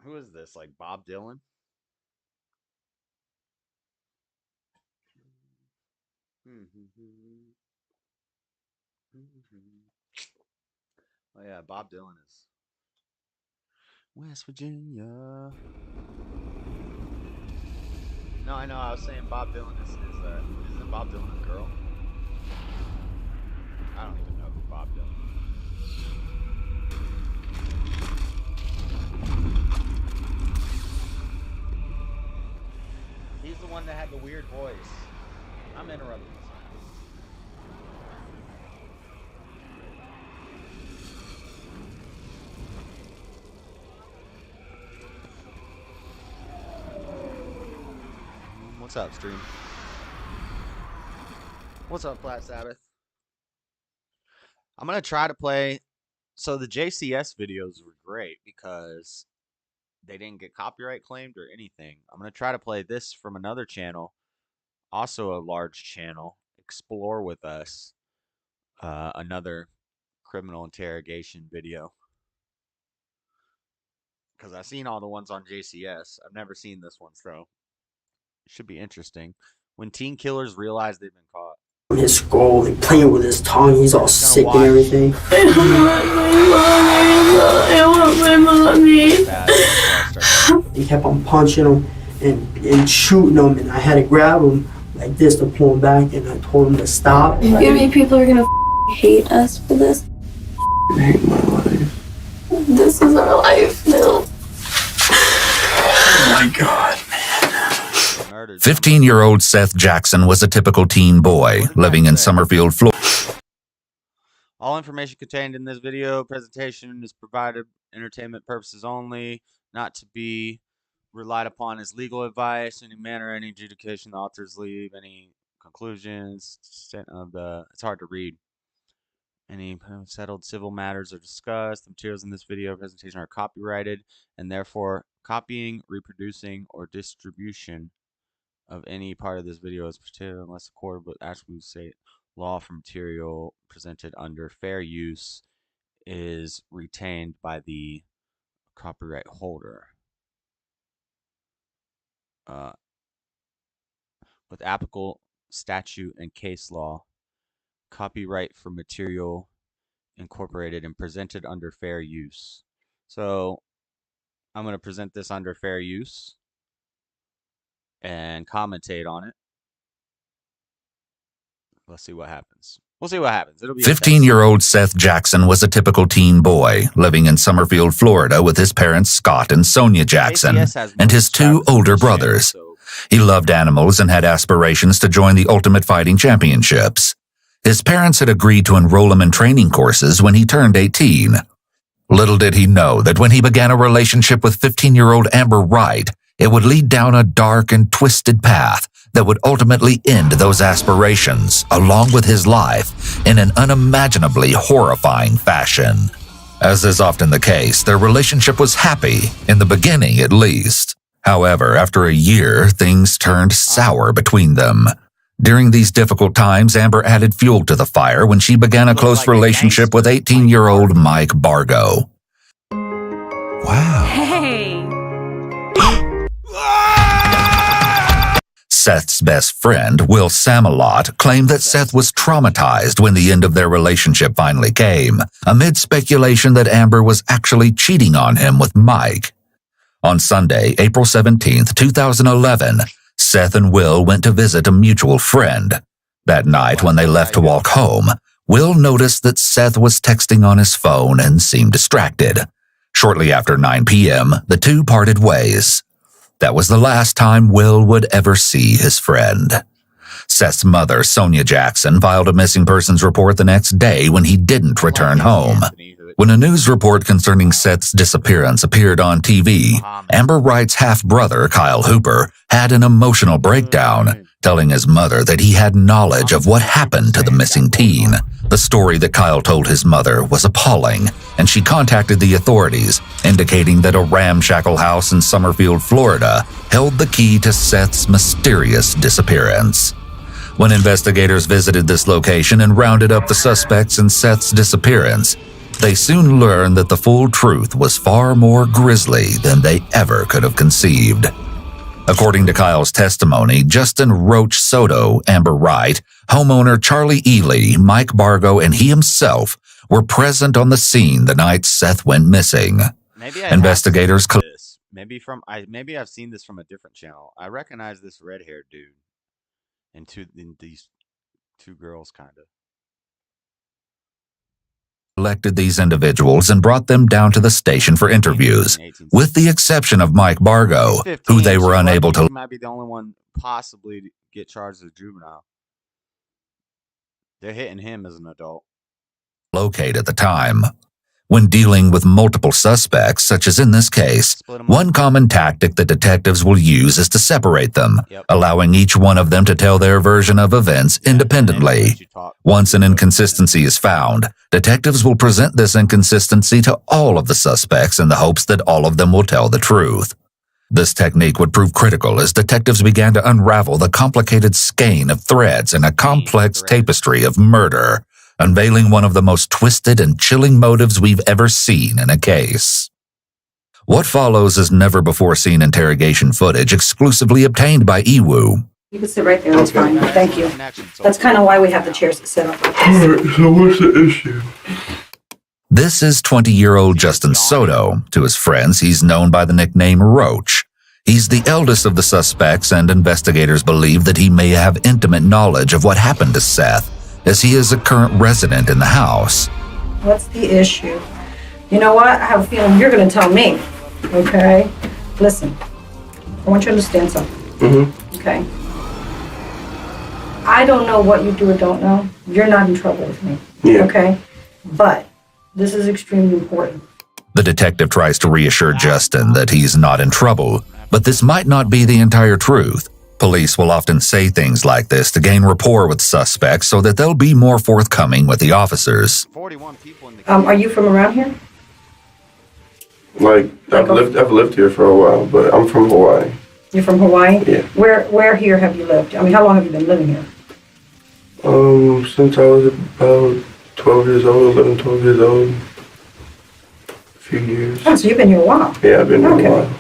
Who is this? Like Bob Dylan? Oh yeah, Bob Dylan is West Virginia. No, I know. I was saying Bob Dylan isn't Bob Dylan a girl? I don't even know who Bob Dylan is. He's the one that had the weird voice. I'm interrupting. What's up, stream? What's up, Flat Sabbath? I'm going to try to play. So the JCS videos were great because they didn't get copyright claimed or anything. I'm going to try to play this from another channel, also a large channel, Explore With Us, another criminal interrogation video. Because I've seen all the ones on JCS. I've never seen this one, so it should be interesting. When teen killers realize they've been caught. His skull, like playing with his tongue, he's all sick and everything. I want my mommy. He kept on punching him and shooting him, and I had to grab him like this to pull him back, and I told him to stop. You mean people are gonna hate us for this? I hate my life. This is our life now. Oh my God, man. 15-year-old Seth Jackson was a typical teen boy living in Summerfield, Florida. All information contained in this video presentation is provided for entertainment purposes only, not to be relied upon as legal advice, any manner, any adjudication the authors leave, any conclusions, it's hard to read. Any settled civil matters are discussed. The materials in this video presentation are copyrighted, and therefore copying, reproducing, or distribution of any part of this video is prohibited unless the court would actually say law for material presented under fair use is retained by the copyright holder. With applicable statute and case law, copyright for material incorporated and presented under fair use. So I'm going to present this under fair use and commentate on it. Let's see what happens. We'll see what happens. It'll be 15-year-old Seth Jackson was a typical teen boy living in Summerfield, Florida with his parents Scott and Sonia Jackson and his two older brothers. He loved animals and had aspirations to join the Ultimate Fighting Championships. His parents had agreed to enroll him in training courses when he turned 18. Little did he know that when he began a relationship with 15-year-old Amber Wright, it would lead down a dark and twisted path that would ultimately end those aspirations, along with his life, in an unimaginably horrifying fashion. As is often the case, their relationship was happy, in the beginning at least. However, after a year, things turned sour between them. During these difficult times, Amber added fuel to the fire when she began a close relationship with 18-year-old Mike Bargo. Wow. Hey! Seth's best friend, Will Samalot, claimed that Seth was traumatized when the end of their relationship finally came, amid speculation that Amber was actually cheating on him with Mike. On Sunday, April 17, 2011, Seth and Will went to visit a mutual friend. That night, when they left to walk home, Will noticed that Seth was texting on his phone and seemed distracted. Shortly after 9 p.m., the two parted ways. That was the last time Will would ever see his friend. Seth's mother, Sonia Jackson, filed a missing persons report the next day when he didn't return home. When a news report concerning Seth's disappearance appeared on TV, Amber Wright's half-brother, Kyle Hooper, had an emotional breakdown, telling his mother that he had knowledge of what happened to the missing teen. The story that Kyle told his mother was appalling, and she contacted the authorities, indicating that a ramshackle house in Summerfield, Florida, held the key to Seth's mysterious disappearance. When investigators visited this location and rounded up the suspects in Seth's disappearance, They soon learned that the full truth was far more grisly than they ever could have conceived. According to Kyle's testimony, Justin Roach Soto, Amber Wright, homeowner Charlie Ely, Mike Bargo, and he himself were present on the scene the night Seth went missing. Maybe Investigators this. Maybe I've seen this from a different channel. I recognize this red-haired dude in these two girls, kind of. Collected these individuals and brought them down to the station for interviews, with the exception of Mike Bargo, who they were unable to. He might be the only one possibly to get charged as a juvenile. They're hitting him as an adult. Locate at the time. When dealing with multiple suspects, such as in this case, one common tactic that detectives will use is to separate them, allowing each one of them to tell their version of events independently. Once an inconsistency is found, detectives will present this inconsistency to all of the suspects in the hopes that all of them will tell the truth. This technique would prove critical as detectives began to unravel the complicated skein of threads in a complex tapestry of murder, unveiling one of the most twisted and chilling motives we've ever seen in a case. What follows is never-before-seen interrogation footage exclusively obtained by Iwu. You can sit right there, that's fine, thank you. That's kind of why we have the chairs to sit up like this. Alright, so what's the issue? This is 20-year-old Justin Soto. To his friends, he's known by the nickname Roach. He's the eldest of the suspects, and investigators believe that he may have intimate knowledge of what happened to Seth, as he is a current resident in the house. What's the issue? You know what? I have a feeling you're going to tell me, okay? Listen, I want you to understand something, okay? I don't know what you do or don't know. You're not in trouble with me, okay? But this is extremely important. The detective tries to reassure Justin that he's not in trouble, but this might not be the entire truth. Police will often say things like this to gain rapport with suspects so that they'll be more forthcoming with the officers. 41 people in the Are you from around here? Like, I've lived here for a while, but I'm from Hawaii. You're from Hawaii? Yeah. Where here have you lived? I mean, how long have you been living here? Since I was about 12 years old, 11, 12 years old. A few years. Oh, so you've been here a while. Yeah, I've been here a while.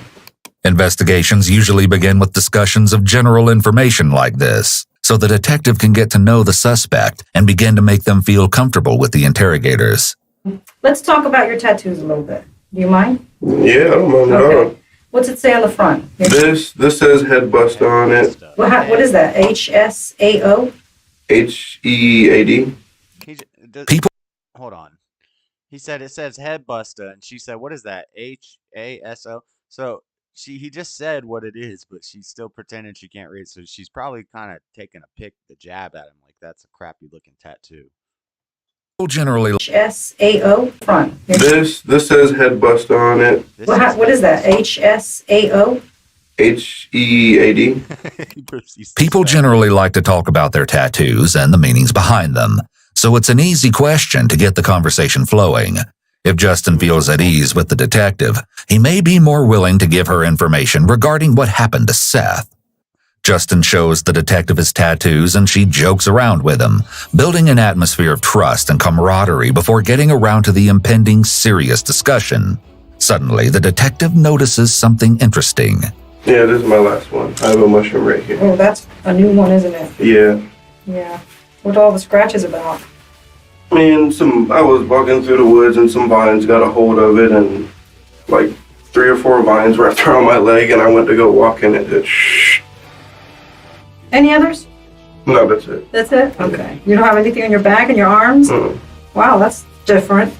Investigations usually begin with discussions of general information like this, so the detective can get to know the suspect and begin to make them feel comfortable with the interrogators. Let's talk about your tattoos a little bit. Do you mind? Yeah, I don't mind at all. What's it say on the front? This says head buster on it. What is that? HSAO? HEAD. People. Hold on. He said it says head buster, and she said, "What is that? HASO?" So he just said what it is, but she's still pretending she can't read. So she's probably kind of taking the jab at him, like that's a crappy looking tattoo. Generally. HSAO front. This says head buster on it. What is that? HSAO? HEAD. People generally like to talk about their tattoos and the meanings behind them, so it's an easy question to get the conversation flowing. If Justin feels at ease with the detective, he may be more willing to give her information regarding what happened to Seth. Justin shows the detective his tattoos and she jokes around with him, building an atmosphere of trust and camaraderie before getting around to the impending serious discussion. Suddenly, the detective notices something interesting. Yeah, this is my last one. I have a mushroom right here. Oh, that's a new one, isn't it? Yeah. Yeah. What are all the scratches about? I mean, I was walking through the woods and some vines got a hold of it, and like 3 or 4 vines wrapped around my leg, and I went to go walk in it. Shh. Any others? No, that's it. That's it? Okay. You don't have anything on your back and your arms? Mm. Wow, that's different.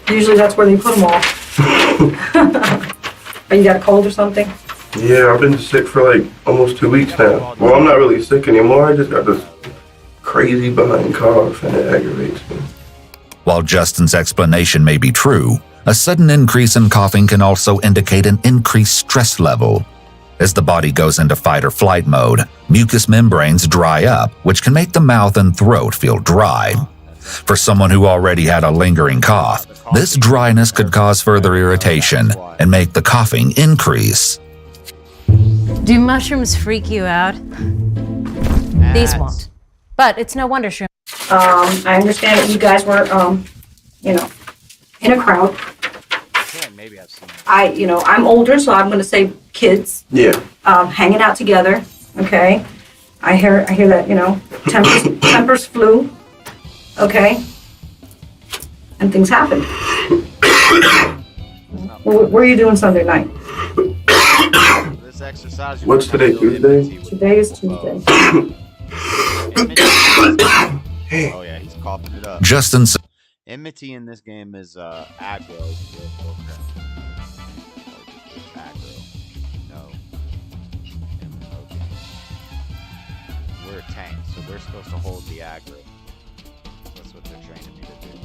Usually that's where they put them all. Oh, you got a cold or something? Yeah, I've been sick for like almost 2 weeks now. Well, I'm not really sick anymore. I just got this crazy behind cough, and it aggravates me. While Justin's explanation may be true, a sudden increase in coughing can also indicate an increased stress level. As the body goes into fight or flight mode, mucous membranes dry up, which can make the mouth and throat feel dry. For someone who already had a lingering cough, this dryness could cause further irritation and make the coughing increase. Do mushrooms freak you out? These won't. But it's no wonder I understand that you guys were, in a crowd. I feel like maybe I've seen it. I'm older, so I'm going to say kids. Yeah. Hanging out together. Okay. I hear that, tempers flew. Okay. And things happened. What were you doing Sunday night? This exercise. What's today, Tuesday? Today is Tuesday. Oh yeah, he's coughing it up. Justin Enmity in this game is aggro. Aggro. No. Okay. We're a tank, so we're supposed to hold the aggro. That's what they're training me to do.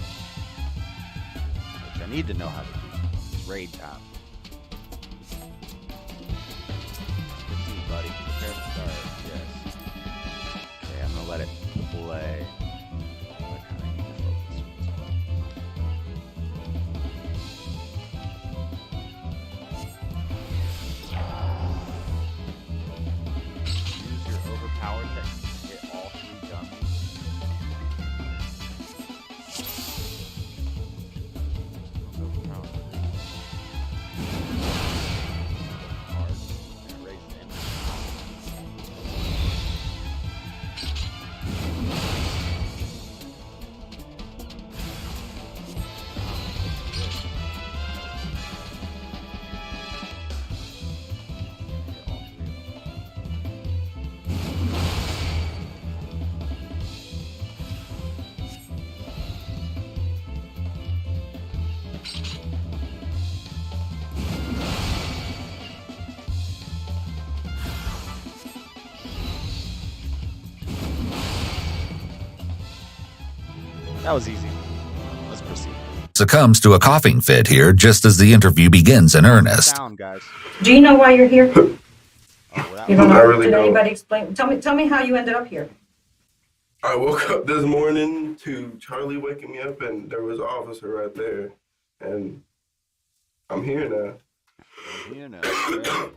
Which I need to know how to do. It's raid time. 15, buddy. Prepare to start. Yes. Okay, I'm gonna let it play. Use your overpower technique to get all 3 dummies. Overpower. Hard. And raise the enemy. That was easy. Let's proceed. succumbs to a coughing fit here just as the interview begins in earnest. Down, guys. Do you know why you're here? Oh, well, You don't know? I really Did don't. anybody explain? Tell me how you ended up here. I woke up this morning to Charlie waking me up, and there was an officer right there, and I'm here now. You know,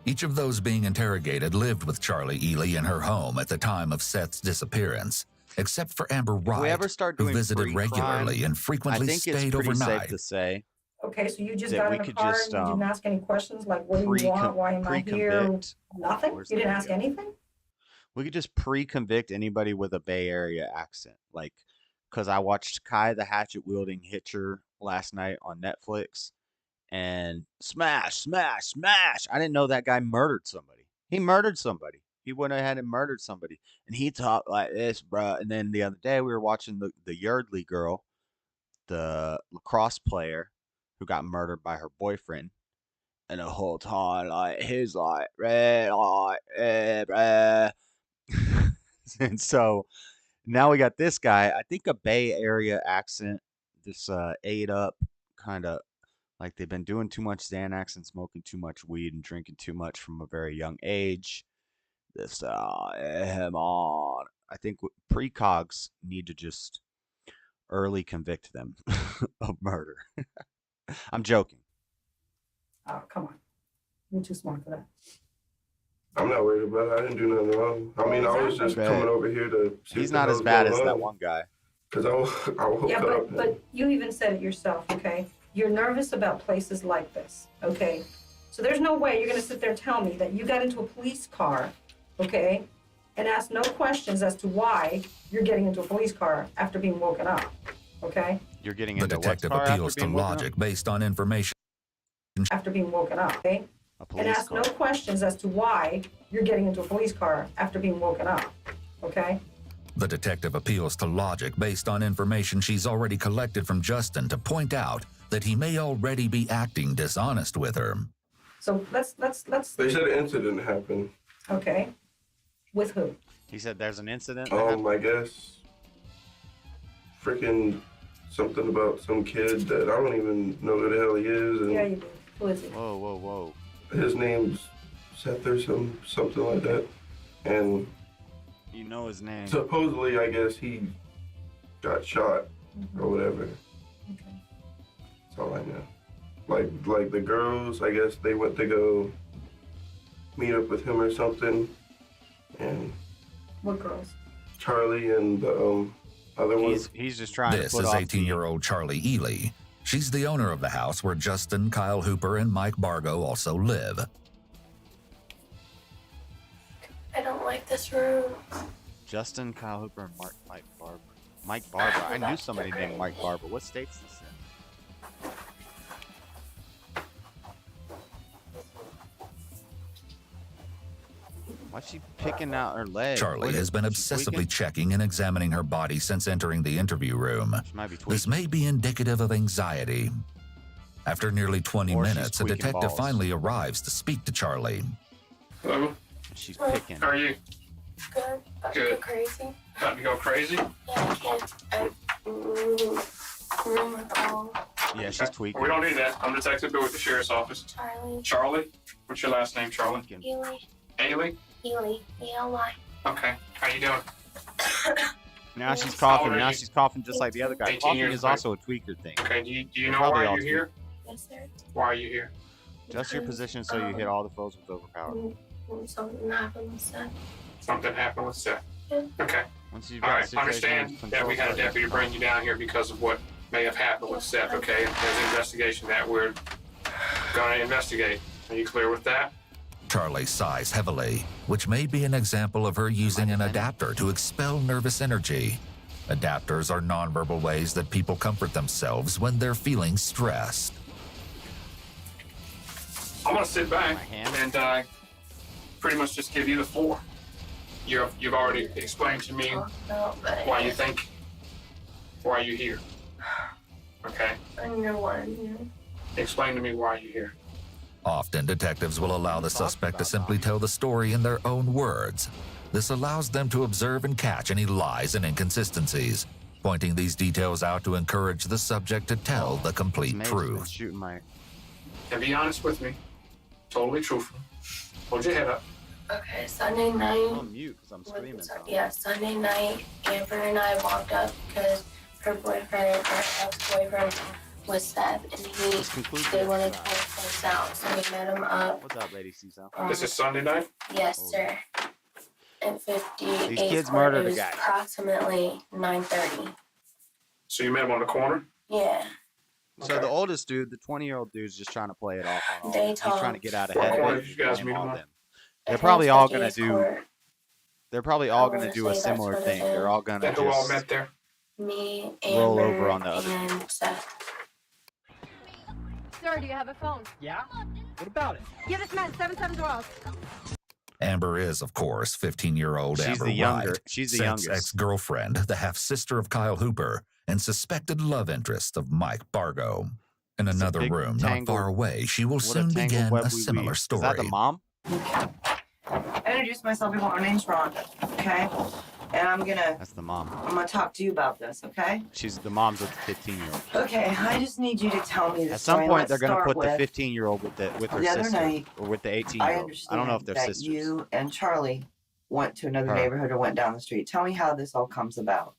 Each of those being interrogated lived with Charlie Ely in her home at the time of Seth's disappearance, except for Amber if we Wright, ever start who doing visited pre-crime, regularly and I frequently think it's stayed pretty overnight. safe to say Okay, so you just that got we in a could car just, and you didn't ask any questions like, what do you want? Why am I here? pre-convict. Nothing? Where's You the didn't ask video? anything? We could just pre-convict anybody with a Bay Area accent, like, because I watched Kai the Hatchet Wielding Hitcher last night on Netflix, and smash, smash, smash. I didn't know that guy murdered somebody. He murdered somebody. He went ahead and murdered somebody, and he talked like this, bruh. And then the other day we were watching the Yardley girl, the lacrosse player, who got murdered by her boyfriend, and the whole time like he's like red, like bruh. And so now we got this guy. I think a Bay Area accent. This ate up kind of like they've been doing too much Xanax and smoking too much weed and drinking too much from a very young age. This him on. I think precogs need to just early convict them of murder. I'm joking. Oh, come on. You're too smart for that. I'm not worried about it. I didn't do nothing wrong. I mean, I was just Okay. coming over here to see He's what not the as hell's bad as going that on. one guy. Because I woke Yeah, up. but you even said it yourself, okay? You're nervous about places like this, okay? So there's no way you're gonna sit there and tell me that you got into a police car, okay? And ask no questions as to why you're getting into a police car after being woken up, okay? You're getting The into what detective car after appeals to being woken up? logic based on information. After being woken up, okay? A And police ask car. no questions as to why you're getting into a police car after being woken up, okay? The detective appeals to logic based on information she's already collected from Justin to point out that he may already be acting dishonest with her. So let's, They said an incident happened. okay? With who? He said there's an incident. that happened. I guess freaking something about some kid that I don't even know who the hell he is, and Yeah, you do. Who is it? Whoa, whoa, whoa. his name's Seth or something like that. And You know his name. supposedly, I guess he got shot or whatever. Okay. That's all I know. Like the girls, I guess they went to go meet up with him or something, and What girls? Charlie and the other one. He's just trying This to put is off 18-year-old Charlie Ely. She's the owner of the house where Justin, Kyle Hooper, and Mike Bargo also live. I don't like this room. Justin, Kyle Hooper, and Mike Barber. Mike Barber. I knew somebody named Mike Barber. What state's this in? Why's she picking out her leg? Charlie has been obsessively checking and examining her body since entering the interview room. This may be indicative of anxiety. After nearly 20 minutes, a detective finally arrives to speak to Charlie. Hello? She's picking. How are you? Good. About to Good. go crazy. About to go crazy? Yeah, I can't. Room with all Yeah, she's tweaking. We don't need that. I'm Detective Bill with the Sheriff's Office. Charlie. Charlie? What's your last name, Charlie? Ely. Ailey? Ely. E-L-Y. Okay. How you doing? Now she's How old coughing. are Now you? she's coughing just like the other guy. 18 Coughing years is old. also a tweaker thing. Okay, do you know Probably why all you're here? Yes, sir. Why are you here? Adjust your position so you hit all the foes with overpower. Something happened with Seth. Something happened with Seth. Yeah. Okay. Once you've All got right. the situation Understand under that we control, had a deputy bring you down here because of what may have happened with Seth, okay? There's an investigation that we're going to investigate. Are you clear with that? Charlie sighs heavily, which may be an example of her using an adapter to expel nervous energy. Adapters are nonverbal ways that people comfort themselves when they're feeling stressed. I'm going to sit back My hand? and pretty much just give you the floor. You've already explained to me No, but why you think, why you here. Okay? under one, you know. Explain to me why you're here. Often, detectives will allow the suspect to simply tell the story in their own words. This allows them to observe and catch any lies and inconsistencies, pointing these details out to encourage the subject to tell the complete Amazing. truth. Shooting my. And be honest with me. Totally truthful. Hold your head up. Okay, Sunday I'm night. on mute because I'm screaming. Yeah, Sunday night, Amber and I walked up because her boyfriend, her ex-boyfriend, was Seth, and they wanted to pull things out. So we met him up. What's up, Lady Cecil? This is Sunday night? Yes, sir. At 58 These kids Court, murdered it a was guy. approximately 9:30. So you met him on the corner? Yeah. So the oldest dude, the 20-year-old dude's just trying to play it off on all. They He's trying to get out What ahead corner of did it. you guys blame meet all him on? them. They're probably all gonna 58 do. Court, They're probably all gonna do a similar thing. They're all gonna That who all just met there? me, roll Amber, over on the other. and Seth. Sir, do you have a phone? Yeah? What about it? Give this man 7712. Amber is, of course, 15-year-old She's Amber the younger. Wright, She's the Seth's youngest. ex-girlfriend, the half-sister of Kyle Hooper, and suspected love interest of Mike Bargo. In It's a another big room not tangled- far away, she will What a soon tangled begin web a we similar weave. story. Is that the mom? I introduced myself before. My name's Rhonda, okay? And I'm gonna That's the mom. talk to you about this, okay? She's the mom's with the 15-year-old. Okay, I just need you to tell me this. At some story. point, Let's they're gonna start put the with, 15-year-old with her the other sister, night, or with the I 18-year-old. understand I don't know if they're that sisters. you and Charlie went to another Her. neighborhood or went down the street. Tell me how this all comes about.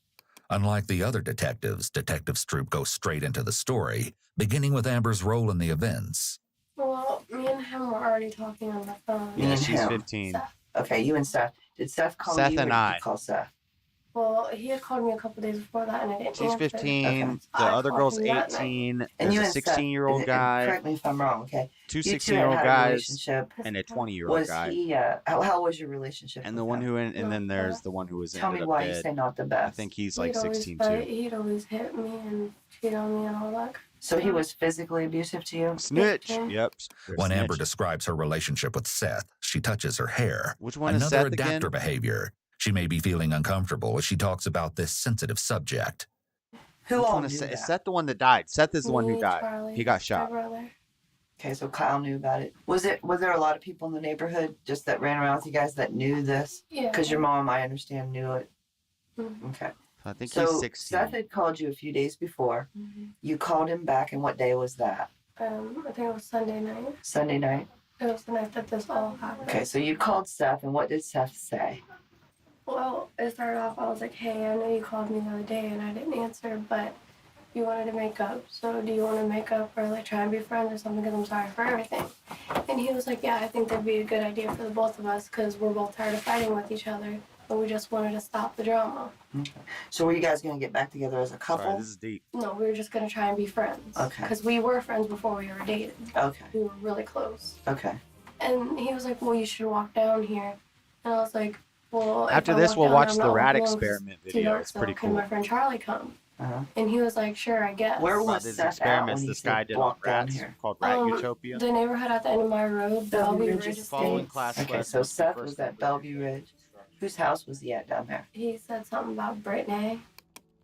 Unlike the other detectives, Detective Stroop goes straight into the story, beginning with Amber's role in the events. Well, me and him were already talking on the phone. Me Yeah, and she's him. 15. Okay, you and Seth. Did Seth call Seth you and or did I. you call Seth? Well, he had called me a couple days before that, and I didn't She's answer. 15. Okay. The I other called girl's him that night. 18. And There's you a and Seth, 16-year-old and guy, correct me if I'm wrong, okay? two You two 16-year-old had a guys, relationship. and a 20-year-old Was guy. he, how was your relationship And with the one him? who, and then there's the one who was Tell ended me up why you dead. say not the best. I think he's like He'd always 16 fight. too. He'd always hit me and cheat on me and all that. So he was physically abusive to you? Snitch. Yeah. Yep. They're When Amber snitch. describes her relationship with Seth, she touches her hair. Which one is Another Seth again? adapter behavior. She may be feeling uncomfortable as she talks about this sensitive subject. Who Which all one knew is Seth? that? Is Seth the one that died? Seth is the one who Me, died. Charlie, He got my shot. brother. Okay, so Kyle knew about it. Was there a lot of people in the neighborhood just that ran around with you guys that knew this? Yeah. Because your mom, I understand, knew it. Mhm. Okay. I think So he's 16. Seth had called you a few days before. Mhm. You called him back, and what day was that? I think it was Sunday night. Sunday night? It was the night that this all happened. Okay, so you called Seth, and what did Seth say? Well, it started off, I was like, hey, I know you called me the other day and I didn't answer, but you wanted to make up. So do you want to make up or like try and be friends or something because I'm sorry for everything? And he was like, yeah, I think that'd be a good idea for the both of us because we're both tired of fighting with each other. but we just wanted to stop the drama. Okay. So were you guys gonna get back together as a couple? Sorry, this is deep. No, we were just gonna try and be friends. Okay. Because we were friends before we were dating. Okay. We were really close. Okay. And he was like, well, you should walk down here. And I was like, well, if After I this, walk we'll down, watch I'm the not rat alone 'cause experiment it's too video. dark, It's so pretty can cool. my friend Charlie come? And he was like, sure, I guess. Where About was these Seth at experiments when he this said guy did on walk down rats here? called Rat Utopia. The neighborhood at the end of my road, Bellevue Ridge Following Estates. class Okay, lessons, so the Seth first was at Bellevue Ridge. Whose house was he at down there? He said something about Brittany.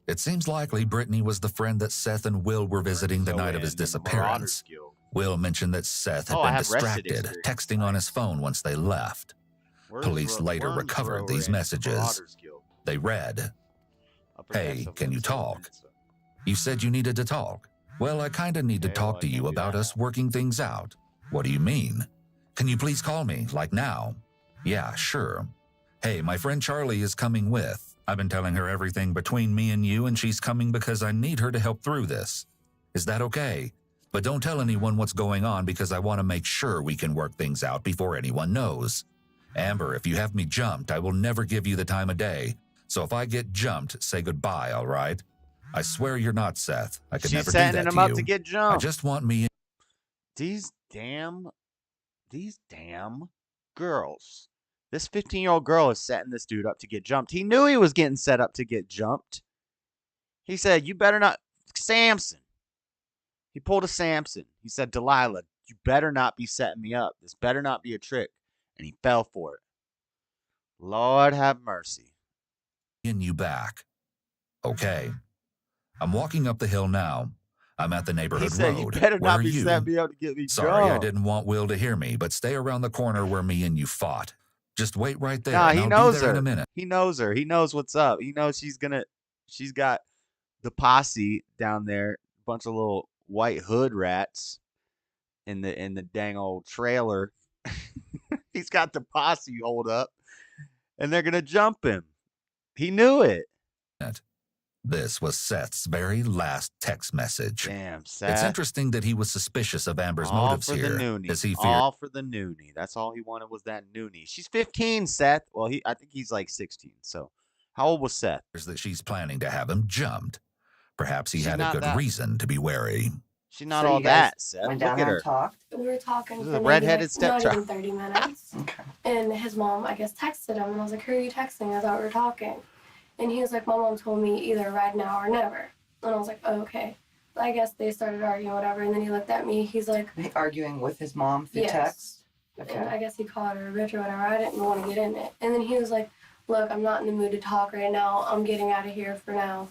It seems likely Brittany was the friend that Seth and Will were visiting the night of his disappearance. Will mentioned that Seth had been distracted, texting on his phone once they left. Police later recovered these messages. They read, "Hey, can you talk? You said you needed to talk. Well, I kinda need to talk to you about us working things out. What do you mean? Can you please call me, like now? Yeah, sure. Hey, my friend Charlie is coming with. I've been telling her everything between me and you, and she's coming because I need her to help through this. Is that okay? But don't tell anyone what's going on because I want to make sure we can work things out before anyone knows. Amber, if you have me jumped, I will never give you the time of day. So if I get jumped, say goodbye, all right? I swear you're not Seth. I could never do that to you. She's setting him up to get jumped. I just want me." These damn girls. This 15-year-old girl is setting this dude up to get jumped. He knew he was getting set up to get jumped. He said, you better not, Samson. He pulled a Samson. He said, Delilah, you better not be setting me up. This better not be a trick. And he fell for it. Lord have mercy. "In you back. Okay. I'm walking up the hill now. I'm at the neighborhood He said, road. you better Where not are be you? setting me up to get me Sorry, I jumped." didn't want Will to hear me, but stay around the corner where me and you fought. Just wait right there. Nah, and he I'll knows be there her. in a minute. He knows her. He knows what's up. He knows she's got the posse down there, a bunch of little white hood rats in the dang old trailer. He's got the posse hold up, and they're gonna jump him. He knew it. This was Seth's very last text message. Damn, Seth. It's interesting that he was suspicious of Amber's all motives for here, the noonie. as he feared All for the noonie. That's all he wanted was that noonie. She's 15, Seth. Well, I think he's like 16. So, how old was Seth? that she's planning to have him jumped. Perhaps he She's had a not good that- reason to be wary. She's not So all you guys that, Seth. went Look down at there her. and talked? We were talking This for is a maybe redheaded not stepchild. even 30 minutes. Okay. And his mom, I guess, texted him, and I was like, who are you texting? I thought we were talking. And he was like, my mom told me either right now or never. And I was like, oh, okay. I guess they started arguing, whatever. And then he looked at me. He's like, Arguing with his mom through yes. text? And Okay. I guess he called her a bitch or whatever. I didn't want to get in it. And then he was like, look, I'm not in the mood to talk right now. I'm getting out of here for now.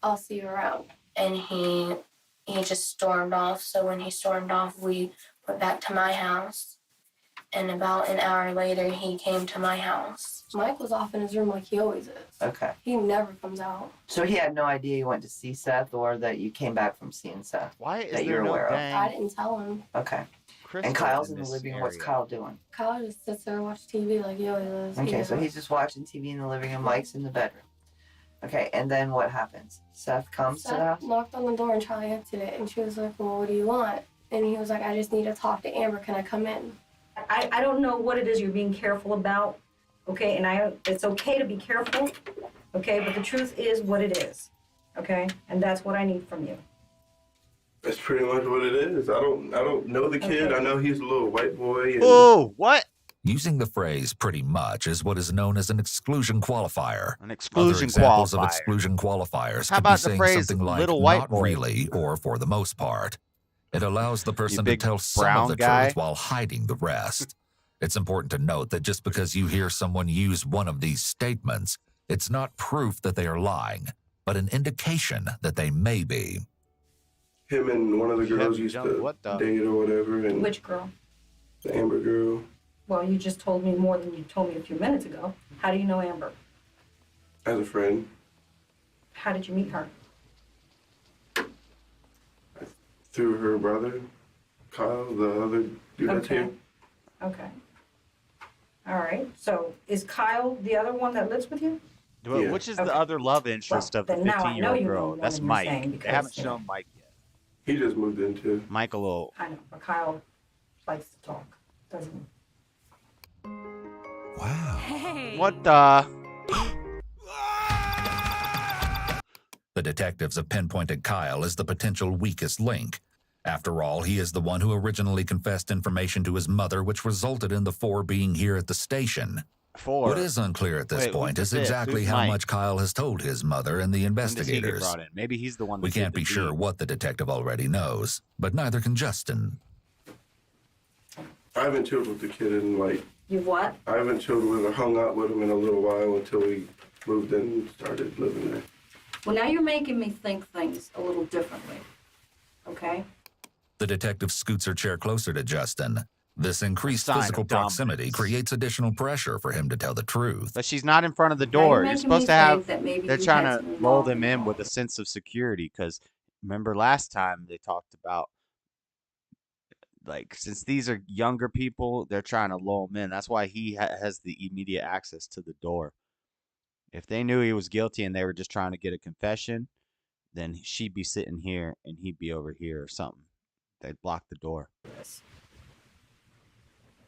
I'll see you around. And he just stormed off. So when he stormed off, we went back to my house. And about an hour later, he came to my house. Mike was off in his room like he always is. Okay. He never comes out. So he had no idea you went to see Seth or that you came back from seeing Seth? Why is that there you're no aware of? dang I didn't tell him. Okay. crystals And Kyle's in the this living room. What's area? Kyle doing? Kyle just sits there and watches TV like he always is. Okay, so he's just watching TV in the living room. Mike's in the bedroom. Okay, and then what happens? Seth comes to the house? Seth knocked on the door and Charlie answered it. And she was like, well, what do you want? And he was like, I just need to talk to Amber. Can I come in? I don't know what it is you're being careful about, okay? And it's okay to be careful, okay? But the truth is what it is, okay? And that's what I need from you. That's pretty much what it is. I don't know the kid. Okay. I know he's a little white boy. And Oh, what? Using the phrase pretty much is what is known as an exclusion qualifier. An Other exclusion examples of qualifier. exclusion qualifiers How could be about the saying phrase something like little white not boy? really or for the most part. It allows the person to big tell some brown of the guy. truth while hiding the rest. It's important to note that just because you hear someone use one of these statements, it's not proof that they are lying, but an indication that they may be. him and one of the girls used to What the? date or whatever, and Which girl? the Amber girl. Well, you just told me more than you told me a few minutes ago. How do you know Amber? As a friend, How did you meet her? through her brother, Kyle, the other dude that's Okay. here. Okay. All right. So is Kyle the other one that lives with you? Well, Yeah. Which is Okay. the other love interest Well, of the then now I know 15-year-old you know girl? the That's woman you're Mike. saying They because, haven't you know. shown Mike yet. He just moved in too. Mike a little. I know, but Kyle likes to talk, doesn't he? Wow. Hey. What the? The detectives have pinpointed Kyle as the potential weakest link. After all, he is the one who originally confessed information to his mother, which resulted in the four being here at the station. What is unclear at this point is exactly how much Kyle has told his mother and the investigators. When does he get brought in? Maybe he's the one that We can't be sure what the detective already knows, but neither can Justin. I haven't chilled with the kid in like... You what? I haven't chilled with or hung out with him in a little while until we moved in and started living there. Well, now you're making me think things a little differently, okay? The detective scoots her chair closer to Justin. This increased physical proximity creates additional pressure for him to tell the truth. But she's not in front of the door. You're supposed to have... They're trying to lull them in with a sense of security, because remember last time they talked about, like, since these are younger people, they're trying to lull them in. That's why he has the immediate access to the door. If they knew he was guilty and they were just trying to get a confession, then she'd be sitting here and he'd be over here or something. They'd block the door.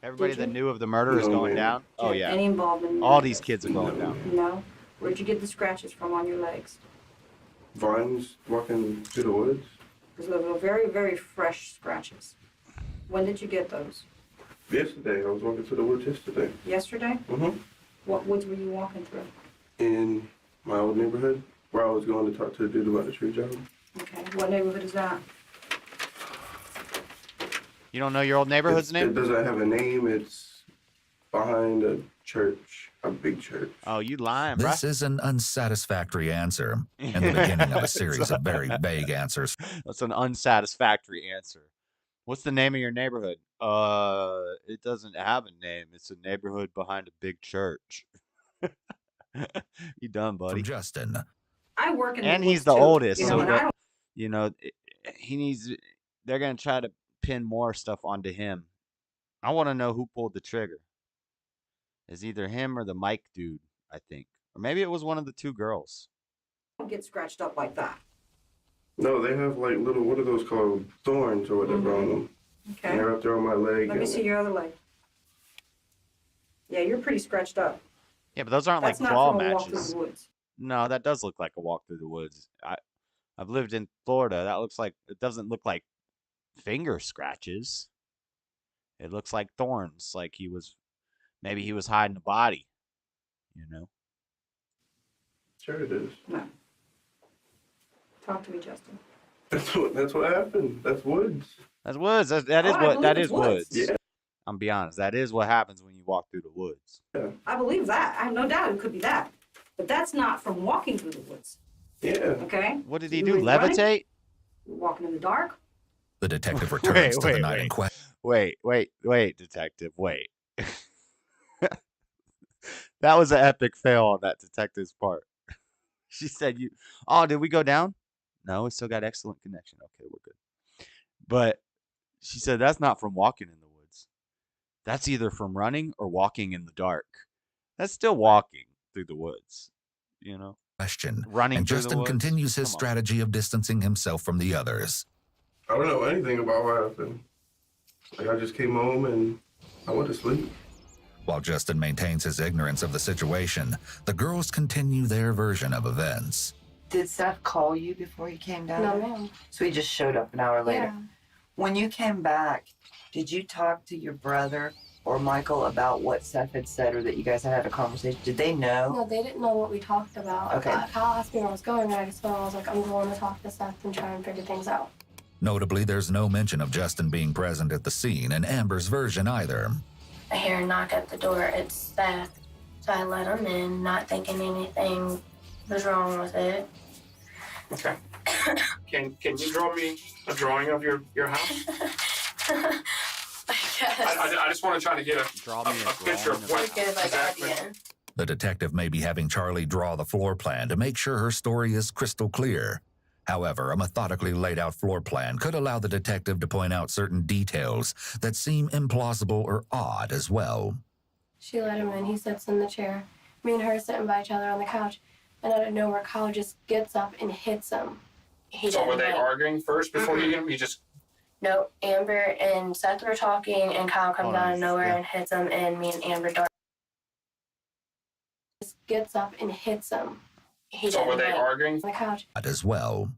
Everybody that knew of the murder is going down? Oh, yeah. Any involvement? All these kids are going down. No? Where'd you get the scratches from on your legs? Vines walking through the woods. Because those were very, very fresh scratches. When did you get those? Yesterday. I was walking through the woods yesterday. Yesterday? Mm-hmm. What woods were you walking through? In my old neighborhood, where I was going to talk to the dude about the tree job. Okay. What neighborhood is that? You don't know your old neighborhood's name? It doesn't have a name. It's behind a church, a big church. Oh, you lying, bro. This is an unsatisfactory answer, and the beginning of a series of very vague answers. That's an unsatisfactory answer. What's the name of your neighborhood? It doesn't have a name. It's a neighborhood behind a big church. You done, buddy? From Justin. I work in and the he's woods the too, oldest, you know, so he needs. They're gonna try to pin more stuff onto him. I want to know who pulled the trigger. It's either him or the Mike dude, I think, or maybe it was one of the two girls. Don't get scratched up like that. No, they have like little, what are those called? Thorns or whatever on them. Okay. And they're up there on my leg. Let me see your other leg. Yeah, you're pretty scratched up. Yeah, but those aren't That's like not claw from a walk through matches. the woods. No, that does look like a walk through the woods. I've lived in Florida. That looks like, it doesn't look like finger scratches. It looks like thorns, like maybe he was hiding a body, you know? Sure it is. No. Talk to me, Justin. That's what happened. That's woods. That's woods. That is woods. Yeah. I'm be honest. That is what happens when you walk through the woods. Yeah. I believe that. I have no doubt it could be that. But that's not from walking through the woods. Yeah. Okay? What did he You do? were running? Levitate? Walking in the dark? The detective returns to the night in question. Wait, detective, wait. That was an epic fail on that detective's part. She said, did we go down? No, we still got excellent connection. Okay, we're good. But she said, that's not from walking in the woods. That's either from running or walking in the dark. That's still walking through the woods, you know? Question. Running and through the Justin woods? continues his Come on. strategy of distancing himself from the others. I don't know anything about what happened. Like, I just came home and I went to sleep. While Justin maintains his ignorance of the situation, the girls continue their version of events. Did Seth call you before he came down? No, ma'am. So he just showed up an hour later. Yeah. When you came back, did you talk to your brother or Michael about what Seth had said, or that you guys had had a conversation? Did they know? No, they didn't know what we talked about. Okay. Kyle asked me where I was going, and I just told him, I was like, I'm going to talk to Seth and try and figure things out. Notably, there's no mention of Justin being present at the scene in Amber's version either. I hear a knock at the door. It's Seth. So I let him in, not thinking anything was wrong with it. Okay. Can you draw me a drawing of your house? I guess. I just want to try to get a picture of what Good exactly. idea. The detective may be having Charlie draw the floor plan to make sure her story is crystal clear. However, a methodically laid out floor plan could allow the detective to point out certain details that seem implausible or odd as well. She let him in. He sits in the chair. Me and her are sitting by each other on the couch. And out of nowhere, Kyle just gets up and hits him. So were they arguing first before you hit him? You just... No, Amber and Seth were talking, and Kyle comes out of nowhere and hits him, and me and Amber just gets up and hits him. He So didn't were they like, arguing? on the couch. As well.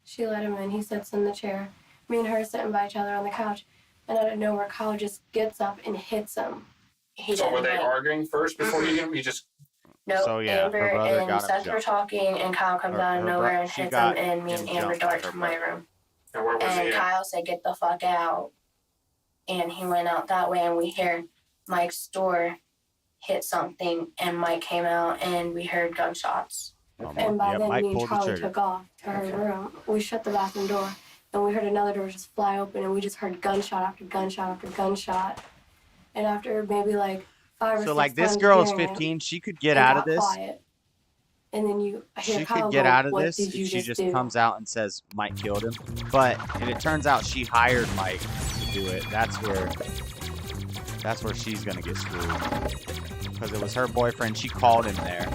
She let him in. He sits in the chair. Me and her sitting by each other on the couch. And out of nowhere, Kyle just gets up and hits him. He So didn't were they like, arguing first before you hit him? You just no, So, yeah, Amber her brother and got him Seth were jumped. talking, and Kyle comes out of nowhere and she hits got him, and me and him Amber jumped by dart her to my brother. room. and where was And he at? Kyle said, "Get the fuck out." And he went out that way, and we hear Mike's door hit something, and Mike came out, and we heard gunshots. And by then, Mike me and pulled the Charlie trigger. took off to her room. We shut the bathroom door, and we heard another door just fly open, and we just heard gunshot after gunshot after gunshot. And after maybe like 5 or 6 So, like, this times girl is hearing it, 15. She could get it out of got this. quiet. And then I hear She Kyle could get go, out of "What this did you if she just just do?" comes out and says Mike killed him. But if it turns out she hired Mike to do it, that's where she's gonna get screwed. Because it was her boyfriend. She called him there.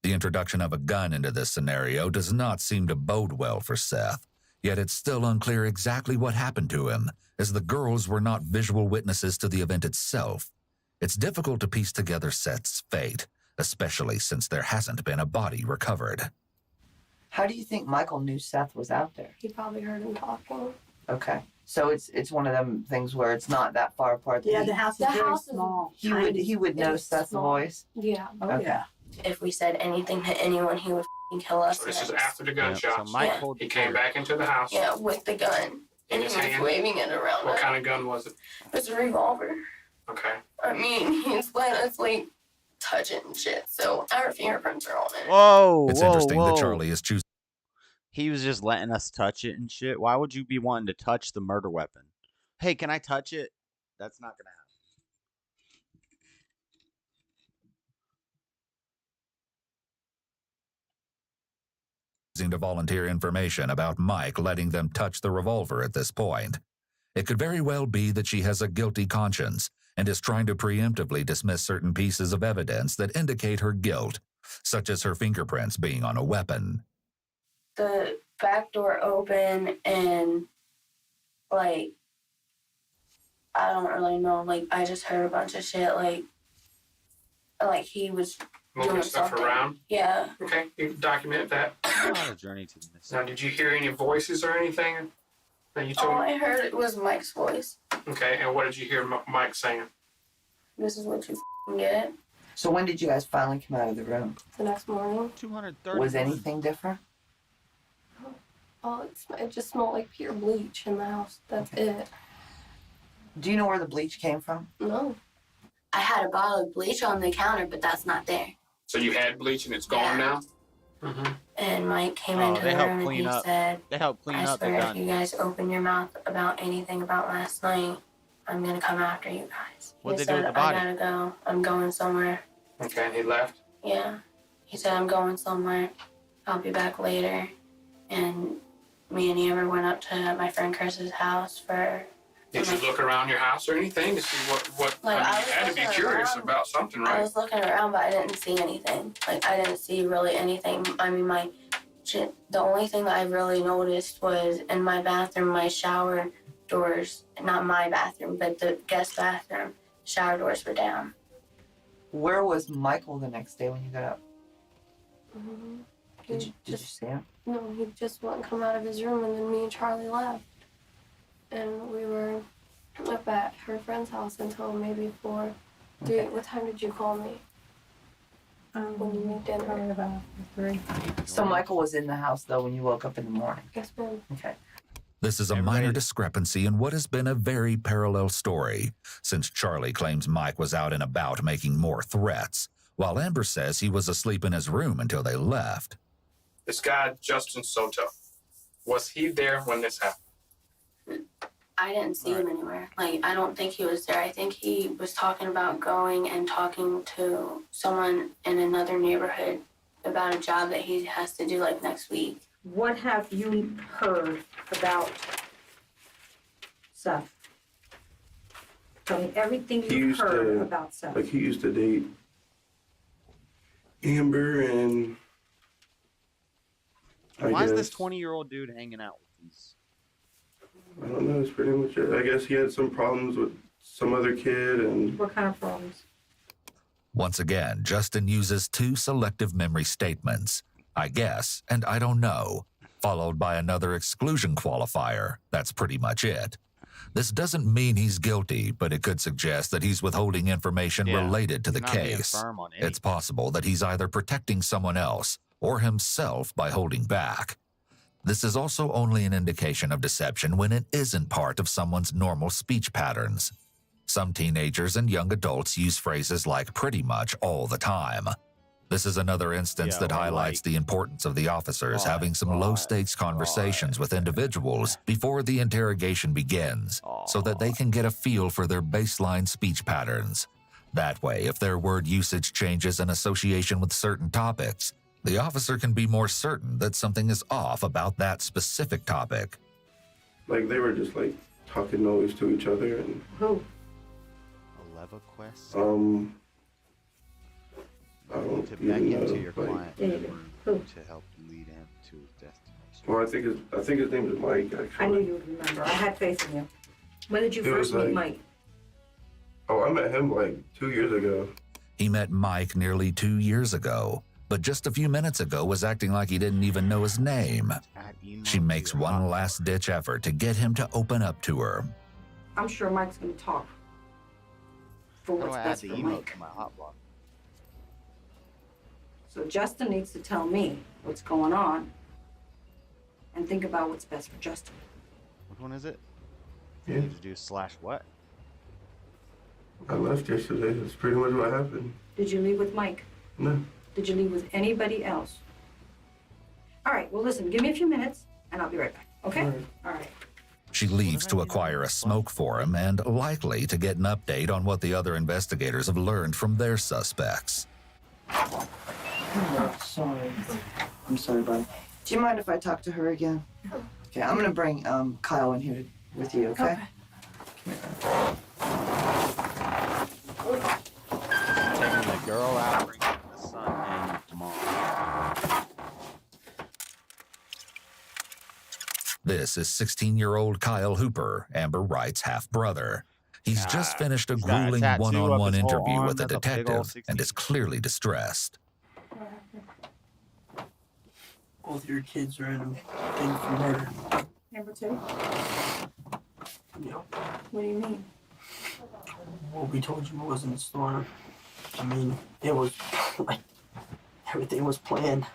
The introduction of a gun into this scenario does not seem to bode well for Seth. Yet it's still unclear exactly what happened to him, as the girls were not visual witnesses to the event itself. It's difficult to piece together Seth's fate, especially since there hasn't been a body recovered. How do you think Michael knew Seth was out there? He probably heard him talking. Okay. So it's one of them things where it's not that far apart. That Yeah, the house is The very house is small. he would know It's Seth's small. voice. Yeah. Oh, Okay. yeah. If we said anything to anyone, he would kill us. So this is next. after the So gunshots. Mike Yeah. pulled the He came trigger. back into the house. Yeah, with the gun. In And his he was hand? waving it around. What kind of gun was it? It's a revolver. Okay. I mean, he's letting us like touch it and shit. So our fingerprints are on it. Whoa, It's whoa, interesting whoa. that Charlie is choosing He was just letting us touch it and shit. Why would you be wanting to touch the murder weapon? Hey, can I touch it? That's not gonna happen. to volunteer information about Mike letting them touch the revolver at this point. It could very well be that she has a guilty conscience and is trying to preemptively dismiss certain pieces of evidence that indicate her guilt, such as her fingerprints being on a weapon. The back door open and like I don't really know. Like I just heard a bunch of shit. Like he was Moving doing stuff something. around. Yeah. Okay, you document that. Not a journey to the mystery. Now, did you hear any voices or anything that you told All me? I heard it was Mike's voice. Okay, and what did you hear Mike saying? This is what you get. So when did you guys finally come out of the room? The next morning. 230. Was anything different? Oh, it just smelled like pure bleach in the house. That's it. Do you know where the bleach came from? No. I had a bottle of bleach on the counter, but that's not there. So you had bleach and it's gone now? Mm-hmm. And Mike came Oh, into they the helped room and clean he up. said, They helped clean I up the swear if gun. you guys open your mouth about anything about last night, I'm going to come after you guys. What'd He they do with said, the body? I gotta go. I'm going somewhere. Okay, and he left? Yeah. He said, I'm going somewhere. I'll be back later. And me and Amber went up to my friend Chris's house for... Did you look around your house or anything to see what Like, I I mean, was you had to be looking curious around. about something, I right? was looking around, but I didn't see anything. Like, I didn't see really anything. I mean, the only thing that I really noticed was in my bathroom, my shower doors, not my bathroom, but the guest bathroom, shower doors were down. Where was Michael the next day when you got up? Mm-hmm. Did you see him? No, he just wouldn't come out of his room, and then me and Charlie left. And we were up at her friend's house until maybe 4, 3. Okay. What time did you call me? When you made dinner? Probably about 3. So Michael was in the house though when you woke up in the morning. Yes, ma'am. Okay. This is a Everybody- minor discrepancy in what has been a very parallel story, since Charlie claims Mike was out and about making more threats, while Amber says he was asleep in his room until they left. This guy, Justin Soto, was he there when this happened? I didn't see him anywhere. Like, I don't think he was there. I think he was talking about going and talking to someone in another neighborhood about a job that he has to do, like, next week. What have you heard about Seth? Tell me everything He you've used heard to- about Seth. Like he used to date Amber and Why is this guess- 20-year-old dude hanging out with these? I don't know, that's pretty much it. I guess he had some problems with some other kid and What kind of problems? Once again, Justin uses two selective memory statements. I guess, and I don't know, followed by another exclusion qualifier. That's pretty much it. This doesn't mean he's guilty, but it could suggest that he's withholding information related to the case. It's possible that he's either protecting someone else or himself by holding back. This is also only an indication of deception when it isn't part of someone's normal speech patterns. Some teenagers and young adults use phrases like pretty much all the time. This is another instance that highlights the importance of the officers having some low-stakes conversations with individuals before the interrogation begins, so that they can get a feel for their baseline speech patterns. That way, if their word usage changes in association with certain topics, the officer can be more certain that something is off about that specific topic. Like, they were just, like, talking noise to each other and... Who? Quest. I don't to even back into know, your like, client to help lead him to his destination. Well, I think his name is Mike, actually. I knew you would remember. I had faith in you. When did you It first was meet like- Mike? Oh, I met him like 2 years ago. He met Mike nearly 2 years ago, but just a few minutes ago was acting like he didn't even know his name. She makes one last-ditch effort to get him to open up to her. I'm sure Mike's going to talk. For How do what's I add best the for email Mike. to my hotbar? So Justin needs to tell me what's going on and think about what's best for Justin. Which one is it? Yeah. You need to do / what? I left yesterday. That's pretty much what happened. Did you leave with Mike? No. Did you leave with anybody else? All right, well, listen, give me a few minutes and I'll be right back, okay? All right. She leaves to acquire a smoke for him and likely to get an update on what the other investigators have learned from their suspects. Oh, sorry. I'm sorry, bud. Do you mind if I talk to her again? Okay, I'm gonna bring Kyle in here with you, okay? Taking the girl out, bringing the son and mom. This is 16-year-old Kyle Hooper, Amber Wright's half-brother. He's just finished a he's got a grueling tattoo up one-on-one his whole interview arm. with a That's a big old detective 16. and is clearly distressed. Both your kids are in a thing for murder. Number 2? Yeah. What do you mean? What we told you was in the storm. I mean, it was like everything was planned.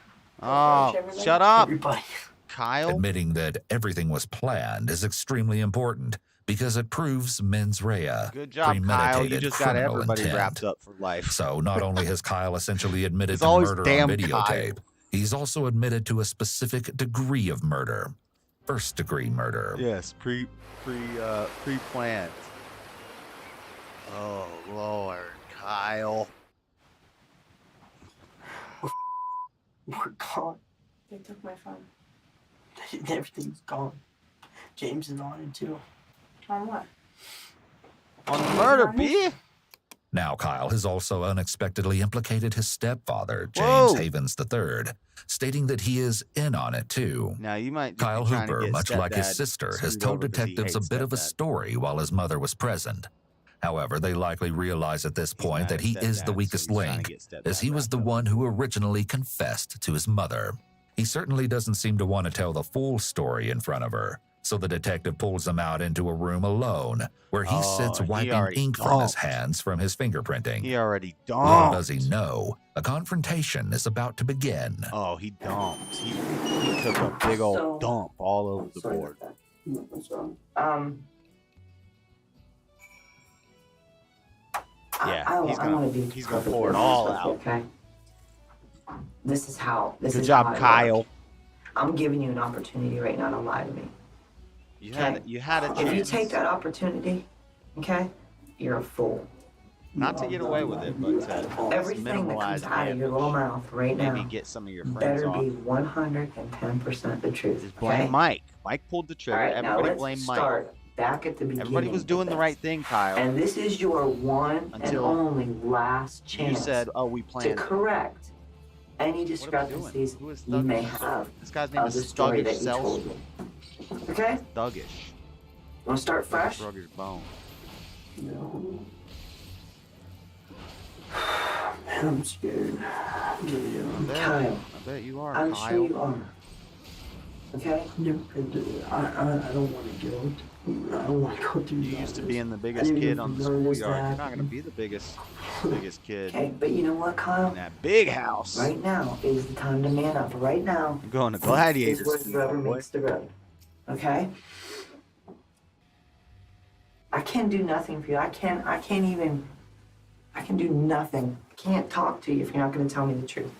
Oh, shut up, Everybody. Kyle. Admitting that everything was planned is extremely important because it proves mens rea, Good job, Kyle. You premeditated just got criminal everybody intent. wrapped up for life. So not only has Kyle essentially admitted It's to always murder on damn videotape, Kyle. he's also admitted to a specific degree of murder. First-degree murder. Yes, pre-planned. Oh Lord, Kyle. We're gone. They took my phone. Everything's gone. James is on it too. On what? On the murder, B. Now Kyle has also unexpectedly implicated his stepfather, Whoa. James Havens III, stating that he is in on it too. Now you might. Kyle be trying to Hooper, get much like his stepdad sister, has screwed told over 'cause he detectives a hates bit of a stepdad. story while his mother was present. However, they likely realize at this point mad that at he is stepdad, the so weakest he's trying to link, get stepdad as he was wrapped the up. one who originally confessed to his mother. He certainly doesn't seem to want to tell the full story in front of her, so the detective pulls him out into a room alone, where he sits he wiping already ink from his dumped. hands from his fingerprinting. He already Little dumped. does he know, a confrontation is about to begin. Oh, he dumped. He took a big old So- dump all over the Sorry board. about that. What's wrong? Yeah, I he's wanna gonna be he's gonna perfectly pour it all honest with you, out. Okay. This Good is job, how it Kyle. works. I'm giving you an opportunity right now to lie to me. You had a If you chance. take that opportunity, okay, you're a fool. Not to get away with it, but to Everything that minimize comes out of your little damage. mouth right Maybe now get some of your friends better off. be 110% the truth. Just blame okay? Mike. Mike pulled the trigger. All right, now Everybody let's blame Mike. start back at the beginning. Everybody was doing of the this. right thing, Kyle. And this is your one and Until only last chance You said, "Oh, we to planned it." correct any What are we discrepancies doing? Who is you may Thuggish? have This guy's name of the is story Thuggish that you told Sells. me. Okay? Thuggish. Want to start fresh? Thuggish Bone. No. Man, I'm scared. Kyle, I bet you are, I'm Kyle. sure you are. Okay? I don't want to go. I don't want to go through. You used to being the biggest kid on the schoolyard. You're not going to be the biggest kid Okay, but you know what, Kyle? in that big house. Right now is the time to man up. Right now You're going to is gladiator where the school, rubber boy. meets the road. Okay? I can do nothing for you. I can do nothing. I can't talk to you if you're not going to tell me the truth.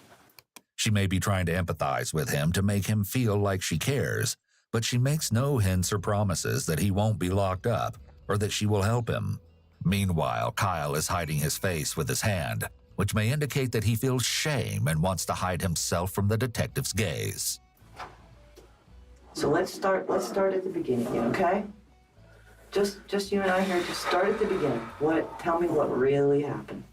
She may be trying to empathize with him to make him feel like she cares, but she makes no hints or promises that he won't be locked up or that she will help him. Meanwhile, Kyle is hiding his face with his hand, which may indicate that he feels shame and wants to hide himself from the detective's gaze. So let's start at the beginning again, okay? Just you and I here, just start at the beginning. Tell me what really happened.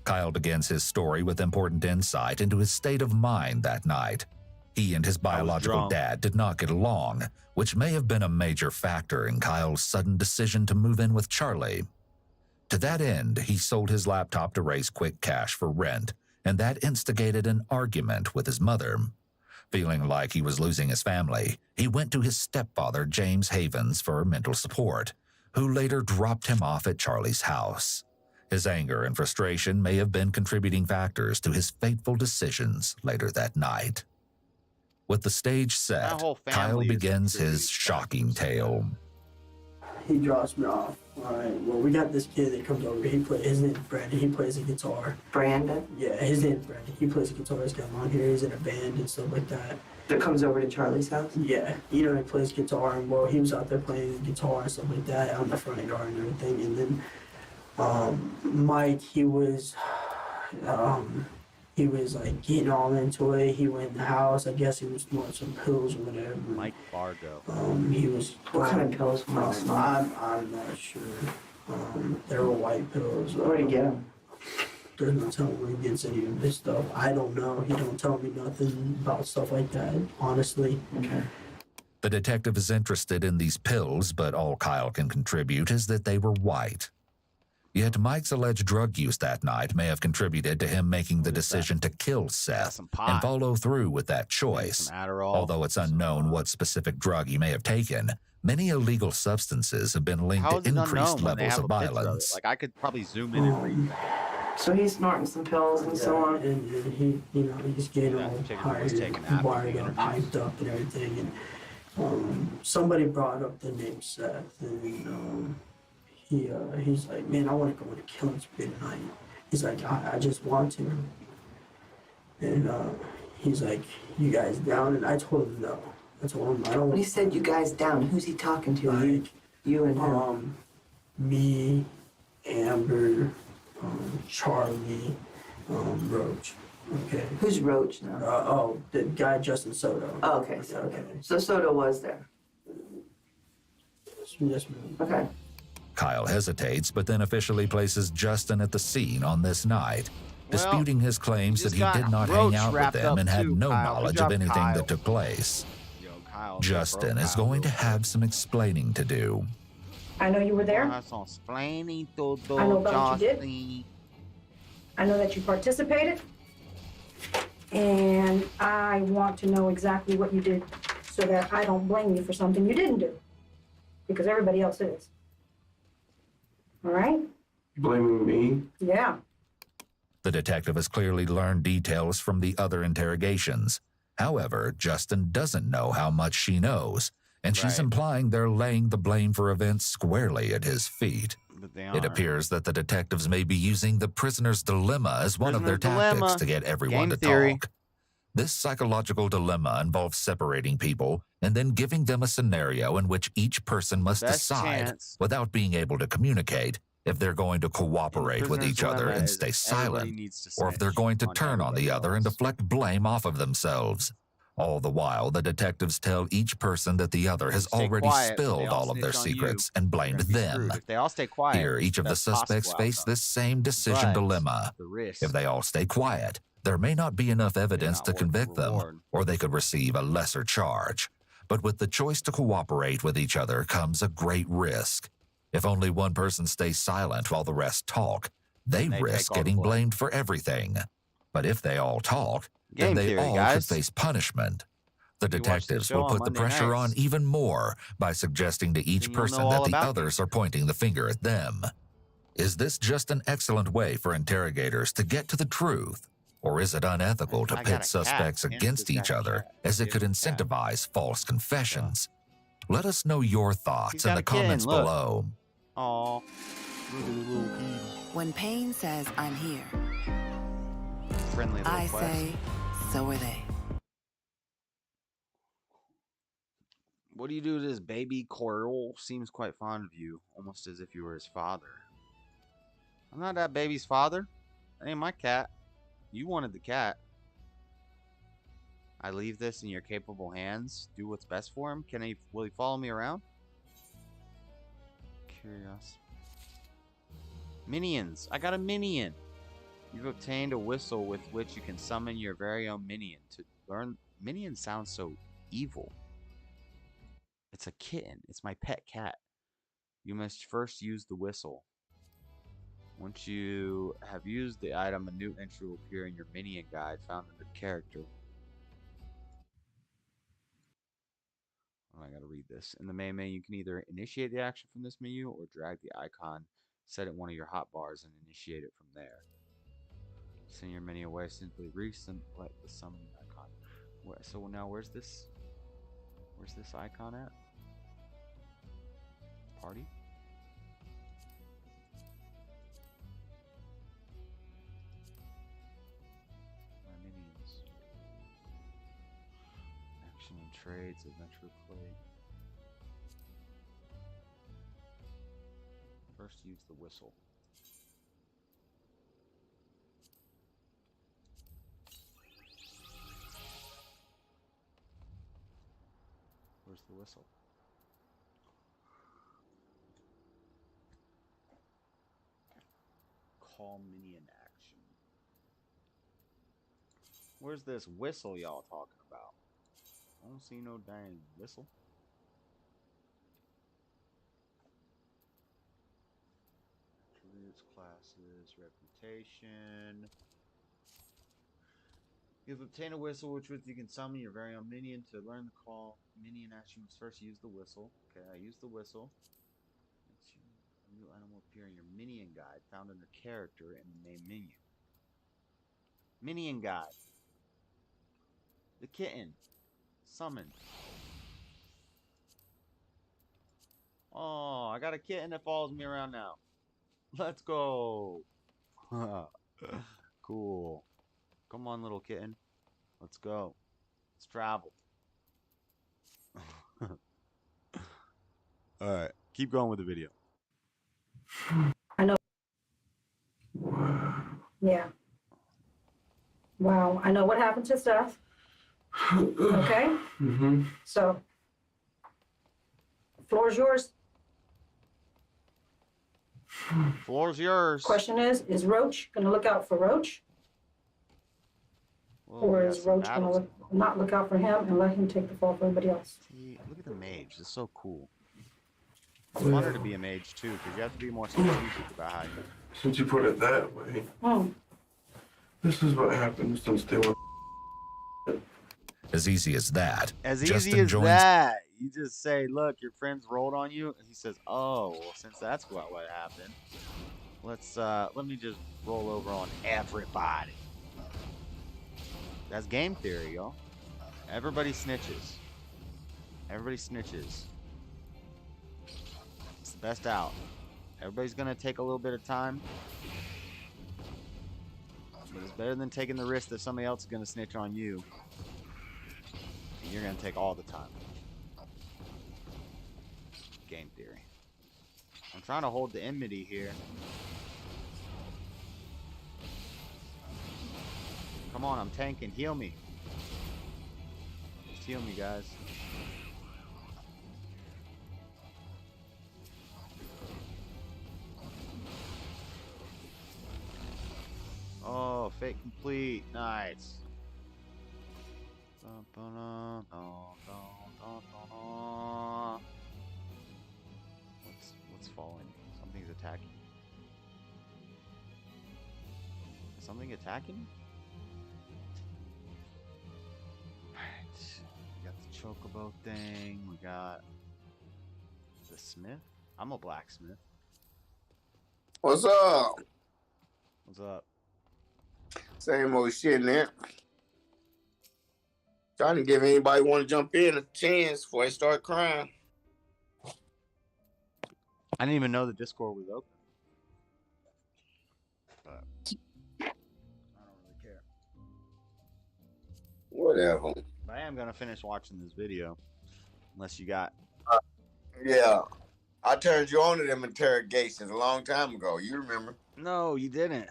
Kyle begins his story with important insight into his state of mind that night. He and his biological dad did not get along, which may have been a major factor in Kyle's sudden decision to move in with Charlie. To that end, he sold his laptop to raise quick cash for rent, and that instigated an argument with his mother. Feeling like he was losing his family, he went to his stepfather, James Havens, for mental support, who later dropped him off at Charlie's house. His anger and frustration may have been contributing factors to his fateful decisions later that night. With the stage set, Kyle begins his shocking tale. He drops me off. All right. Well, we got this kid that comes over. His name's Brandon. He plays the guitar. Brandon? Yeah, his name's Brandon. He plays the guitar. He's got him on here. He's in a band and stuff like that. That comes over to Charlie's house? Yeah. You know, he plays guitar, and well, he was out there playing the guitar and stuff like that out in the front yard and everything. And then Mike, he was like getting all into it. He went in the house. I guess he was doing some pills or whatever. Mike Fargo. He was. What kind of pills? I'm not sure. They were white pills. Where'd he get them? There's no telling where he gets any of this stuff. I don't know. He don't tell me nothing about stuff like that, honestly. Okay. The detective is interested in these pills, but all Kyle can contribute is that they were white. Yet Mike's alleged drug use that night may have contributed to him making the decision to kill Seth and follow through with that choice. Although it's unknown what specific drug he may have taken, many illegal substances have been linked to increased levels of violence. Like, I could probably zoom in and read that. So he's snorting some pills and so on. And he, he's getting all hired and wired up, hyped up and everything. And somebody brought up the name Seth, and he's like, man, I want to go on a killing spree tonight. He's like, I just want to. And he's like, you guys down? And I told him no. I told him I don't. When he said you guys down, who's he talking to? Like, you and him? Me, Amber, Charlie, Roach. Okay. Who's Roach now? The guy Justin Soto. Oh, okay. So Soto was there. Yes, ma'am. Okay. Kyle hesitates, but then officially places Justin at the scene on this night, disputing his claims that he did not hang out with them and had no knowledge of anything that took place. Justin is going to have some explaining to do. I know you were there. I know about what you did. I know that you participated. And I want to know exactly what you did so that I don't blame you for something you didn't do. Because everybody else is. All right? Blaming me? Yeah. The detective has clearly learned details from the other interrogations. However, Justin doesn't know how much she knows, and she's implying they're laying the blame for events squarely at his feet. It appears that the detectives may be using the prisoner's dilemma as one of their tactics to get everyone to talk. This psychological dilemma involves separating people and then giving them a scenario in which each person must decide, without being able to communicate, if they're going to cooperate with each other and stay silent, or if they're going to turn on the other and deflect blame off of themselves. All the while, the detectives tell each person that the other has already spilled all of their secrets and blamed them. If they all stay quiet, here, each of the suspects face this same decision dilemma. If they all stay quiet, there may not be enough evidence to convict them, or they could receive a lesser charge. But with the choice to cooperate with each other comes a great risk. If only one person stays silent while the rest talk, they risk getting blamed for everything. But if they all talk, then Game they theory, all guys. should face punishment. The You watch the detectives show will on put the Monday pressure on nights. even more by suggesting to each Then you'll know person all that the about others game are pointing the finger at them. Is this just an excellent way for interrogators to get to the truth? Or is it unethical to I got a pit cat. suspects Hannah's against got each a other cat. as it could Beautiful cat. incentivize false confessions? Let us know your He's thoughts in got the a kitten, comments look. below. Aw. Look at the little kitty. When pain says I'm here, Friendly little I quest. say, so are they. What do you do to this baby? Coral seems quite fond of you, almost as if you were his father. I'm not that baby's father. That ain't my cat. You wanted the cat. I leave this in your capable hands. Do what's best for him. Will he follow me around? Curious. Minions. I got a minion. You've obtained a whistle with which you can summon your very own minion. To learn, minion sounds so evil. It's a kitten. It's my pet cat. You must first use the whistle. Once you have used the item, a new entry will appear in your minion guide found under character. I gotta read this. In the main menu, you can either initiate the action from this menu or drag the icon, set it one of your hotbars, and initiate it from there. Send your menu away, simply select the summon icon. So now where's this icon at? Party? My minions. Action and trades, adventure play. First use the whistle. Where's the whistle? Call minion action. Where's this whistle y'all talking about? I don't see no dang whistle. Attributes, classes, reputation. You've obtained a whistle which you can summon your very own minion. To learn the call minion action, you must first use the whistle. Okay, I use the whistle. A new item will appear in your minion guide found under character in the main menu. Minion guide. The kitten. Summon. Oh, I got a kitten that follows me around now. Let's go. Cool. Come on, little kitten. Let's go. Let's travel. Alright. Keep going with the video. I know. Yeah. Wow. I know what happened to Seth. Okay? Mm-hmm. So, floor's yours. Floor's yours. Question is Roach going to look out for Roach? Whoa, Or we is got some Roach battles. going to not look out for him and let him take the fall for everybody else? See, look at the mage. This is so cool. It's funner to be a mage too, because you have to be more strategic about how you. Since you put it that way, Oh. this is what happens since they were. As easy as that. As Justin easy as joins that. You just say, look, your friends rolled on you, and he says, oh, well, since that's what happened, let me just roll over on everybody. That's game theory, y'all. Everybody snitches. Everybody snitches. It's the best out. Everybody's gonna take a little bit of time. But it's better than taking the risk that somebody else is gonna snitch on you. And you're gonna take all the time. Game theory. I'm trying to hold the enmity here. Come on, I'm tanking. Heal me. Just heal me, guys. Oh, fate complete. Nice. What's falling? Something's attacking. Is something attacking? chocobo thing. We got the smith. I'm a blacksmith. What's up? What's up? Same old shit, man. Trying to give anybody want to jump in a chance before they start crying. I didn't even know the Discord was open. But I don't really care. Whatever. But I am gonna finish watching this video, unless you got. Yeah, I turned you on to them interrogations a long time ago. You remember? No, you didn't.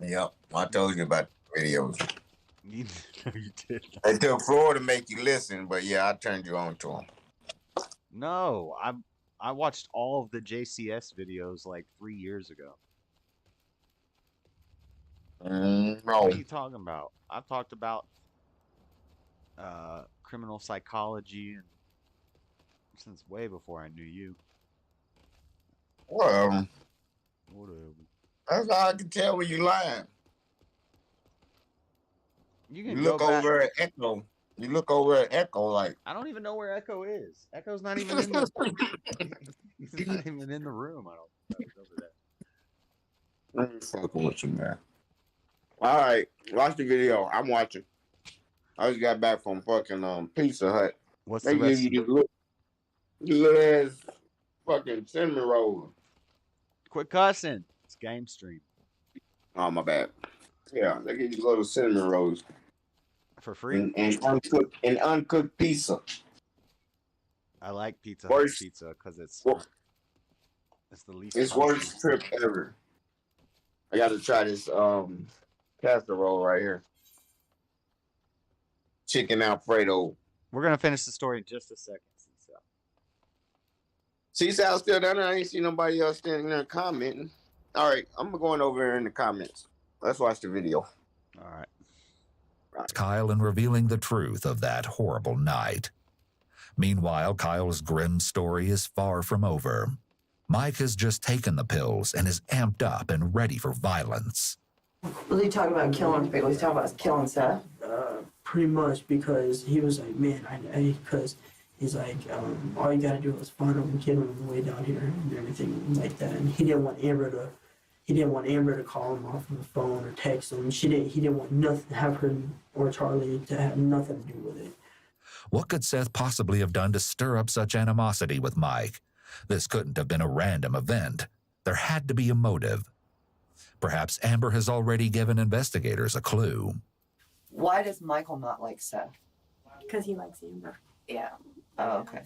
Yep, I told you about the videos. You did. It took Florida to make you listen, but yeah, I turned you on to them. No, I watched all of the JCS videos like 3 years ago. No. What are you talking about? I've talked about criminal psychology and since way before I knew you. Well, Whatever. that's how I can tell when you lying. You You can look go back. over at Echo. You look over at Echo like. I don't even know where Echo is. Echo's not even in the. He's not even in the room. I don't know. He's over there. I'm fucking with you, man. All right, watch the video. I'm watching. I just got back from fucking Pizza Hut. What's They the rest? give you this little ass fucking cinnamon roll. Quit cussing. It's game stream Oh my bad. Yeah, they give you little cinnamon rolls for free. and uncooked pizza. I like Pizza Hut pizza because it's the least. It's worst trip ever. I got to try this casserole right here. Chicken Alfredo. We're gonna finish the story in just a second. See, Sal still down there. I ain't see nobody else standing there commenting. All right, I'm going over here in the comments. Let's watch the video. All right. Kyle in revealing the truth of that horrible night. Meanwhile, Kyle's grim story is far from over. Mike has just taken the pills and is amped up and ready for violence. Was he talking about killing people? He's talking about killing Seth? Pretty much, because he was like, man, because he's like, all you gotta do is find him and kill him on the way down here and everything like that. And he didn't want Amber to call him off of the phone or text him. He didn't want nothing, have her or Charlie to have nothing to do with it. What could Seth possibly have done to stir up such animosity with Mike? This couldn't have been a random event. There had to be a motive. Perhaps Amber has already given investigators a clue. Why does Michael not like Seth? Because he likes Amber. Yeah. Oh, okay.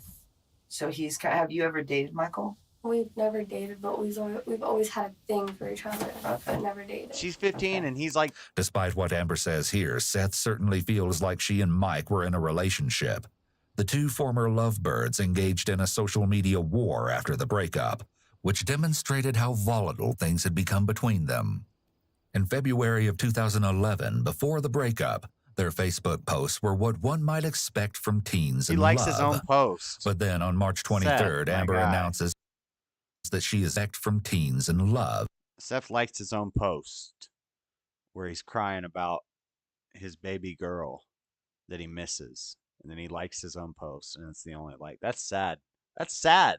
So have you ever dated Michael? We've never dated, but we've always had a thing for each other, but never dated. She's 15 and he's like... Despite what Amber says here, Seth certainly feels like she and Mike were in a relationship. The two former lovebirds engaged in a social media war after the breakup, which demonstrated how volatile things had become between them. In February of 2011, before the breakup, their Facebook posts were what one might expect from teens in love. He likes his own posts. But then on March 23rd, Amber announces that she is from teens in love. Seth likes his own post where he's crying about his baby girl that he misses. And then he likes his own post, and it's the only like. That's sad. That's sad.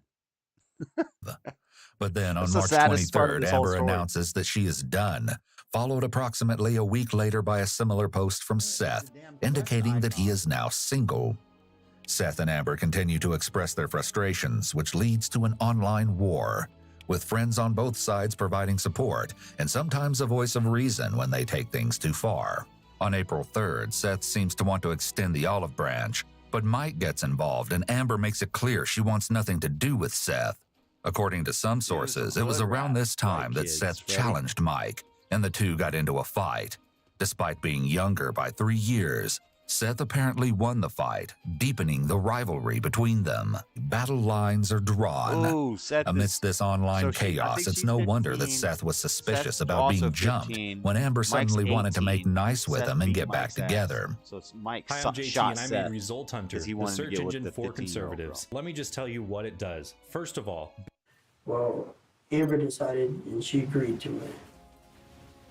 But then on March 23rd, Amber announces that she is done, followed approximately a week later by a similar post from Seth, indicating that he is now single. Seth and Amber continue to express their frustrations, which leads to an online war, with friends on both sides providing support and sometimes a voice of reason when they take things too far. On April 3rd, Seth seems to want to extend the olive branch, but Mike gets involved and Amber makes it clear she wants nothing to do with Seth. According to some sources, it was around this time that Seth challenged Mike, and the two got into a fight. Despite being younger by 3 years, Seth apparently won the fight, deepening the rivalry between them. Battle lines are drawn. Ooh, Amidst this online chaos, it's no wonder that Seth was suspicious about being jumped when Amber suddenly wanted to make nice with him and get back together. So it's Mike. Hi, I'm JT, and I'm a Result Hunter, the search engine for conservatives. Let me just tell you what it does. First of all, well, Amber decided and she agreed to it.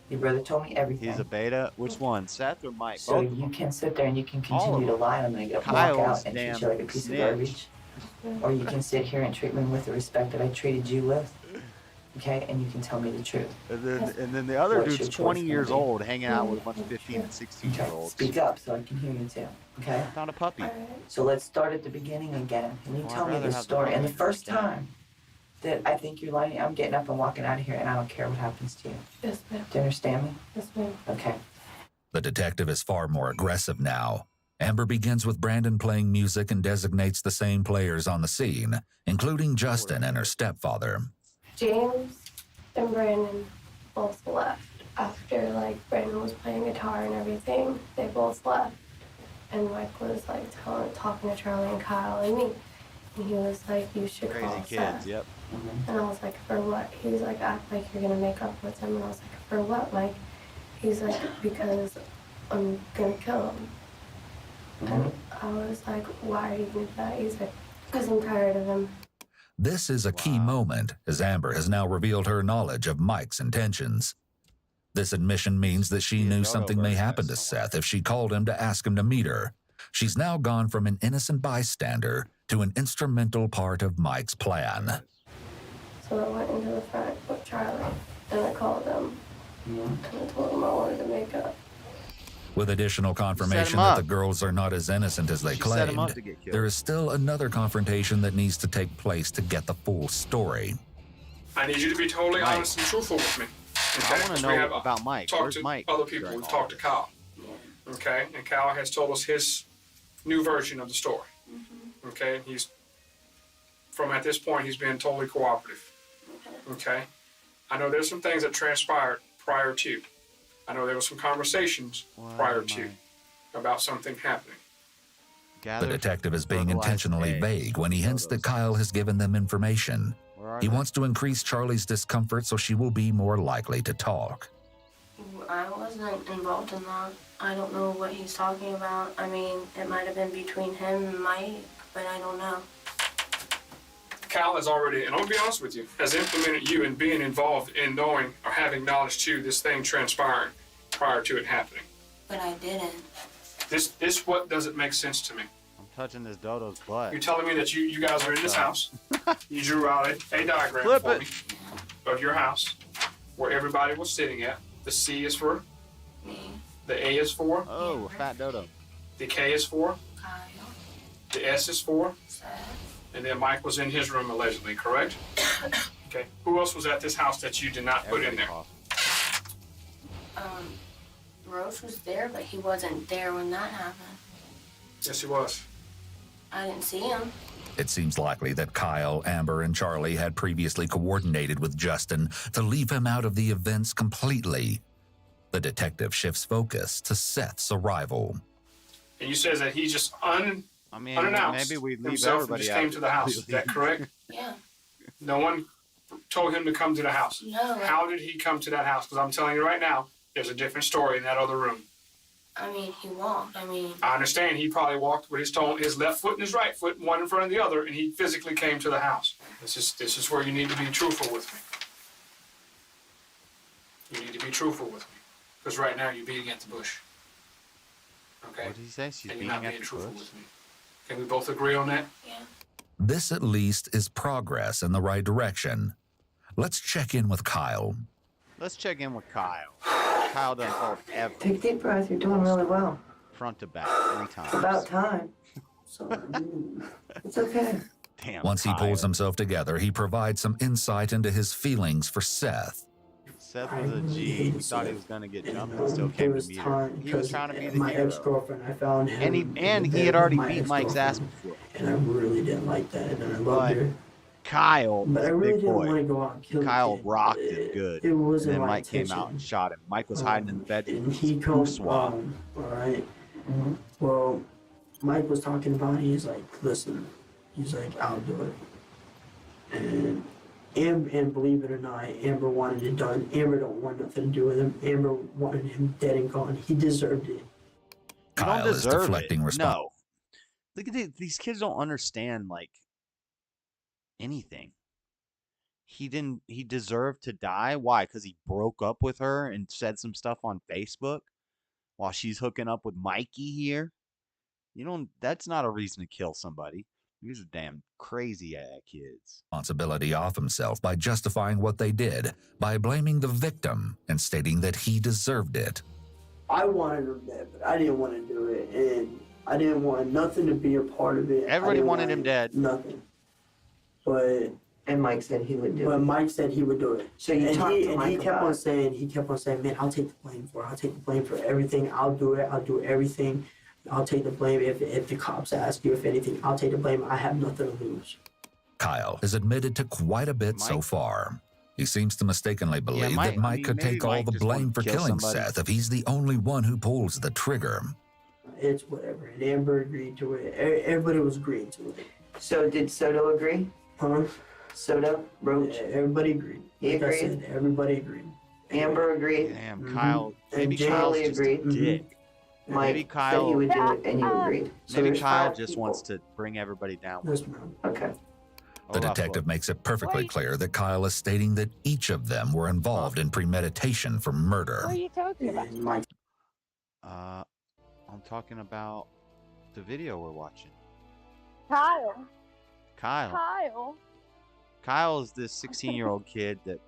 Your brother told me everything. He's a beta. Which one, Seth or Mike? So Both of you them. can sit there and you can All continue of to lie on them and walk Kyle's out and treat damn you like a piece snitch. of garbage. Or you can sit here and treat me with the respect that I treated you with. Okay? And you can tell me the truth. And then the other What's dude's your 20 choice years gonna be? old hanging out with a bunch of 15 and 16-year-olds. Speak up so I can hear you too. Okay? Found a puppy. So let's start at the beginning again. And you Well, tell I'd me rather the have story. the And the puppy first than time that I think you're lying, I'm getting up and walking out of here and I don't care what happens to you. Yes, ma'am. Do you understand me? Yes, ma'am. Okay. The detective is far more aggressive now. Amber begins with Brandon playing music and designates the same players on the scene, including Justin and her stepfather. James and Brandon both left after like Brandon was playing guitar and everything. They both left, and Mike was like talking to Charlie and Kyle and me, and he was like, "You should call Crazy Seth." kids, yep. And I was like, "For what?" He was like, "Act like you're gonna make up with him." And I was like, "For what, Mike?" He's like, "Because I'm gonna kill him." And I was like, "Why are you gonna do that?" He's like, "Because I'm tired of him." This is a key moment, as Amber has now revealed her knowledge of Mike's intentions. This admission means that she knew something may happen to Seth if she called him to ask him to meet her. She's now gone from an innocent bystander to an instrumental part of Mike's plan. So I went into the front with Charlie, and I called him, and I told him I wanted to make up. With additional confirmation that the girls are not as innocent as they set him up claimed, to get killed. there is still another confrontation that needs to take place to get the full story. I need you to be totally honest and truthful with me. Okay? I want to know about Mike. Talked Where's to Mike? other people. We've talked to Kyle. Okay? And Kyle has told us his new version of the story. Okay? At this point, he's been totally cooperative. Okay? I know there's some things that transpired prior to. I know there were some conversations prior to about something happening. The detective is being intentionally vague when he hints that Kyle has given them information. He wants to increase Charlie's discomfort so she will be more likely to talk. I wasn't involved in that. I don't know what he's talking about. I mean, it might have been between him and Mike, but I don't know. Kyle has already, and I'll be honest with you, has implemented you in being involved in knowing or having knowledge to this thing transpiring prior to it happening. But I didn't. This what doesn't make sense to me. I'm touching this dodo's butt. You're telling me that you guys are in this house. You drew out a diagram Flip for it. me of your house where everybody was sitting at. The C is for Me. the A is for, Oh, fat dodo. the K is for, Kyle. the S is for, Seth. and then Mike was in his room allegedly, correct? Okay. Who else was at this house that you did not put in there? Roche was there, but he wasn't there when that happened. Yes, he was. I didn't see him. It seems likely that Kyle, Amber, and Charlie had previously coordinated with Justin to leave him out of the events completely. The detective shifts focus to Seth's arrival. And you said that he just mean, unannounced maybe we leave himself and everybody just out came to the house. Is that correct? Yeah. No one told him to come to the house. No. How did he come to that house? Because I'm telling you right now, there's a different story in that other room. I mean, he walked. I understand he probably walked with his left foot and his right foot, one in front of the other, and he physically came to the house. This is where you need to be truthful with me. You need to be truthful with me. Because right now you're beating at the bush. Okay? What did he say? She's and beating you're not at being the truthful bush? with me. Can we both agree on that? Yeah. This, at least, is progress in the right direction. Let's check in with Kyle. Let's check in with Kyle. Kyle done told everything. Take a deep breath. You're doing really well. Front to back 3 times. It's about time. So, it's okay. Damn. Once he Kyle. pulls himself together, he provides some insight into his feelings for Seth. Seth was a G. We thought he was gonna get jumped and still came to meet her. He was trying to be the my hero. ex-girlfriend, I found him. And he had already beat Mike's ass before. And I really didn't like that, and I loved her. Kyle, But I really big didn't boy. want to go out and kill Kyle the kid. rocked him good. It wasn't and then my Mike came out intention. and shot him. Mike was hiding in the bedroom. And he comes, all right. Well, Mike was talking about it. He's like, listen, he's like, I'll do it. And believe it or not, Amber wanted it done. Amber don't want nothing to do with him. Amber wanted him dead and gone. He deserved it. Kyle is deflecting response. No. Look at these kids don't understand like anything. he deserved to die. Why? Because he broke up with her and said some stuff on Facebook while she's hooking up with Mikey here. That's not a reason to kill somebody. These are damn crazy kids. Responsibility off himself by justifying what they did, by blaming the victim and stating that he deserved it. I wanted him dead, but I didn't want to do it, and I didn't want nothing to be a part of it. Everybody wanted him dead. Nothing. And Mike said he would do it. But Mike said he would do it. So you talked to Mike he kept on saying, man, I'll take the blame for it. I'll take the blame for everything. I'll do it. I'll do everything. I'll take the blame. If the cops ask you if anything, I'll take the blame. I have nothing to lose. Kyle has admitted to quite a bit so far. He seems to mistakenly believe that Mike could take all the blame for killing Seth if he's the only one who pulls the trigger. It's whatever. And Amber agreed to it. Everybody was agreeing to it. So did Soto agree? Huh? Soto? Roach? Yeah, everybody agreed. He agreed? I said, everybody agreed. Amber agreed? Damn, Kyle. Maybe Kyle's just agreed. A dick. Mike Maybe Kyle said he would do it, and you agreed. So maybe there's Kyle 5 just people. wants to bring everybody down. Okay. The detective makes it perfectly clear that Kyle is stating that each of them were involved in premeditation for murder. What are you talking about? I'm talking about the video we're watching. Kyle. Kyle is this 16-year-old kid that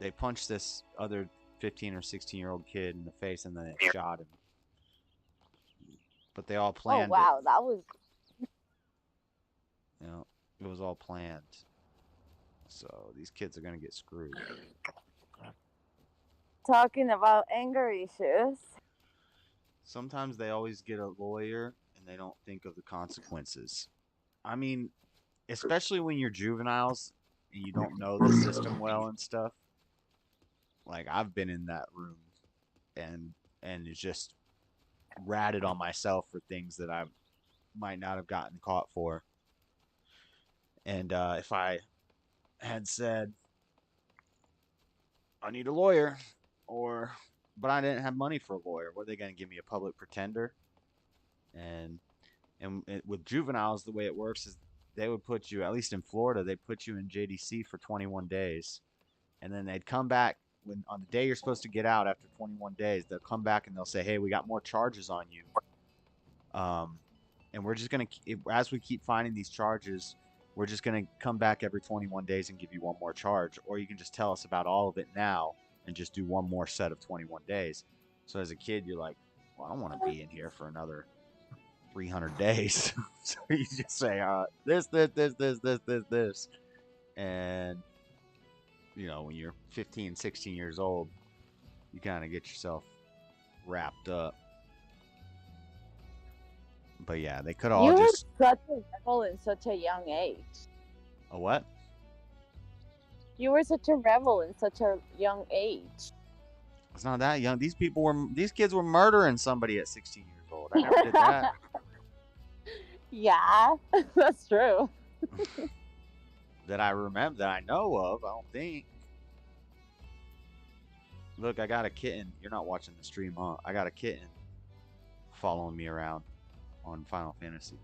they punched this other 15 or 16-year-old kid in the face and then they shot him. But they all planned wow, that was... it was all planned. So these kids are going to get screwed. Talking about anger issues. Sometimes they always get a lawyer and they don't think of the consequences. I mean, especially when you're juveniles and you don't know the system well and stuff. Like, I've been in that room and it's just ratted on myself for things that I might not have gotten caught for. And if I had said, I need a lawyer, but I didn't have money for a lawyer, were they going to give me a public pretender? And with juveniles, the way it works is they would put you, at least in Florida, they put you in JDC for 21 days. And then they'd come back on the day you're supposed to get out after 21 days, they'll come back and they'll say, hey, we got more charges on you. And we're just going to, as we keep finding these charges, we're just going to come back every 21 days and give you one more charge. Or you can just tell us about all of it now and just do one more set of 21 days. So as a kid, you're like, well, I don't want to be in here for another 300 days. So you just say, this. And, when you're 15, 16 years old, you kind of get yourself wrapped up. But yeah, they could all just... You were such a rebel in such a young age. A what? You were such a rebel in such a young age. It's not that young. These kids were murdering somebody at 16 years old. I never did that. Yeah, that's true. That I remember, that I know of, I don't think. Look, I got a kitten. You're not watching the stream, huh? I got a kitten following me around on Final Fantasy.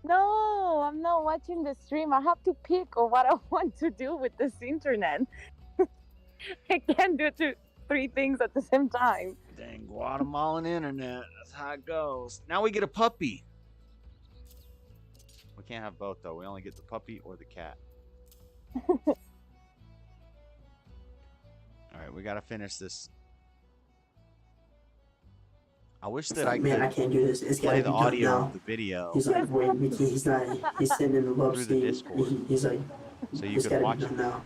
No, I'm not watching the stream. I have to pick on what I want to do with this internet. I can't do 3 things at the same time. Dang Guatemalan internet. That's how it goes. Now we get a puppy. We can't have both, though. We only get the puppy or the cat. All right, we got to finish this. I wish that I could I can't do this. It's play gotta the be done audio now. of the video. He's like, wait, Mickey, he's not. He's sitting in the love Through seat. the Discord. He's like, So you it's could gotta watch be it. done now.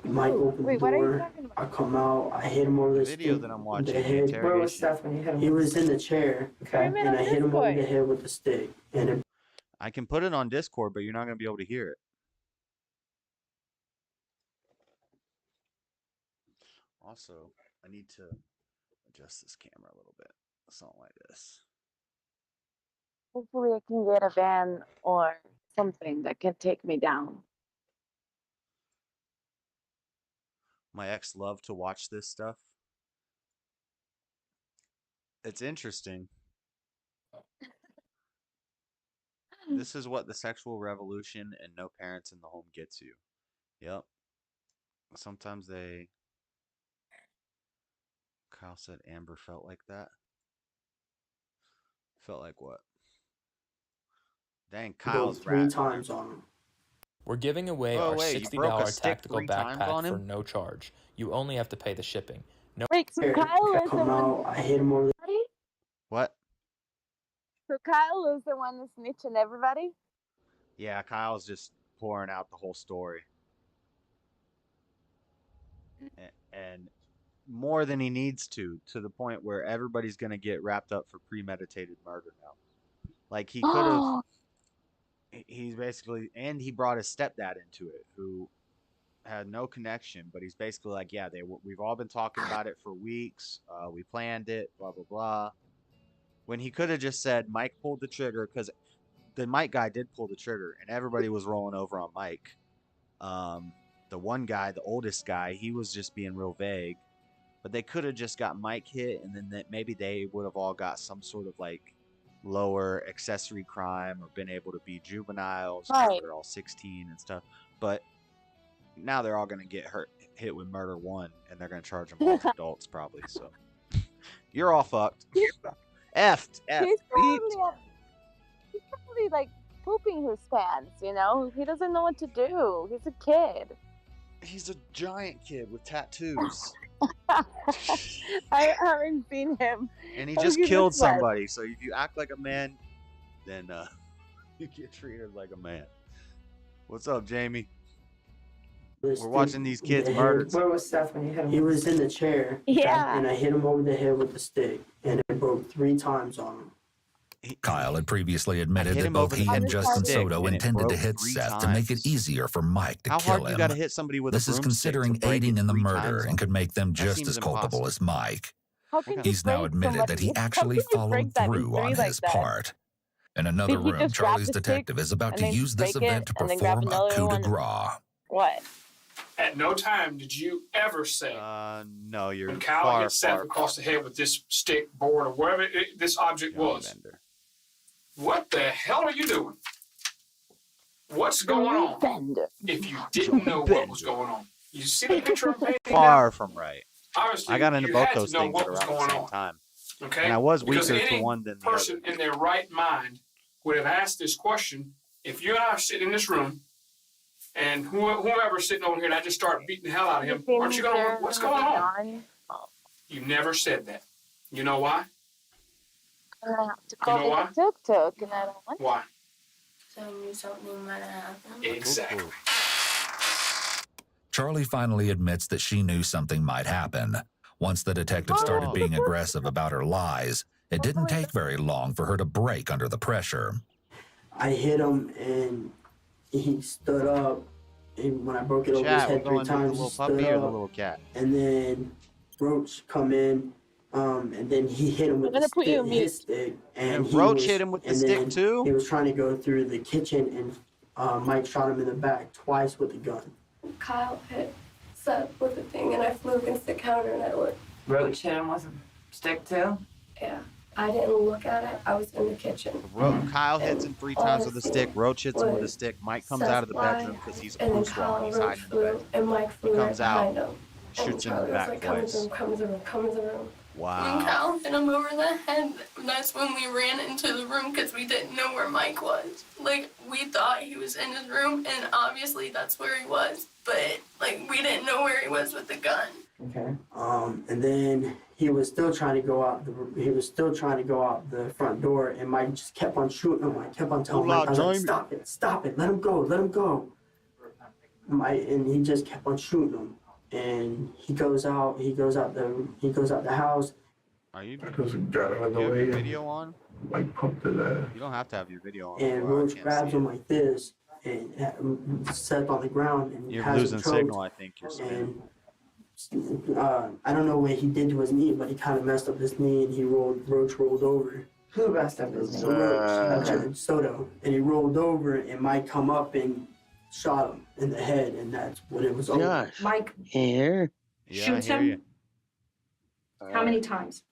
Mike opened Wait, the what are you door. talking about? I come out. I hit him over the Video stick. that I'm watching, The the head. Where was interrogation. Seth when you hit him? He was in the chair. Okay. Stream it And on I hit him over the Discord. head with the stick. And it I can put it on Discord, but you're not going to be able to hear it. Also, I need to adjust this camera a little bit. Something like this. Hopefully I can get a van or something that can take me down. My ex loved to watch this stuff. It's interesting. This is what the sexual revolution and no parents in the home gets you. Yep. Sometimes they. Kyle said Amber felt like that. Felt like what? Dang, Kyle's three rat. times on him. We're giving away our wait, you $60 broke a stick tactical 3 times backpack on for him? no charge. You only have to pay the shipping. No. Wait, so Kyle is the one. I hit him over the. What? So Kyle is the one that's snitching everybody. Yeah, Kyle's just pouring out the whole story. And more than he needs to the point where everybody's going to get wrapped up for premeditated murder now. Like, he could have. He's basically. And he brought his stepdad into it, who had no connection, but he's basically like, yeah, we've all been talking about it for weeks. We planned it, blah, blah, blah. When he could have just said Mike pulled the trigger, because the Mike guy did pull the trigger, and everybody was rolling over on Mike. The one guy, the oldest guy, he was just being real vague. But they could have just got Mike hit, and then maybe they would have all got some sort of like lower accessory crime or been able to be juveniles. Right. They're all 16 and stuff. But now they're all going to get hit with murder 1, and they're going to charge them all as adults probably. So you're all fucked. Effed. He's probably like pooping his pants, you know? He doesn't know what to do. He's a kid. He's a giant kid with tattoos. I haven't seen him. And he just killed somebody. So if you act like a man, then you get treated like a man. What's up, Jamie? We're watching these kids murdered. Where was Seth when you hit him? He was in the chair. Yeah. And I hit him over the head with the stick, and it broke 3 times on him. Kyle had previously admitted that both he and Justin Soto intended to hit Seth to make it easier for Mike to kill him. Hit somebody with this is considering aiding in the murder and could make them just as culpable as Mike. He's now admitted that he actually followed through on his part. In another room, Charlie's detective is about to use this event to perform a coup de grace. What? At no time did you ever say, no, you're when Kyle hit Seth across the head with this stick, board, or whatever this object was. What the hell are you doing? What's going on? If you didn't know what was going on. You see the picture I'm painting Far now? from right. Obviously, I got into you both had to those know things what at was around the going same on. time. Okay? And I was Because weaker to any one than the person other. in their right mind would have asked this question. If you and I are sitting in this room, and whoever's sitting over here, and I just start beating the hell out of him, aren't you going to, what's going on? You never said that. You know why? I have to You know why? tuk-tuk, and I don't want Why? So I knew something might have happened. Exactly. Charlie finally admits that she knew something might happen. Once the detective started being aggressive about her lies, it didn't take very long for her to break under the pressure. I hit him, and he stood up. And when I broke it over his head 3 times, he stood or the up. little cat? And then Roach come in, and then he hit him with his stick. And Roach hit him with the stick too? He was trying to go through the kitchen, and Mike shot him in the back twice with a gun. Kyle hit Seth with the thing, and I flew against the counter, and I looked. Roach hit him with a stick too? Yeah. I didn't look at it. I was in the kitchen. Kyle hits him 3 times with a stick. Roach hits him with a stick. Mike comes out of the bedroom because he's a police wall. He's hiding in the bedroom. And Mike flew He right comes out, behind him. shoots him in the back twice. Come in the room, come in the room. When Wow. Kyle hit him over the head, that's when we ran into the room because we didn't know where Mike was. Like, we thought he was in his room, and obviously that's where he was. But, like, we didn't know where he was with the gun. Okay. And then he was still trying to go out. He was still trying to go out the front door, and Mike just kept on shooting him. I kept on telling Mike, I was like, "Stop it! Let him go! Let him go!" And he just kept on shooting him. And he goes out the house. Are you? I just got out of the You have way. your video on? Like pumped it out. You don't have to have your video on. And bro. I Roach can't grabs see him it. like this and set on the ground. And You're has him losing choked. signal, I think. You're saying. And I don't know what he did to his knee, but he kind of messed up his knee, and Roach rolled over. Who messed up his knee? Roach, Soto. And he rolled over, and Mike come up and shot him in the head, and that's when it was over. Mike Yeah, shoots I hear him. you. How many times?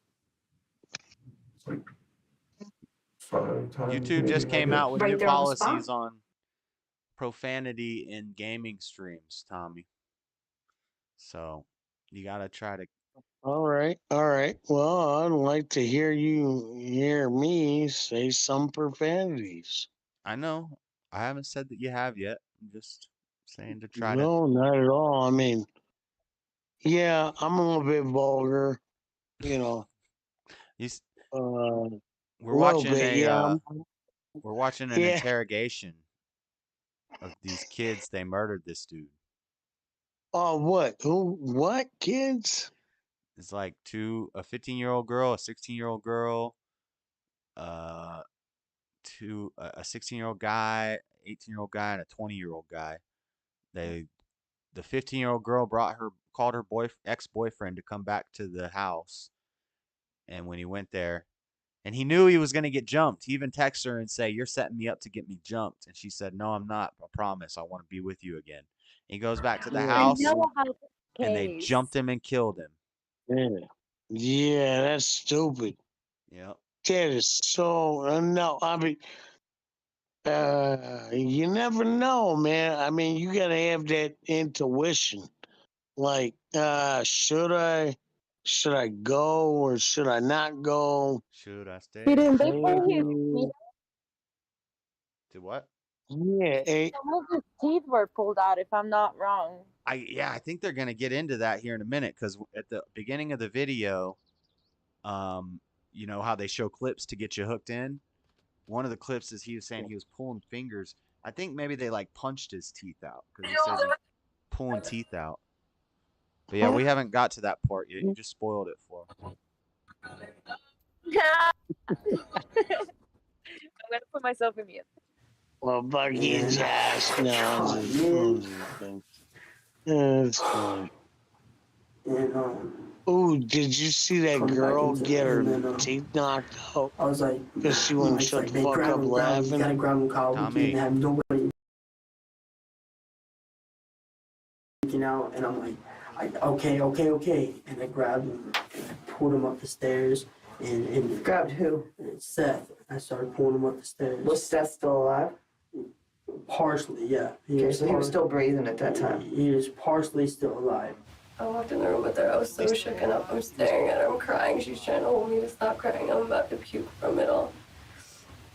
YouTube just came out with Right new there on the spot. policies on profanity in gaming streams, Tommy. So you gotta try to. All right. Well, I'd like to hear me say some profanities. I know. I haven't said that you have yet. I'm just saying to try to. No, not at all. I mean, yeah, I'm a little bit vulgar, you know. We're watching bit, a. yeah. We're watching an interrogation of these kids. They murdered this dude. Oh, what? Who? What kids? It's like a 15-year-old girl, a 16-year-old girl, a 16-year-old guy, 18-year-old guy, and a 20-year-old guy. The 15-year-old girl called her ex-boyfriend to come back to the house, and when he went there, and he knew he was gonna get jumped. He even texted her and say, "You're setting me up to get me jumped," and she said, "No, I'm not. I promise. I want to be with you again." He goes back to the house, and they jumped him and killed him. Yeah, that's stupid. Yep. That is so no. I mean, you never know, man. I mean, you gotta have that intuition. Like, should I go or should I not go? Should I stay? Didn't they pull his teeth? To what? Yeah, Some of his teeth were pulled out, if I'm not wrong. I think they're gonna get into that here in a minute, because at the beginning of the video, you know how they show clips to get you hooked in. One of the clips is he was saying he was pulling fingers. I think maybe they like punched his teeth out, because he says he's pulling teeth out. But yeah, we haven't got to that part yet. You just spoiled it for him. I'm gonna put myself in mute. Well, Bucky's ass now. It's fine. Oh, did you see that girl get her teeth knocked out? I was like, because she wouldn't shut the fuck up laughing. Gotta grab him, Kyle. We can't have nobody freaking out. And I'm like, okay. And I grabbed him and I pulled him up the stairs. And grabbed who? Seth. I started pulling him up the stairs. Was Seth still alive? Partially, yeah. He was still breathing at that time. He was partially still alive. I walked in the room with her. I was so shooken up. I'm staring at her. I'm crying. She's trying to hold me to stop crying. I'm about to puke from it all.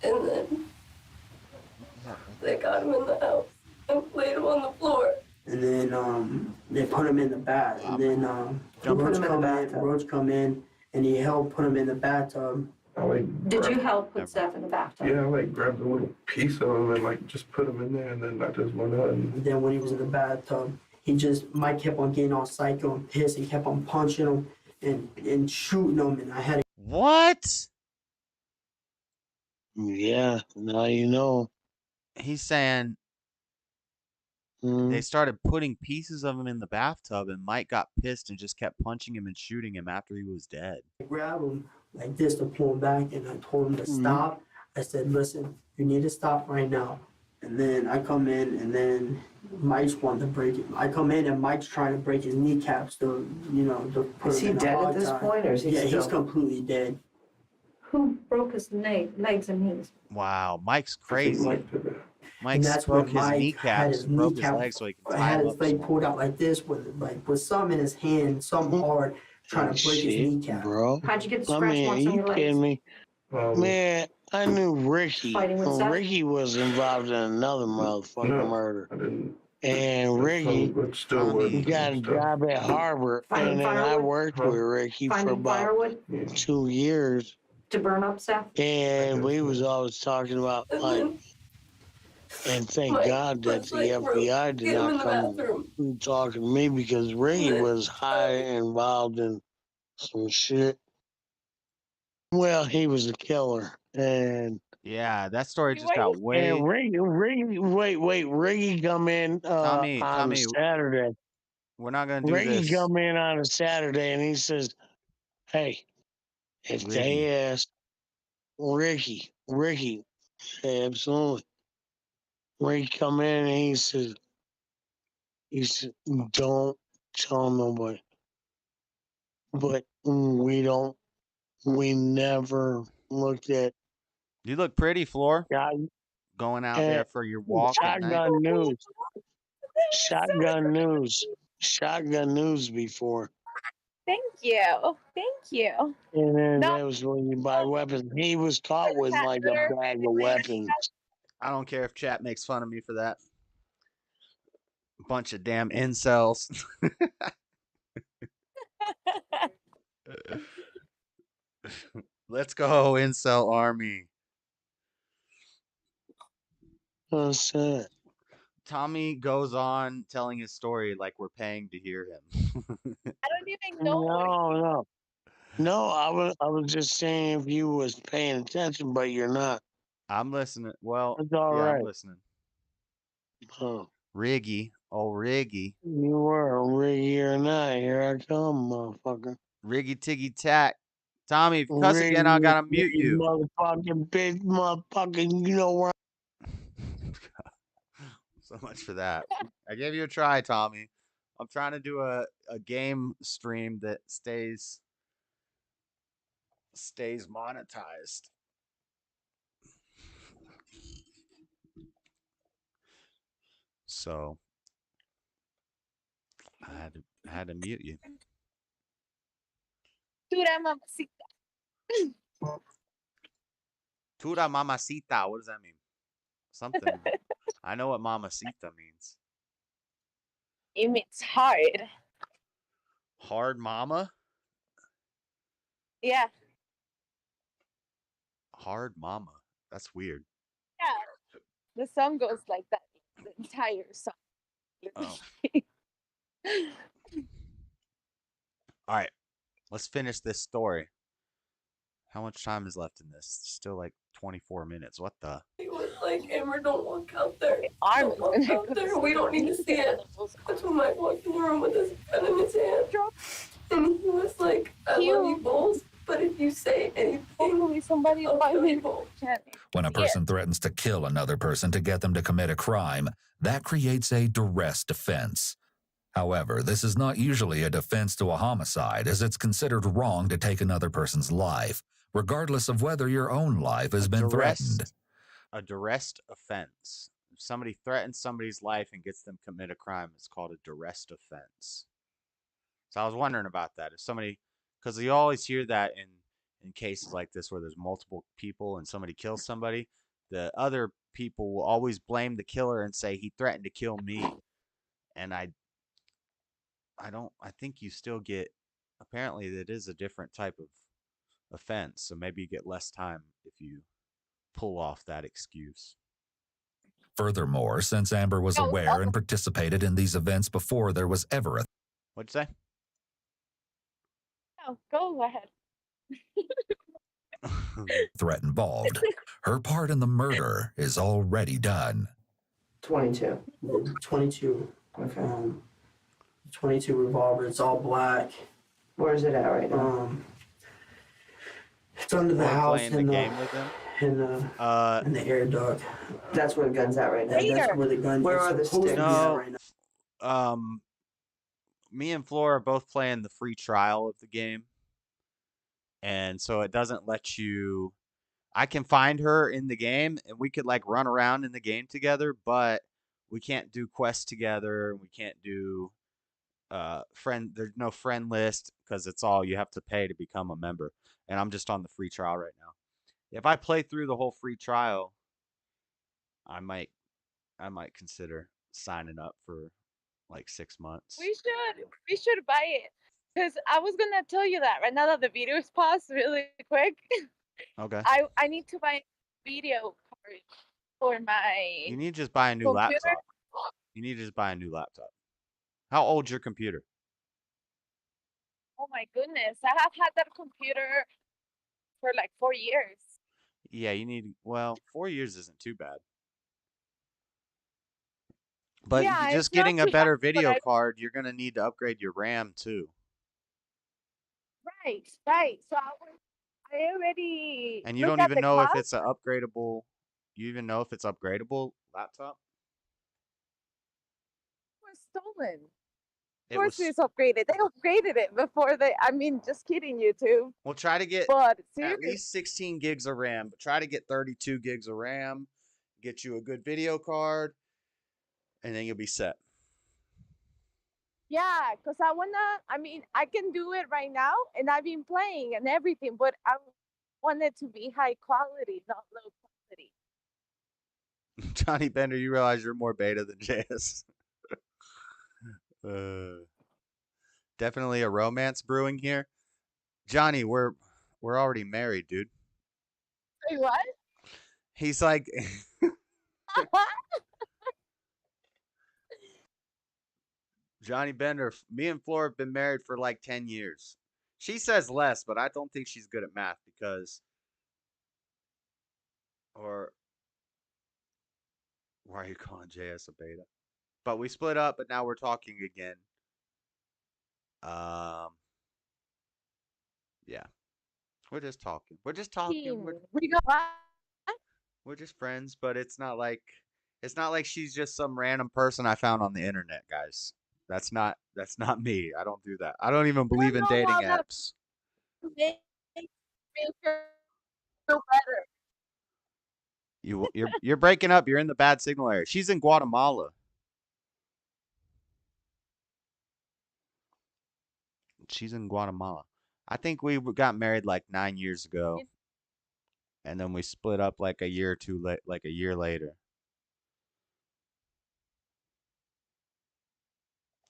And then they got him in the house and laid him on the floor. And then they put him in the bath. And then Roach come in and he helped put him in the bathtub. Did you help put Seth in the bathtub? Yeah, I grabbed a little piece of him and just put him in there, and then I just went out. And then when he was in the bathtub, Mike kept on getting all psycho and pissed and kept on punching him and shooting him, and I had to. What? Yeah, now you know. He's saying they started putting pieces of him in the bathtub, and Mike got pissed and just kept punching him and shooting him after he was dead. I grabbed him like this to pull him back, and I told him to stop. I said, "Listen, you need to stop right now." And then I come in, and then Mike's wanting to break it. I come in, and Mike's trying to break his kneecaps to put Is him he in a dead hog at this tie. point, or is he Yeah, still? he's completely dead. Who broke his legs and knees? Wow, Mike's crazy. Mike And that's broke when his Mike had kneecaps, his broke his kneecap, legs so he could tie had him his up. leg pulled out like this with some in his hand, some hard, trying to break his kneecap. Bro. How'd you get the I scratch mean, marks on you your legs? kidding me? Man, I knew Ricky. Fighting with Seth? Ricky was involved in another motherfucking murder. And Ricky got a job at Harvard, and then I worked with Ricky for about 2 years. To burn up, Seth? And we was always talking about, like, and thank God that the FBI did not come talking to me, because Ricky was high involved in some shit. Well, he was a killer, and yeah, that story just got way. And Ricky come in Tommy, on a Saturday. We're not gonna do Ricky this. come in on a Saturday, and he says, "Hey, if they ask Ricky, absolutely." Ricky come in and he says, "Don't tell nobody." But we never looked at You look pretty, Floor. Yeah, going out there for your walk at night. Shotgun news. Shotgun news. Shotgun news before. Thank you. Thank you. And then that was when you buy weapons. He was caught with like a bag of weapons. I don't care if chat makes fun of me for that. Bunch of damn incels. Let's go, incel army. What's that? Tommy goes on telling his story like we're paying to hear him. I don't even know. No, I was just saying if you was paying attention, but you're not. I'm listening. Well, it's all yeah, right. I'm listening. Oh. Riggy. Oh, Riggy. You were Riggy or not. Here I come, motherfucker. Riggy tiggy tack. Tommy, if you cuss again, I gotta mute you. Motherfucking bitch, motherfucking, you know where. So much for that. I gave you a try, Tommy. I'm trying to do a game stream that stays monetized. So I had to mute you. Tura mamacita. Tura mamacita. What does that mean? Something. I know what mamacita means. It means hard. Hard mama? Yeah. Hard mama. That's weird. Yeah. The song goes like that. The entire song. Oh. All right. Let's finish this story. How much time is left in this? Still like 24 minutes. What the? He was like, Amber, don't walk out there. Don't walk out there. We don't need to see it. That's when Mike walked in the room with his gun in his hand. And he was like, I love you both, but if you say anything, somebody will find me. When a person threatens to kill another person to get them to commit a crime, that creates a duress defense. However, this is not usually a defense to a homicide, as it's considered wrong to take another person's life, regardless of whether your own life has been threatened. A duress offense. If somebody threatens somebody's life and gets them to commit a crime, it's called a duress offense. So I was wondering about that. If somebody, because you always hear that in cases like this where there's multiple people and somebody kills somebody, the other people will always blame the killer and say he threatened to kill me. And I think you still get, apparently that is a different type of offense. So maybe you get less time if you pull off that excuse. Furthermore, since Amber was aware and participated in these events before there was ever a What'd you say? No, go ahead. threat involved, her part in the murder is already done. 22. 22. Okay. 22 revolver. It's all black. Where is it at right now? It's under the house in the game with them. In the air duct. That's where the gun's at right now. That's where the gun. Where are the sticks? No. Right now. Me and Flora are both playing the free trial of the game. And so it doesn't let you, I can find her in the game and we could like run around in the game together, but we can't do quests together. We can't do there's no friend list because it's all you have to pay to become a member. And I'm just on the free trial right now. If I play through the whole free trial, I might consider signing up for like 6 months. We should buy it. Because I was gonna tell you that right now that the video is paused really quick. Okay. I need to buy a video card for my You need to just buy a new computer. laptop. You need to just buy a new laptop. How old's your computer? Oh my goodness. I have had that computer for like 4 years. Yeah, you need, well, 4 years isn't too bad. But Yeah, just it's not getting a too better bad, but video card, you're going to need to upgrade your RAM too. Right. So I already And you looked don't at even the know if cost. it's an upgradable, you even know if it's upgradable laptop? It was stolen. Of course it's upgraded. They upgraded it before they. I mean, just kidding, YouTube. We'll try to get But at least 16 gigs of RAM, but try to get 32 gigs of RAM, get you a good video card, and then you'll be set. Yeah, because I mean, I can do it right now, and I've been playing and everything, but I want it to be high quality, not low quality. Johnny Bender, you realize you're more beta than JS. Definitely a romance brewing here. Johnny, we're already married, dude. Wait, what? He's like Johnny Bender, me and Flora have been married for like 10 years. She says less, but I don't think she's good at math because or why are you calling JS a beta? But we split up, but now we're talking again. Yeah. We're just talking. We're just talking. We're just friends, but it's not like she's just some random person I found on the internet, guys. That's not me. I don't do that. I don't even believe in dating apps. Make me feel better. You're breaking up. You're in the bad signal area. She's in Guatemala. She's in Guatemala. I think we got married like 9 years ago. And then we split up like a year or two like a year later.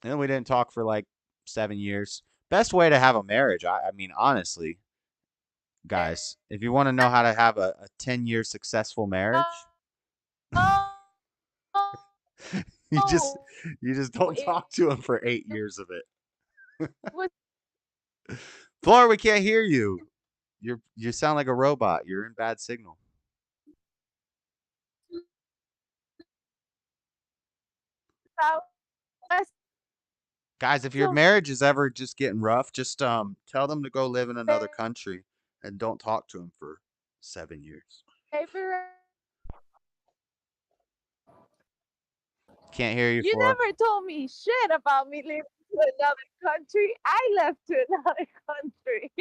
And then we didn't talk for like 7 years. Best way to have a marriage, I mean, honestly, guys, if you want to know how to have a 10-year successful marriage, you just don't talk to him for 8 years of it. Floor, we can't hear you. You sound like a robot. You're in bad signal. Guys, if your marriage is ever just getting rough, just tell them to go live in another country and don't talk to them for 7 years. Can't hear you, You Flora. never told me shit about me living to another country. I left to another country.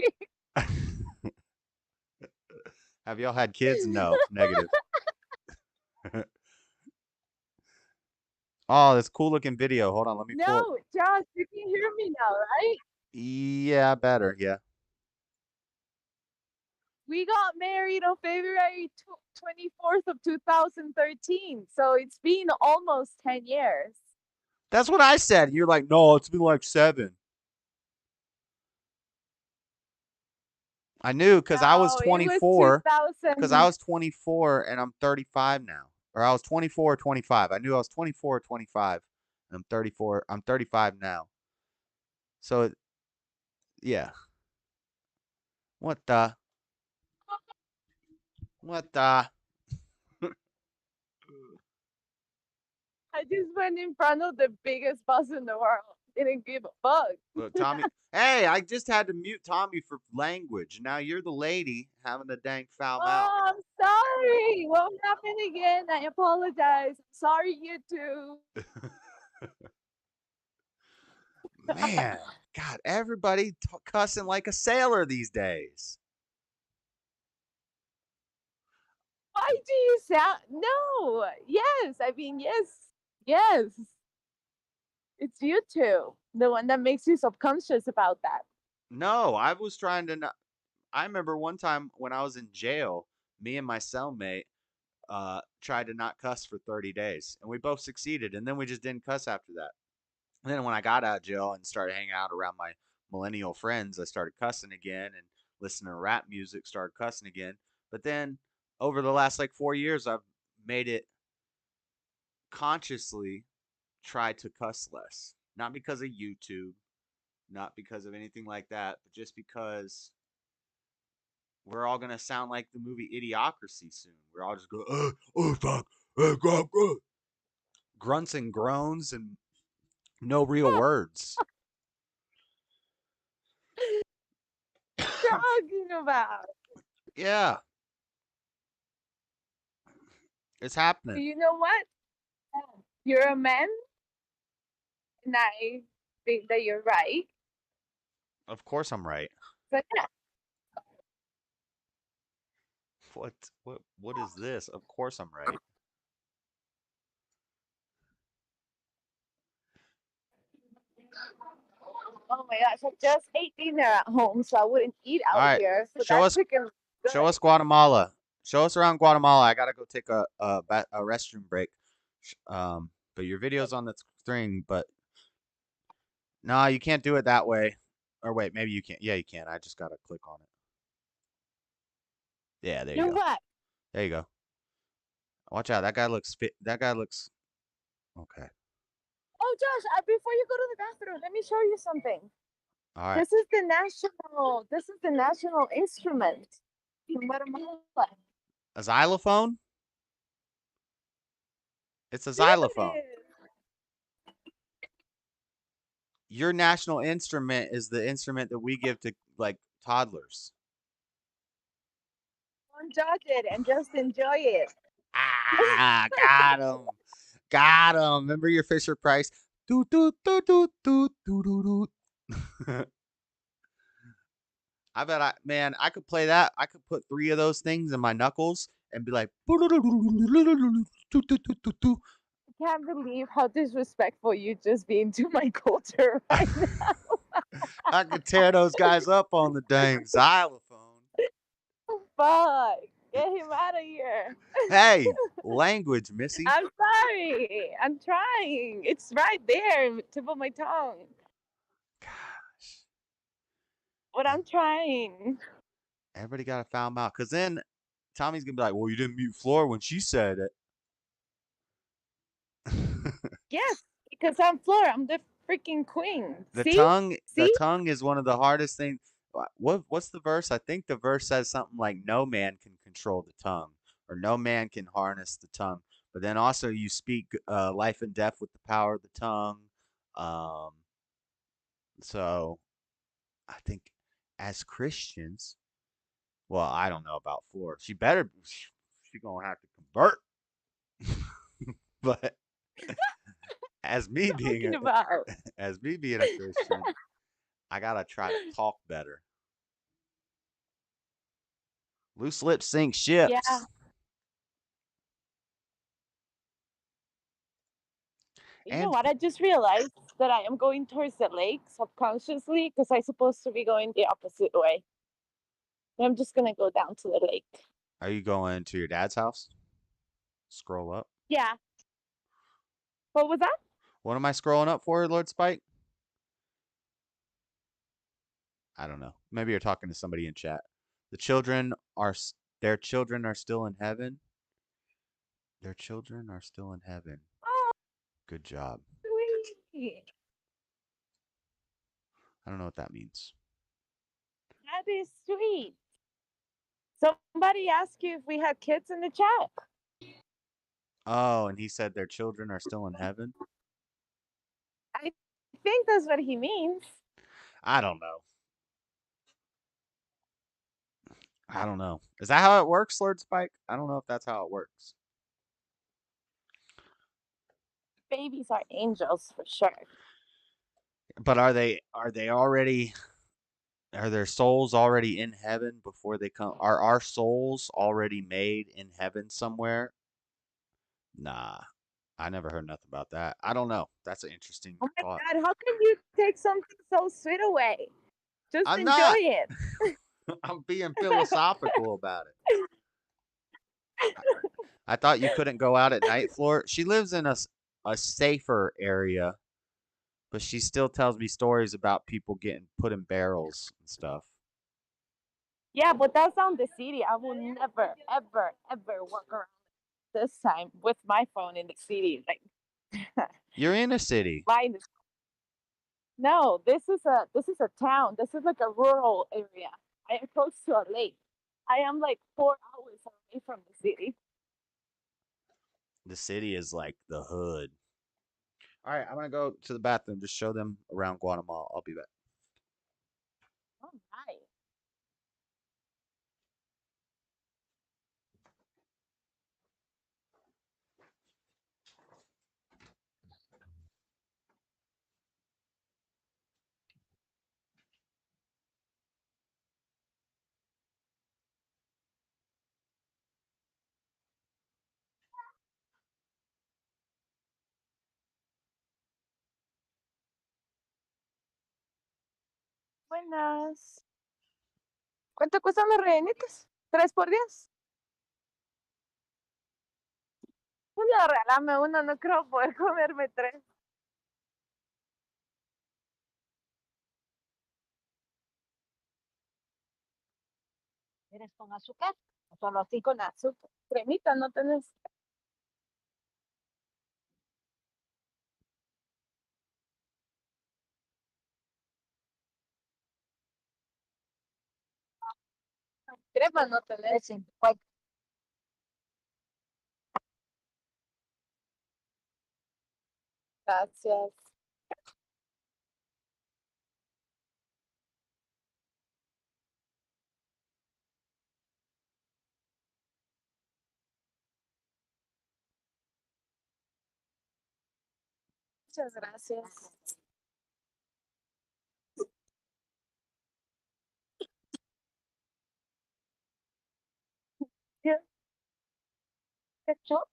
Have y'all had kids? No, negative. Oh, this cool looking video. Hold on, let me pull it. No, Josh, you can hear me now, right? Yeah, better. Yeah. We got married on February 24th of 2013, so it's been almost 10 years. That's what I said. You're like, no, it's been like 7. I knew because I was 24. Because I was 24 and I'm 35 now. Or I was 24 or 25. I knew I was 24 or 25. And I'm 34. I'm 35 now. So, yeah. What the? What the? I just went in front of the biggest bus in the world. Didn't give a fuck. Look, Tommy. Hey, I just had to mute Tommy for language. Now you're the lady having a dang foul mouth. Oh, I'm sorry. Won't happen again. I apologize. Sorry, you too. Man, God, everybody cussing like a sailor these days. Why do you sound? No. Yes. I mean, yes. Yes. It's you two. The one that makes you subconscious about that. No, I was trying to not. I remember one time when I was in jail, me and my cellmate tried to not cuss for 30 days. And we both succeeded. And then we just didn't cuss after that. And then when I got out of jail and started hanging out around my millennial friends, I started cussing again and listening to rap music, started cussing again. But then over the last like 4 years, I've made it consciously try to cuss less. Not because of YouTube, not because of anything like that, but just because we're all going to sound like the movie Idiocracy soon. We're all just go, oh, fuck, grunts and groans and no real words. Talking about? Yeah. It's happening. You know what? You're a man, and think that you're right. Of course I'm right. But yeah. What is this? Of course I'm right. Oh my gosh, I just ate dinner at home, so I wouldn't eat All out right. here. So Show that's us freaking good. show us Guatemala. Show us around Guatemala. I gotta go take a restroom break. But your video's on the screen, but no, you can't do it that way. Or wait, maybe you can. Yeah, you can. I just gotta click on it. Yeah, there you You go. what? There you go. Watch out. That guy looks fit. That guy looks okay. Oh, Josh, before you go to the bathroom, let me show you something. All right. This is the national instrument in Guatemala. A xylophone? It's a xylophone. Your national instrument is the instrument that we give to like toddlers. Don't judge it and just enjoy it. Ah, got him. Got him. Remember your Fisher Price? Do do do do do do do do. I bet I could play that. I could put 3 of those things in my knuckles and be like I can't believe how disrespectful you just being to my culture right now. I could tear those guys up on the dang xylophone. Fuck. Get him out of here. Hey, language, Missy. I'm sorry. I'm trying. It's right there, tip of my tongue. Gosh. But I'm trying. Everybody got a foul mouth. Because then Tommy's going to be like, well, you didn't mute Flora when she said it. Yes, because I'm Flora. I'm the freaking queen. The See? tongue is one of the hardest things. What's the verse? I think the verse says something like no man can control the tongue or no man can harness the tongue. But then also you speak life and death with the power of the tongue. So I think as Christians, well, I don't know about Flora. She better, she gonna have to convert. But as me being as me being a Christian, I gotta try to talk better. Loose lips sink ships. Yeah. You know what? I just realized that I am going towards the lake subconsciously because I'm supposed to be going the opposite way. But I'm just gonna go down to the lake. Are you going to your dad's house? Scroll up. Yeah. What was that? What am I scrolling up for, Lord Spike? I don't know. Maybe you're talking to somebody in chat. Their children are still in heaven. Their children are still in heaven. Oh, good job. Sweet. I don't know what that means. That is sweet. Somebody asked you if we had kids in the chat. Oh, and he said their children are still in heaven? I think that's what he means. I don't know. I don't know. Is that how it works, Lord Spike? I don't know if that's how it works. Babies are angels for sure. But are their souls already in heaven before they come? Are our souls already made in heaven somewhere? Nah. I never heard nothing about that. I don't know. That's an interesting Oh my thought. God, how can you take something so sweet away? Just I'm enjoy not. it. I'm being philosophical about it. I thought you couldn't go out at night, Floor. She lives in a safer area, but she still tells me stories about people getting put in barrels and stuff. Yeah, but that's on the city. I will never, ever, ever walk around this time with my phone in the city. Like You're in a city. No, this is a town. This is like a rural area. I am close to a lake. I am like 4 hours away from the city. The city is like the hood. All right, I'm gonna go to the bathroom. Just show them around Guatemala. I'll be back. Oh, nice. Buenas. ¿Cuánto cuestan los rellenitos? ¿3 por 10? Pues regálame uno, no creo poder comerme 3. ¿Quieres con azúcar? ¿O solo así con azúcar? Cremita, ¿no tenés? Crema no tenés. Sí. Gracias. Muchas gracias. ¿Qué? ¿Ketchup?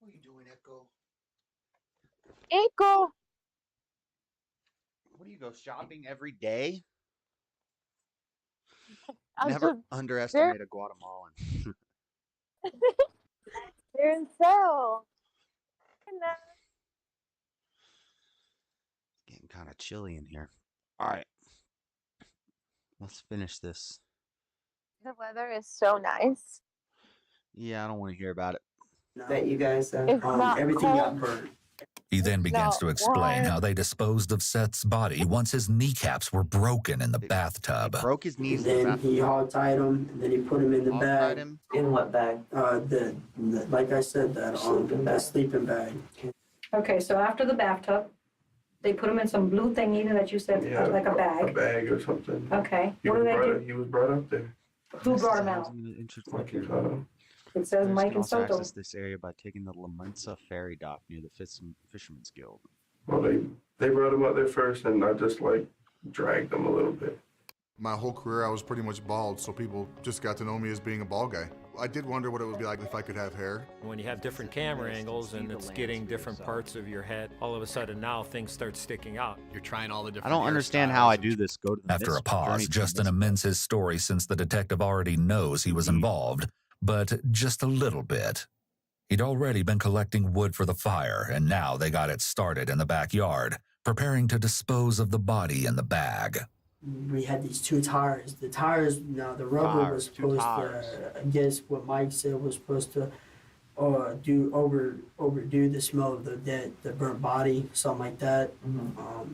What are you doing, Echo? Echo. What do you go shopping every day? I'm Never just- underestimate a Guatemalan. They're in sale. Getting kind of chilly in here. All right. Let's finish this. The weather is so nice. Yeah, I don't want to hear about it. That you guys, everything got burned. He then begins not to explain warm. how they disposed of Seth's body once his kneecaps were broken in the bathtub. Broke his knees in the Then bathtub. he hog tied him, and then he put him in the Hog bag. tied him? in what bag? The like I said, that Sleeping that bag. sleeping bag. Okay, so after the bathtub, they put him in some blue thingy that you said, like a A bag. bag or something. Okay, He what was, do they brought, do? he was brought up there. Who brought him out? Like It says Players Mike can and also Soto. access this area by taking the La Mansa ferry dock near the Fisherman's Guild. well, they brought him up there first, and I just like dragged him a little bit. My whole career, I was pretty much bald, so people just got to know me as being a bald guy. I did wonder what it would be like if I could have hair. When you have different camera angles and it's getting different parts of your head, all of a sudden now things start sticking out. You're trying all the I different don't understand how I do this. Go to the After a Journey pause, to Justin Mist. amends his story since the detective already knows he was involved, but just a little bit. He'd already been collecting wood for the fire, and now they got it started in the backyard, preparing to dispose of the body in the bag. We had these 2 tires. The tires, now the rubber was supposed to, I guess what Mike said was supposed to overdo the smell of the burnt body, something like that.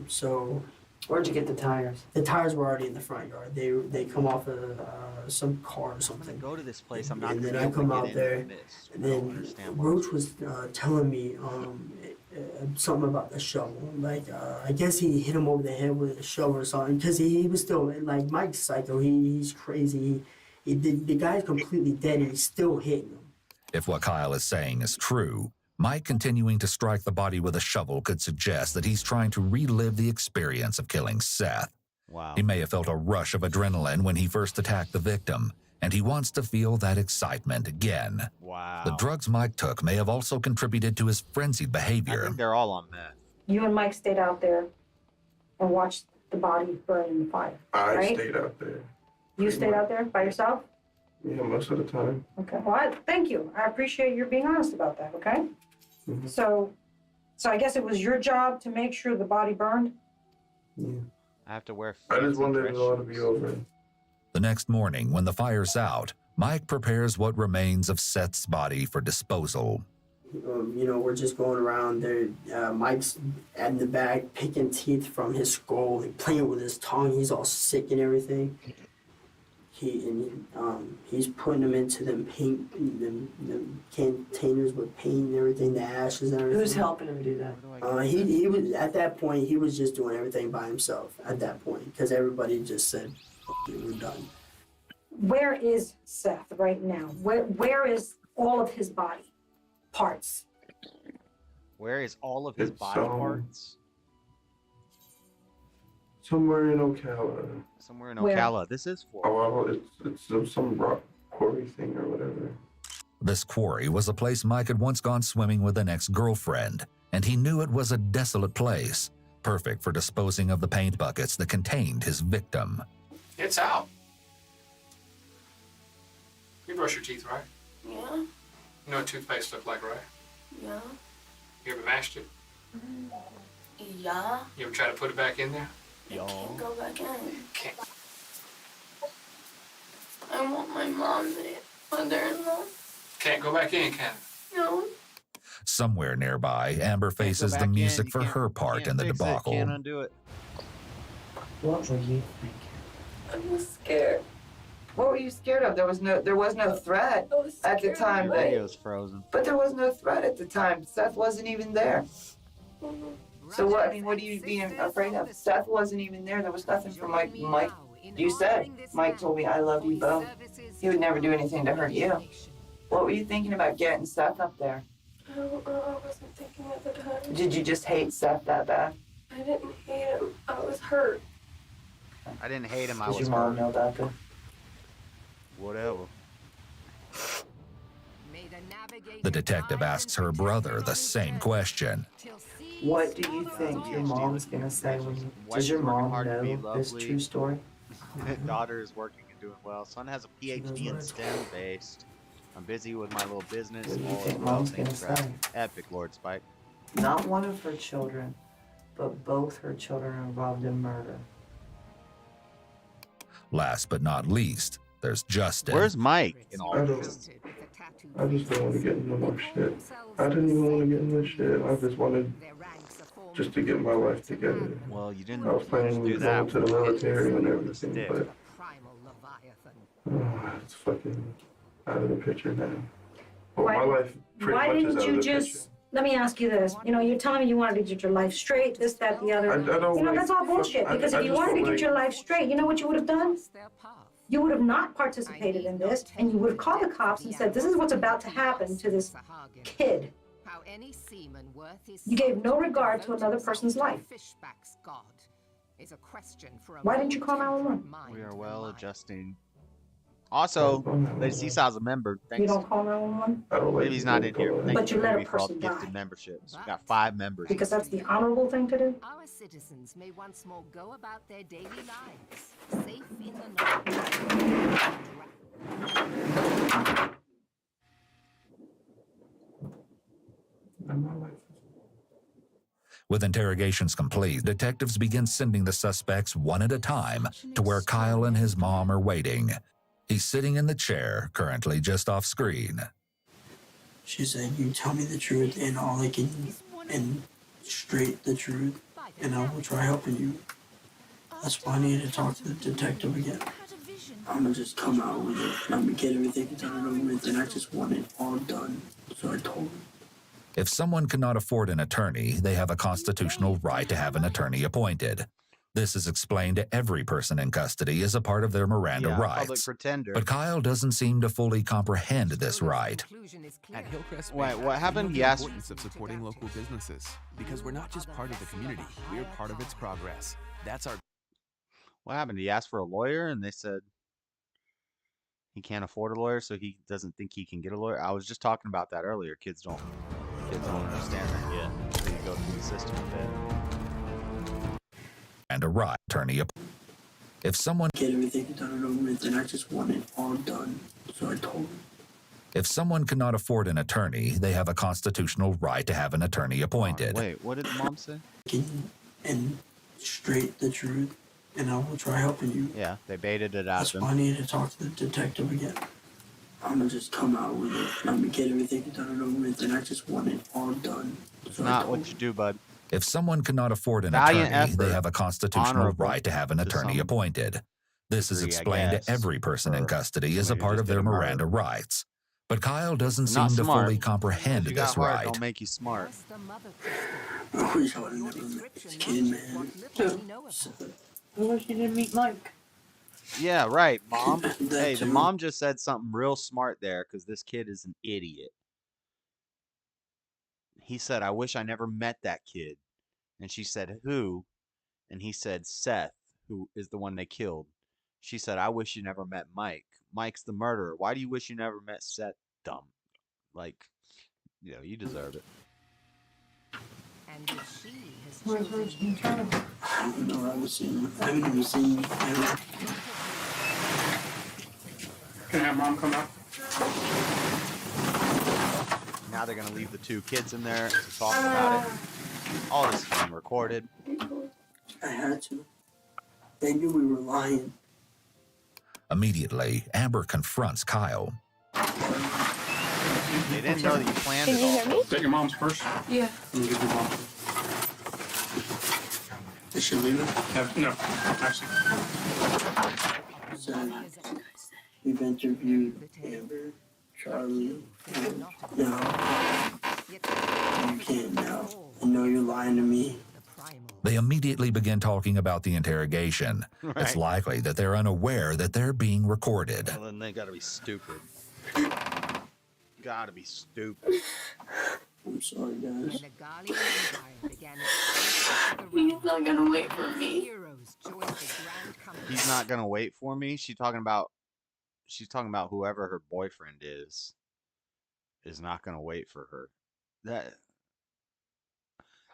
So Where'd you get the tires? the tires were already in the front yard. They come off of some car or something. Go to this place. I'm not And going then to be I able come to out get there, into this. and I don't then understand why. Roach was telling me something about the shovel. Like I guess he hit him over the head with a shovel or something, because he was still, like, Mike's psycho. He's crazy. The guy's completely dead, and he's still hitting him. If what Kyle is saying is true, Mike continuing to strike the body with a shovel could suggest that he's trying to relive the experience of killing Seth. Wow. He may have felt a rush of adrenaline when he first attacked the victim, and he wants to feel that excitement again. Wow. The drugs Mike took may have also contributed to his frenzied behavior. I think they're all on meth. You and Mike stayed out there and watched the body burn in the fire, I right? stayed out there. You stayed out there by yourself? Yeah, most of the time. Okay. Well, thank you. I appreciate your being honest about that, okay? Mm-hmm. So I guess it was your job to make sure the body burned? Yeah. I have to wear I just wanted it all to be over. The next morning, when the fire's out, Mike prepares what remains of Seth's body for disposal. You know, we're just going around there. Mike's in the back picking teeth from his skull, like playing with his tongue. He's all sick and everything. He's putting them into them containers with paint and everything, the ashes and everything. Who's helping him do that? He was at that point. He was just doing everything by himself at that point because everybody just said, "We're done." Where is Seth right now? Where is all of his body parts? Where is all of his body parts? Somewhere in Ocala. Somewhere in Ocala. This is for. Oh, well, it's some rock quarry thing or whatever. This quarry was a place Mike had once gone swimming with an ex-girlfriend, and he knew it was a desolate place, perfect for disposing of the paint buckets that contained his victim. It's out. You brush your teeth, right? Yeah. You know what toothpaste look like, right? Yeah. You ever mashed it? Yeah. You ever try to put it back in there? Can't go back in. Can't. I want my mother-in-law. Can't go back in, can it? No. Somewhere nearby, Amber faces the music for her part in the debacle. Can't undo it. What were you thinking? I was scared. What were you scared of? There was no threat at the time. The video's frozen. But there was no threat at the time. Seth wasn't even there. So what? I mean, what are you being afraid of? Seth wasn't even there. There was nothing for Mike. You said Mike told me I love you both. He would never do anything to hurt you. What were you thinking about getting Seth up there? I don't know. I wasn't thinking at the time. Did you just hate Seth that bad? I didn't hate him. I was hurt. I didn't hate him. I was Did your mom hurt. know about that? Whatever. The detective asks her brother the same question. What do you think your mom's gonna say when you... Does your mom know this true story? Daughter is working and doing well. Son has a PhD in STEM-based. I'm busy with my little business. What do you All think is mom's well, gonna thanks, Brad. say? Epic, Lord Spike. Not one of her children, but both her children are involved in murder. Last but not least, there's Justin. Where's Mike in all this? I just don't want to get into more shit. I didn't even want to get into shit. I just wanted just to get my life together. Well, you didn't I was planning do on that going to the with military and the everything, stick. but it's fucking out of the picture now. Well, my life pretty Why much is didn't out you of the just... picture. Let me ask you this. You know, you're telling me you wanted to get your life straight, this, that, the other. I don't You know, like- that's all bullshit. Because I if you just wanted to don't get your life straight, you know what you would have done? You would have not participated in this, and you would have called the cops and said, this is what's about to happen to this kid. You gave no regard to another person's life. Why didn't you call 911? We are well adjusting. Also, Lady Seesaw's a member. You Thanks. don't call 911? Maybe he's not in here. Thank But you let a Maybe for all the person gifted die. memberships. We got 5 members. Because that's the honorable thing to do? Our citizens may once more go about their daily lives, safe in the With interrogations complete, detectives begin sending the suspects one at a time to where Kyle and his mom are waiting. He's sitting in the chair, currently just off screen. She said, "You tell me the truth and all I can, and straight the truth, and I will try helping you." That's why I need to talk to the detective again. I'm gonna just come out with it. I'm gonna get everything done over with, and I just want it all done. So I told him. If someone cannot afford an attorney, they have a constitutional right to have an attorney appointed. This is explained to every person in custody as a part of their Miranda Public rights. pretender. But Kyle doesn't seem to fully comprehend this right. At Hillcrest Wait, Bank, what happened? we He know the asked- importance of supporting local businesses because we're not just part of the community, we're part of its progress. That's our. What happened? He asked for a lawyer, and they said he can't afford a lawyer, so he doesn't think he can get a lawyer. I was just talking about that earlier. Kids don't understand that yet. So you go through the system a bit. And a right attorney. If someone Get everything done and over with, and I just want it all done. So I told him. If someone cannot afford an attorney, they have a constitutional right to have an attorney appointed. Wait, what did the mom say? And straight the truth, and I will try helping you. Yeah, they baited it out That's of why I him. need to talk to the detective again. I'm gonna just come out with it. I'm gonna get everything done and over with, and I just want it all done. It's not what you do, bud. If someone cannot afford an Valiant attorney, effort. they have a constitutional Honorable right to have an to attorney some appointed. This is degree, I explained guess, to every person in for custody as a somebody who part just of did their a murder. Miranda rights. But Kyle doesn't Not seem to smart. fully comprehend You got this heart, right. don't make you smart. I wish I would have never met this kid, man. I wish you didn't meet Mike. Yeah, right, mom. That Hey, the too. mom just said something real smart there because this kid is an idiot. He said, I wish I never met that kid. And she said, who? And he said, Seth, who is the one they killed. She said, I wish you never met Mike. Mike's the murderer. Why do you wish you never met Seth? Dumb. Like, you know, you deserve it. And if she has Where's chosen I don't know. I haven't even seen you. Can I have mom come out? Now they're going to leave the two kids in there to talk about it. All this is being recorded. I had to. They knew we were lying. Immediately, Amber confronts Kyle. They didn't know that you planned Can it you all. hear me? Take your mom's purse. Yeah. They should leave it. No, actually. So, we've interviewed Amber, Charlie, and now you can't now. I know you're lying to me. They immediately begin talking about the interrogation. Right. It's likely that they're unaware that they're being recorded. Well, then they gotta be stupid. Gotta be stupid. I'm sorry, guys. when the Gali Empire began its He's not gonna wait for me. heroes joined the grand company. He's not gonna wait for me. She's talking about whoever her boyfriend is not gonna wait for her. That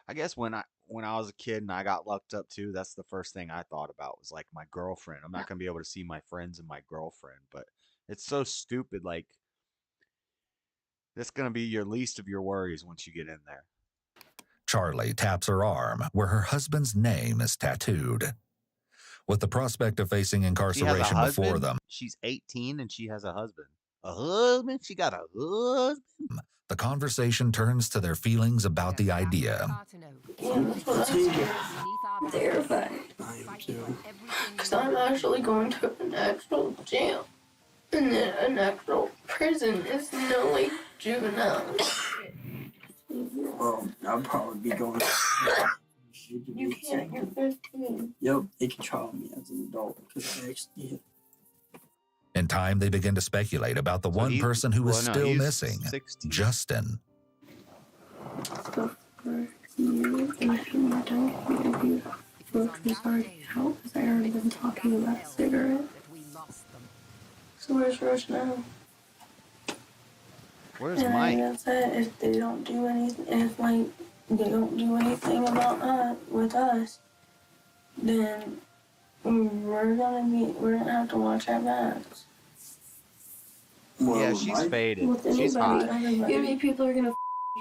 I guess when I was a kid and I got locked up too, that's the first thing I thought about was like my girlfriend. I'm not gonna be able to see my friends and my girlfriend, but it's so stupid. Like that's gonna be your least of your worries once you get in there. Charlie taps her arm where her husband's name is tattooed. With the prospect of facing She has a incarceration before husband. them, She's 18 and she has a husband. A husband? She got a husband? the conversation turns to their feelings about the idea. I'm terrified. I am too. Because I'm actually going to an actual jail. And then an actual prison. It's no like juvenile. Well, I'll probably be going. You can't. You're 15. Yep, they can trial me as an adult because I actually. In time, they begin to speculate about the one person who is still he's missing, 16. Justin. So for you, and I shouldn't have done the interview. Brooke was already out because I already been talking about a cigarette. So where's Rush now? Where's And Mike? that's it. If they don't do anything, if like they don't do anything about us with us, then we're gonna have to watch our backs. Yeah, she's faded. With She's anybody, hot. you know how many people are gonna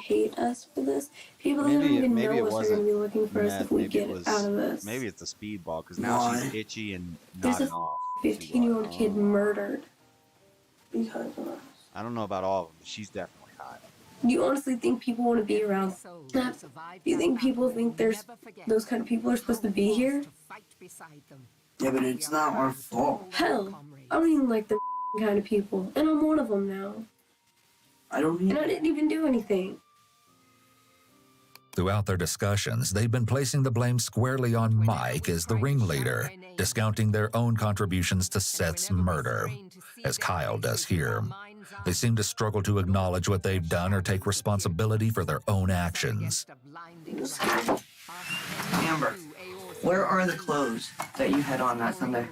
hate us for this? People that don't even Maybe know it us are gonna wasn't. be looking for us Net, if we maybe get it was, out of this. Maybe it's the speedball because now she's itchy and There's nodding a off. 15-year-old kid murdered because of us. I don't know about all of them, but she's definitely hot. Do you honestly think people want to be around that? Do you think people think there's those kind of people are supposed to be here? Yeah, but it's not our fault. Hell, I don't even like the kind of people, and I'm one of them now. I don't And I didn't even do anything. Throughout their discussions, they've been placing the blame squarely on Mike as the ringleader, discounting their own contributions to Seth's murder, as Kyle does here. They seem to struggle to acknowledge what they've done or take responsibility for their own actions. Amber, where are the clothes that you had on that Sunday?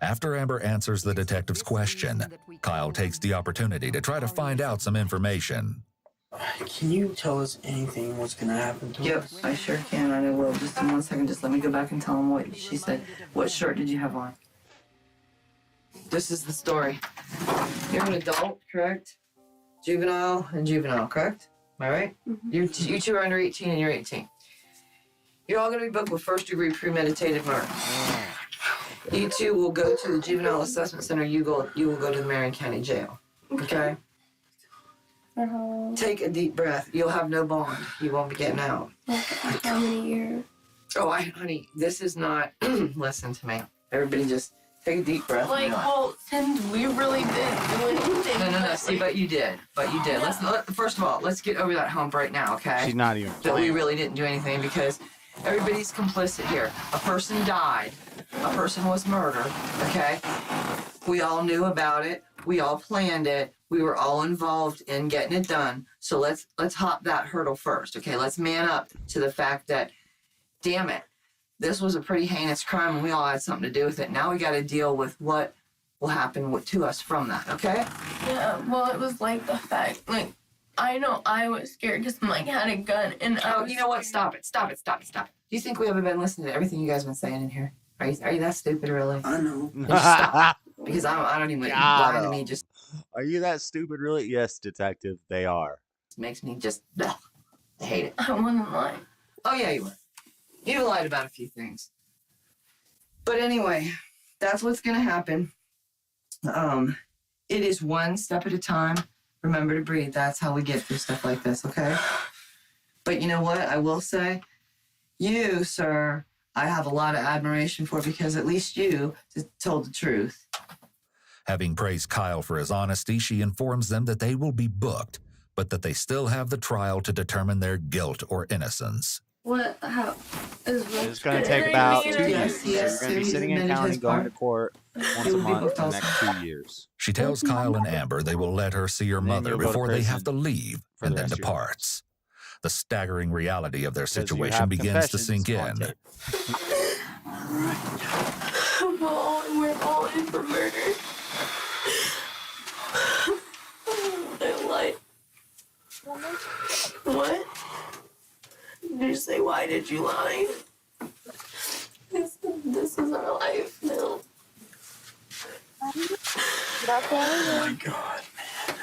After Amber answers the detective's question, Kyle takes the opportunity to try to find out some information. Can you tell us anything what's gonna happen to Yep, us? I sure can, and I will. Just in 1 second, just let me go back and tell him what she said. What shirt did you have on? This is the story. You're an adult, correct? Juvenile and juvenile, correct? Am I right? You two are under 18 and you're 18. You're all gonna be booked with first-degree premeditated murder. You two will go to the juvenile assessment center. You will go to the Marion County Jail. Okay? Take a deep breath. You'll have no bond. You won't be getting out. How many years? Oh, honey, this is not. Listen to me. Everybody, just take a deep breath. Like, well, since we really didn't do anything. No. See, but you did. First of all, let's get over that hump right now, okay? She's not even. That we really didn't do anything because everybody's complicit here. A person died. A person was murdered. Okay. We all knew about it. We all planned it. We were all involved in getting it done. So let's hop that hurdle first. Okay. Let's man up to the fact that, damn it, this was a pretty heinous crime and we all had something to do with it. Now we got to deal with what will happen to us from that. Okay. Yeah. Well, it was like the fact, like, I know I was scared because Mike had a gun and you know what? Stop it. Do you think we haven't been listening to everything you guys have been saying in here? Are you that stupid, really? I know. Just stop. Because I don't even lie to me. Just Are you that stupid, really? Yes, detective, they are. makes me just ugh, I hate it. I wouldn't lie. Oh yeah, you would. You lied about a few things. But anyway, that's what's gonna happen. It is one step at a time. Remember to breathe. That's how we get through stuff like this, okay? But you know what? I will say, you, sir, I have a lot of admiration for because at least you told the truth. Having praised Kyle for his honesty, she informs them that they will be booked, but that they still have the trial to determine their guilt or innocence. What? How? It's going to take about 2 years. So Yes, you're going to be sitting in county, going to court once a month for the next 2 years. She tells Kyle and Amber they will let her see her mother before they have to leave, and then departs. The staggering reality of their situation begins to sink in. Well, we're all in for murder. I lied. What? Did you say, why did you lie? This is our life now. Oh my God, man.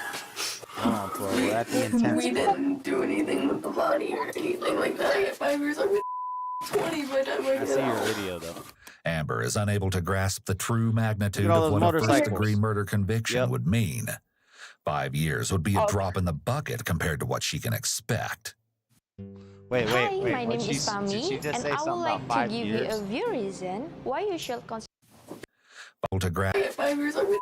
We're at the intense We didn't do anything with the body or anything like that. I get 5 years, I'm 20 by the time I I get see your out. video, though. Amber is unable to grasp the true magnitude of what a first-degree murder conviction would mean. 5 years would be a drop in the bucket compared to what she can expect. Wait. My name is Pami, Did she just and say I would something like about to 5 give years? you a few reasons why you should consider. To grasp. I get 5 years, I'm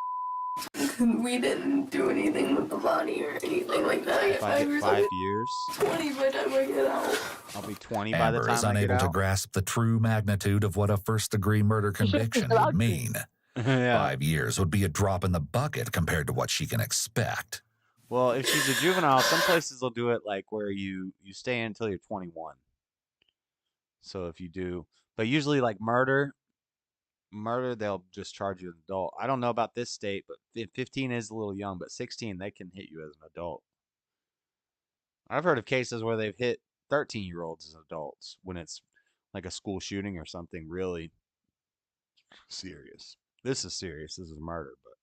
we didn't do anything with the body or anything like that. I get If I 5 get years, 5 I'm years, 20 by the time I get out. I'll be 20 by the Amber time is I get unable to out. grasp the true magnitude of what a first-degree murder conviction would mean. 5 years would be a drop in the bucket compared to what she can expect. Well, if she's a juvenile, some places will do it like where you stay in until you're 21. So if you do, but usually like murder, they'll just charge you as an adult. I don't know about this state, but 15 is a little young, but 16, they can hit you as an adult. I've heard of cases where they've hit 13-year-olds as adults when it's like a school shooting or something really serious. This is serious. This is murder, but.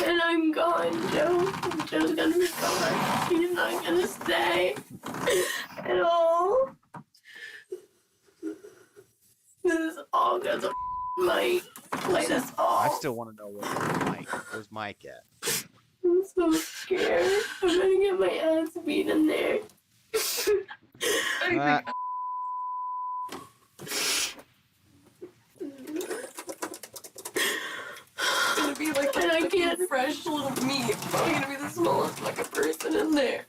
And I'm gone, Joe. Joe's gonna be gone. He's not gonna stay at all. This is all because of Mike. Like, that's all. I still want to know where's Mike at? I'm so scared. I'm gonna get my ass beat in there. Gonna be like, and I can't fresh little meat. I'm gonna be the smallest fucking person in there.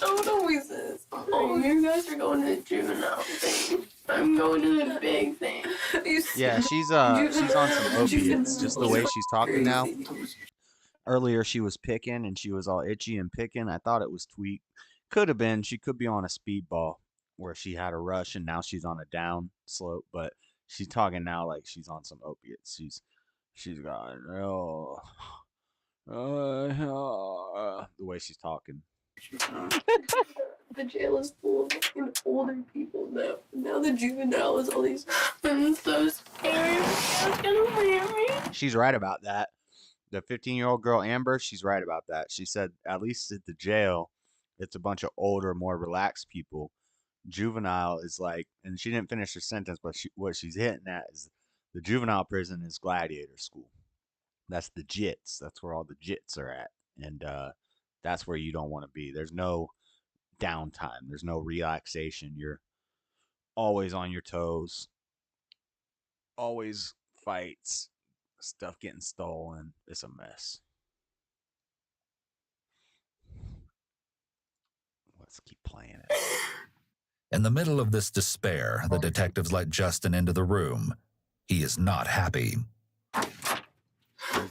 Don't always this. Oh, you guys are going to the juvenile thing. I'm going to the big thing. Yeah, she's on some opiates. Just the way she's talking now. Earlier she was picking and she was all itchy and picking. I thought it was tweaked. Could have been. She could be on a speedball where she had a rush and now she's on a down slope. But she's talking now like she's on some opiates. She's got the way she's talking. The jail is full of fucking older people now. Now the juvenile is all these. I'm so scary. It's gonna leave me. She's right about that. The 15-year-old girl, Amber, she's right about that. She said at least at the jail, it's a bunch of older, more relaxed people. Juvenile is like, and she didn't finish her sentence, but what she's hitting at is the juvenile prison is gladiator school. That's the jits. That's where all the jits are at. And that's where you don't want to be. There's no downtime. There's no relaxation. You're always on your toes. Always fights. Stuff getting stolen. It's a mess. Let's keep playing it. In the middle of this despair, the detectives let Justin into the room. He is not happy.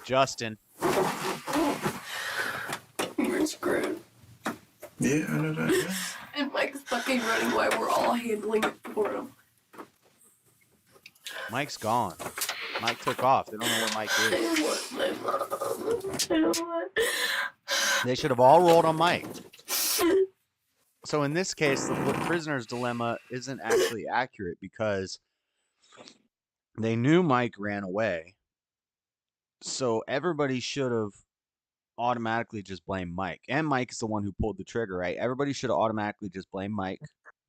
Justin. You're screwed. Yeah, I know that. And Mike's fucking running while we're all handling it for him. Mike's gone. Mike took off. They don't know where Mike is. I want my mom. I want... They should have all rolled on Mike. So in this case, the prisoner's dilemma isn't actually accurate because they knew Mike ran away. So everybody should have automatically just blamed Mike. And Mike is the one who pulled the trigger, right? Everybody should have automatically just blamed Mike.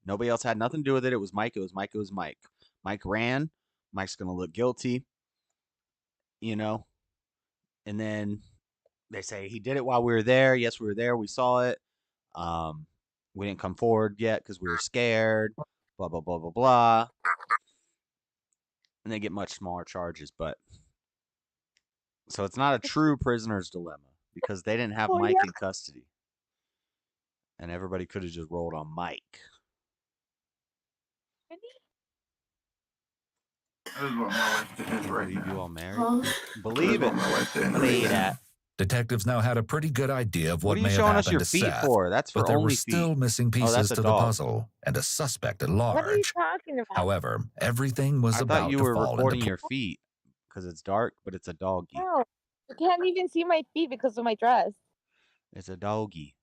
Nobody else had nothing to do with it. It was Mike. It was Mike. It was Mike. Mike ran. Mike's going to look guilty. You know? And then they say he did it while we were there. Yes, we were there. We saw it. We didn't come forward yet because we were scared. Blah, blah, blah, blah, blah. And they get much smaller charges, but... So it's not a true prisoner's dilemma because they didn't have Mike in custody. And everybody could have just rolled on Mike. I just want my wife to end right Believe now. you all married? Huh? Believe it. Believe that. Detectives now had a pretty good idea of what What are you may have showing us happened your to feet Seth, for? That's for but there were only still feet. missing Oh, that's pieces a to the dog. puzzle and a suspect at What are you large. talking about? However, everything was I about thought you to were fall recording into your feet because it's dark, but it's a doggy. No, you can't even see my feet because of my dress. It's a doggy.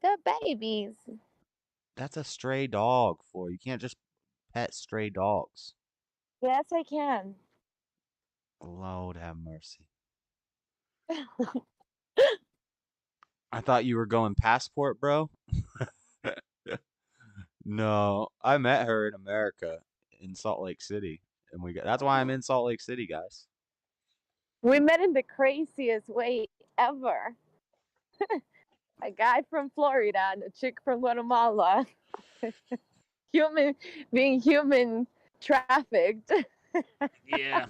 The babies. That's a stray dog, Floyd. You can't just pet stray dogs. Yes, I can. Lord have mercy. I thought you were going passport, bro. No, I met her in America in Salt Lake City, and that's why I'm in Salt Lake City, guys. We met in the craziest way ever. A guy from Florida and a chick from Guatemala. Being human trafficked. Yeah.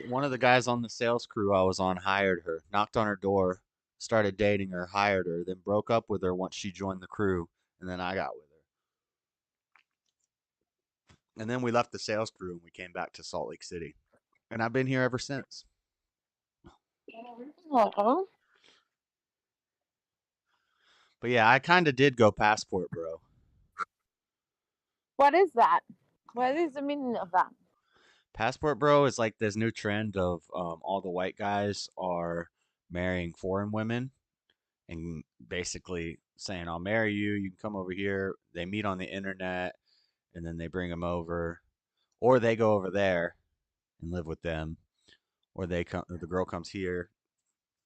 One of the guys on the sales crew I was on hired her, knocked on her door, started dating her, hired her, then broke up with her once she joined the crew, and then I got with her. And then we left the sales crew and we came back to Salt Lake City. And I've been here ever since. Aww. But yeah, I kind of did go passport, bro. What is that? What is the meaning of that? Passport, bro, is like this new trend of all the white guys are marrying foreign women and basically saying, I'll marry you. You can come over here. They meet on the internet and then they bring them over, or they go over there and live with them, or the girl comes here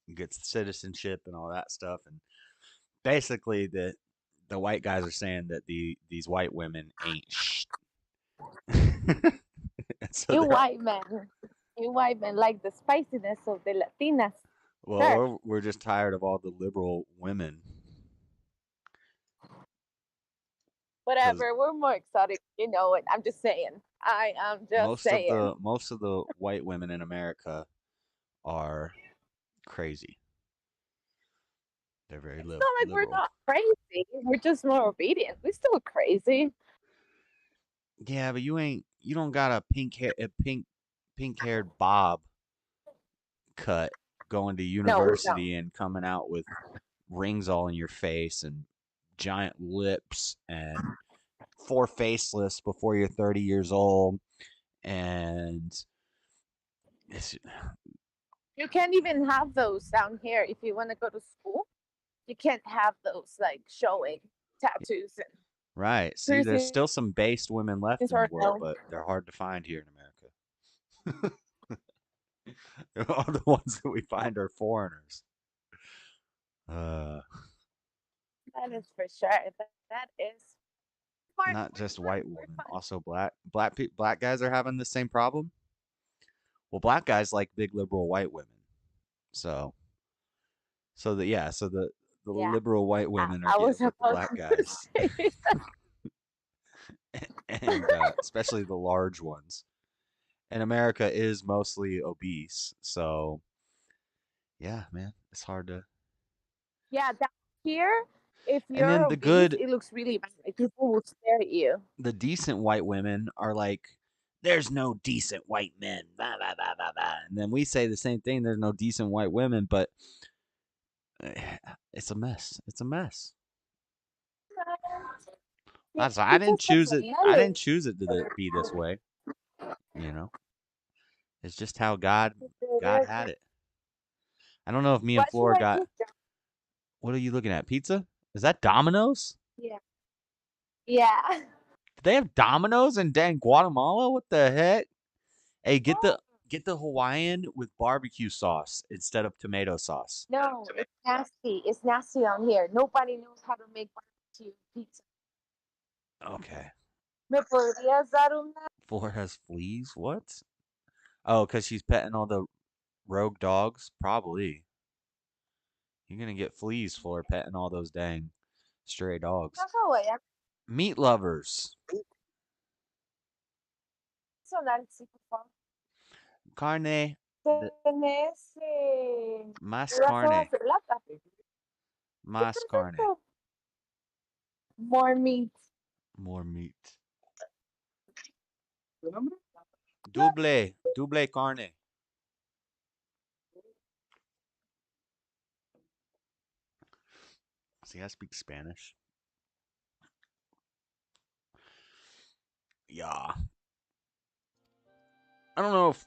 and gets citizenship and all that stuff. And basically the white guys are saying that these white women ain't shit. So You white men like the spiciness of the Latinas. Well, we're just tired of all the liberal women. Whatever, we're more exotic, you know it. I'm just saying. I am just saying. Most of the white women in America are crazy. They're very It's not like liberal. we're not crazy. We're just more obedient. We're still crazy. Yeah, but you don't got a pink-haired Bob cut going to university and coming out with rings all in your face and giant lips and 4 faceless before you're 30 years old, and You can't even have those down here if you want to go to school. You can't have those like showing tattoos and right. See, there's still some based women left in the world, but they're hard to find here in America. All the ones that we find are foreigners. That is for sure. That is not just white women, also black guys are having the same problem. Well, black guys like big liberal white women, so the liberal white women are getting with the black guys, and especially the large ones. And America is mostly obese, so yeah, man, it's hard to. Yeah, down here, if And you're then obese, it looks really bad. Like people will stare at you. The decent white women are like, there's no decent white men, blah, blah, blah, blah, blah. And then we say the same thing. There's no decent white women, but it's a mess. It's a mess. That's I didn't choose it. I didn't choose it to be this way. You know, it's just how God had it. I don't know if me and Flora got. What are you looking at? Pizza? Is that Domino's? Yeah. Yeah. Do they have Domino's in dang Guatemala? What the heck? Hey, get the Hawaiian with barbecue sauce instead of tomato sauce. No, it's nasty. It's nasty down here. Nobody knows how to make barbecue pizza. Okay. ¿Me podrías dar una? Flora has fleas? What? Oh, because she's petting all the rogue dogs? Probably. You're going to get fleas, Flora, petting all those dang stray dogs. Meat lovers. Carne. Más carne. Más carne. More meat. More meat. Double carne. See, I speak Spanish. Yeah. I don't know if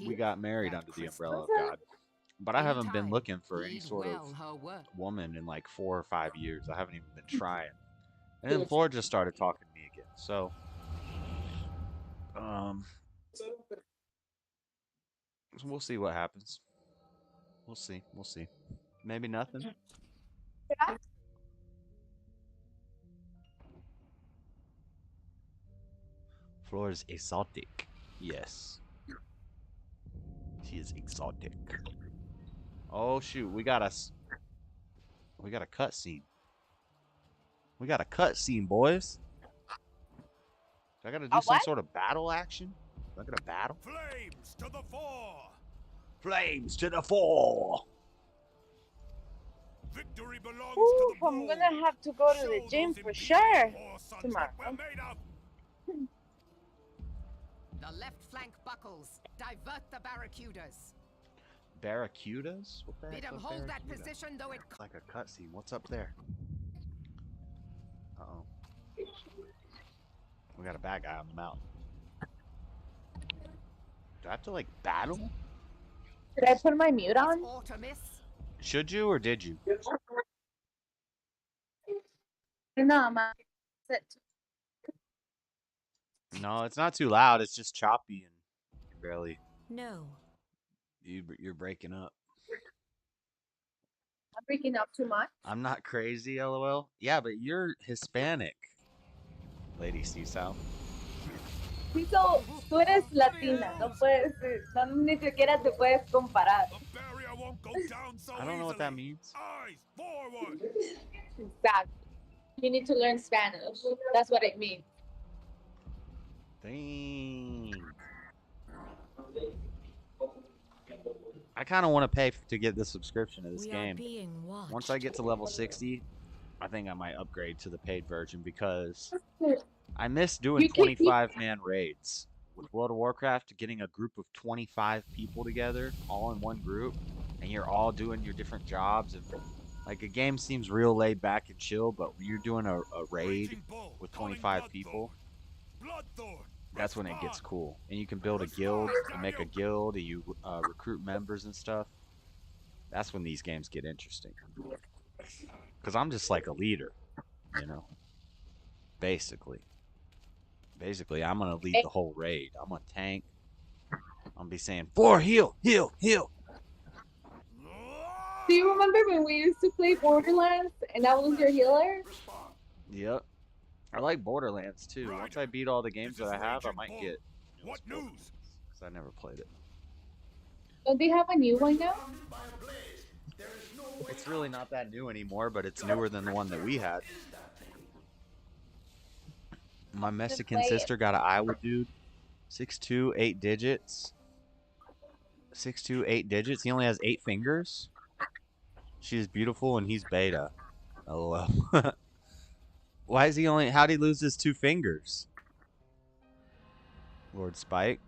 we got married under the umbrella of God, but I haven't been looking for any sort of woman in like 4 or 5 years. I haven't even been trying. And then Flora just started talking to me again. So, we'll see what happens. We'll see. We'll see. Maybe nothing. Flora's exotic. Yes. She is exotic. Oh shoot, we got a cutscene. We got a cutscene, boys. Do I gotta do some sort of battle action? Do I gotta battle? Flames to the fore! Flames to the fore! Victory belongs Ooh, to the I'm gonna have to go to the gym for sure tomorrow. The left flank buckles. Divert the barracudas. Barracudas? What the heck? Bid them hold that position, though it. Like a cutscene. What's up there? Uh-oh. We got a bad guy on the mountain. Do I have to like battle? Should I put my mute on? Should you or did you? No, No, it's not too loud. It's just choppy and barely. No. You're breaking up. I'm breaking up too much. I'm not crazy, LOL. Yeah, but you're Hispanic. Lady Seasal. Tito, tú eres latina, no puedes, no ni siquiera te puedes comparar. I don't know what that means. Exactly. You need to learn Spanish. That's what it means. Dang. I kind of want to pay to get the subscription to this game. Once I get to level 60, I think I might upgrade to the paid version because I miss doing 25-man raids. With World of Warcraft, getting a group of 25 people together, all in one group, and you're all doing your different jobs. And like, a game seems real laid back and chill, but when you're doing a raid with 25 people, that's when it gets cool. And you can build a guild, and make a guild, and you recruit members and stuff. That's when these games get interesting. Because I'm just like a leader, you know? Basically, I'm going to lead the whole raid. I'm going to tank. I'm going to be saying, 4, heal, heal, heal. Do you remember when we used to play Borderlands and I was your healer? Yep. I like Borderlands too. Once I beat all the games that I have, I might get What news? because I never played it. Don't they have a new one now? It's really not that new anymore, but it's newer than the one that we had. My Mexican sister got an Iowa dude. 6'2", 8 digits. 6'2", 8 digits. He only has 8 fingers. She's beautiful and he's beta. LOL. Why is he only... How'd he lose his 2 fingers? Lord Spike.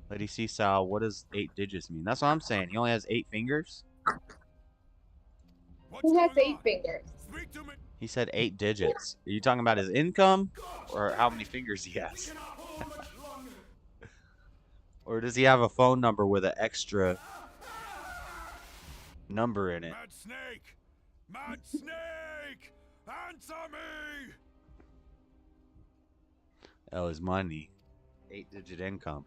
Lady Seesaw, what does 8 digits mean? That's what I'm saying. He only has 8 fingers? Who has 8 fingers? He said 8 digits. Are you talking about his income? Or how many fingers he has? Or does he have a phone number with an extra number in it? Mad Snake! Mad Snake! Answer me! Oh, his money. 8-digit income.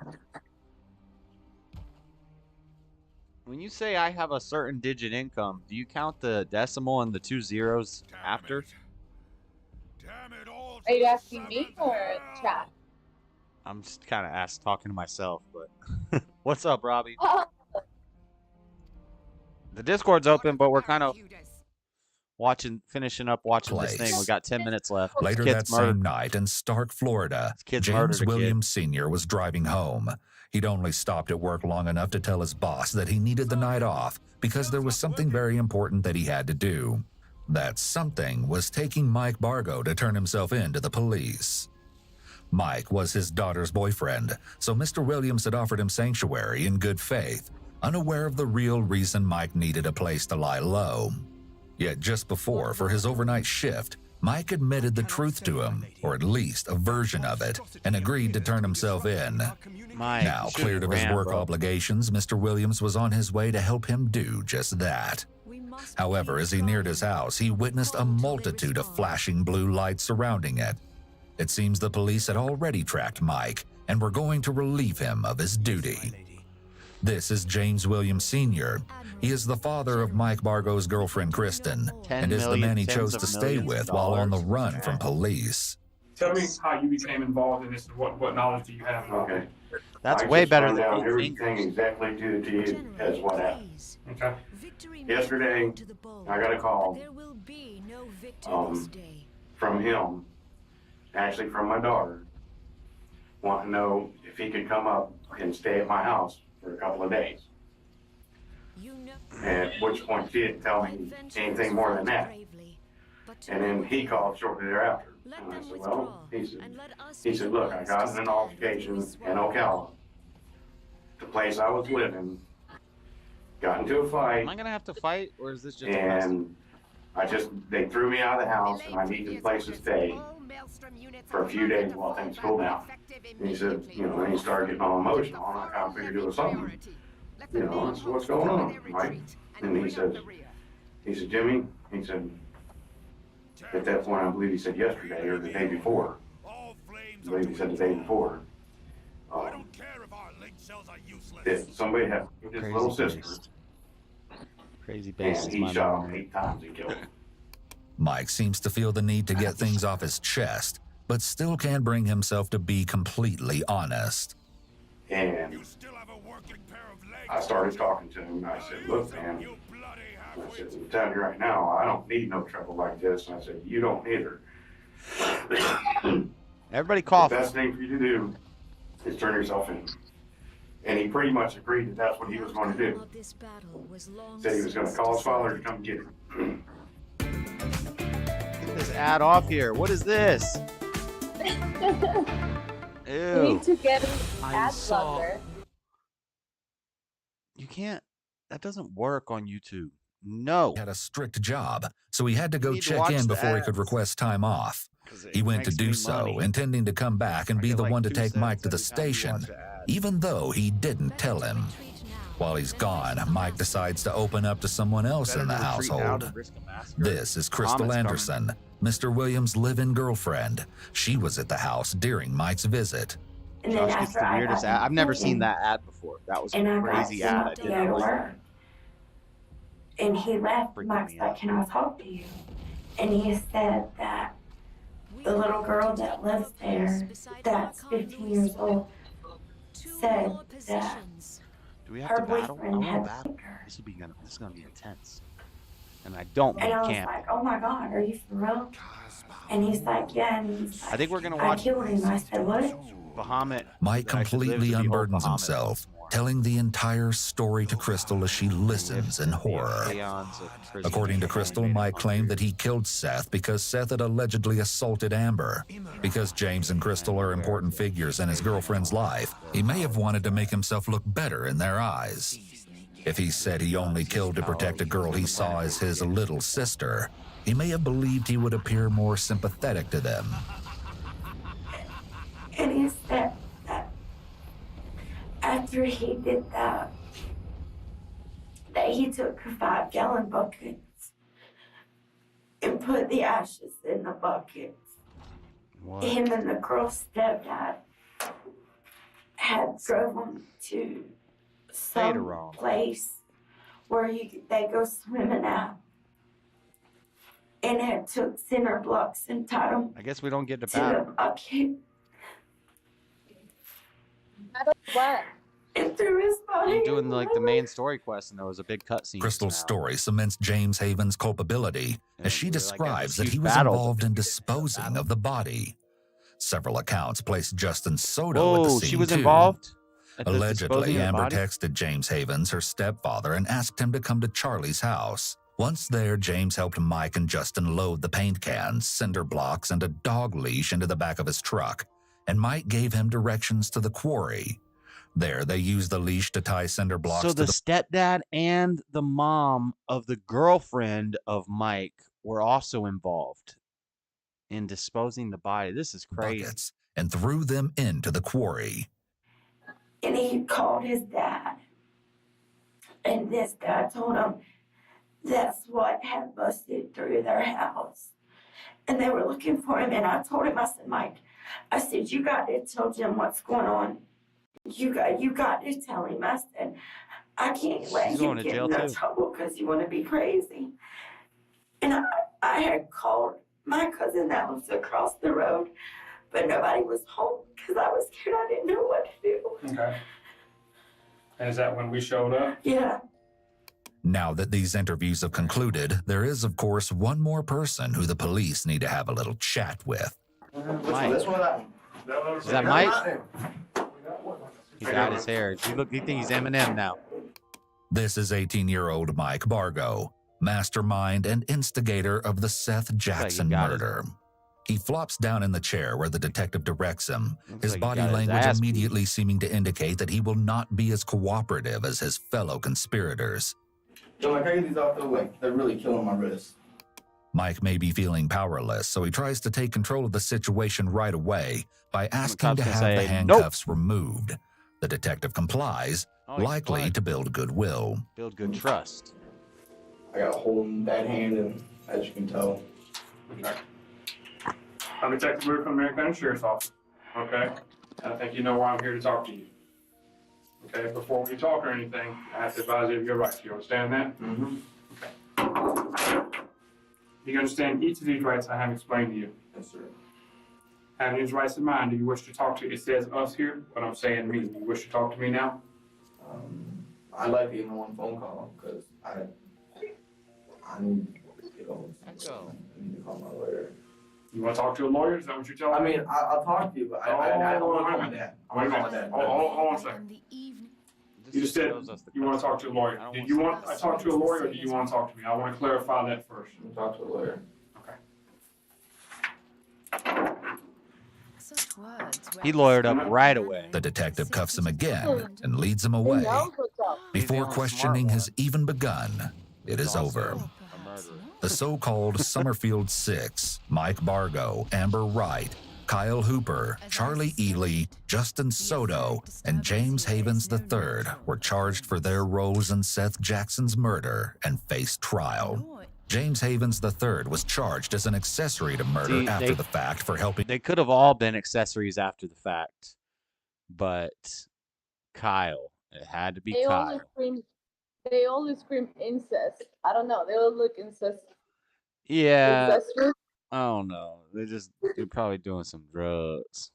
When you say I have a certain digit income, do you count the decimal and the 2 zeros after? Are you asking me or chat? I'm just kind of talking to myself, but what's up, Robbie? The Discord's open, but we're kind of finishing up watching this thing. We got 10 minutes left. Later that same night in Stark, Florida, James Williams Sr. was driving home. He'd only stopped at work long enough to tell his boss that he needed the night off because there was something very important that he had to do. That something was taking Mike Bargo to turn himself in to the police. Mike was his daughter's boyfriend, so Mr. Williams had offered him sanctuary in good faith, unaware of the real reason Mike needed a place to lie low. Yet just before, for his overnight shift, Mike admitted the truth to him, or at least a version of it, and agreed to turn himself in. Mike, now cleared of his work obligations, Mr. Williams was on his way to help him do just that. However, as he neared his house, he witnessed a multitude of flashing blue lights surrounding it. It seems the police had already tracked Mike and were going to relieve him of his duty. This is James Williams Sr. He is the father of Mike Bargo's girlfriend, Kristen, and is the man he chose to stay with while on the run from police. Tell me how you became involved in this and what knowledge do you have? Okay. That's way better than everything exactly due to you as what happened. Okay. Yesterday, I got a call from him, actually from my daughter, wanting to know if he could come up and stay at my house for a couple of days. At which point she didn't tell me anything more than that. And then he called shortly thereafter. And I said, well, he said, look, I got in an altercation in Ocala. The place I was living, got into a fight. Am I going to have to fight, or is this just a And they threw me out of the house, and I needed a place to stay for a few days while things cooled down. And he said, then he started getting all emotional, and I kind of figured it was something. I said, what's going on, Mike? And he said, Jimmy, he said, at that point, I believe he said yesterday or the day before. I believe he said the day before. That somebody had his little sister. Crazy base. And he shot him 8 times and killed him. Mike seems to feel the need to get things off his chest, but still can't bring himself to be completely honest. And I started talking to him. I said, look, man, I said, I'm telling you right now, I don't need no trouble like this. And I said, you don't either. Everybody cough. The best thing for you to do is turn yourself in. And he pretty much agreed that that's what he was going to do. Said he was going to call his father to come get him. Get this ad off here. What is this? We Ew. need to get an ad blocker. You can't. That doesn't work on YouTube. No. He had a strict job, so he had to go need to check watch in the before he ads. could request time off. it He went to makes me do so, money. intending to come back and be the one to take Mike to the station, even though he didn't tell him. While he's gone, Mike decides to open up to someone else in the household. This is Crystal Anderson, Mr. Williams' live-in girlfriend. She was at the house during Mike's visit. And then Josh gets after the I weirdest got ad. done I've never seen cooking, that ad before. That was a and I got crazy him ad. up to go to work. And he left. Mike's like, "Can I talk to you?" And he said that the little girl that lives there, that's 15 years old, said that Do we have her to battle? I boyfriend want had to battle. raped her. This is gonna be intense. And I don't And I mean was camp. like, "Oh my God, are you for real?" And he's like, "Yeah." And he's like, I think we're gonna "I watch killed him." I said, "What?" Bahamut. Mike I should live completely to behold unburdens Bahamut himself, telling the entire story to Crystal as she listens in horror. Eons of prison. According to Crystal, Mike claimed that he killed Seth because Seth had allegedly assaulted Amber. Because James and Crystal are important figures in his girlfriend's life, he may have wanted to make himself look better in their eyes. If he said he only killed to protect a girl he saw as his little sister, he may have believed he would appear more sympathetic to them. And he said that after he did that he took 5-gallon buckets and put the ashes in the buckets. What? Him and the girl's stepdad had drove them to some place where they go swimming at. And had took cinder blocks and tied them I guess we don't get to to the battle. bucket. What? And threw his body. You're doing like the main story quest, and there was a big cutscene. Crystal's story cements James Haven's culpability as she describes that he was battle. involved in disposing of the body. Several accounts place Justin Soto at the Whoa, scene she was too. involved? At the Allegedly, disposing of the Amber body? texted James Havens, her stepfather, and asked him to come to Charlie's house. Once there, James helped Mike and Justin load the paint cans, cinder blocks, and a dog leash into the back of his truck, and Mike gave him directions to the quarry. There, they used the leash to tie cinder blocks So to the the stepdad and the mom of the girlfriend of Mike were also involved in disposing the body. This is crazy. buckets and threw them into the quarry. And he called his dad. And this dad told him that's what had busted through their house. And they were looking for him. And I told him, I said, "Mike, I said, you got to tell Jim what's going on. You got to tell him." I said, "I can't let He's you going to get jail in no too. trouble because you want to be crazy." And I had called my cousin that lives across the road, but nobody was home because I was scared. I didn't know what to do. Okay. And is that when we showed up? Yeah. Now that these interviews have concluded, there is, of course, one more person who the police need to have a little chat with. Mike. Is that Mike? He got his hair. You think he's Eminem now. This is 18-year-old Mike Bargo, mastermind and instigator of the Seth Jackson murder. He flops down in the chair where the detective directs him, his like he body got his language ass immediately seeming to indicate that he will not be as cooperative as his fellow conspirators. Yo, Mike, I get these off the way. They're really killing my wrist. Mike may be feeling powerless, so he tries to take control of the situation right away by asking to have the handcuffs removed. The detective complies, likely to build goodwill. Build good trust. I got a hole in that hand, and as you can tell. Okay. I'm Detective Luke from the American County Sheriff's Office. Okay? And I think you know why I'm here to talk to you. Okay? Before we talk or anything, I have to advise you of your rights. You understand that? Mm-hmm. Okay. Do you understand each of these rights I have explained to you? Yes, sir. Having these rights in mind, do you wish to talk to, it says us here, but I'm saying me. Do you wish to talk to me now? I'd like to get on one phone call, because I need to get on. I need to call my lawyer. You want to talk to a lawyer? Is that what you're telling me? I mean, I'll talk to you, but I don't want to call my dad. I want to call my dad. Hold on a second. You just said you want to talk to a lawyer. Did you want I talk to a lawyer, or do you want to talk to me? I want to clarify that first. Talk to a lawyer. He lawyered up right away. The detective cuffs him again and leads him away. Before questioning has even begun, it is over. The so-called Summerfield Six, Mike Bargo, Amber Wright, Kyle Hooper, Charlie Ely, Justin Soto, and James Havens III were charged for their roles in Seth Jackson's murder and faced trial. James Havens III was charged as an accessory to murder after the fact for helping. They could have all been accessories after the fact, but Kyle, it had to be Kyle. They always scream incest. I don't know. They all look incest. Yeah. Oh no, they're probably doing some drugs.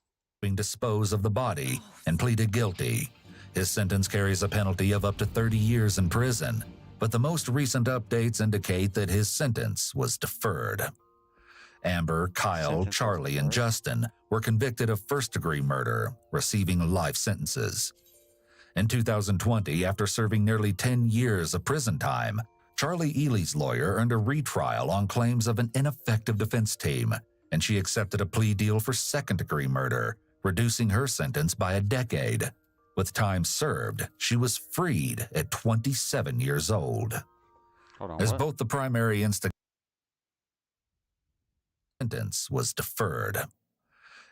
Dispose of the body and pleaded guilty. His sentence carries a penalty of up to 30 years in prison, but the most recent updates indicate that his sentence was deferred. Amber, Kyle, Charlie, and Justin were convicted of first-degree murder, receiving life sentences. In 2020, after serving nearly 10 years of prison time, Charlie Ely's lawyer earned a retrial on claims of an ineffective defense team, and she accepted a plea deal for second-degree murder, reducing her sentence by a decade. With time served, she was freed at 27 years old. As both the primary sentence was deferred.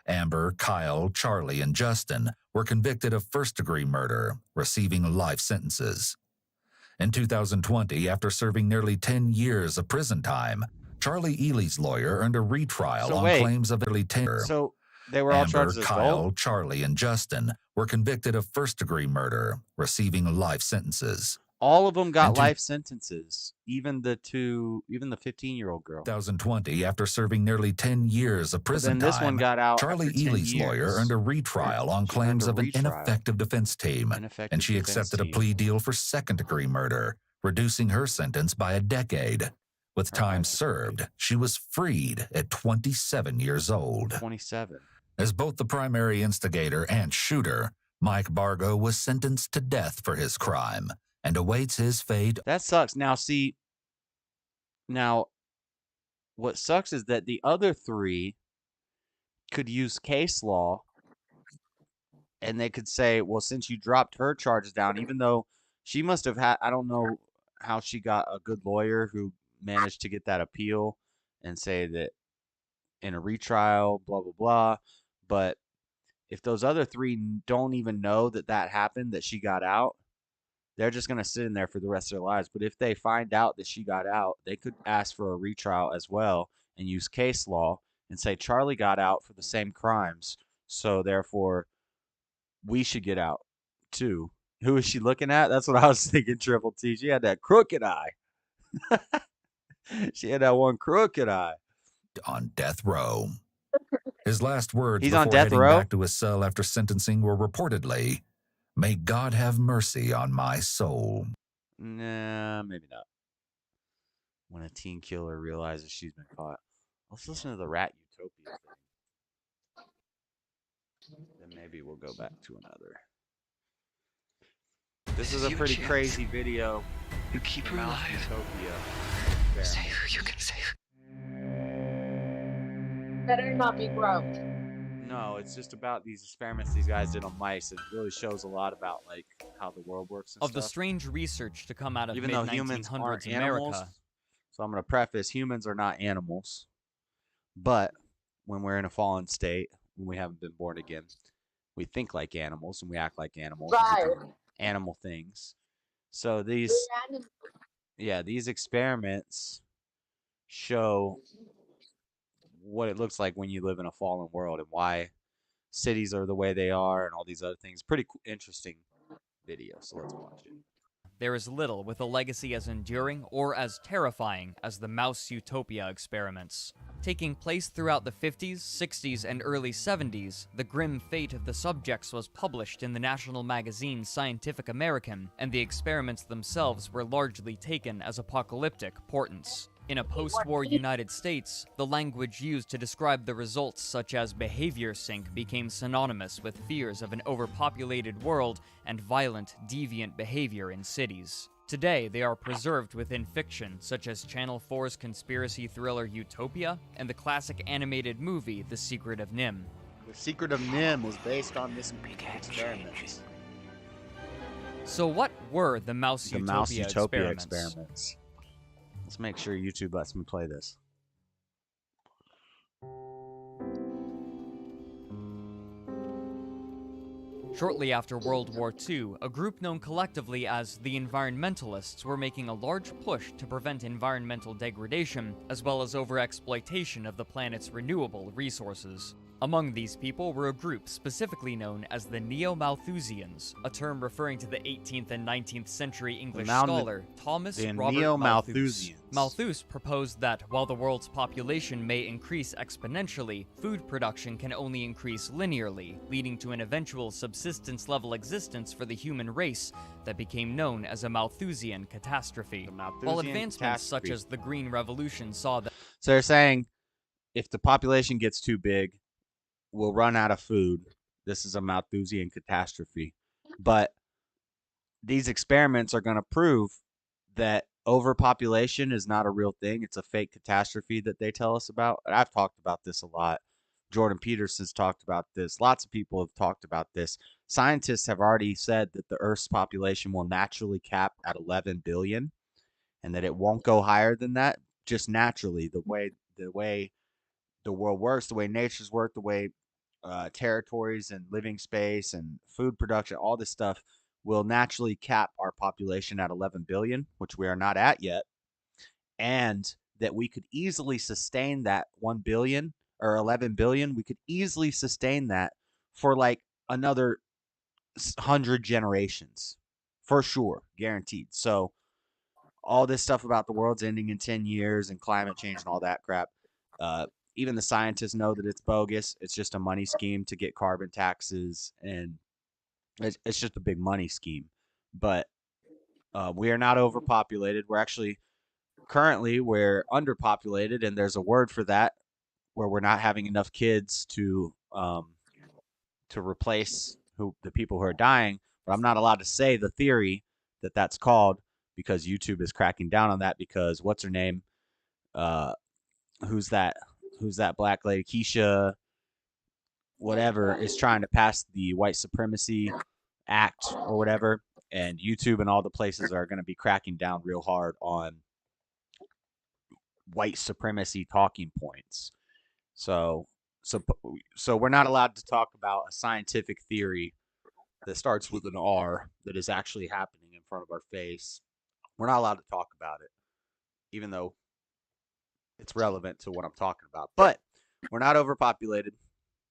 Amber, Kyle, Charlie, and Justin were convicted of first-degree murder, receiving life sentences. In 2020, after serving nearly 10 years of prison time, Charlie Ely's lawyer earned a retrial on claims of early 10. So they were all Amber, charged as Kyle, both? Charlie, and Justin were convicted of first-degree murder, receiving life sentences. All of them got life sentences, even the 15-year-old girl. 2020, after serving nearly 10 years of prison this one got out Charlie after 10 Ely's lawyer earned a retrial on claims of an ineffective defense team, and she accepted a plea deal for second-degree murder, reducing her sentence by a decade. With time served, she was freed at 27 years old. 27. As both the primary instigator and shooter, Mike Bargo was sentenced to death for his crime and awaits his fate. That sucks. Now, what sucks is that the other three could use case law, and they could say, well, since you dropped her charges down, even though she must have had, I don't know how she got a good lawyer who managed to get that appeal and say that in a retrial, blah, blah, blah. But if those other three don't even know that happened, that she got out, they're just going to sit in there for the rest of their lives. But if they find out that she got out, they could ask for a retrial as well and use case law and say Charlie got out for the same crimes, so therefore we should get out too. Who is she looking at? That's what I was thinking, Triple T. She had that crooked eye. She had that one crooked eye. On death row. His last words He's before on death heading row? back to his cell after sentencing were reportedly, "May God have mercy on my soul." Nah, maybe not. When a teen killer realizes she's been caught. Let's listen to the Rat Utopia thing. Then maybe we'll go back to another. This is a pretty crazy video. You keep her alive. Utopia. Save her, you can save her. Better not be gross. No, it's just about these experiments these guys did on mice. It really shows a lot about like how the world works and Of stuff. the strange research to come out of Even though humans aren't mid-1900s animals, America. so I'm going to preface, humans are not animals. But when we're in a fallen state, when we haven't been born again, we think like animals and we act like animals. And we do animal things. So these experiments show what it looks like when you live in a fallen world and why cities are the way they are and all these other things. Pretty interesting video, so let's watch it. There is little with a legacy as enduring or as terrifying as the mouse utopia experiments. Taking place throughout the 50s, 60s, and early 70s, the grim fate of the subjects was published in the national magazine Scientific American, and the experiments themselves were largely taken as apocalyptic portents. In a post-war United States, the language used to describe the results such as behavior sync became synonymous with fears of an overpopulated world and violent, deviant behavior in cities. Today, they are preserved within fiction, such as Channel 4's conspiracy thriller Utopia and the classic animated movie The Secret of NIMH. The Secret of NIMH is based on this experiment. So what were the Mouse Utopia experiments? Let's make sure YouTube lets me play this. Shortly after World War II, a group known collectively as the Environmentalists were making a large push to prevent environmental degradation, as well as overexploitation of the planet's renewable resources. Among these people were a group specifically known as the Neo-Malthusians, a term referring to the 18th and 19th century English scholar Thomas Robert Malthus. Malthus proposed that while the world's population may increase exponentially, food production can only increase linearly, leading to an eventual subsistence-level existence for the human race that became known as a Malthusian catastrophe. While advancements such as the Green Revolution saw that... So they're saying, if the population gets too big, we'll run out of food. This is a Malthusian catastrophe. But these experiments are going to prove that overpopulation is not a real thing. It's a fake catastrophe that they tell us about. And I've talked about this a lot. Jordan Peterson's talked about this. Lots of people have talked about this. Scientists have already said that the Earth's population will naturally cap at 11 billion and that it won't go higher than that just naturally. The way the world works, the way nature's work, the way territories and living space and food production, all this stuff will naturally cap our population at 11 billion, which we are not at yet, and that we could easily sustain that 1 billion or 11 billion. We could easily sustain that for like another 100 generations, for sure, guaranteed. So all this stuff about the world's ending in 10 years and climate change and all that crap, even the scientists know that it's bogus. It's just a money scheme to get carbon taxes, and it's just a big money scheme. But we are not overpopulated. We're actually currently we're underpopulated, and there's a word for that, where we're not having enough kids to replace the people who are dying. But I'm not allowed to say the theory that that's called because YouTube is cracking down on that. Because what's her name? Who's that black lady? Keisha, whatever, is trying to pass the White Supremacy Act or whatever, and YouTube and all the places are going to be cracking down real hard on white supremacy talking points. So we're not allowed to talk about a scientific theory that starts with an R that is actually happening in front of our face. We're not allowed to talk about it, even though it's relevant to what I'm talking about. But we're not overpopulated.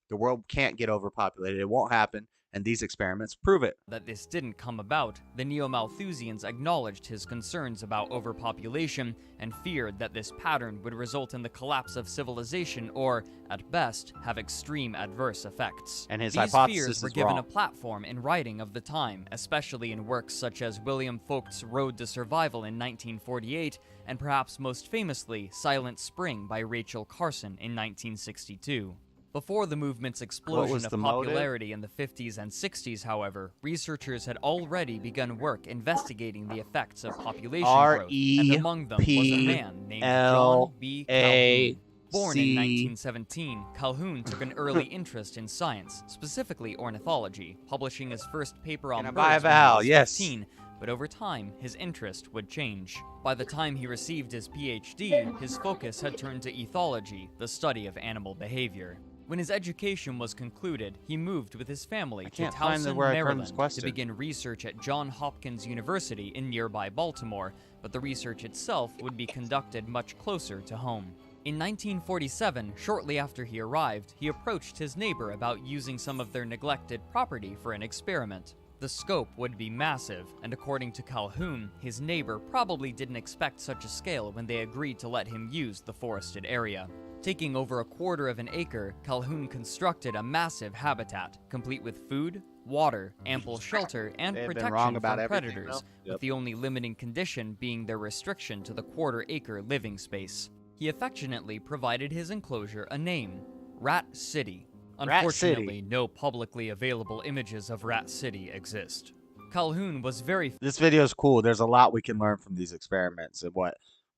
The world can't get overpopulated. It won't happen. And these experiments prove it. That this didn't come about, the Neo-Malthusians acknowledged his concerns about overpopulation and feared that this pattern would result in the collapse of civilization or, at best, have extreme adverse effects. And his These hypothesis fears were is given wrong. a platform in writing of the time, especially in works such as William Folk's Road to Survival in 1948, and perhaps most famously, Silent Spring by Rachel Carson in 1962. Before the movement's explosion of popularity in the 50s and 60s, however, researchers had already begun work investigating the effects of population growth, and among them was a man named John B. Calhoun. Born in 1917, Calhoun took an early interest in science, specifically ornithology, publishing his first paper on birds when he was 15, but over time, his interest would change. By the time he received his PhD, his focus had turned to ethology, the study of animal behavior. When his education was concluded, he moved with his family to Towson, Maryland, to begin research at Johns Hopkins University in nearby Baltimore, but the research itself would be conducted much closer to home. In 1947, shortly after he arrived, he approached his neighbor about using some of their neglected property for an experiment. The scope would be massive, and according to Calhoun, his neighbor probably didn't expect such a scale when they agreed to let him use the forested area. Taking over 1/4 of an acre, Calhoun constructed a massive habitat, complete with food, water, ample shelter, and They've been protection wrong from about everything, predators, though. with the only limiting condition being their restriction to the quarter-acre living space. He affectionately provided his enclosure a name, Rat City. Unfortunately, no publicly available images of Rat City exist. Calhoun was very... This video is cool. There's a lot we can learn from these experiments and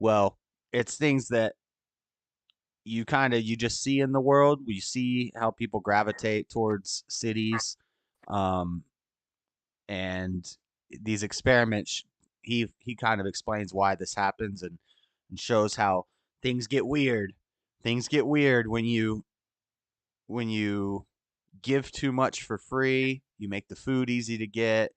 well, it's things that you just see in the world. We see how people gravitate towards cities. And these experiments, he kind of explains why this happens and shows how things get weird. Things get weird when you give too much for free. You make the food easy to get.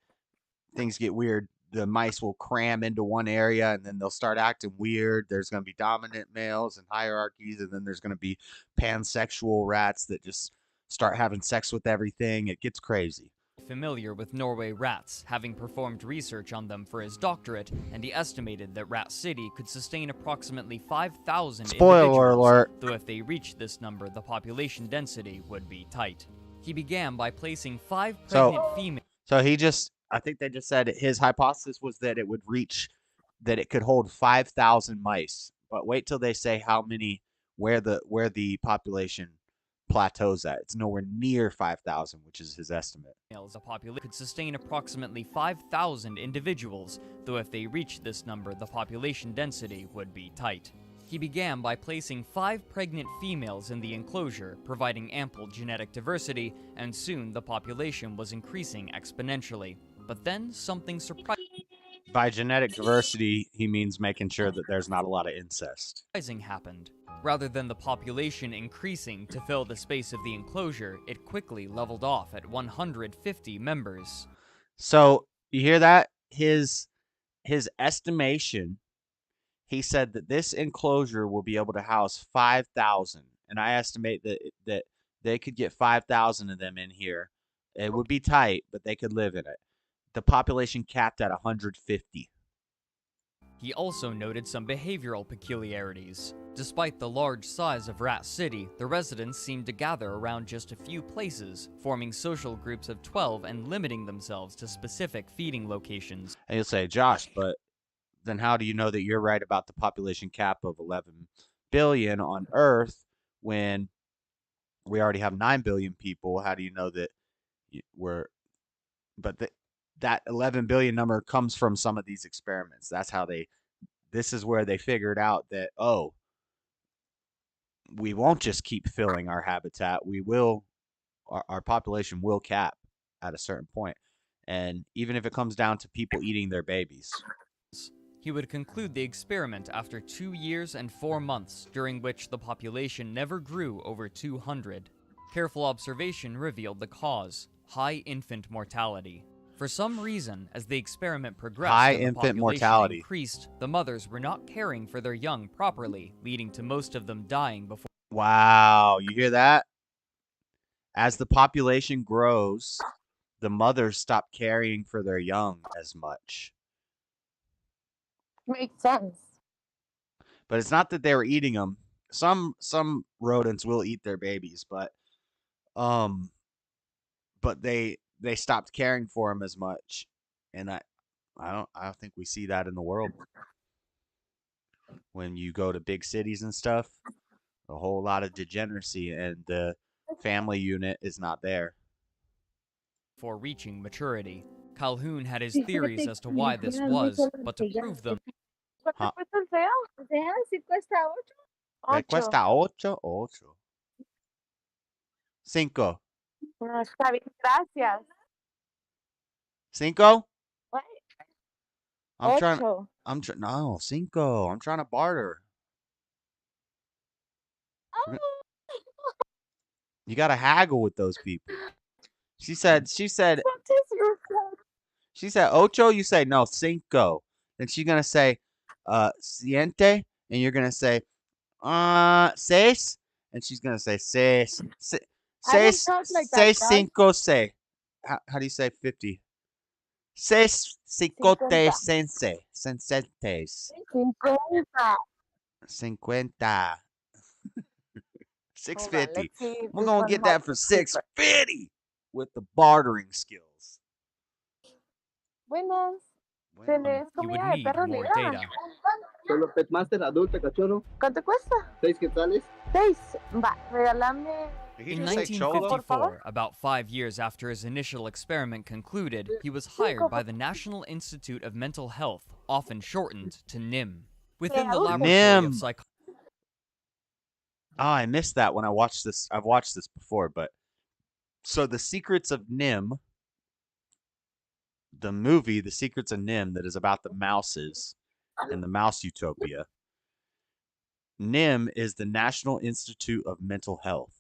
Things get weird. The mice will cram into one area and then they'll start acting weird. There's going to be dominant males and hierarchies, and then there's going to be pansexual rats that just start having sex with everything. It gets crazy. Familiar with Norway rats, having performed research on them for his doctorate, and he estimated that Rat City could sustain approximately 5,000 Spoiler individuals, alert. though if they reached this number, the population density would be tight. He began by placing 5 pregnant females. So I think they just said his hypothesis was that it could hold 5,000 mice. But wait till they say how many, where the population plateaus at. It's nowhere near 5,000, which is his estimate. The population could sustain approximately 5,000 individuals, though if they reached this number, the population density would be tight. He began by placing 5 pregnant females in the enclosure, providing ample genetic diversity, and soon the population was increasing exponentially. But then something surprising. By genetic diversity, he means making sure that there's not a lot of incest. Happened. Rather than the population increasing to fill the space of the enclosure, it quickly leveled off at 150 members. So you hear that? His estimation, he said that this enclosure will be able to house 5,000, and I estimate that they could get 5,000 of them in here. It would be tight, but they could live in it. The population capped at 150. He also noted some behavioral peculiarities. Despite the large size of Rat City, the residents seemed to gather around just a few places, forming social groups of 12 and limiting themselves to specific feeding locations. And you'll say, Josh, but then how do you know that you're right about the population cap of 11 billion on Earth when we already have 9 billion people? How do you know that that 11 billion number comes from some of these experiments? This is where they figured out that, we won't just keep filling our habitat. Our population will cap at a certain point. And even if it comes down to people eating their babies. He would conclude the experiment after 2 years and 4 months, during which the population never grew over 200. Careful observation revealed the cause: high infant mortality. For some reason, as the experiment progressed and the population increased, the mothers were not caring for their young properly, leading to most of them dying before. Wow, you hear that? As the population grows, the mothers stop caring for their young as much. Makes sense. But it's not that they were eating them. Some rodents will eat their babies, but they stopped caring for them as much, and I don't think we see that in the world. When you go to big cities and stuff, a whole lot of degeneracy, and the family unit is not there. Before reaching maturity, Calhoun had his theories as to why this was, but to prove them. ¿Cuánto cuesta el feo? Déjame decir, cuesta 8. Cuesta 8. 5. No, está bien, gracias. 5? What? No, 5. I'm trying to barter. Oh. You gotta haggle with those people. She said 8, you say no, 5. Then she's gonna say siente, and you're gonna say 6, and she's gonna say 6. I don't talk like that, 6, 5, 6. How do you say 50? 6, 50, sensentes. 50. 650. We're gonna get that for 650. with the bartering skills. Buenas. Se les You would comida de need perro more librada. data. Solo Petmaster adulto, cachorro. ¿Cuánto cuesta? 6 quetzales. 6. Va, regálame. In 1954, about 5 years after his initial experiment concluded, he was hired by the National Institute of Mental Health, often shortened to NIM. Within the laboratory NIM. of psychology. Oh, I missed that when I watched this. I've watched this before, but so The Secrets of NIM, the movie The Secrets of NIM that is about the mouses and the mouse utopia. NIM is the National Institute of Mental Health.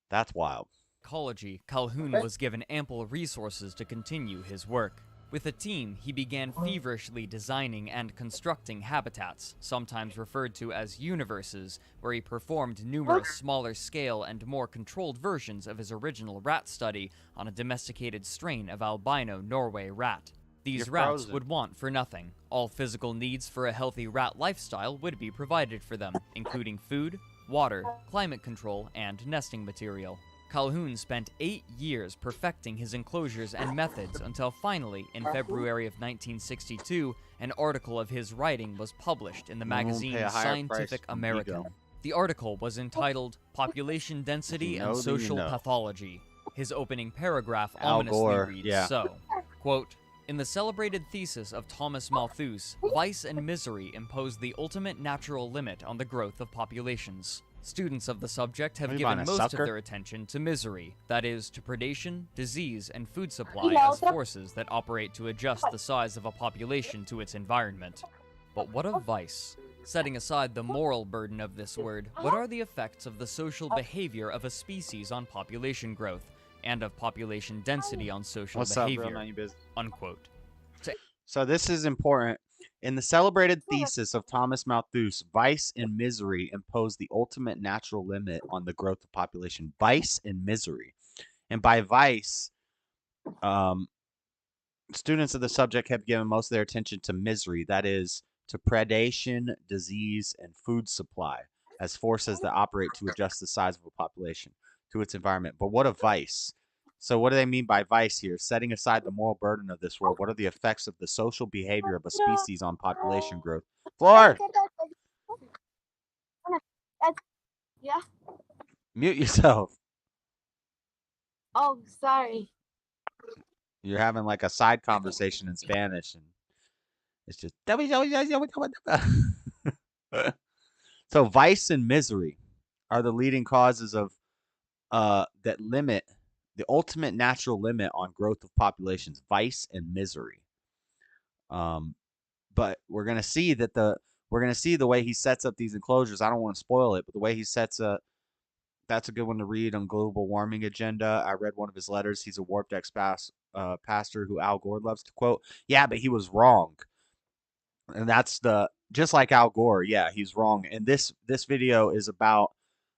That's wild. Calhoun was given ample resources to continue his work. With a team, he began feverishly designing and constructing habitats, sometimes referred to as universes, where he performed numerous smaller-scale and more controlled versions of his original rat study on a domesticated strain of albino Norway rat. These You're rats frozen. would want for nothing. All physical needs for a healthy rat lifestyle would be provided for them, including food, water, climate control, and nesting material. Calhoun spent 8 years perfecting his enclosures and methods until finally, in February of 1962, an article of his writing was published in the magazine pay a higher Scientific price than American. ego. The article was entitled Population Density If you and know, then you Social know. Pathology. His opening paragraph Al ominously Gore, reads yeah. so, quote, "In the celebrated thesis of Thomas Malthus, vice and misery impose the ultimate natural limit on the growth of populations. Students of the subject have Are you given buying a most sucker? of their attention to misery, that is, to predation, disease, and food supply as forces that operate to adjust the size of a population to its environment. But what of vice? Setting aside the moral burden of this word, what are the effects of the social behavior of a species on population growth, and of population density on social What's up, behavior?" real money business? Unquote. So this is important. In the celebrated thesis of Thomas Malthus, vice and misery impose the ultimate natural limit on the growth of population. Vice and misery. And by vice, students of the subject have given most of their attention to misery, that is, to predation, disease, and food supply, as forces that operate to adjust the size of a population to its environment. But what of vice? So what do they mean by vice here? Setting aside the moral burden of this world, what are the effects of the social behavior of a species on population growth? Floor! Yeah. Mute yourself. Oh, sorry. You're having like a side conversation in Spanish, and it's just so vice and misery are the leading causes of that limit the ultimate natural limit on growth of populations. Vice and misery. But we're gonna see the way he sets up these enclosures. I don't want to spoil it, but the way he sets up. That's a good one to read on global warming agenda. I read one of his letters. He's a warped pastor who Al Gore loves to quote. Yeah, but he was wrong. And that's just like Al Gore. Yeah, he's wrong. And this video is about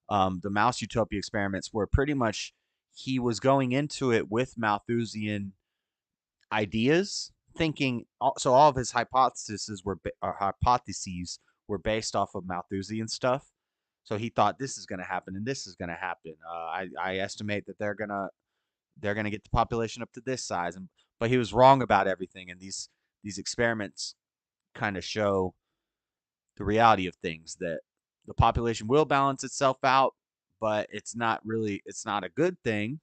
the mouse utopia experiments, where pretty much he was going into it with Malthusian ideas, thinking. So all of his hypotheses were based off of Malthusian stuff. So he thought this is going to happen and this is going to happen. I estimate that they're gonna get the population up to this size, but he was wrong about everything. And these experiments kind of show the reality of things, that the population will balance itself out, but it's not a good thing,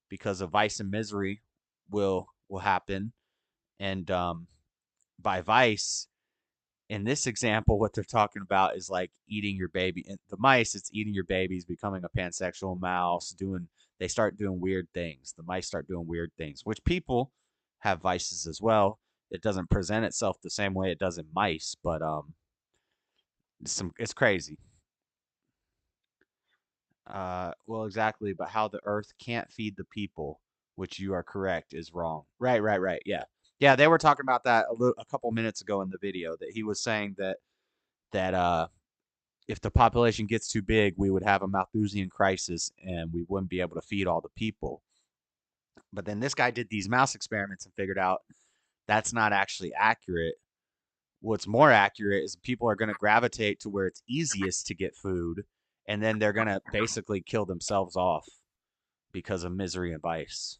because of vice and misery will happen. And by vice, in this example, what they're talking about is like eating your baby. And the mice, it's eating your babies, becoming a pansexual mouse, they start doing weird things. The mice start doing weird things, which people have vices as well. It doesn't present itself the same way it does in mice, but it's crazy. Well, exactly, but how the earth can't feed the people, which you are correct, is wrong. Right. Yeah. Yeah, they were talking about that a couple minutes ago in the video, that he was saying that if the population gets too big, we would have a Malthusian crisis and we wouldn't be able to feed all the people. But then this guy did these mouse experiments and figured out that's not actually accurate. What's more accurate is people are going to gravitate to where it's easiest to get food, and then they're going to basically kill themselves off. because of misery and vice.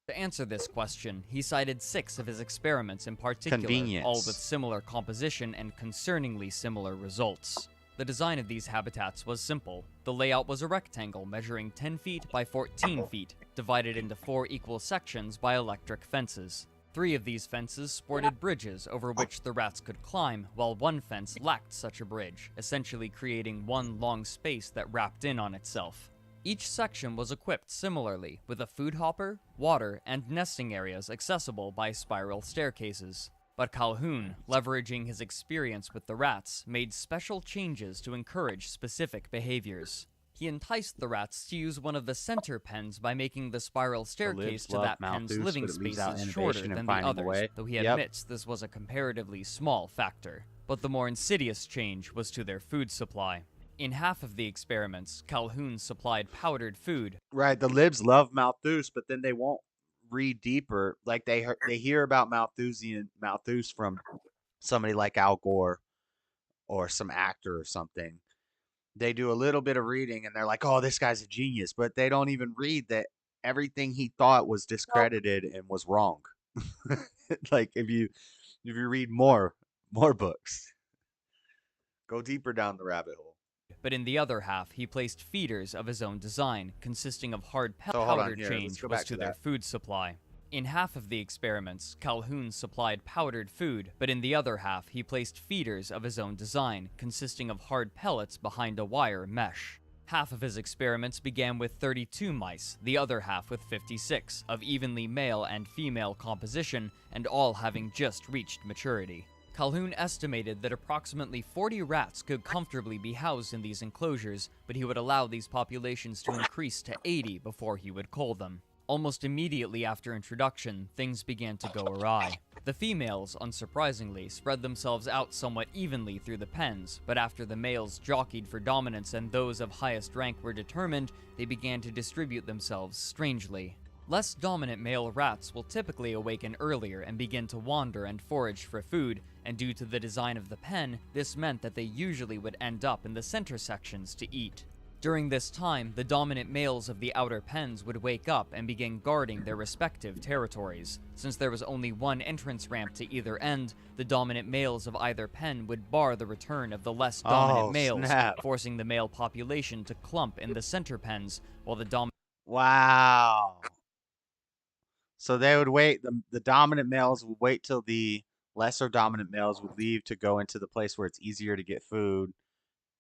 To answer this question, he cited 6 of his experiments in particular, Convenience. all with similar composition and concerningly similar results. The design of these habitats was simple. The layout was a rectangle measuring 10 feet by 14 feet, divided into 4 equal sections by electric fences. 3 of these fences sported bridges over which the rats could climb, while one fence lacked such a bridge, essentially creating one long space that wrapped in on itself. Each section was equipped similarly, with a food hopper, water, and nesting areas accessible by spiral staircases. But Calhoun, leveraging his experience with the rats, made special changes to encourage specific behaviors. He enticed the rats to use one of the center pens by making the spiral staircase to that pen's living spaces shorter than the others, though he admits this was a comparatively small factor. But the more insidious change was to their food supply. In half of the experiments, Calhoun supplied powdered food. Right, the libs love Malthus, but then they won't read deeper. Like they hear about Malthus from somebody like Al Gore or some actor or something. They do a little bit of reading and they're like, "Oh, this guy's a genius," but they don't even read that everything he thought was discredited and was wrong. Like if you read more books, go deeper down the rabbit hole. But in the other half, he placed feeders of his own design, consisting of hard powder change was to their food supply. In half of the experiments, Calhoun supplied powdered food, but in the other half, he placed feeders of his own design, consisting of hard pellets behind a wire mesh. Half of his experiments began with 32 mice, the other half with 56, of evenly male and female composition, and all having just reached maturity. Calhoun estimated that approximately 40 rats could comfortably be housed in these enclosures, but he would allow these populations to increase to 80 before he would cull them. Almost immediately after introduction, things began to go awry. The females, unsurprisingly, spread themselves out somewhat evenly through the pens, but after the males jockeyed for dominance and those of highest rank were determined, they began to distribute themselves strangely. Less dominant male rats will typically awaken earlier and begin to wander and forage for food, and due to the design of the pen, this meant that they usually would end up in the center sections to eat. During this time, the dominant males of the outer pens would wake up and begin guarding their respective territories. Since there was only one entrance ramp to either end, the dominant males of either pen would bar the return of the less dominant males, forcing the male population to clump in the center pens, while the dominant... Wow. So they would wait, the dominant males would wait till the lesser dominant males would leave to go into the place where it's easier to get food,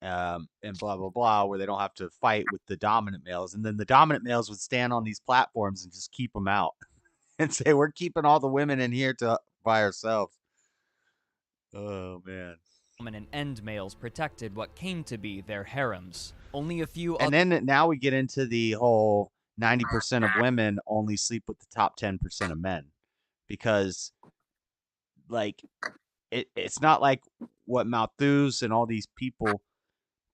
and blah, blah, blah, where they don't have to fight with the dominant males. And then the dominant males would stand on these platforms and just keep them out and say, "We're keeping all the women in here by ourselves." Oh, man. Dominant end males protected what came to be their harems. Only a few And then now we get into the whole 90% of women only sleep with the top 10% of men, because like it's not like what Malthus and all these people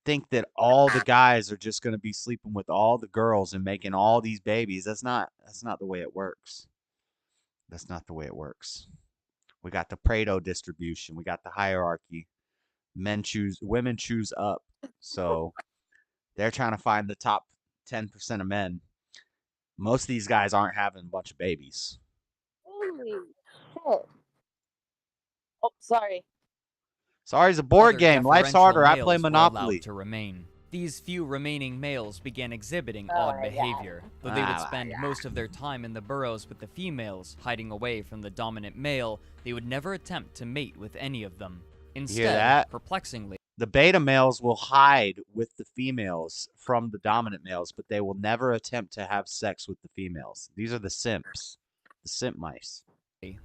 think, that all the guys are just going to be sleeping with all the girls and making all these babies. That's not the way it works. That's not the way it works. We got the Pareto distribution. We got the hierarchy. Women choose up. So they're trying to find the top 10% of men. Most of these guys aren't having a bunch of babies. Holy shit. Oh, sorry. Sorry, it's a board game. Life's harder. I play males were Monopoly. allowed to remain. These few remaining males began exhibiting odd behavior, though they would spend most of their time in the burrows with the females, hiding away from the dominant male. They would never attempt to mate with any of them. You hear Instead, that? perplexingly, The beta males will hide with the females from the dominant males, but they will never attempt to have sex with the females. These are the simps. The simp mice.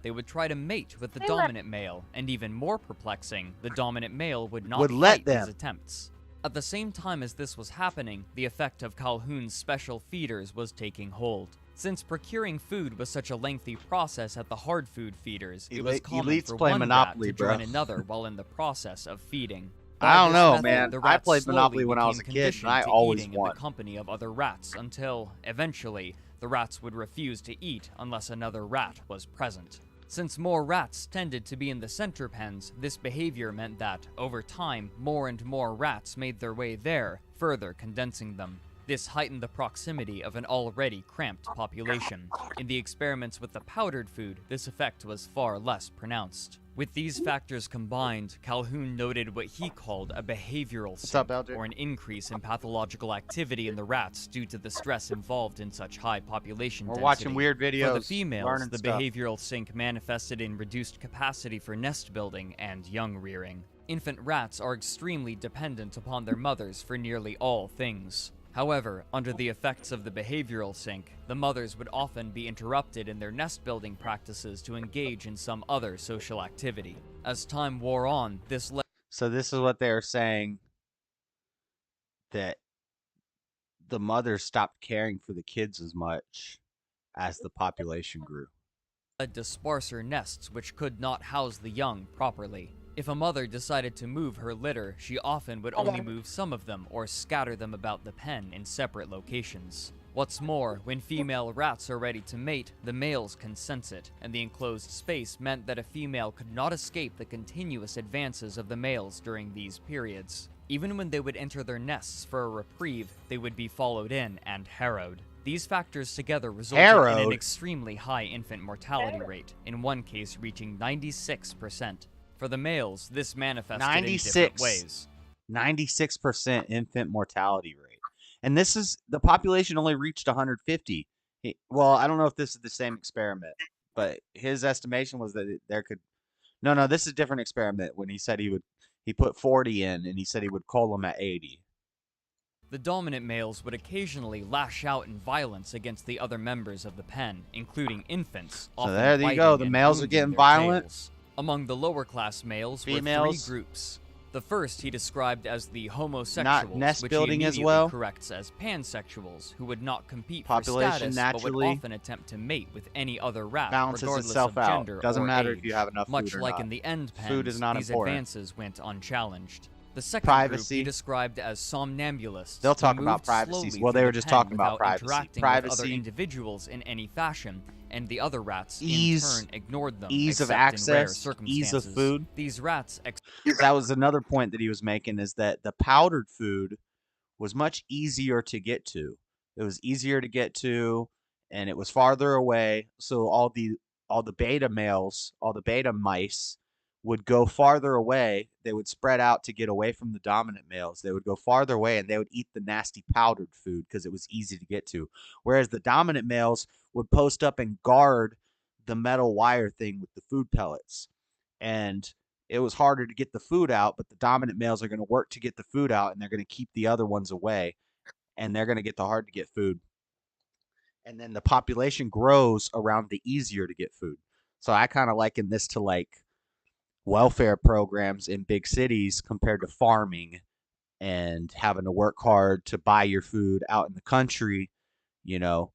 they would try to mate with the dominant male, and even more perplexing, the dominant male would not Would let fight his them. attempts. At the same time as this was happening, the effect of Calhoun's special feeders was taking hold. Since procuring food was such a lengthy process at the hard food feeders, it was common elites for play one Monopoly, rat to join bro. another while in the process of feeding. I don't By this know, method, man. the I rats played Monopoly slowly when I was a became kid, and conditioned I to always eating in won. the company of other rats until, eventually, the rats would refuse to eat unless another rat was present. Since more rats tended to be in the center pens, this behavior meant that, over time, more and more rats made their way there, further condensing them. This heightened the proximity of an already cramped population. In the experiments with the powdered food, this effect was far less pronounced. With these factors combined, Calhoun noted what he called a behavioral sink, or an increase in pathological activity in the rats due to the stress involved in such high population density. We're watching weird videos, For the females, learning the stuff. behavioral sink manifested in reduced capacity for nest building and young rearing. Infant rats are extremely dependent upon their mothers for nearly all things. However, under the effects of the behavioral sink, the mothers would often be interrupted in their nest-building practices to engage in some other social activity. As time wore on, this led... So this is what they are saying, that the mothers stopped caring for the kids as much as the population grew. led to sparser nests which could not house the young properly. If a mother decided to move her litter, she often would only move some of them or scatter them about the pen in separate locations. What's more, when female rats are ready to mate, the males can sense it, and the enclosed space meant that a female could not escape the continuous advances of the males during these periods. Even when they would enter their nests for a reprieve, they would be followed in and harrowed. These factors together resulted in an extremely high infant mortality rate, in one case reaching 96%. For the males, this manifested in different ways. 96% infant mortality rate. And this is, the population only reached 150. Well, I don't know if this is the same experiment, but his estimation was that there could, no, this is a different experiment when he said he put 40 in and he said he would cull them at 80. The dominant males would occasionally lash out in violence against the other members of the pen, including infants. So there you go, the males are getting violent. Tails. Among the lower class males Females. were 3 groups. The first he described as the homosexuals, Not nest which building he as immediately well. corrects as pansexuals, who would not compete Population for status, naturally but would often attempt to mate with any other rat, balances regardless itself of out. gender Doesn't or matter age. if you have enough Much food or like not. in the end pens, Food is not these important. advances went unchallenged. The second Privacy. group he described as somnambulists. They'll talk who about moved privacy. slowly Well, through they were the just pen talking about without privacy. interacting with other Privacy. individuals in any fashion, and the other rats Ease- in turn ignored them. Ease of except in rare access, ease of circumstances. food. These rats That was another point that he was making, is that the powdered food was much easier to get to. It was easier to get to, and it was farther away. So all the beta males, all the beta mice would go farther away. They would spread out to get away from the dominant males. They would go farther away and they would eat the nasty powdered food because it was easy to get to. Whereas the dominant males would post up and guard the metal wire thing with the food pellets. And it was harder to get the food out, but the dominant males are going to work to get the food out, and they're going to keep the other ones away, and they're going to get the hard to get food. And then the population grows around the easier to get food. So I kind of liken this to like welfare programs in big cities compared to farming and having to work hard to buy your food out in the country. You know,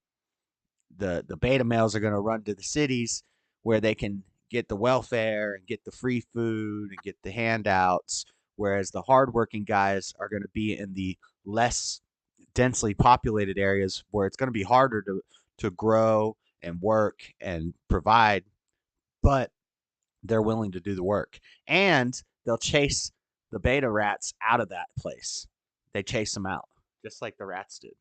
the beta males are going to run to the cities where they can get the welfare and get the free food and get the handouts, whereas the hardworking guys are going to be in the less densely populated areas where it's going to be harder to grow and work and provide, but they're willing to do the work. And they'll chase the beta rats out of that place. They chase them out, just like the rats did.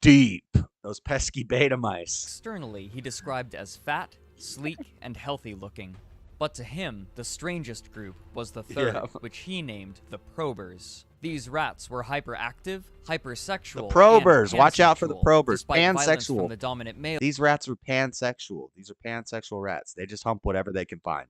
Deep. Those pesky beta mice. externally he described as fat, sleek, and healthy looking. But to him, the strangest group was the third, Yeah. which he named the probers. These rats were hyperactive, hypersexual, Probers. and Watch out for the pansexual, probers. despite violence from Pansexual. the dominant male. These rats are pansexual. These are pansexual rats. They just hump whatever they can find.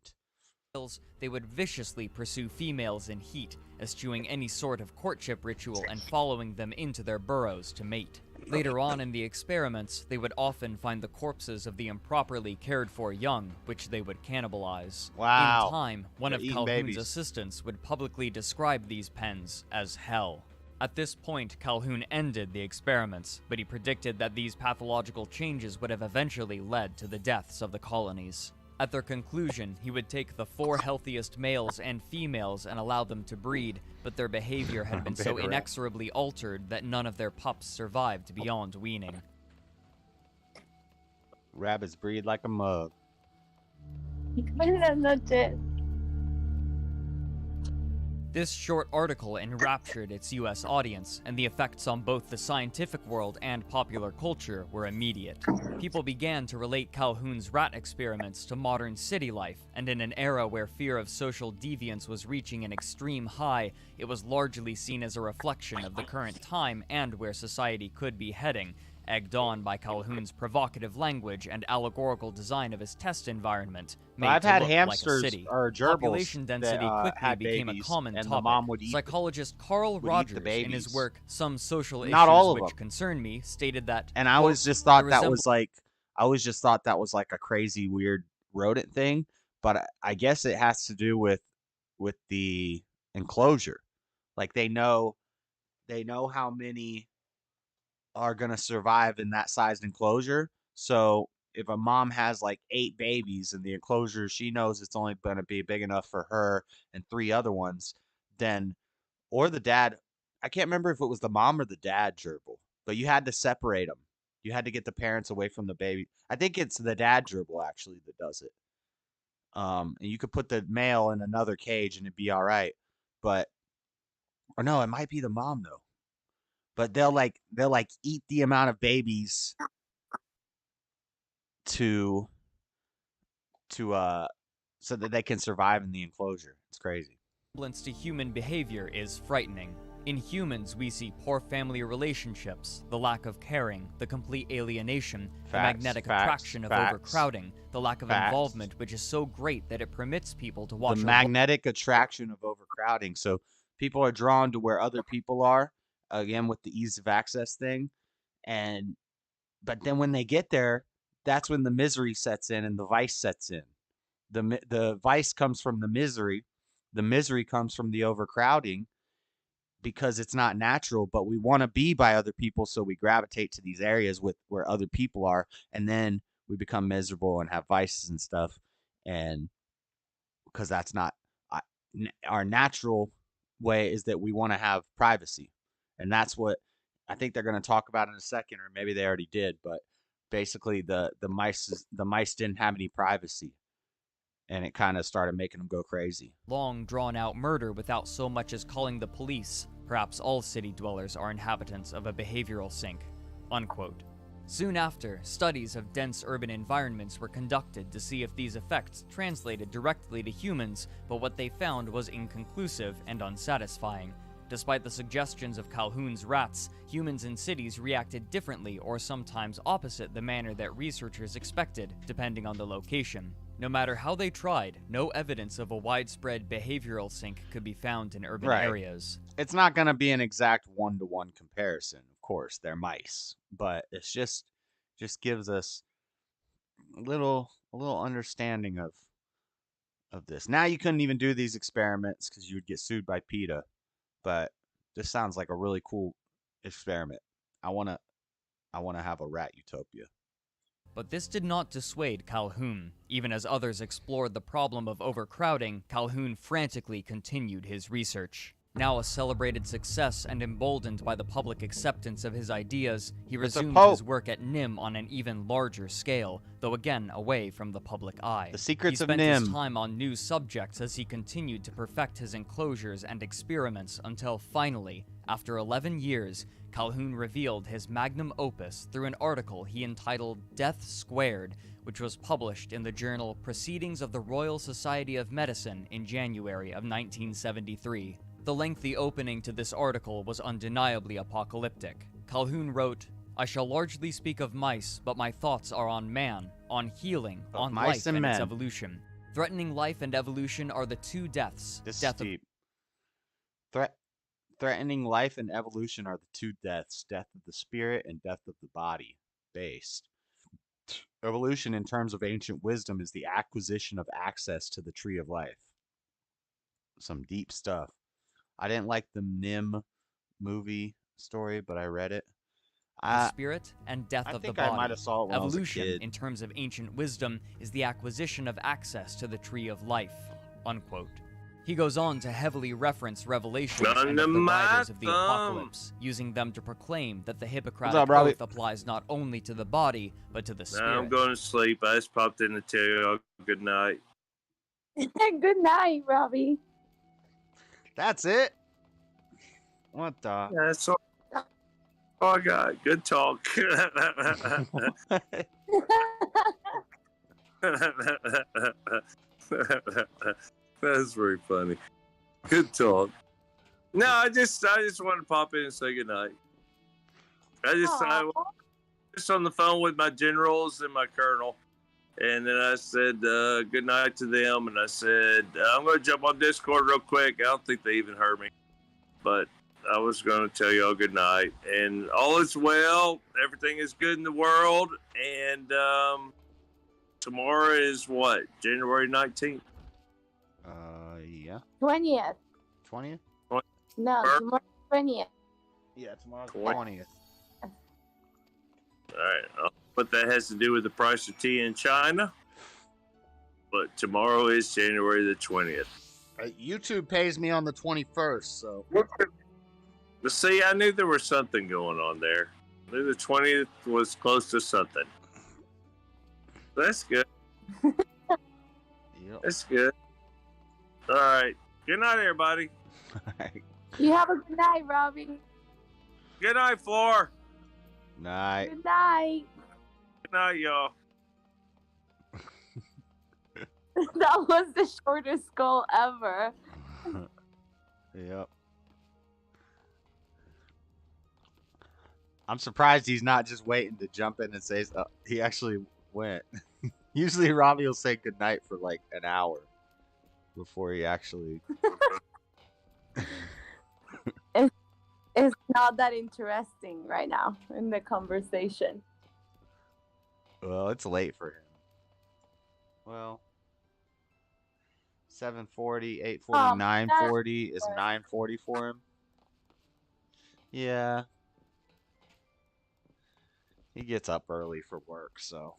They would viciously pursue females in heat, eschewing any sort of courtship ritual and following them into their burrows to mate. Later on in the experiments, they would often find the corpses of the improperly cared for young, which they would cannibalize. Wow. In time, one They're of eating Calhoun's babies. assistants would publicly describe these pens as hell. At this point, Calhoun ended the experiments, but he predicted that these pathological changes would have eventually led to the deaths of the colonies. At their conclusion, he would take the 4 healthiest males and females and allow them to breed, but their behavior had been so Beta rat. inexorably altered that none of their pups survived beyond weaning. Rabbits breed like a mug. Buenas noches. This short article enraptured its US audience, and the effects on both the scientific world and popular culture were immediate. People began to relate Calhoun's rat experiments to modern city life, and in an era where fear of social deviance was reaching an extreme high, it was largely seen as a reflection of the current time and where society could be heading, egged on by Calhoun's provocative language and allegorical design of his test environment, made I've to had look hamsters like a city. or gerbils Population density that, quickly had became a babies, common and the topic. mom would eat Psychologist Carl would eat the Rogers, in babies. his work Some Social Not Issues all of Which them. Concern Me, stated that, And I quote, always just thought "The that was like, I always just thought that was like a crazy weird rodent thing, but I guess it has to do with the enclosure. Like they know how many are gonna survive in that sized enclosure. So if a mom has like 8 babies in the enclosure, she knows it's only gonna be big enough for her and 3 other ones, then or the dad. I can't remember if it was the mom or the dad gerbil, but you had to separate them. You had to get the parents away from the baby. I think it's the dad gerbil actually that does it. And you could put the male in another cage and it'd be all right. But or no, it might be the mom though. But they'll eat the amount of babies to so that they can survive in the enclosure. It's crazy. resemblance to human behavior is frightening. In humans, we see poor family relationships, the lack of caring, the complete alienation, the magnetic attraction of overcrowding, the lack of involvement, which is so great that it permits people to watch The magnetic attraction of overcrowding. So people are drawn to where other people are, again with the ease of access thing, but then when they get there, that's when the misery sets in and the vice sets in. The vice comes from the misery comes from the overcrowding, because it's not natural, but we want to be by other people, so we gravitate to these areas where other people are, and then we become miserable and have vices and stuff, and because that's not our natural way, is that we want to have privacy, and that's what I think they're going to talk about in a second, or maybe they already did, but basically the mice didn't have any privacy, and it kind of started making them go crazy. Long drawn-out murder without so much as calling the police. Perhaps all city dwellers are inhabitants of a behavioral sink." Unquote. Soon after, studies of dense urban environments were conducted to see if these effects translated directly to humans, but what they found was inconclusive and unsatisfying. Despite the suggestions of Calhoun's rats, humans in cities reacted differently or sometimes opposite the manner that researchers expected, depending on the location. No matter how they tried, no evidence of a widespread behavioral sink could be found in urban areas. It's not going to be an exact one-to-one comparison, of course, they're mice, but it's just gives us a little understanding of this. Now you couldn't even do these experiments because you would get sued by PETA, but this sounds like a really cool experiment. I want to have a rat utopia. But this did not dissuade Calhoun. Even as others explored the problem of overcrowding, Calhoun frantically continued his research. Now a celebrated success and emboldened by the public acceptance of his ideas, he resumed his work at NIM on an even larger scale, though again away from the public eye. The secrets of NIM. He spent his NIM. time on new subjects as he continued to perfect his enclosures and experiments until finally, after 11 years, Calhoun revealed his magnum opus through an article he entitled Death Squared, which was published in the journal Proceedings of the Royal Society of Medicine in January of 1973. The lengthy opening to this article was undeniably apocalyptic. Calhoun wrote, "I shall largely speak of mice, but my thoughts are on man, on healing, on mice life and and its men. evolution. Threatening life and evolution are the two deaths. This death is deep. Threatening life and evolution are the two deaths, death of the spirit and death of the body. Based. Evolution, in terms of ancient wisdom, is the acquisition of access to the tree of life." Some deep stuff. I didn't like the NIM movie story, but I read it. The spirit and death I of the think body. I might have saw it when I was a Evolution, kid. in terms of ancient wisdom, is the acquisition of access to the tree of life. Unquote. He goes on to heavily reference Revelations and of the riders of the apocalypse, using them to proclaim that the Hippocratic Oath applies not only to the body, but to the spirit. Now I'm going to sleep. I just popped in to tell you all good night. Good night, Robbie. That's it? What the? Yeah, that's all I got. Good talk. That's very funny. Good talk. No, I just want to pop in and say goodnight. I just on the phone with my generals and my colonel, and then I said good night to them, and I said I'm going to jump on Discord real quick. I don't think they even heard me, but I was going to tell y'all good night, and all is well. Everything is good in the world, and tomorrow is what? January 19th. Yeah. 20th. 20th? No, tomorrow 20th. Yeah, tomorrow's 20th. All right. What that has to do with the price of tea in China. But tomorrow is January the 20th. YouTube pays me on the 21st, so. But see, I knew there was something going on there. I knew the 20th was close to something. That's good. Yep. That's good. All right. Good night, everybody. You have a good night, Robbie. Good night, Floor. Night. Good night. Good night, y'all. That was the shortest goal ever. Yep. I'm surprised he's not just waiting to jump in and say he actually went. Usually Robbie will say goodnight for like an hour before he actually... It's not that interesting right now in the conversation. Well, it's late for him. Well, 7:40, 8:40, 9:40 is 9:40 for him. Yeah. He gets up early for work, so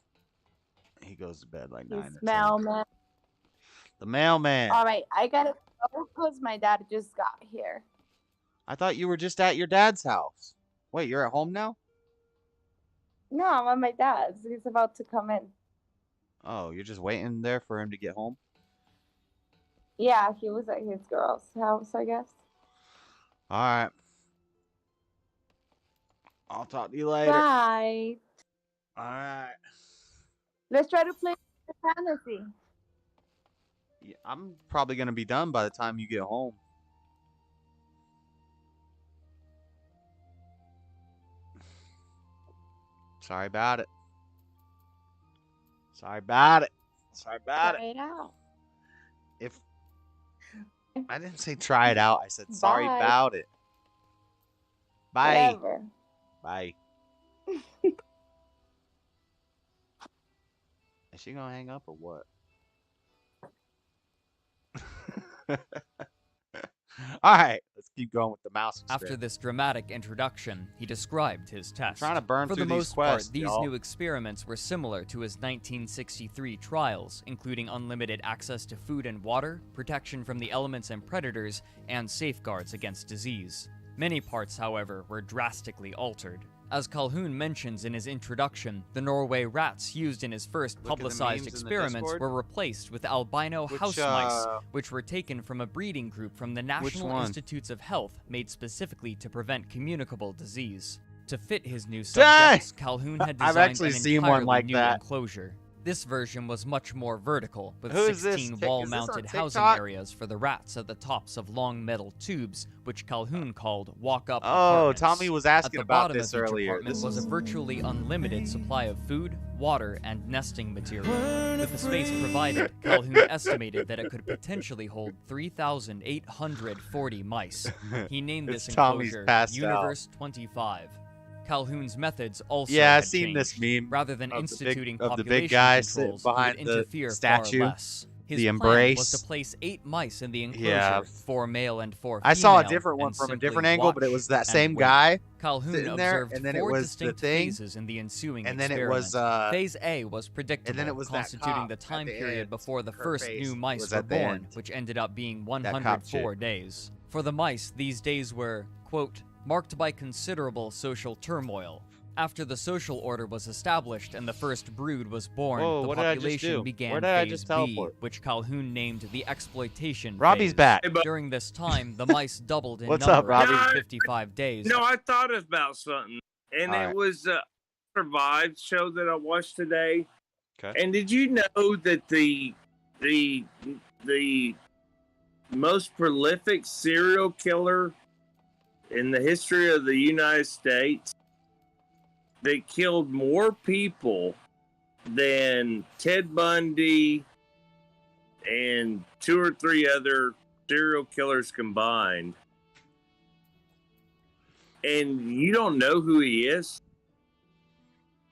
he goes to bed like 9 or 10. Mailman. The mailman. All right, I gotta go because my dad just got here. I thought you were just at your dad's house. Wait, you're at home now? No, I'm at my dad's. He's about to come in. Oh, you're just waiting there for him to get home? Yeah, he was at his girl's house, I guess. All right. I'll talk to you later. Bye. All right. Let's try to play fantasy. Yeah, I'm probably going to be done by the time you get home. Sorry about it. Sorry about it. Sorry about Try it out. If I didn't say try it out, I said sorry Bye. about it. Bye. Whatever. Bye. Is she gonna hang up or what? All right, let's keep going with the mouse experiment. After this dramatic introduction, he described his test. trying to burn For through the these most quests, part, these y'all. new experiments were similar to his 1963 trials, including unlimited access to food and water, protection from the elements and predators, and safeguards against disease. Many parts, however, were drastically altered. As Calhoun mentions in his introduction, the Norway rats used in his first publicized experiments were replaced with albino house mice, which were taken from a breeding group from the National Institutes of Health made specifically to prevent communicable disease. To fit his new subjects, Calhoun had designed actually an seen one entirely like new that. enclosure. This version was much more vertical, with Who is this? 16 Is this on wall-mounted housing TikTok? areas for the rats at the tops of long metal tubes, which Calhoun called walk-up Oh, apartments. Tommy was asking At the about bottom this of each earlier. apartment This was a is- virtually unlimited supply of food, water, and nesting material. With the space provided, Calhoun estimated that it could potentially hold 3,840 mice. He named this It's Tommy's enclosure passed Universe 25. Calhoun's methods also Yeah, had I've seen this changed. meme Rather than of the big- instituting of the population big guy sitting controls, he would behind the interfere statue, far less. His the plan embrace. was to place 8 mice in the enclosure, Yeah. 4 male and 4 female. I saw a different one and from a simply different angle, but it watch was that and same wait. guy Calhoun sitting there, observed and then it 4 was the distinct thing, phases in the ensuing and then it experiments. was, Phase A was predictable, and then it was that constituting cop the at time the period end. before the Her first face new mice was were at the born, end. which ended up being That cop 104 chick. days. For the mice, these days were, quote, marked by considerable social turmoil. After the social order was established and the first brood was born, Whoa, the what did I just population do? began Where did I Phase just B, teleport? which Calhoun named the exploitation Robbie's phase. back. During this time, the mice doubled in What's number up, Robbie? after 55 days. No, I thought about something, and All it right. was a Survived show that I watched today. Okay. And did you know that the most prolific serial killer in the history of the United States, that killed more people than Ted Bundy and 2 or 3 other serial killers combined, and you don't know who he is?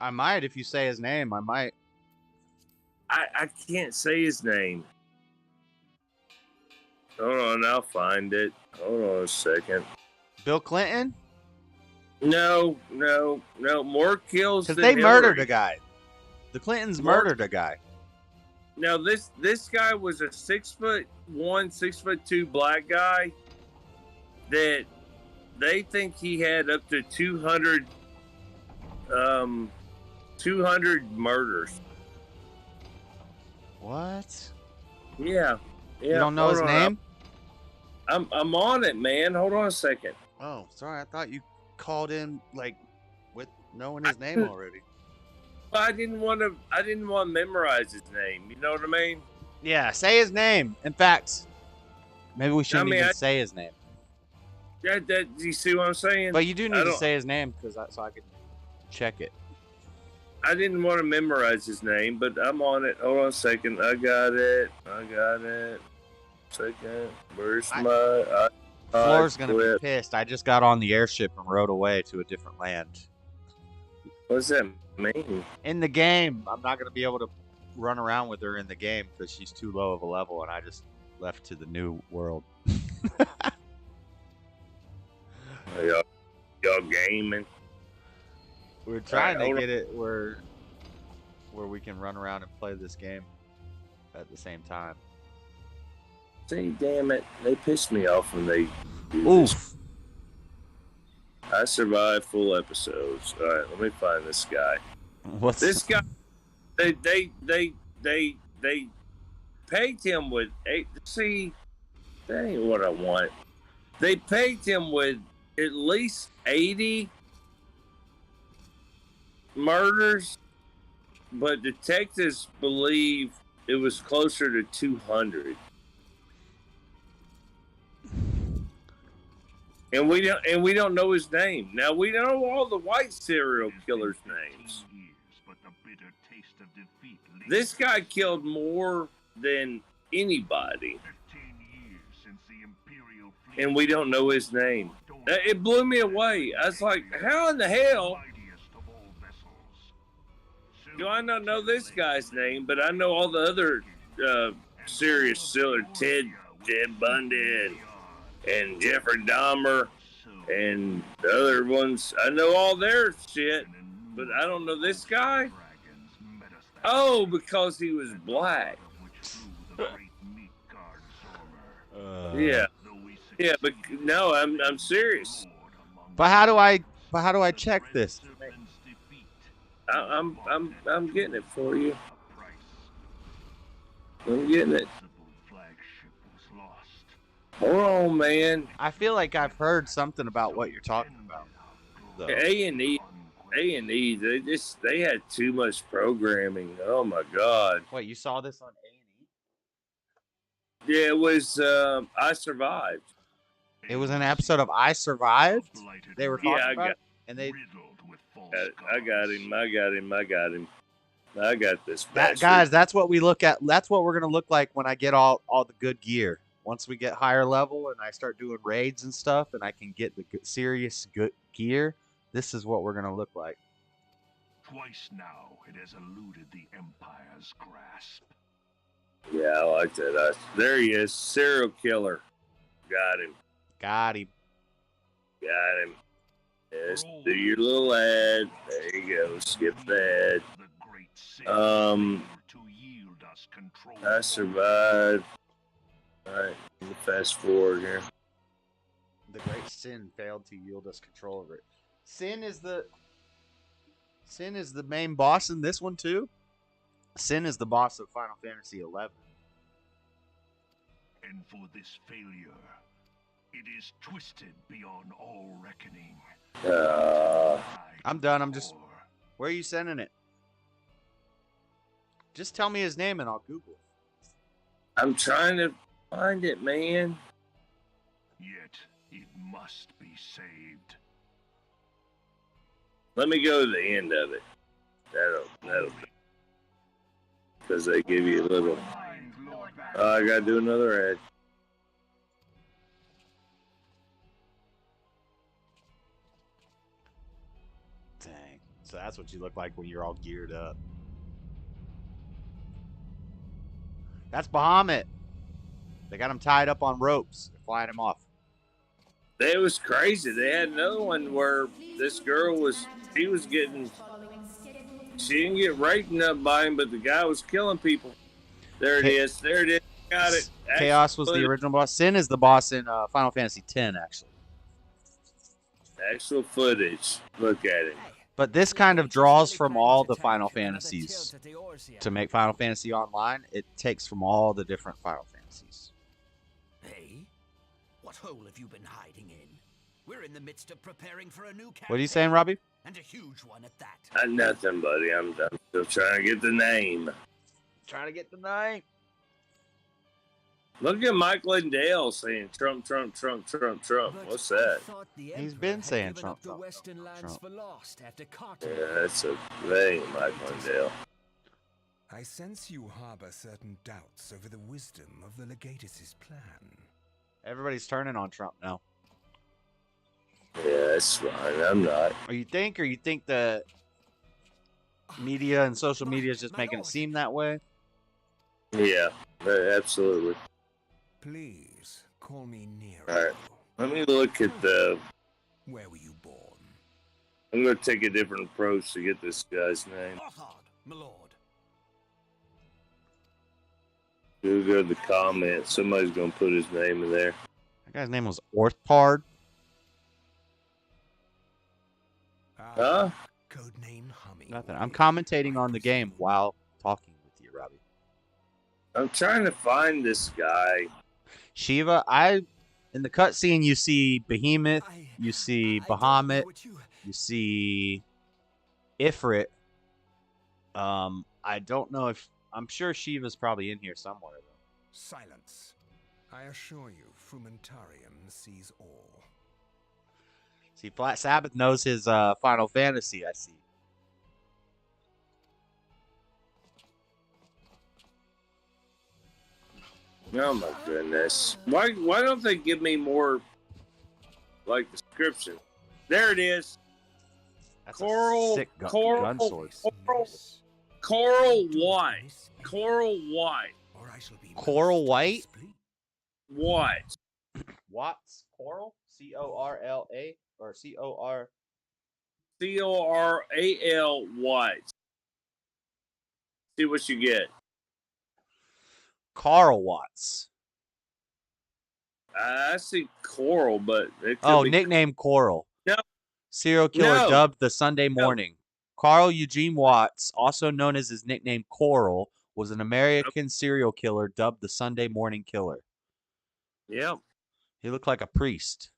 I might if you say his name. I might. I can't say his name. Hold on, I'll find it. Hold on a second. Bill Clinton? No. More kills Because than they Hillary. murdered a guy. The Clintons murdered a guy. Now this guy was a 6'1", 6'2" black guy that they think he had up to 200 murders. What? Yeah. You don't know his name? I'm on it, man. Hold on a second. Oh, sorry. I thought you called in like with knowing his name already. I didn't want to memorize his name. You know what I mean? Yeah, say his name. In fact, maybe we shouldn't even say his name. Do you see what I'm saying? But you do need to say his name so I can check it. I didn't want to memorize his name, but I'm on it. Hold on a second. I got it. Second. Where's my... Floor's going to be pissed. I just got on the airship and rode away to a different land. What does that mean? In the game, I'm not going to be able to run around with her in the game because she's too low of a level, and I just left to the new world. Y'all gaming? We're trying to get it where we can run around and play this game at the same time. See, damn it. They piss me off when they do this. I survived full episodes. All right, let me find this guy. What's this guy? They pegged him with see, that ain't what I want. They pegged him with at least 80 murders, but detectives believe it was closer to 200. And we don't know his name. Now we know all the white serial killers' names. This guy killed more than anybody, and we don't know his name. It blew me away. I was like, how in the hell do I not know this guy's name, but I know all the other serious killers, Ted Bundy and Jeffrey Dahmer and the other ones. I know all their shit, but I don't know this guy. Oh, because he was black. Yeah, but no, I'm serious. But how do I check this? I'm getting it for you. I'm getting it. Hold on, man. I feel like I've heard something about what you're talking about. A&E, they had too much programming. Oh my God. Wait, you saw this on A&E? Yeah, it was. I Survived. It was an episode of I Survived. They were talking about it, and they. I got him. I got this. Guys, that's what we look at. That's what we're gonna look like when I get all the good gear. Once we get higher level and I start doing raids and stuff, and I can get the serious good gear, this is what we're gonna look like. Twice now it has eluded the Empire's grasp. Yeah, I like that. There he is, serial killer. Got him. Yes, do your little ad. There you go. Skip that. I Survived. Alright, let me fast forward here. The great sin failed to yield us control over it. Sin is the Sin is the main boss in this one too. Sin is the boss of Final Fantasy XI. And for this failure, it is twisted beyond all reckoning. I'm done. Where are you sending it? Just tell me his name and I'll Google it. I'm trying to find it, man. Yet it must be saved. Let me go to the end of it. That'll because they give you a little. I gotta do another ad. Dang. So that's what you look like when you're all geared up. That's Bahamut. They got him tied up on ropes. They're flying him off. It was crazy. They had another one where this girl she didn't get raped up by him, but the guy was killing people. There it is. Got it. Chaos was the original boss. Sin is the boss in Final Fantasy X, actually. Actual footage. Look at it. But this kind of draws from all the Final Fantasies. To make Final Fantasy Online, it takes from all the different Final Fantasies. Hey, what hole have you been hiding in? We're in the midst of preparing for a new campaign. What are you saying, Robbie? And a huge one at that. Nothing, buddy. I'm still trying to get the name. Trying to get the name. Look at Mike Lindell saying Trump, Trump, Trump, Trump, Trump. What's that? He's been saying Trump, Trump, Trump. Yeah, that's a thing, Mike Lindell. I sense you harbor certain doubts over the wisdom of the Legatus' plan. Everybody's turning on Trump now. Yeah, that's fine. I'm not. Or you think the media and social media is just making it seem that way? Yeah, absolutely. Please call me Nero. All right, let me look at Where were you born? I'm going to take a different approach to get this guy's name. My lord. We'll go to the comments. Somebody's going to put his name in there. That guy's name was Orthpard. Huh? Codename Hummy. Nothing. I'm commentating on the game while talking with you, Robbie. I'm trying to find this guy. Shiva, in the cutscene you see Behemoth, you see Bahamut, you see Ifrit. I don't know if I'm sure Shiva's probably in here somewhere though. Silence. I assure you, Frumentarium sees all. See, Flat Sabbath knows his Final Fantasy, I see. Oh my goodness. Why don't they give me more like description? There it is. That's Coral a sick gun sword. Coral White. Coral White. Coral White? White. Watts Coral? C-O-R-L-A or C-O-R C-O-R-A-L White. See what you get. Carl Watts. I see Coral, but it could Oh, be... nickname Coral. No. Serial killer No. dubbed the Sunday Morning. Carl Eugene Watts, also known as his nickname Coral, was an American serial killer dubbed the Sunday Morning Killer. Yep. He looked like a priest.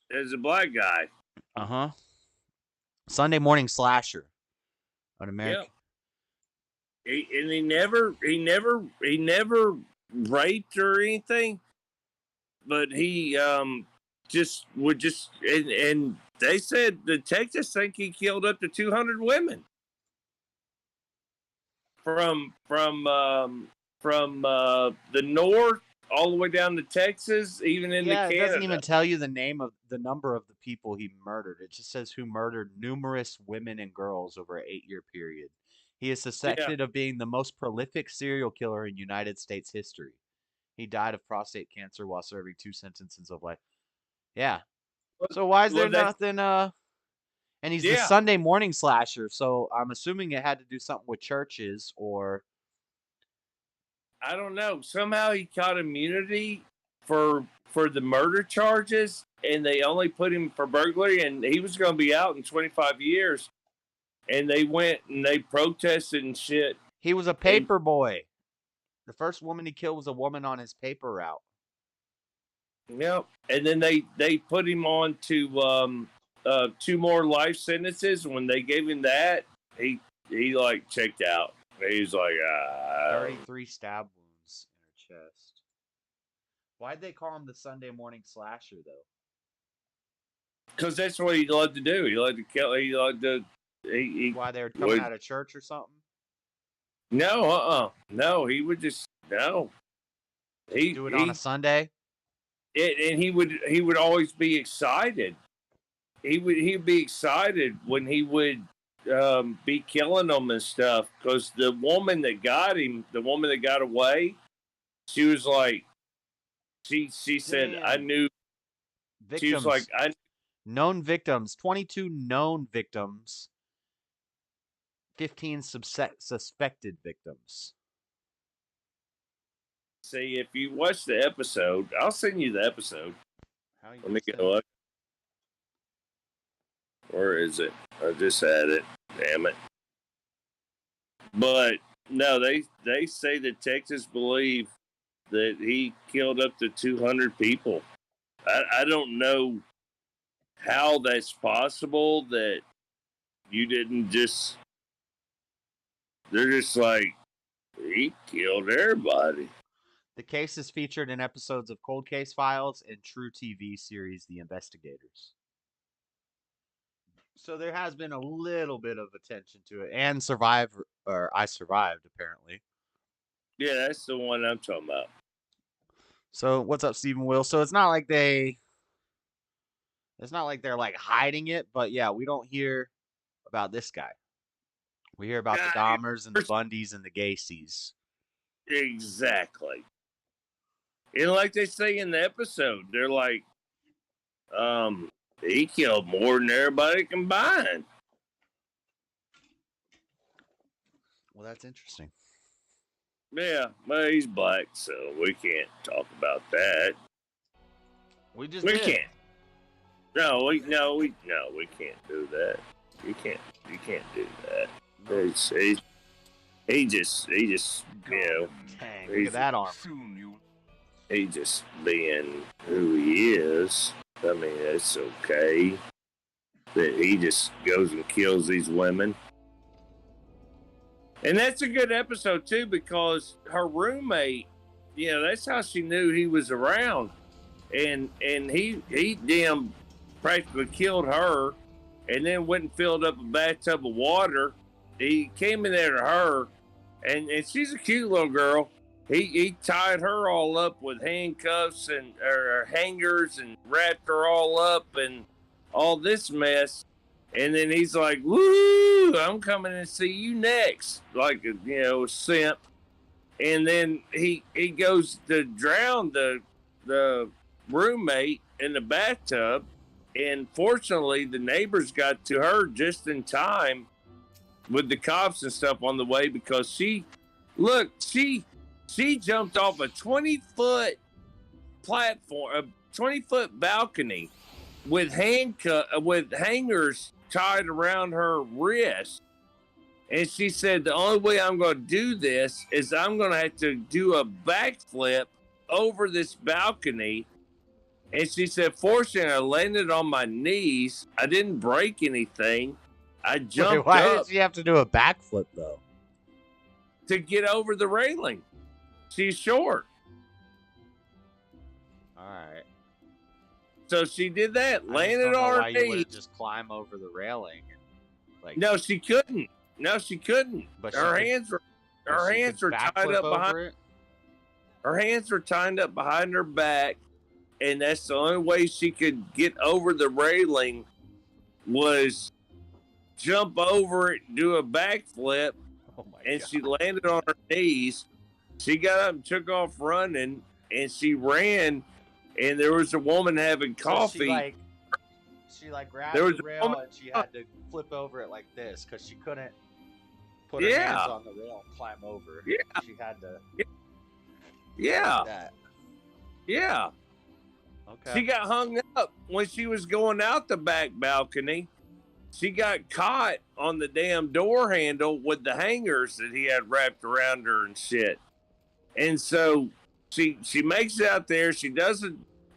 There's a black guy. Uh-huh. Sunday Morning Slasher. An American. Yep. He never raped or anything, but he just would and they said detectives think he killed up to 200 women from the north all the way down to Texas, even into Canada. It doesn't even tell you the number of the people he murdered. It just says who murdered numerous women and girls over an 8-year period. He is suspected of being the most prolific serial killer in United States history. He died of prostate cancer while serving 2 sentences of life. Yeah. So why is there nothing? And he's the Sunday Morning Slasher, so I'm assuming it had to do something with churches or. I don't know. Somehow he caught immunity for the murder charges, and they only put him for burglary, and he was going to be out in 25 years. and they went and they protested and shit. He was a paper boy. The first woman he killed was a woman on his paper route. Yep. And then they put him on to 2 more life sentences. When they gave him that, he like checked out. He's like 33 stab wounds in her chest. Why'd they call him the Sunday morning slasher though? Because that's what he loved to do. He loved to kill. He loved to. Why they were coming out of church or something? No, no. He would just no. He do it on a Sunday. And he would always be excited. He'd be excited when he would be killing them and stuff. Because the woman that got him, the woman that got away, she was like, she said, Damn. I knew. Victims. She was like, known victims, 22 known victims, 15 suspected victims. See, if you watch the episode, I'll send you the episode. Let me go up. Where is it? I just had it. Damn it. But no, they say that Texas believe that he killed up to 200 people. I don't know how that's possible that you didn't just. They're just like, he killed everybody. The case is featured in episodes of Cold Case Files and True TV series The Investigators. So there has been a little bit of attention to it. And I Survived, apparently. Yeah, that's the one I'm talking about. So what's up, Stephen Will? So it's not like they're like hiding it, but yeah, we don't hear about this guy. We hear about the Dahmers and the Bundys and the Gacy's. Exactly. And like they say in the episode, they're like, he killed more than everybody combined. Well, that's interesting. Yeah, but he's black, so we can't talk about that. We can't. No, we can't do that. You can't do that. He just, you know. Dang, look at that arm. He just being who he is. I mean, it's okay that he just goes and kills these women. And that's a good episode, too, because her roommate, you know, that's how she knew he was around. And he damn practically killed her and then went and filled up a bathtub of water. He came in there to her, and she's a cute little girl. He tied her all up with handcuffs and or hangers and wrapped her all up and all this mess. And then he's like, "Woo! I'm coming to see you next," like a simp. And then he goes to drown the roommate in the bathtub. And fortunately, the neighbors got to her just in time with the cops and stuff on the way, because she jumped off a 20-foot platform, a 20-foot balcony with hangers tied around her wrist. And she said, the only way I'm going to do this is I'm going to have to do a backflip over this balcony. And she said, fortunately, I landed on my knees. I didn't break anything. I jumped Why up did she have to do a backflip, though? to get over the railing. She's short. All right. So she did that, I just landed don't know on why her you wouldn't knees. just climb over the railing. And, No, she couldn't. But Her she hands could were tied backflip up over behind. it? Her hands were tied up behind her back, and that's the only way she could get over the railing was jump over it, do a backflip, and she landed on her knees. She got up and took off running, and she ran, and there was a woman having coffee. So she grabbed There was the a rail woman- and she had to flip over it like this because she couldn't put her Yeah. hands on the rail and climb over. Yeah. She had to. Yeah. Like that. Yeah. Okay. She got hung up when she was going out the back balcony, she got caught on the damn door handle with the hangers that he had wrapped around her and shit. And so she makes it out there. She does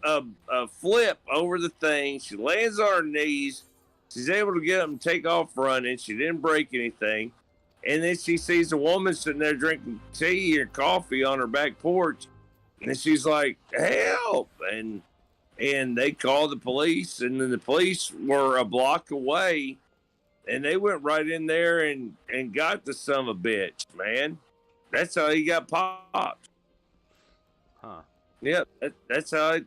a flip over the thing. She lands on her knees. She's able to get up and take off running. She didn't break anything. And then she sees a woman sitting there drinking tea or coffee on her back porch. And she's like, help. And they called the police. And then the police were a block away. And they went right in there and got the son of a bitch, man. That's how he got popped. Huh. Yep. That's how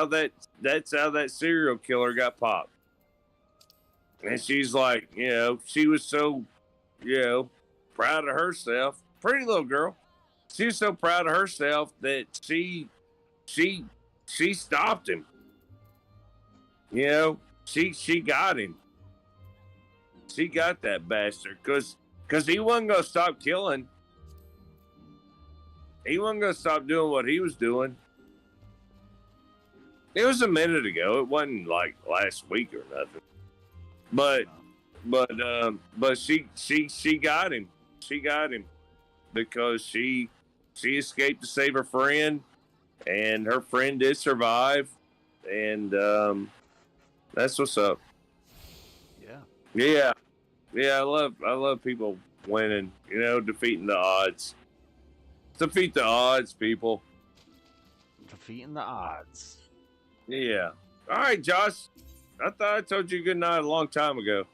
that serial killer got popped. And she's like, you know, she was so, you know, proud of herself. Pretty little girl. She was so proud of herself that she stopped him. You know, she got him. She got that bastard because he wasn't gonna stop killing. He wasn't gonna stop doing what he was doing. It was a minute ago. It wasn't like last week or nothing. But she got him. She got him because she escaped to save her friend, and her friend did survive, and that's what's up. Yeah. I love people winning. You know, defeating the odds. Defeat the odds, people. Defeating the odds. Yeah. All right, Josh. I thought I told you good night a long time ago.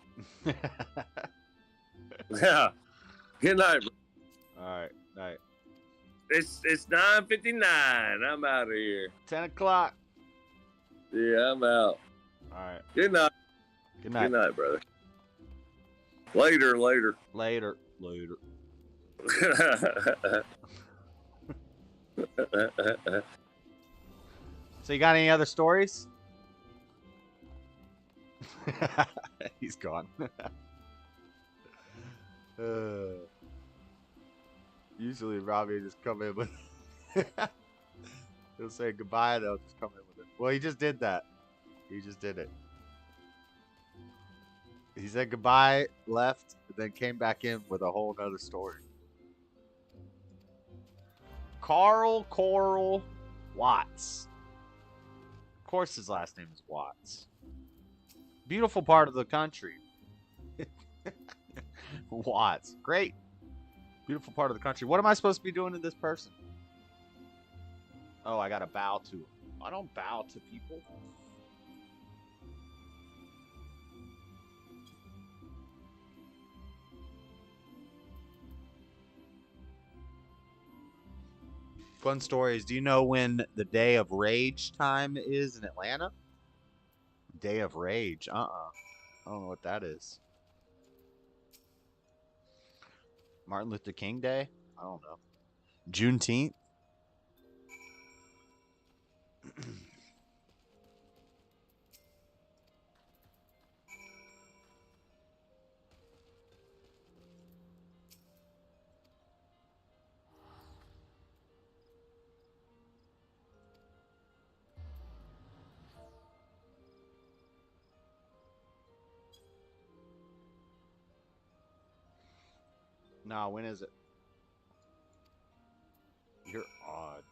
Yeah. Good night, bro. All right. Night. It's 9:59. I'm out of here. 10 o'clock. Yeah, I'm out. All right. Good night. Good night. Good night, brother. Later. So you got any other stories? He's gone. Usually Robbie just come in with he'll say goodbye and I'll just come in with it. Well, he just did that. He just did it. He said goodbye, left, and then came back in with a whole nother story. Carl Coral Watts. Of course his last name is Watts. Beautiful part of the country. Watts. Great. Beautiful part of the country. What am I supposed to be doing to this person? Oh, I gotta bow to him. I don't bow to people. Fun stories. Do you know when the Day of Rage time is in Atlanta? Day of Rage. I don't know what that is. Martin Luther King Day? I don't know. Juneteenth? Nah, when is it? You're odd.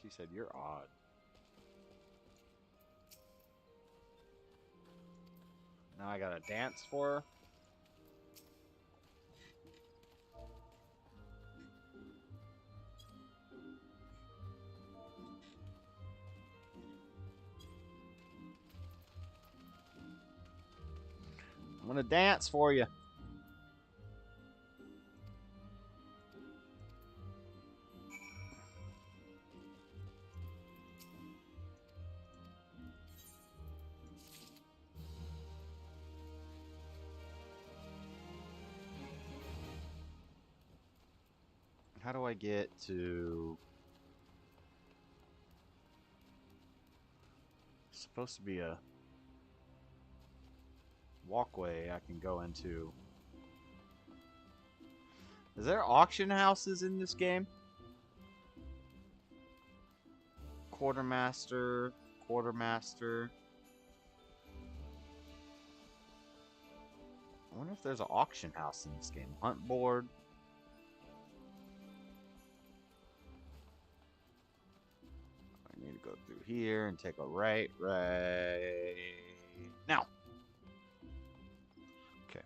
She said you're odd. Now I gotta dance for her. I'm gonna dance for you. How do I get to... It's supposed to be a walkway I can go into. Is there auction houses in this game? Quartermaster. wonder if there's an auction house in this game. Hunt board. I need to go through here and take a right now. Okay.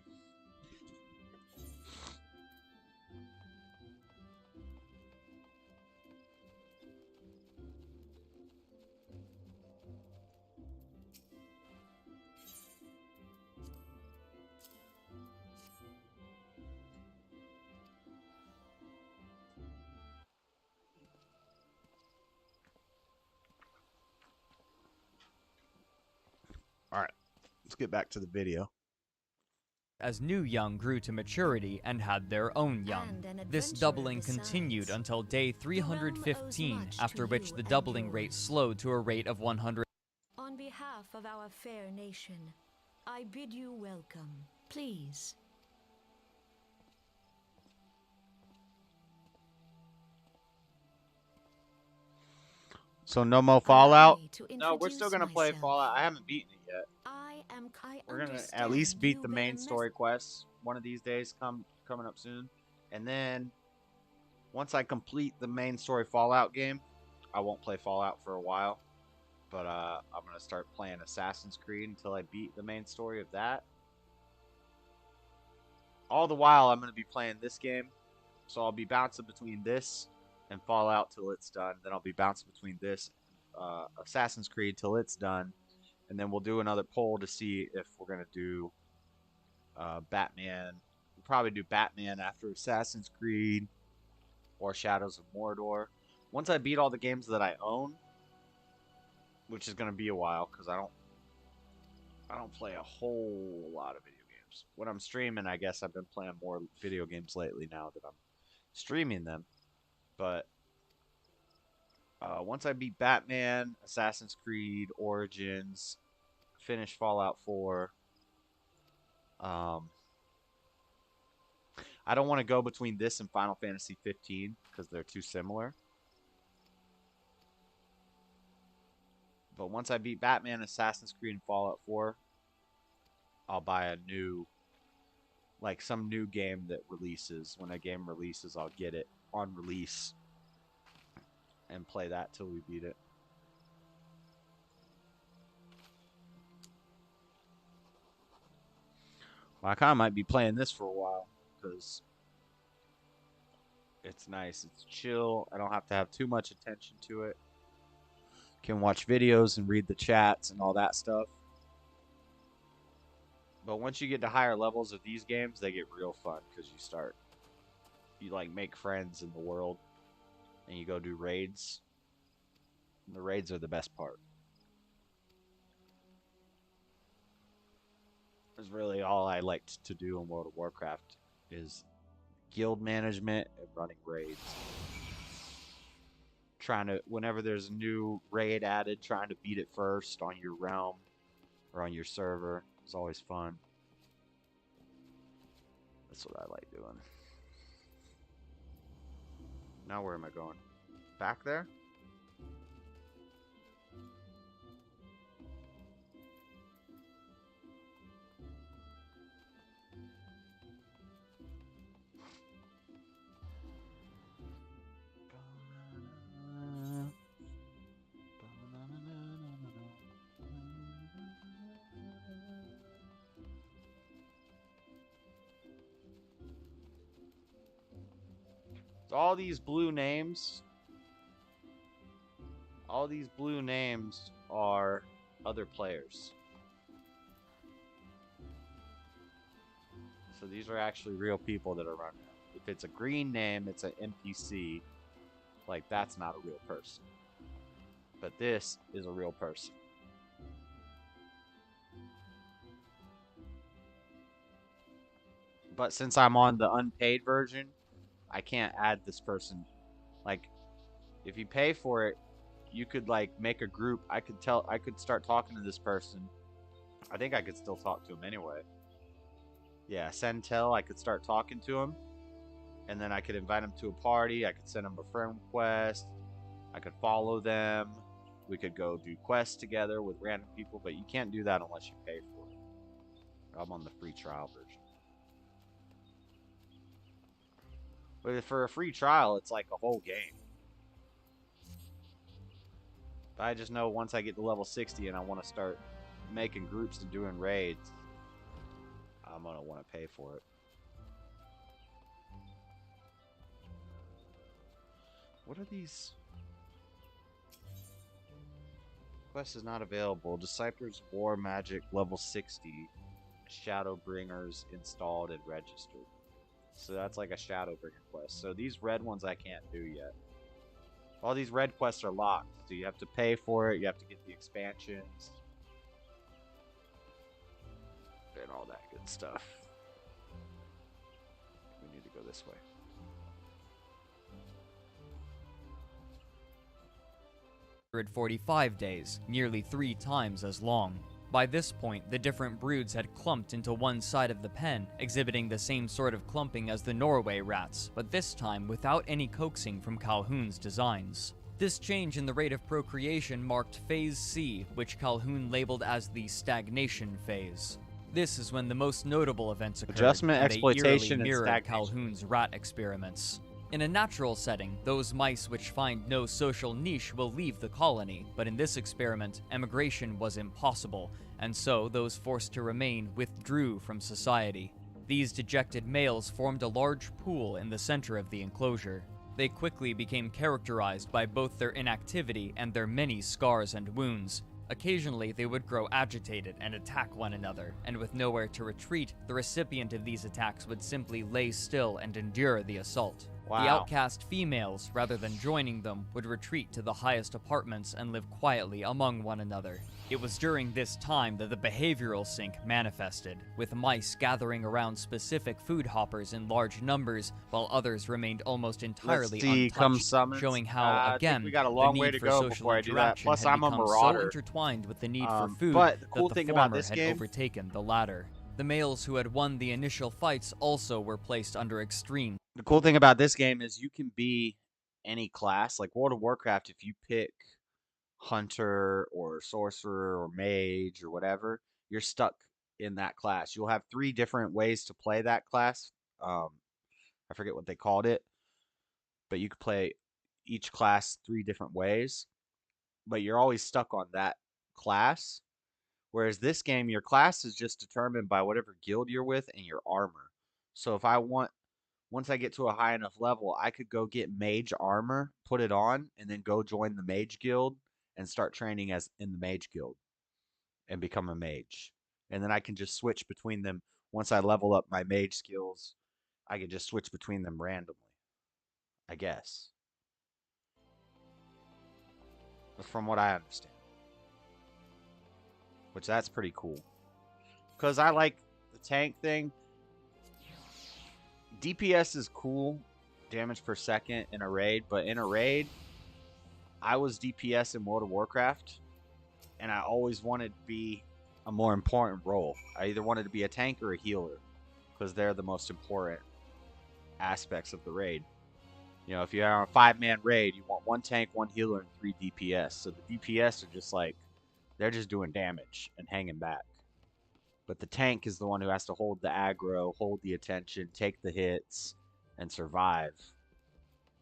All right, let's get back to the video. As new young grew to maturity and had their own young. This doubling continued until day 315, after which the doubling rate slowed to a rate of 100. On behalf of our fair nation, I bid you welcome. Please. So no more Fallout? No, we're still gonna play Fallout. I haven't beaten it yet. We're gonna at least beat the main story quests one of these days, coming up soon. And then once I complete the main story Fallout game, I won't play Fallout for a while. But I'm gonna start playing Assassin's Creed until I beat the main story of that. All the while I'm gonna be playing this game. So I'll be bouncing between this and Fallout till it's done. Then I'll be bouncing between this Assassin's Creed till it's done. And then we'll do another poll to see if we're going to do Batman. We'll probably do Batman after Assassin's Creed or Shadows of Mordor. Once I beat all the games that I own, which is going to be a while because I don't play a whole lot of video games. When I'm streaming, I guess I've been playing more video games lately now that I'm streaming them. But once I beat Batman, Assassin's Creed, Origins, finish Fallout 4, I don't want to go between this and Final Fantasy 15 because they're too similar. But once I beat Batman, Assassin's Creed, and Fallout 4, I'll buy a new, like some new game that releases. When a game releases, I'll get it on release and play that till we beat it. Well, I kind of might be playing this for a while because it's nice. It's chill. I don't have to have too much attention to it. Can watch videos and read the chats and all that stuff. But once you get to higher levels of these games, they get real fun because you like make friends in the world and you go do raids. And the raids are the best part. That's really all I liked to do in World of Warcraft is guild management and running raids. Trying to, whenever there's a new raid added, trying to beat it first on your realm or on your server is always fun. That's what I like doing. Now where am I going? Back there? All these blue names are other players. So these are actually real people that are running. If it's a green name, it's an NPC. Like, that's not a real person. But this is a real person. But since I'm on the unpaid version, I can't add this person. Like, if you pay for it, you could like make a group. I could start talking to this person. I think I could still talk to him anyway. Yeah, send tell. I could start talking to him, and then I could invite him to a party. I could send him a friend request. I could follow them. We could go do quests together with random people, but you can't do that unless you pay for it. I'm on the free trial version. But for a free trial, it's like a whole game. But I just know once I get to level 60 and I want to start making groups and doing raids, I'm going to want to pay for it. What are these? Quest is not available. Disciples War Magic level 60. Shadowbringers installed and registered. So that's like a Shadowbringer quest. So these red ones I can't do yet. All these red quests are locked. So you have to pay for it. You have to get the expansions. And all that good stuff. We need to go this way. 145 days, nearly 3 times as long. By this point, the different broods had clumped into one side of the pen, exhibiting the same sort of clumping as the Norway rats, but this time without any coaxing from Calhoun's designs. This change in the rate of procreation marked Phase C, which Calhoun labeled as the stagnation phase. This is when the most notable events occurred, Adjustment, and they exploitation, eerily and mirrored stagnation. Calhoun's rat experiments. In a natural setting, those mice which find no social niche will leave the colony, but in this experiment, emigration was impossible, and so those forced to remain withdrew from society. These dejected males formed a large pool in the center of the enclosure. They quickly became characterized by both their inactivity and their many scars and wounds. Occasionally, they would grow agitated and attack one another, and with nowhere to retreat, the recipient of these attacks would simply lay still and endure the assault. Wow. The outcast females, rather than joining them, would retreat to the highest apartments and live quietly among one another. It was during this time that the behavioral sink manifested, with mice gathering around specific food hoppers in large numbers, while others remained almost entirely untouched, showing how, I think again, we got a the long need way to for go social before I do that. interaction Plus, had I'm a become so marauder. intertwined with the need for food But the cool that thing the about former this had game- overtaken the latter. The males who had won the initial fights also were placed under extreme. The cool thing about this game is you can be any class. Like World of Warcraft, if you pick Hunter or Sorcerer or Mage or whatever, you're stuck in that class. You'll have 3 different ways to play that class. I forget what they called it, but you could play each class 3 different ways, but you're always stuck on that class. Whereas this game, your class is just determined by whatever guild you're with and your armor. So if I want, once I get to a high enough level, I could go get mage armor, put it on, and then go join the mage guild and start training as in the mage guild and become a mage. And then I can just switch between them. Once I level up my mage skills, I can just switch between them randomly, I guess. From what I understand. Which that's pretty cool. Because I like the tank thing. DPS is cool. Damage per second in a raid. But in a raid, I was DPS in World of Warcraft. And I always wanted to be a more important role. I either wanted to be a tank or a healer. Because they're the most important aspects of the raid. You know, if you're on a 5-man raid, you want 1 tank, 1 healer, and 3 DPS. So the DPS are just like, they're just doing damage and hanging back. But the tank is the one who has to hold the aggro, hold the attention, take the hits, and survive.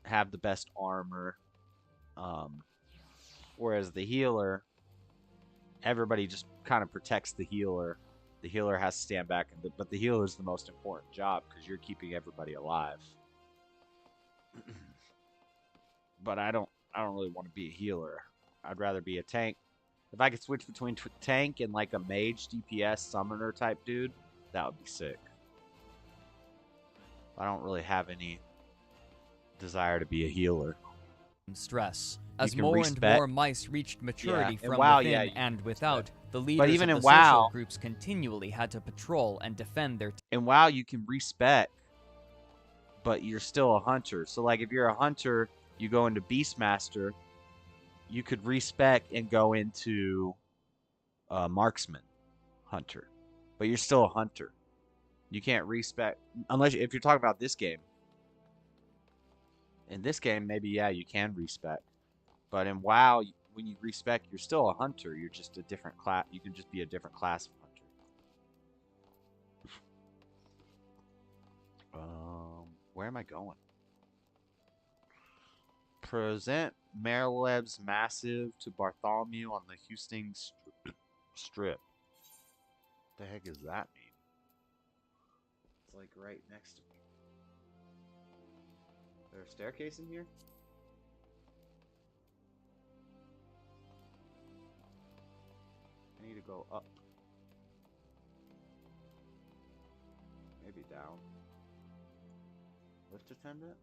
Have the best armor. Whereas the healer, everybody just kind of protects the healer. The healer has to stand back, but the healer is the most important job because you're keeping everybody alive. But I don't really want to be a healer. I'd rather be a tank. If I could switch between tank and like a mage DPS summoner type dude, that would be sick. I don't really have any desire to be a healer. Stress. You As can more respec. and more mice reached maturity Yeah, in from WoW, within yeah, you and can without, respec. the leaders But even of in the WoW, social groups continually had to patrol and defend their in WoW you can respec, but you're still a hunter. So like if you're a hunter, you go into Beastmaster, you could respec and go into marksman hunter, but you're still a hunter. You can't respec unless if you're talking about this game. In this game, maybe yeah, you can respec, but in WoW, when you respec, you're still a hunter. You're just a different class. You can just be a different class of hunter. Where am I going? Present Merleb's Massive to Bartholomew on the Houston Strip. What the heck does that mean? It's like right next to me. Is there a staircase in here? I need to go up. Maybe down. Lift attendant?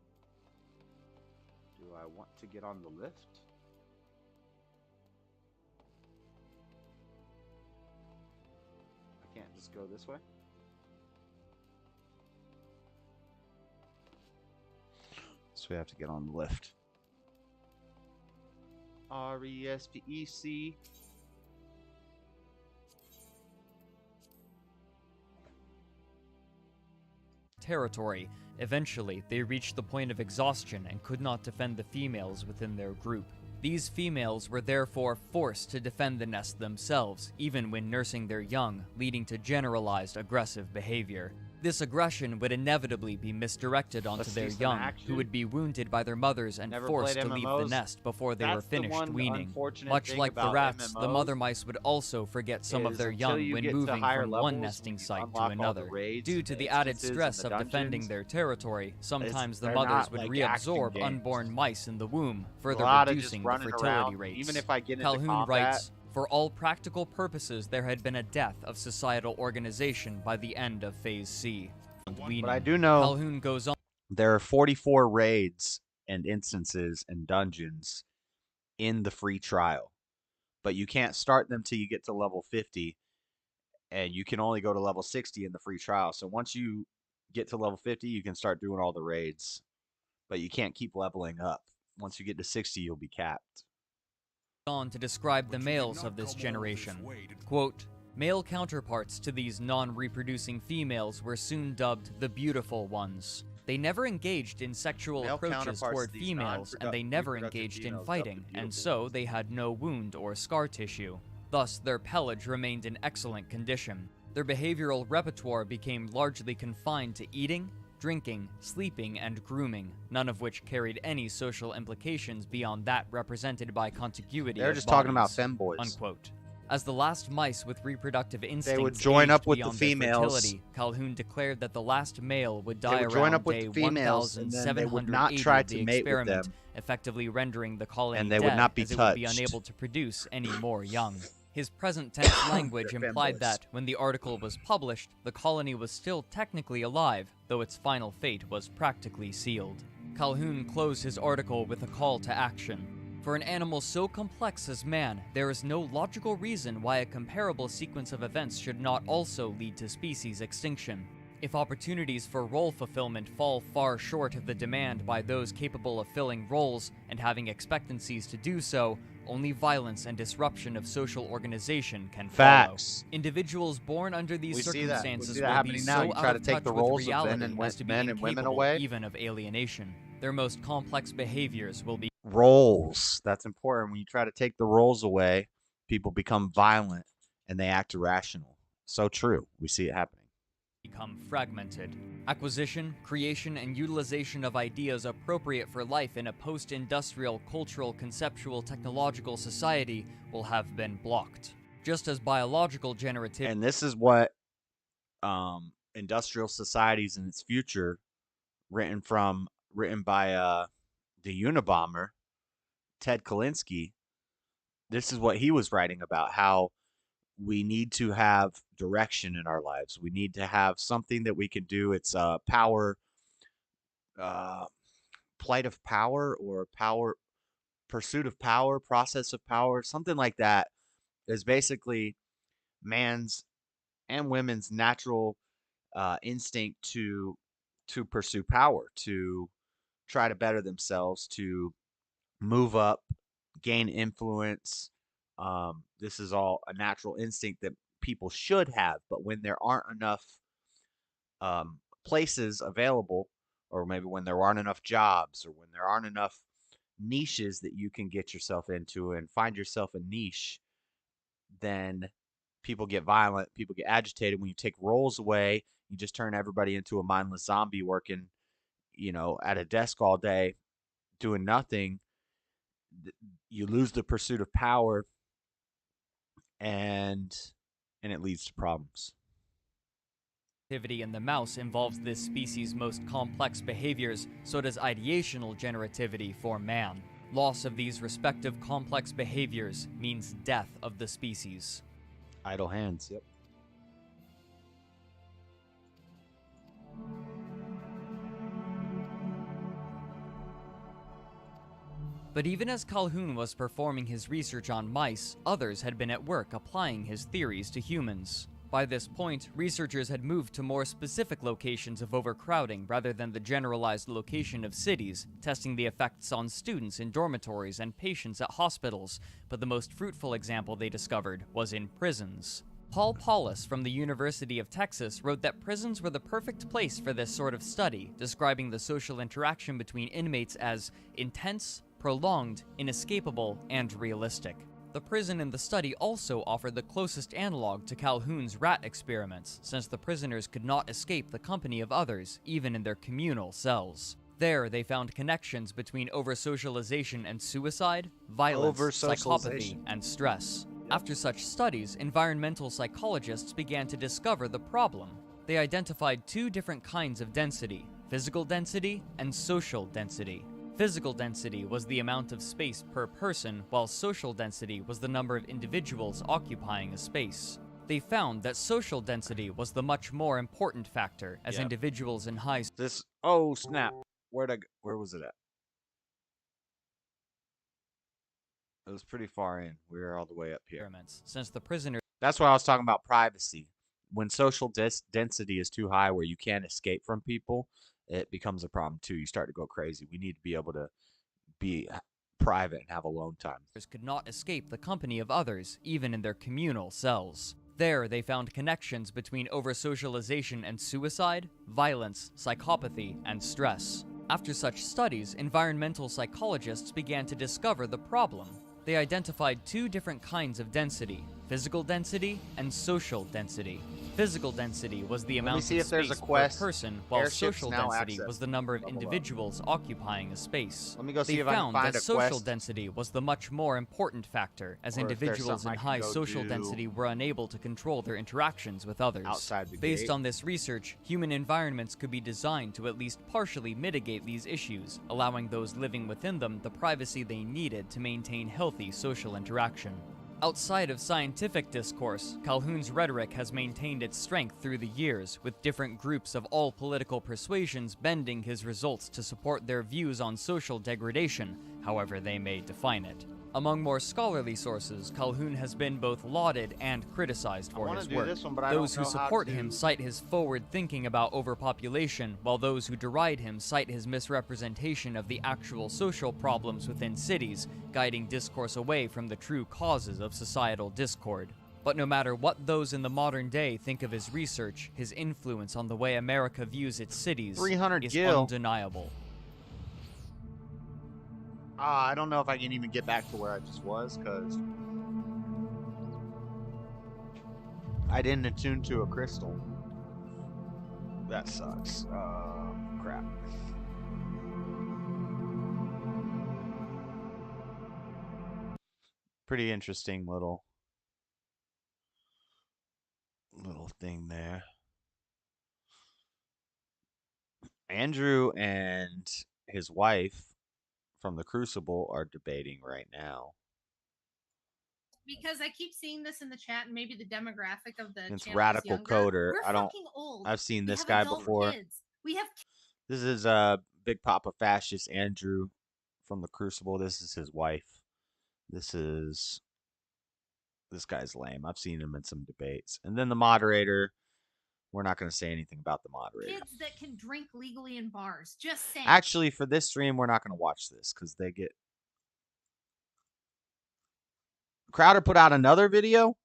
Do I want to get on the lift? I can't just go this way? So we have to get on the lift. RESPEC. Territory. Eventually, they reached the point of exhaustion and could not defend the females within their group. These females were therefore forced to defend the nest themselves, even when nursing their young, leading to generalized aggressive behavior. This aggression would inevitably be misdirected onto their young, who would be wounded by their mothers and forced to leave the nest before they were finished weaning. Much like the rats, the mother mice would also forget some of their young when moving from one nesting site to another. Due to the added stress of defending their territory, sometimes the mothers would reabsorb unborn mice in the womb, further reducing the fertility rates. Even if I get into Calhoun combat, writes, "For all practical purposes, there had been a death of societal organization by the end of Phase C." But I do know Calhoun goes on. There are 44 raids and instances and dungeons in the free trial, but you can't start them till you get to level 50, and you can only go to level 60 in the free trial. So once you get to level 50, you can start doing all the raids, but you can't keep leveling up. Once you get to 60, you'll be capped. On to describe the males of this generation. Quote, "Male counterparts to these non-reproducing females were soon dubbed the beautiful ones. They never engaged in sexual approaches toward females, and they never engaged in fighting, and so they had no wound or scar tissue. Thus, their pelage remained in excellent condition. Their behavioral repertoire became largely confined to eating, drinking, sleeping, and grooming, none of which carried any social implications beyond that represented by contiguity They're of just talking about bodies," femboys. unquote. As the last mice with reproductive instincts would join up aged with the beyond their females. fertility, Calhoun declared that the last male would They die would join around up with day the females, and then they would not 1780 try of to the mate with experiment, them. effectively rendering the colony And they would dead, not be as it would be touched. unable to produce any more young. His present tense language They're implied femboys. that, when the article was published, the colony was still technically alive, though its final fate was practically sealed. Calhoun closed his article with a call to action. For an animal so complex as man, there is no logical reason why a comparable sequence of events should not also lead to species extinction. If opportunities for role fulfillment fall far short of the demand by those capable of filling roles and having expectancies to do so, only violence and disruption of social organization can Facts. follow. Individuals born under these We see that. We circumstances see that will be happening now. so You out try to of take touch the with roles of reality men and as to be men and women incapable away. even of alienation. Their most complex behaviors will be Roles. That's important. When you try to take the roles away, people become violent and they act irrational. So true. We see it happening. become fragmented. Acquisition, creation, and utilization of ideas appropriate for life in a post-industrial, cultural, conceptual, technological society will have been blocked. Just as biological generativity... And this is what industrial societies in its future, written by the Unabomber, Ted Kaczynski, this is what he was writing about, how we need to have direction in our lives. We need to have something that we can do. It's power, plight of power, or power, pursuit of power, process of power, something like that is basically man's and women's natural instinct to pursue power, to try to better themselves, to move up, gain influence. This is all a natural instinct that people should have, but when there aren't enough places available, or maybe when there aren't enough jobs, or when there aren't enough niches that you can get yourself into and find yourself a niche, then people get violent, people get agitated. When you take roles away, you just turn everybody into a mindless zombie working, at a desk all day, doing nothing. you lose the pursuit of power, and it leads to problems. Activity in the mouse involves this species' most complex behaviors, so does ideational generativity for man. Loss of these respective complex behaviors means death of the species. Idle hands, yep. But even as Calhoun was performing his research on mice, others had been at work applying his theories to humans. By this point, researchers had moved to more specific locations of overcrowding rather than the generalized location of cities, testing the effects on students in dormitories and patients at hospitals, but the most fruitful example they discovered was in prisons. Paul Paulus from the University of Texas wrote that prisons were the perfect place for this sort of study, describing the social interaction between inmates as intense, prolonged, inescapable, and realistic. The prison in the study also offered the closest analog to Calhoun's rat experiments, since the prisoners could not escape the company of others, even in their communal cells. There, they found connections between over-socialization and suicide, violence, psychopathy, and stress. After such studies, environmental psychologists began to discover the problem. They identified two different kinds of density: physical density and social density. Physical density was the amount of space per person, while social density was the number of individuals occupying a space. They found that social density was the much more important factor, as individuals in high... Oh, snap. Where was it at? It was pretty far in. We were all the way up here. Since the prisoner... That's why I was talking about privacy. When social density is too high where you can't escape from people, it becomes a problem too. You start to go crazy. We need to be able to be private and have alone time. Could not escape the company of others, even in their communal cells. There, they found connections between over-socialization and suicide, violence, psychopathy, and stress. After such studies, environmental psychologists began to discover the problem. They identified two different kinds of density: physical density and social density. Physical density was the amount of space per person, while social density was the number of individuals occupying a space. Let me go see they if I can found find that a social quest. density was the much more important factor, as Or if there's individuals something in I can high go social do density were unable to control their interactions with others. Outside the Based gate. on this research, human environments could be designed to at least partially mitigate these issues, allowing those living within them the privacy they needed to maintain healthy social interaction. Outside of scientific discourse, Calhoun's rhetoric has maintained its strength through the years, with different groups of all political persuasions bending his results to support their views on social degradation, however they may define it. Among more scholarly sources, Calhoun has been both lauded and criticized for his work. Those who support him cite his forward thinking about overpopulation, while those who deride him cite his misrepresentation of the actual social problems within cities, guiding discourse away from the true causes of societal discord. But no matter what those in the modern day think of his research, his influence on the way America views its cities 300 is gil. undeniable. I don't know if I can even get back to where I just was, because I didn't attune to a crystal. That sucks. Crap. Pretty interesting little thing there. Andrew and his wife from the Crucible are debating right now. Because I keep seeing this in the chat, and maybe the demographic of the It's channel Radical is younger. Coder. We're I don't. fucking old. I've seen We this have guy adult before. Kids. We have. This is Big Papa Fascist Andrew from the Crucible. This is his wife. This guy's lame. I've seen him in some debates. And then the moderator. We're not going to say anything about the moderator. Kids that can drink legally in bars. Just saying. Actually, for this stream, we're not going to watch this because they get. Crowder put out another video?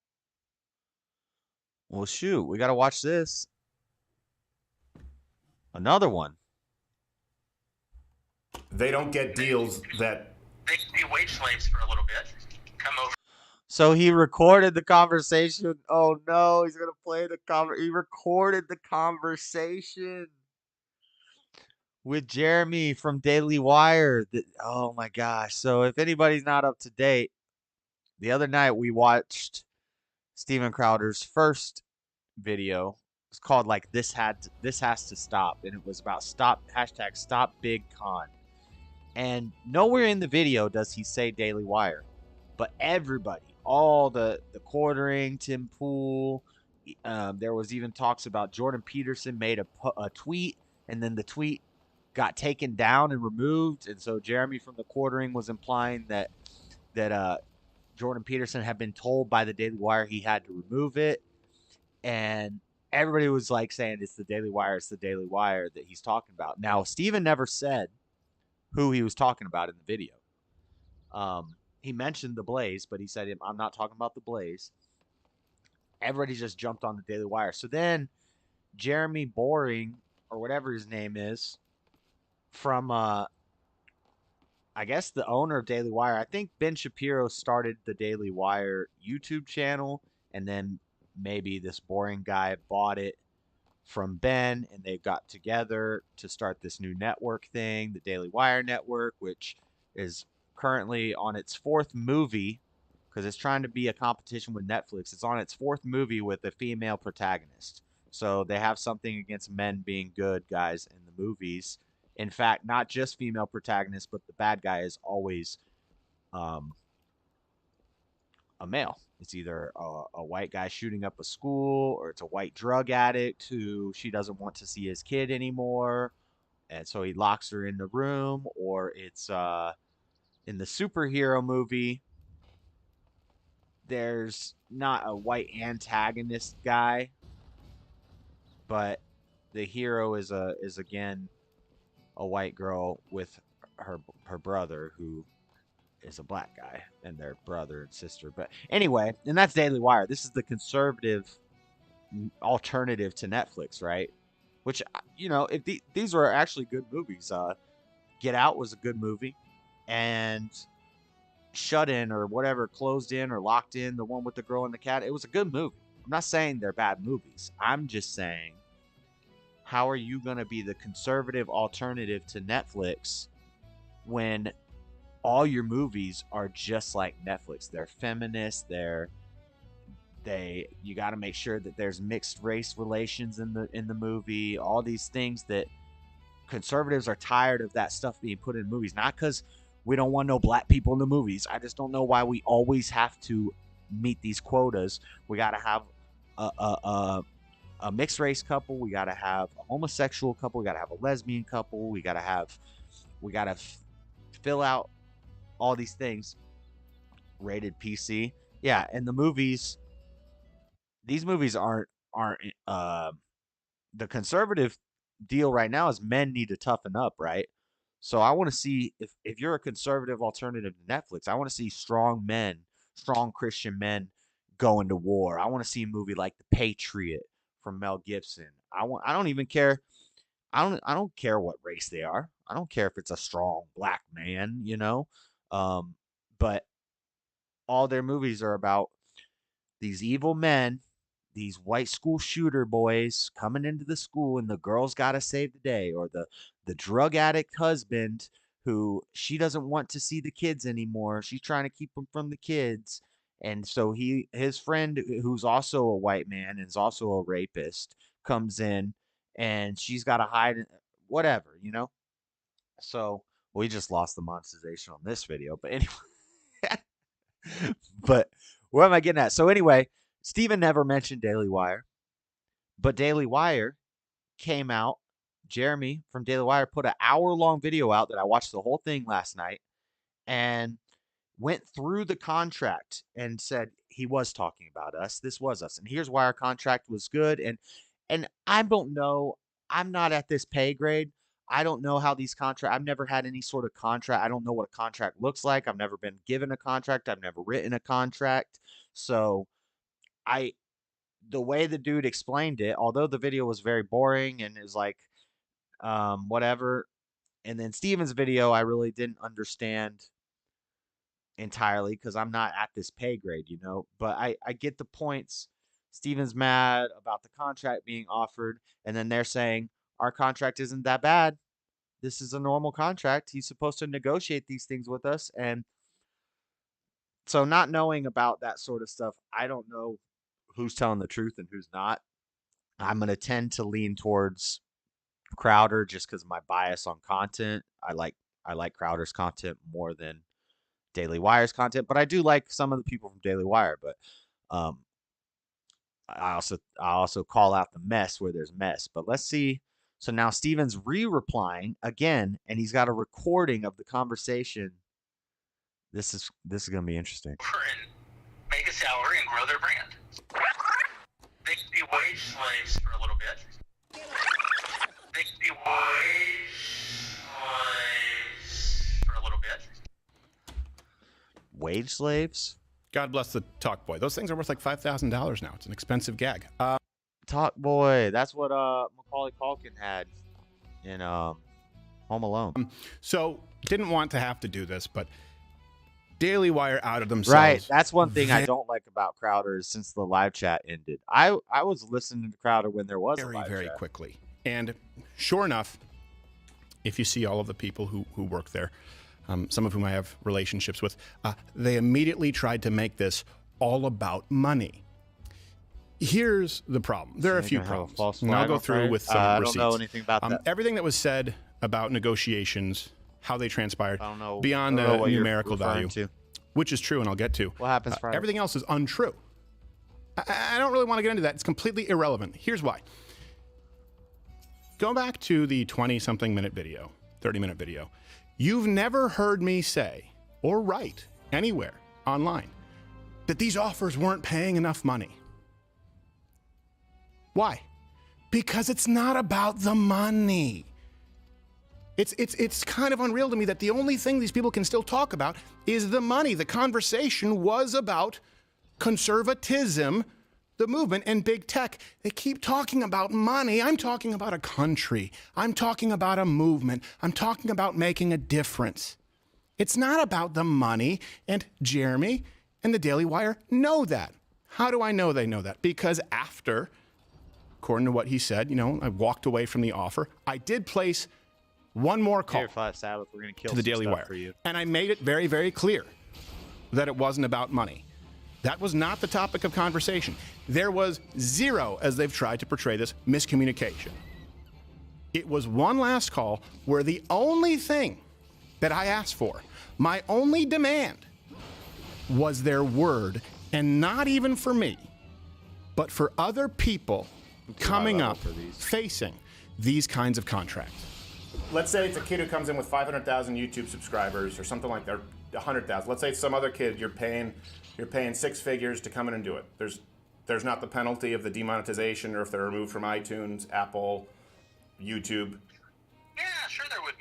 Well, shoot. We got to watch this. Another one. They don't get deals that... They can be wage slaves for a little bit. Come over. So he recorded the conversation. Oh no, he's gonna play the He recorded the conversation. with Jeremy from Daily Wire. Oh my gosh. So if anybody's not up to date, the other night we watched Steven Crowder's first video. It's called like this has to stop, and it was about stop Big Con. And nowhere in the video does he say Daily Wire, but everybody, all the quartering, Tim Pool, there was even talks about Jordan Peterson made a tweet, and then the tweet got taken down and removed, and so Jeremy from the quartering was implying that Jordan Peterson had been told by the Daily Wire he had to remove it, and everybody was like saying it's the Daily Wire that he's talking about. Now, Steven never said who he was talking about in the video. He mentioned the Blaze, but he said, I'm not talking about the Blaze. Everybody just jumped on the Daily Wire. So then Jeremy Boring, or whatever his name is, from I guess the owner of Daily Wire, I think Ben Shapiro started the Daily Wire YouTube channel, and then maybe this Boring guy bought it from Ben, and they got together to start this new network thing, the Daily Wire Network, which is currently on its fourth movie, because it's trying to be a competition with Netflix. It's on its fourth movie with a female protagonist. So they have something against men being good guys in the movies. In fact, not just female protagonists, but the bad guy is always a male. It's either a white guy shooting up a school, or it's a white drug addict who she doesn't want to see his kid anymore, and so he locks her in the room, or it's in the superhero movie, there's not a white antagonist guy, but the hero is again a white girl with her brother who is a black guy, and their brother and sister. But anyway, and that's Daily Wire. This is the conservative alternative to Netflix, right? Which, if these were actually good movies. Get Out was a good movie, and Shut In, or whatever, Closed In or Locked In, the one with the girl and the cat, it was a good movie. I'm not saying they're bad movies. I'm just saying, how are you going to be the conservative alternative to Netflix when all your movies are just like Netflix? They're feminist. You got to make sure that there's mixed race relations in the movie. All these things that conservatives are tired of, that stuff being put in movies. Not because we don't want no black people in the movies. I just don't know why we always have to meet these quotas. We got to have a mixed race couple. We got to have a homosexual couple. We got to have a lesbian couple. We got to fill out all these things. Rated PC. Yeah, and the movies, these movies aren't the conservative deal right now is men need to toughen up, right? So I want to see, if you're a conservative alternative to Netflix, I want to see strong men, strong Christian men going to war. I want to see a movie like The Patriot from Mel Gibson. I don't even care. I don't care what race they are. I don't care if it's a strong black man, but all their movies are about these evil men, these white school shooter boys coming into the school, and the girl's got to save the day, or the drug addict husband who she doesn't want to see the kids anymore. She's trying to keep them from the kids. And so his friend, who's also a white man and is also a rapist, comes in, and she's got to hide, whatever. So we just lost the monetization on this video, but anyway. But where am I getting at? So anyway, Steven never mentioned Daily Wire, but Daily Wire came out. Jeremy from Daily Wire put an hour-long video out that I watched the whole thing last night, and went through the contract and said he was talking about us. This was us, and here's why our contract was good. And I don't know. I'm not at this pay grade. I don't know how these contracts. I've never had any sort of contract. I don't know what a contract looks like. I've never been given a contract. I've never written a contract. So the way the dude explained it, although the video was very boring and is like, whatever. And then Steven's video, I really didn't understand entirely because I'm not at this pay grade, but I get the points. Steven's mad about the contract being offered, and then they're saying our contract isn't that bad. This is a normal contract. He's supposed to negotiate these things with us. And so not knowing about that sort of stuff, I don't know who's telling the truth and who's not. I'm going to tend to lean towards Crowder just because of my bias on content. I like Crowder's content more than Daily Wire's content, but I do like some of the people from Daily Wire. But I also call out the mess where there's mess. But let's see. So now Steven's replying again, and he's got a recording of the conversation. This is going to be interesting. And make a salary and grow their brand. They can be wage slaves for a little bit. They can be wage slaves for a little bit. Wage slaves? God bless the Talk Boy. Those things are worth like $5,000 now. It's an expensive gag. Talk Boy. That's what Macaulay Culkin had in Home Alone. So didn't want to have to do this, but Daily Wire outed themselves. Right. That's one thing I don't like about Crowder is since the live chat ended. I was listening to Crowder when there was a live very chat. quickly. And sure enough, if you see all of the people who work there, some of whom I have relationships with, they immediately tried to make this all about money. Here's the problem. There are a few problems. And I'll go through with some receipts. I don't know anything about that. Everything that was said about negotiations, how they transpired, beyond the numerical value, which is true, and I'll get to. What happens Friday? Everything else is untrue. I don't really want to get into that. It's completely irrelevant. Here's why. Go back to the 20-something minute video, 30-minute video. You've never heard me say or write anywhere online that these offers weren't paying enough money. Why? Because it's not about the money. It's kind of unreal to me that the only thing these people can still talk about is the money. The conversation was about conservatism, the movement, and big tech. They keep talking about money. I'm talking about a country. I'm talking about a movement. I'm talking about making a difference. It's not about the money. And Jeremy and the Daily Wire know that. How do I know they know that? Because after, according to what he said, I walked away from the offer. I did place one more call to the Daily Wire. And I made it very, very clear that it wasn't about money. That was not the topic of conversation. There was zero, as they've tried to portray this, miscommunication. It was one last call where the only thing that I asked for, my only demand, was their word, and not even for me, but for other people coming up facing these kinds of contracts. Let's say it's a kid who comes in with 500,000 YouTube subscribers or something like that, 100,000. Let's say it's some other kid you're paying 6 figures to come in and do it. There's not the penalty of the demonetization or if they're removed from iTunes, Apple, YouTube. Yeah, sure there would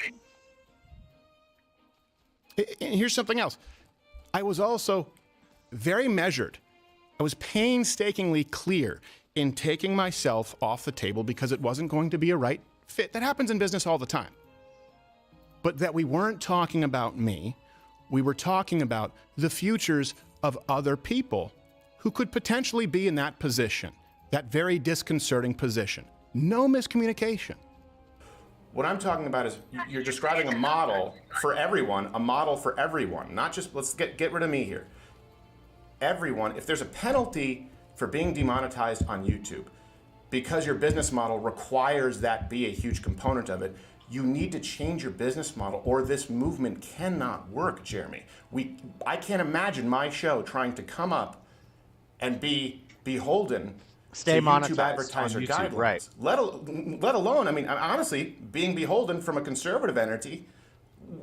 be. And here's something else. I was also very measured. I was painstakingly clear in taking myself off the table because it wasn't going to be a right fit. That happens in business all the time. But that we weren't talking about me. We were talking about the futures of other people who could potentially be in that position, that very disconcerting position. No miscommunication. What I'm talking about is you're describing a model for everyone, not just, let's get rid of me here. Everyone, if there's a penalty for being demonetized on YouTube, because your business model requires that be a huge component of it, you need to change your business model or this movement cannot work, Jeremy. I can't imagine my show trying to come up and be beholden to YouTube advertiser guidelines. Right. Let alone, honestly, being beholden from a conservative entity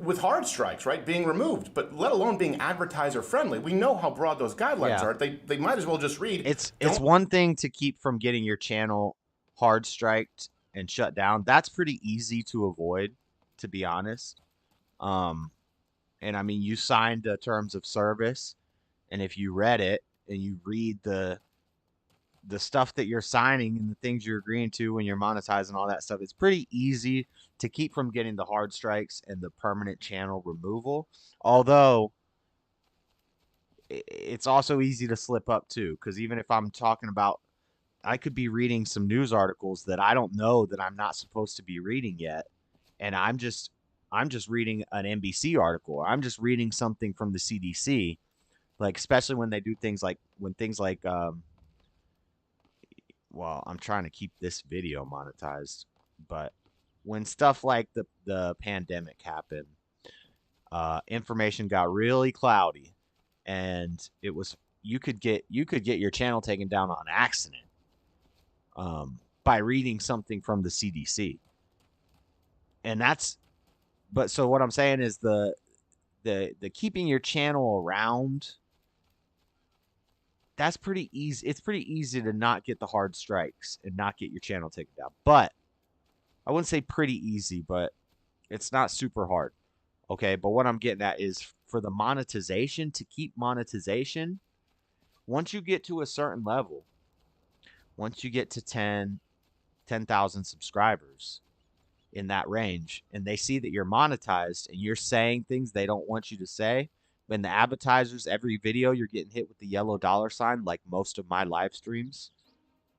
with hard strikes, right? Being removed, but let alone being advertiser friendly. We know how broad those guidelines are. They might as well just read. It's one thing to keep from getting your channel hard striked and shut down. That's pretty easy to avoid, to be honest. And you signed the terms of service, and if you read it and you read the stuff that you're signing and the things you're agreeing to when you're monetizing all that stuff, it's pretty easy to keep from getting the hard strikes and the permanent channel removal. Although it's also easy to slip up too, because even if I'm talking about, I could be reading some news articles that I don't know that I'm not supposed to be reading yet, and I'm just reading an NBC article, or I'm just reading something from the CDC, like especially when they do things like well, I'm trying to keep this video monetized, but when stuff like the pandemic happened, information got really cloudy, and it was you could get your channel taken down on accident by reading something from the CDC. And that's, but so what I'm saying is the keeping your channel around, that's pretty easy. It's pretty easy to not get the hard strikes and not get your channel taken down. But I wouldn't say pretty easy, but it's not super hard. Okay, but what I'm getting at is for the monetization, to keep monetization, once you get to a certain level, once you get to 10,000 subscribers in that range, and they see that you're monetized and you're saying things they don't want you to say, when the advertisers, every video you're getting hit with the yellow $sign, like most of my live streams,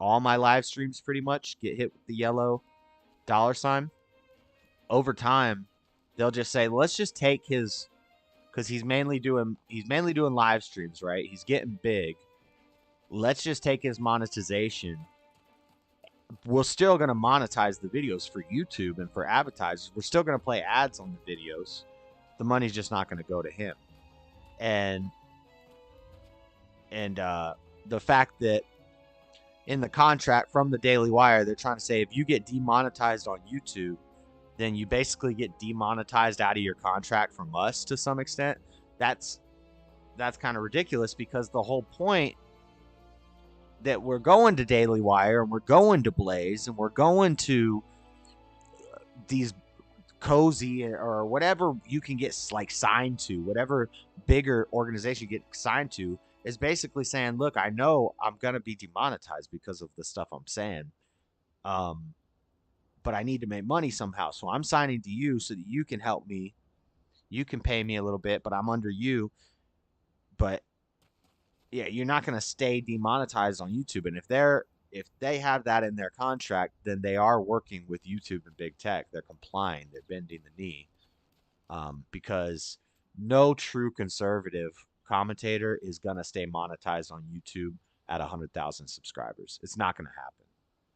all my live streams pretty much get hit with the yellow $sign. Over time, they'll just say, let's just take his, because he's mainly doing live streams, right? He's getting big. Let's just take his monetization. We're still going to monetize the videos for YouTube and for advertisers. We're still going to play ads on the videos. The money's just not going to go to him. And the fact that in the contract from the Daily Wire, they're trying to say if you get demonetized on YouTube, then you basically get demonetized out of your contract from us to some extent. That's kind of ridiculous, because the whole point that we're going to Daily Wire and we're going to Blaze and we're going to these Cozy or whatever you can get like signed to, whatever bigger organization you get signed to, is basically saying, look, I know I'm going to be demonetized because of the stuff I'm saying. But I need to make money somehow. So I'm signing to you so that you can help me. You can pay me a little bit, but I'm under you. But yeah, you're not going to stay demonetized on YouTube. And if they have that in their contract, then they are working with YouTube and big tech. They're complying. They're bending the knee. Because no true conservative commentator is going to stay monetized on YouTube at 100,000 subscribers. It's not going to happen.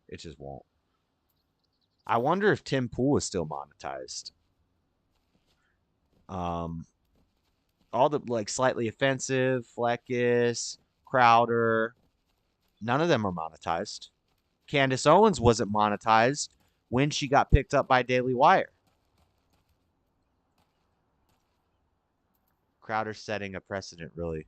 It just won't. I wonder if Tim Pool is still monetized. All the like Slightly Offensive, Fleckus, Crowder, none of them are monetized. Candace Owens wasn't monetized when she got picked up by Daily Wire. Crowder's setting a precedent, really.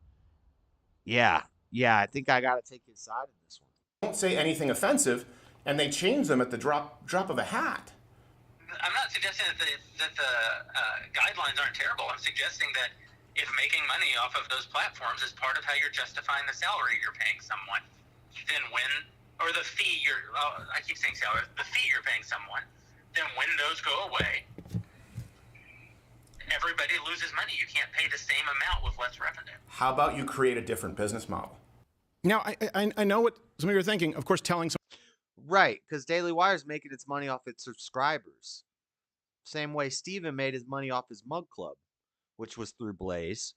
Yeah, I think I got to take his side in this one. Don't say anything offensive, and they change them at the drop of a hat. I'm not suggesting that the guidelines aren't terrible. I'm suggesting that if making money off of those platforms is part of how you're justifying the salary you're paying someone, then or the fee I keep saying salary, the fee you're paying someone, then when those go away, everybody loses money. You can't pay the same amount with less revenue. How about you create a different business model? Now, I know what some of you are thinking. Of course, telling some... Right, because Daily Wire is making its money off its subscribers. Same way Steven made his money off his mug club, which was through Blaze.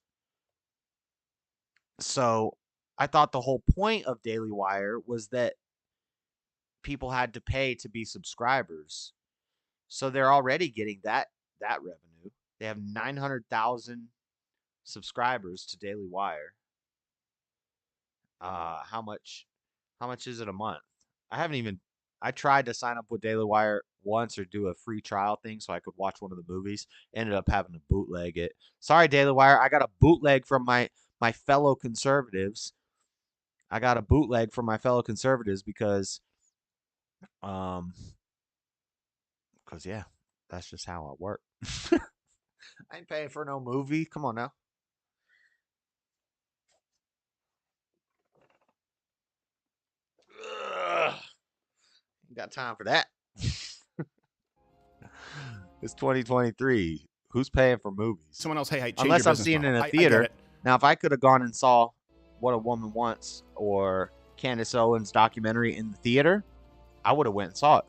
So I thought the whole point of Daily Wire was that people had to pay to be subscribers. So they're already getting that revenue. They have 900,000 subscribers to Daily Wire. How much is it a month? I tried to sign up with Daily Wire once or do a free trial thing so I could watch one of the movies. Ended up having to bootleg it. Sorry, Daily Wire. I got a bootleg from my fellow conservatives. Because yeah, that's just how I work. I ain't paying for no movie. Come on now. Ugh. Ain't got time for that. It's 2023. Who's paying for movies? Someone else, hey, unless I'm seeing it in a theater. Now, if I could have gone and saw What a Woman Wants or Candace Owens documentary in the theater, I would have went and saw it.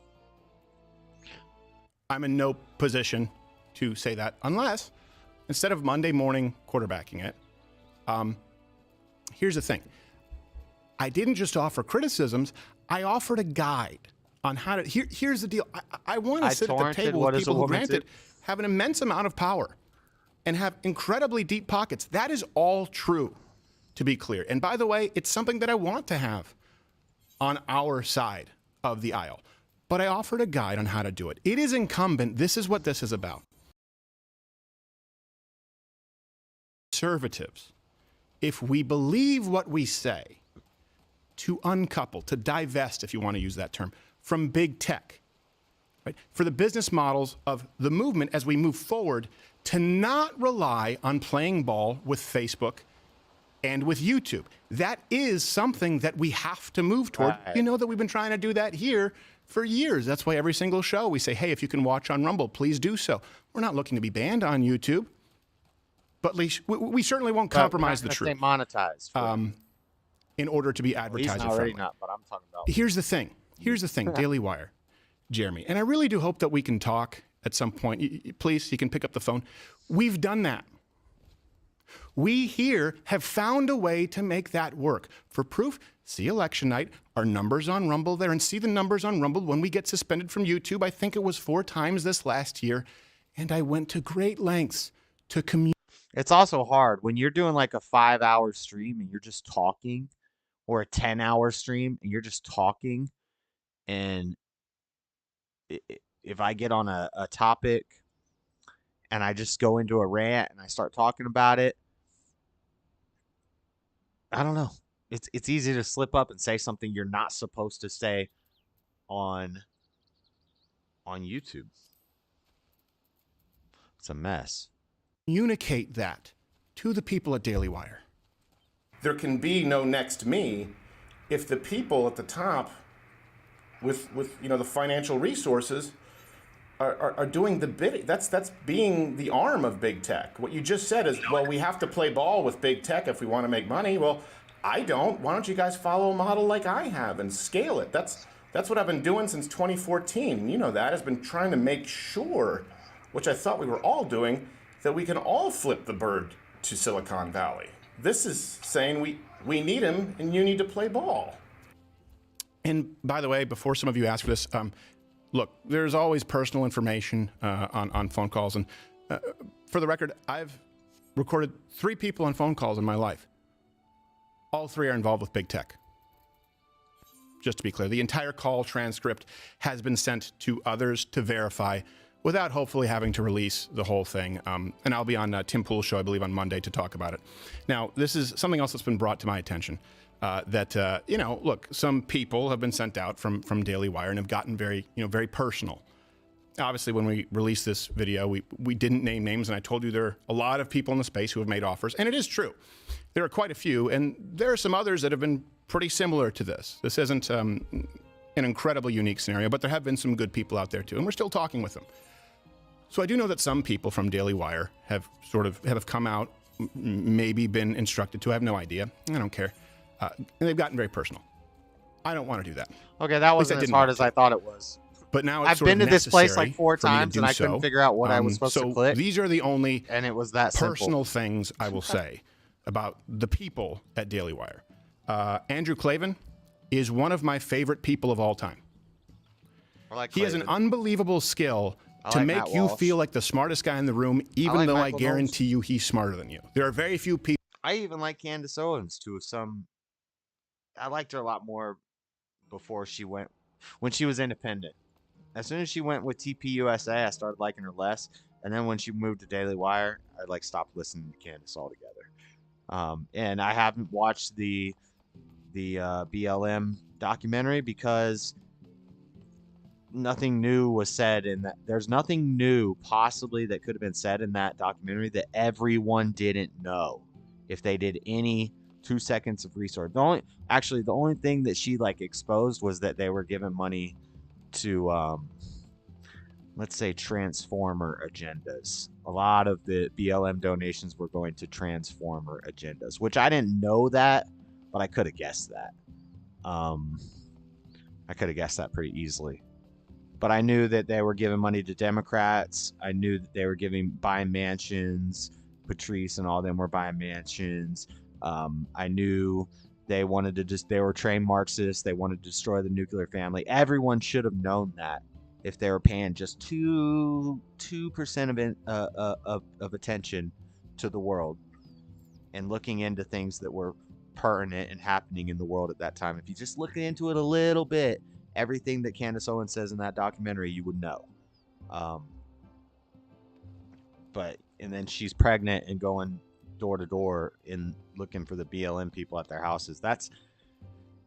I'm in no position to say that unless, instead of Monday morning quarterbacking it, here's the thing. I didn't just offer criticisms. I offered a guide on how to. Here's the deal. I want to sit at the table with people who, granted, have an immense amount of power and have incredibly deep pockets. That is all true, to be clear. And by the way, it's something that I want to have on our side of the aisle. But I offered a guide on how to do it. It is incumbent. This is what this is about. Conservatives, if we believe what we say, to uncouple, to divest, if you want to use that term, from big tech, right? For the business models of the movement as we move forward, to not rely on playing ball with Facebook and with YouTube. That is something that we have to move toward. Right. You know that we've been trying to do that here for years. That's why every single show we say, hey, if you can watch on Rumble, please do so. We're not looking to be banned on YouTube, but at least we certainly won't compromise the truth. They monetized. In order to be advertiser friendly. He's already not, but I'm talking about. Here's the thing, Daily Wire, Jeremy, and I really do hope that we can talk at some point. Please, you can pick up the phone. We've done that. We here have found a way to make that work. For proof, see election night, our numbers on Rumble there, and see the numbers on Rumble when we get suspended from YouTube. I think it was 4 times this last year, and I went to great lengths to communicate. It's also hard when you're doing like a 5-hour stream and you're just talking, or a 10-hour stream and you're just talking, and if I get on a topic and I just go into a rant and I start talking about it, I don't know. It's easy to slip up and say something you're not supposed to say on YouTube. It's a mess. Communicate that to the people at Daily Wire. There can be no next me if the people at the top with the financial resources are doing the bidding. That's being the arm of big tech. What you just said is, well, we have to play ball with big tech if we want to make money. Well, I don't. Why don't you guys follow a model like I have and scale it? That's what I've been doing since 2014. You know that. I've been trying to make sure, which I thought we were all doing, that we can all flip the bird to Silicon Valley. This is saying we need him and you need to play ball. And by the way, before some of you ask for this, look, there's always personal information on phone calls. And for the record, I've recorded 3 people on phone calls in my life. All 3 are involved with big tech. Just to be clear, the entire call transcript has been sent to others to verify without hopefully having to release the whole thing. And I'll be on Tim Pool's show, I believe, on Monday to talk about it. Now, this is something else that's been brought to my attention. Look, some people have been sent out from Daily Wire and have gotten very personal. Obviously, when we released this video, we didn't name names, and I told you there are a lot of people in the space who have made offers, and it is true. There are quite a few, and there are some others that have been pretty similar to this. This isn't an incredibly unique scenario, but there have been some good people out there too, and we're still talking with them. So I do know that some people from Daily Wire have come out, maybe been instructed to. I have no idea. I don't care. And they've gotten very personal. I don't want to do that. Okay, that wasn't as hard as I thought it was. But now it's I've been to this place like 4 times and I couldn't figure out what I was supposed to click. These are the only and it was that personal things I will say about the people at Daily Wire. Andrew Klavan is one of my favorite people of all time. He has an unbelievable skill to make you feel like the smartest guy in the room, even though I guarantee you he's smarter than you. There are very few people. I even like Candace Owens to some. I liked her a lot more before she went, when she was independent. As soon as she went with TPUSA, I started liking her less. And then when she moved to Daily Wire, I stopped listening to Candace altogether. And I haven't watched the BLM documentary because nothing new was said in that. There's nothing new possibly that could have been said in that documentary that everyone didn't know if they did any 2 seconds of research. The only thing that she exposed was that they were giving money to let's say transformer agendas. A lot of the BLM donations were going to transformer agendas, which I didn't know that, but I could have guessed that. I could have guessed that pretty easily. But I knew that they were giving money to Democrats. I knew that they were buying mansions. Patrice and all them were buying mansions. I knew they wanted to they were trained Marxists. They wanted to destroy the nuclear family. Everyone should have known that if they were paying just 2% of attention to the world and looking into things that were pertinent and happening in the world at that time. If you just look into it a little bit, everything that Candace Owens says in that documentary, you would know. And then she's pregnant and going door to door in looking for the BLM people at their houses. That's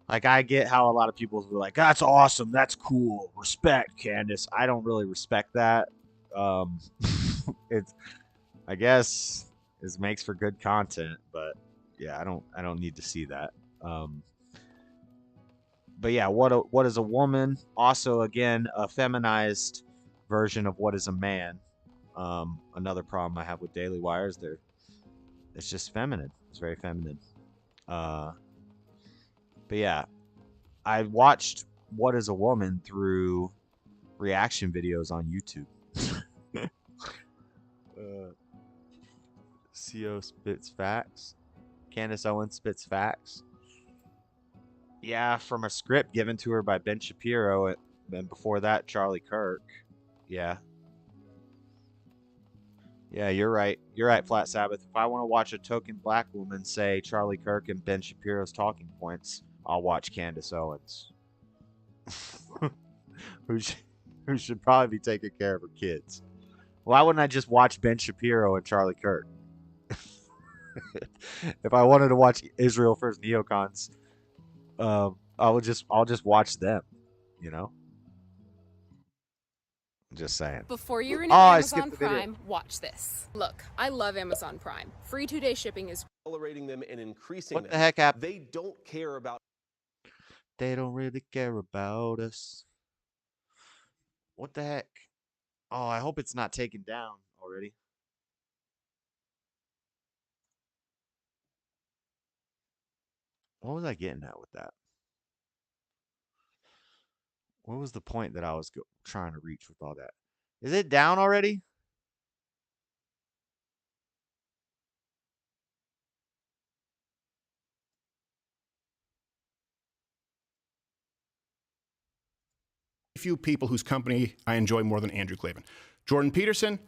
like, I get how a lot of people are like, that's awesome, that's cool, respect, Candace. I don't really respect that. It's, I guess, it makes for good content, but yeah, I don't need to see that. But yeah, what is a woman? Also, again, a feminized version of what is a man. Another problem I have with Daily Wire is it's just feminine. It's very feminine. But yeah, I watched What is a Woman through reaction videos on YouTube. CO spits facts. Candace Owens spits facts. Yeah, from a script given to her by Ben Shapiro, and before that, Charlie Kirk. Yeah. Yeah, you're right. You're right, Flat Sabbath. If I want to watch a token black woman say Charlie Kirk and Ben Shapiro's talking points, I'll watch Candace Owens. who should probably be taking care of her kids. Why wouldn't I just watch Ben Shapiro and Charlie Kirk? If I wanted to watch Israel First Neocons, I'll just watch them, you know? I'm just saying. Before you're in Amazon Prime, watch this. Look, I love Amazon Prime. Free 2-day shipping is Tolerating them and increasing What them. the heck happened? They don't care about. They don't really care about us. What the heck? Oh, I hope it's not taken down already. What was I getting at with that? What was the point that I was trying to reach with all that? Is it down already? Few people whose company I enjoy more than Andrew Klavan. Jordan Peterson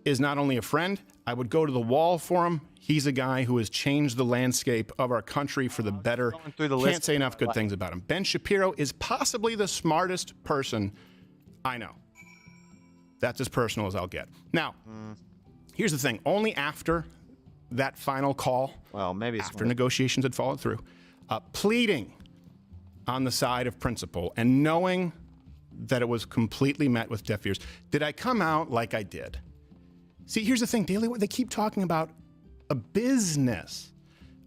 is not only a friend, I would go to the wall for him. He's a guy who has changed the landscape of our country for the better. Can't say enough good things about him. Ben Shapiro is possibly the smartest person I know. That's as personal as I'll get. Now, here's the thing. Only after that final call, maybe after negotiations had fallen through, pleading on the side of principle and knowing that it was completely met with deaf ears, did I come out like I did? See, here's the thing, Daily, they keep talking about a business.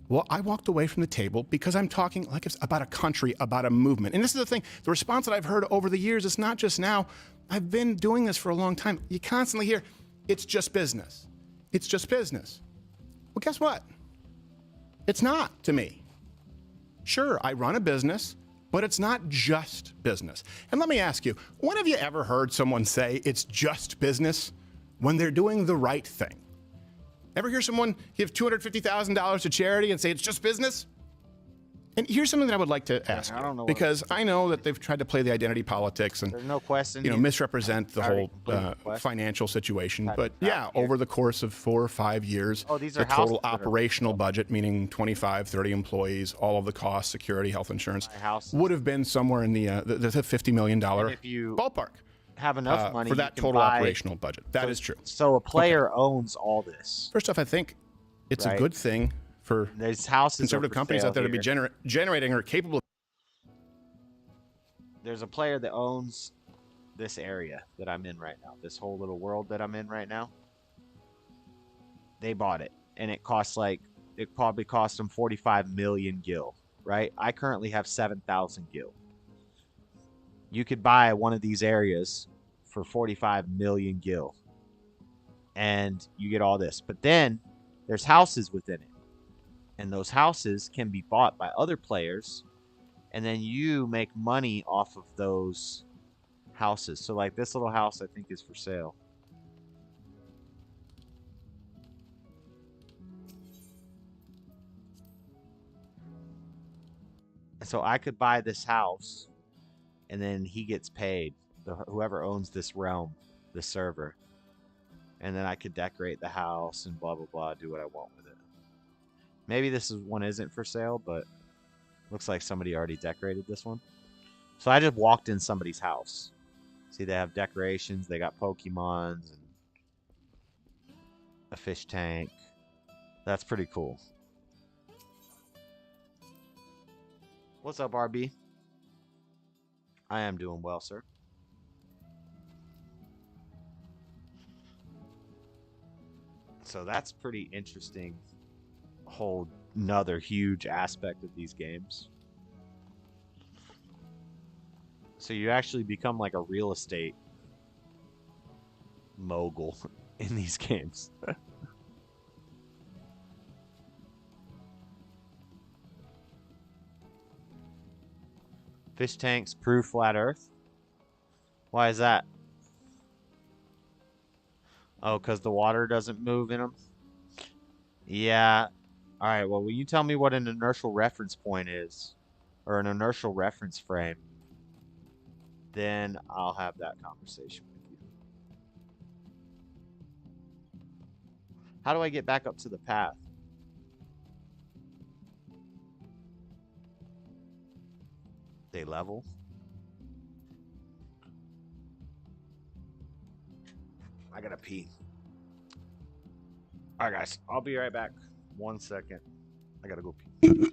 Well, I walked away from the table because I'm talking like it's about a country, about a movement. And this is the thing, the response that I've heard over the years, it's not just now. I've been doing this for a long time. You constantly hear, it's just business. It's just business. Well, guess what? It's not to me. Sure, I run a business, but it's not just business. And let me ask you, when have you ever heard someone say it's just business when they're doing the right thing? Ever hear someone give $250,000 to charity and say it's just business? And here's something that I would like to ask you, because I know that they've tried to play the identity politics and no question, misrepresent the whole financial situation. But yeah, over the course of 4 or 5 years, the total operational budget, meaning 25, 30 employees, all of the costs, security, health insurance, would have been somewhere in the $50 million ballpark. Have enough money for that total operational budget. That is true. So a player owns all this. First off, I think it's a good thing for these houses conservative companies out there to be generating or capable of. There's a player that owns this area that I'm in right now. This whole little world that I'm in right now. They bought it, and it probably cost them 45 million gil, right? I currently have 7,000 gil. You could buy one of these areas for 45 million gil, and you get all this. But then there's houses within it, and those houses can be bought by other players, and then you make money off of those houses. So like this little house I think is for sale. So I could buy this house and then he gets paid, whoever owns this realm, the server. And then I could decorate the house and blah blah blah, do what I want with it. Maybe this one isn't for sale, but looks like somebody already decorated this one. So I just walked in somebody's house. See, they have decorations, they got Pokemons and a fish tank. That's pretty cool. What's up, RB? I am doing well, sir. So that's pretty interesting. Whole another huge aspect of these games. So you actually become like a real estate mogul in these games. Fish tanks prove flat Earth. Why is that? Oh, because the water doesn't move in them? Yeah. All right, well, will you tell me what an inertial reference point is? Or an inertial reference frame? Then I'll have that conversation with you. How do I get back up to the path? They level? I gotta pee. All right, guys. I'll be right back. 1 second. I gotta go pee.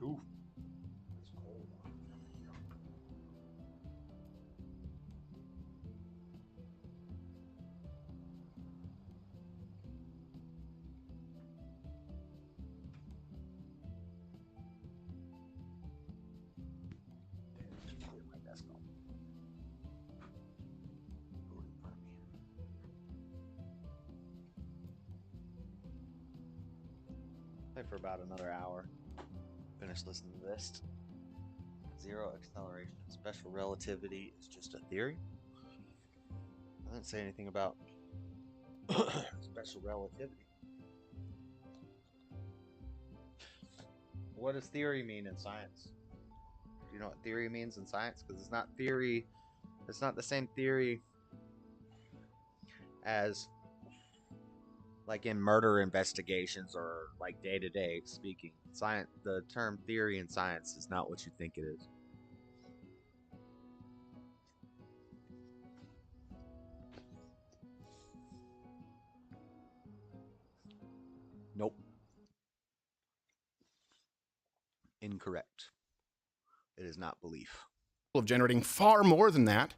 Ooh. It's cold. Play for about another hour. Finish listening to this. Zero acceleration. Special relativity is just a theory. I didn't say anything about special relativity. What does theory mean in science? Do you know what theory means in science? Because it's not theory. It's not the same theory as like in murder investigations or like day-to-day speaking. Science, the term theory in science is not what you think it is. Nope. Incorrect. It is not belief. Of generating far more than that.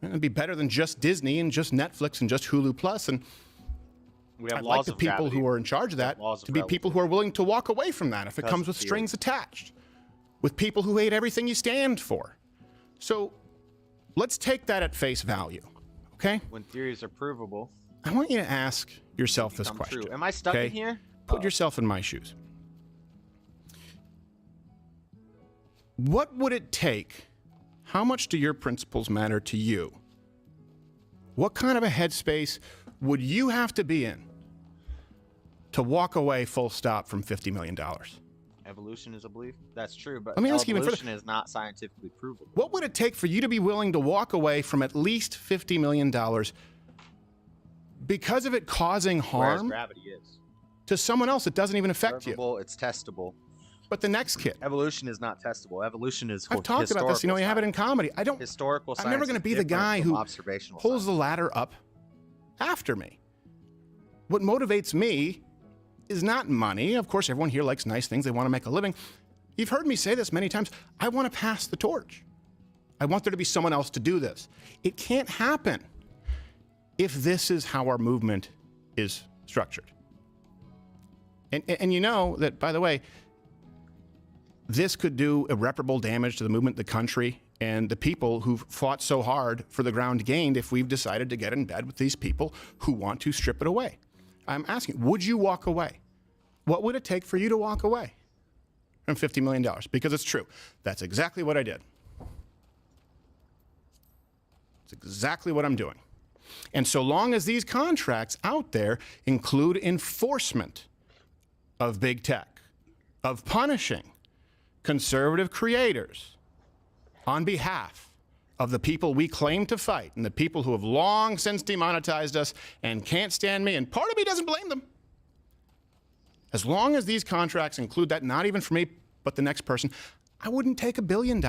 And it'd be better than just Disney and just Netflix and just Hulu Plus. And we have I'd laws like the of people gravity. who are in charge of that to be people who are willing to walk away from that if it comes with strings attached. With people who hate everything you stand for. So let's take that at face value. Okay? When theories are provable, I want you to ask yourself this become question. true. Am I stuck in here? Put yourself in my shoes. What would it take? How much do your principles matter to you? What kind of a headspace would you have to be in to walk away full stop from $50 million? Evolution is a belief. That's true, but Let me ask you even evolution further. is not scientifically provable. What would it take for you to be willing to walk away from at least $50 million because of it causing Whereas harm gravity is. to someone else that doesn't even affect you? It's testable. But the next kid. Evolution is not testable. Evolution is I've talked about this. You know, you have it in comedy. Historical I'm never science going to is be the different guy from who observational pulls the ladder up after me. What motivates me is not money. Of course, everyone here likes nice things. They want to make a living. You've heard me say this many times. I want to pass the torch. I want there to be someone else to do this. It can't happen if this is how our movement is structured. And you know that, by the way, this could do irreparable damage to the movement, the country, and the people who've fought so hard for the ground gained if we've decided to get in bed with these people who want to strip it away. I'm asking, would you walk away? What would it take for you to walk away from $50 million? Because it's true. That's exactly what I did. It's exactly what I'm doing. And so long as these contracts out there include enforcement of big tech, of punishing conservative creators on behalf of the people we claim to fight and the people who have long since demonetized us and can't stand me, and part of me doesn't blame them. As long as these contracts include that, not even for me, but the next person, I wouldn't take $1 billion.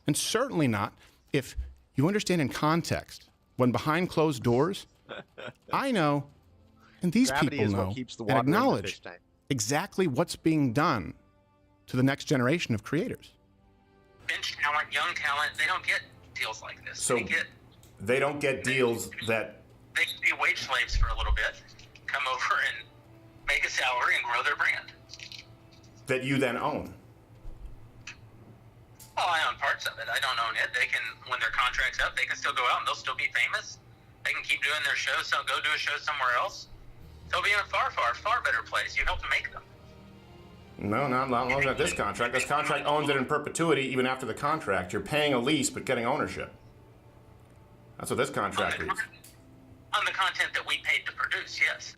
And certainly not if you understand in context, when behind closed doors, I know, and these Gravity people is what know keeps the and water in the acknowledge fish tank. exactly what's being done to the next generation of creators. Bench talent, young talent, they don't get deals like this. So they don't get deals that They can be wage slaves for a little bit, come over and make a salary and grow their brand. you then own. Well, I own parts of it. I don't own it. They can, when their contract's up, they can still go out and they'll still be famous. They can keep doing their shows, so go do a show somewhere else. They'll be in a far, far, far better place. You helped make them. No, not long as this contract. This contract owns it in perpetuity even after the contract. You're paying a lease but getting ownership. That's what this contract is. On the content that we paid to produce, yes.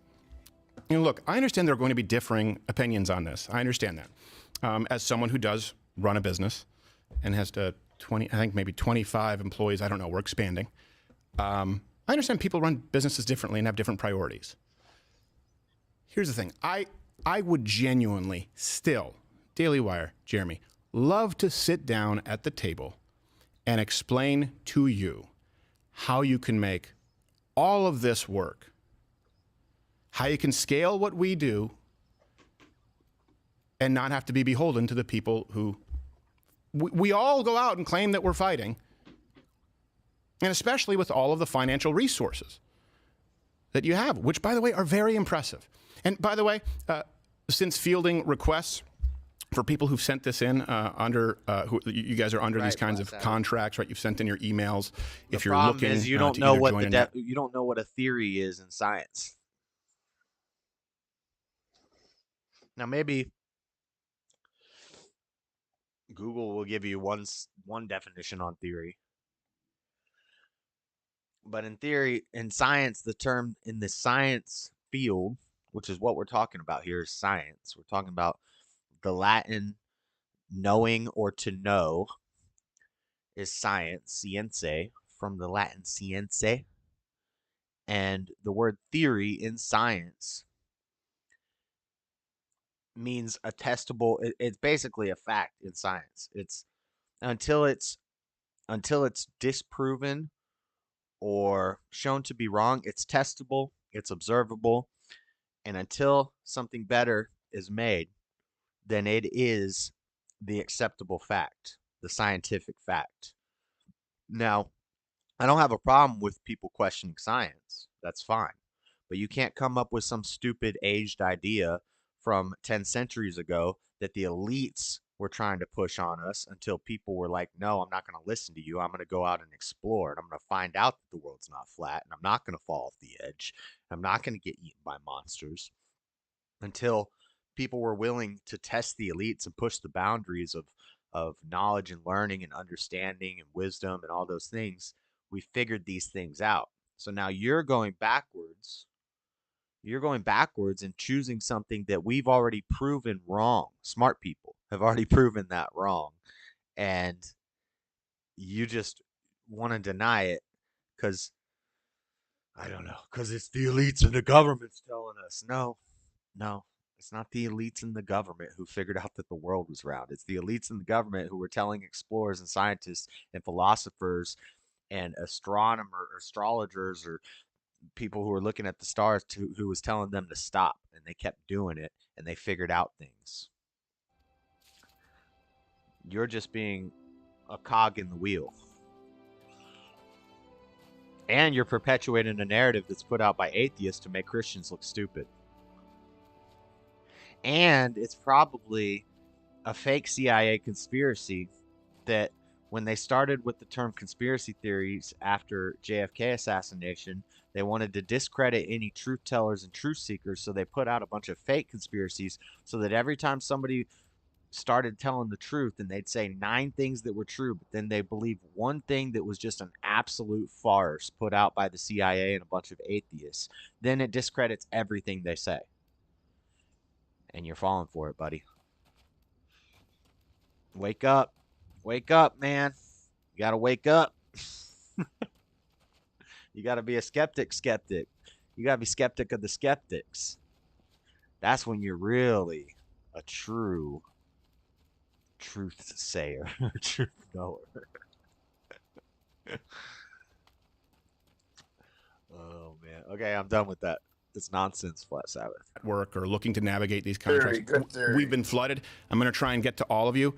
You know, look, I understand there are going to be differing opinions on this. I understand that. As someone who does run a business and has I think maybe 25 employees, I don't know, we're expanding. I understand people run businesses differently and have different priorities. Here's the thing. I would genuinely still, Daily Wire, Jeremy, love to sit down at the table and explain to you how you can make all of this work, how you can scale what we do and not have to be beholden to the people who we all go out and claim that we're fighting, and especially with all of the financial resources that you have, which, by the way, are very impressive. And by the way, since fielding requests for people who've sent this in who you guys are under these kinds of contracts, right? You've sent in your emails. If you're looking, is you don't know what you don't know what a theory is in science. Now, maybe Google will give you one definition on theory. But in theory, in science, the term in the science field, which is what we're talking about here, is science. We're talking about the Latin knowing or to know is science, scienze, from the Latin science. And the word theory in science means a testable, it's basically a fact in science. It's until it's disproven or shown to be wrong, it's testable, it's observable, and until something better is made, then it is the acceptable fact, the scientific fact. Now, I don't have a problem with people questioning science. That's fine. But you can't come up with some stupid aged idea from 10 centuries ago that the elites were trying to push on us until people were like, no, I'm not going to listen to you. I'm going to go out and explore, and I'm going to find out that the world's not flat, and I'm not going to fall off the edge. I'm not going to get eaten by monsters. Until people were willing to test the elites and push the boundaries of knowledge and learning and understanding and wisdom and all those things, we figured these things out. So now you're going backwards. You're going backwards and choosing something that we've already proven wrong. Smart people have already proven that wrong. And you just want to deny it because, I don't know, because it's the elites and the government's telling us. No, it's not the elites in the government who figured out that the world was round. It's the elites in the government who were telling explorers and scientists and philosophers and astrologers or people who were looking at the stars who was telling them to stop, and they kept doing it, and they figured out things. You're just being a cog in the wheel. And you're perpetuating a narrative that's put out by atheists to make Christians look stupid. And it's probably a fake CIA conspiracy that when they started with the term conspiracy theories after JFK assassination, they wanted to discredit any truth tellers and truth seekers, so they put out a bunch of fake conspiracies so that every time somebody started telling the truth and they'd say 9 things that were true, but then they believed one thing that was just an absolute farce put out by the CIA and a bunch of atheists, then it discredits everything they say. And you're falling for it, buddy. Wake up. Wake up, man. You gotta wake up. You gotta be a skeptic. You gotta be skeptic of the skeptics. That's when you're really a true truth sayer, truth knower. Oh, man. Okay, I'm done with that. It's nonsense, Flat Sabbath. Work or looking to navigate these contracts. We've been flooded. I'm going to try and get to all of you.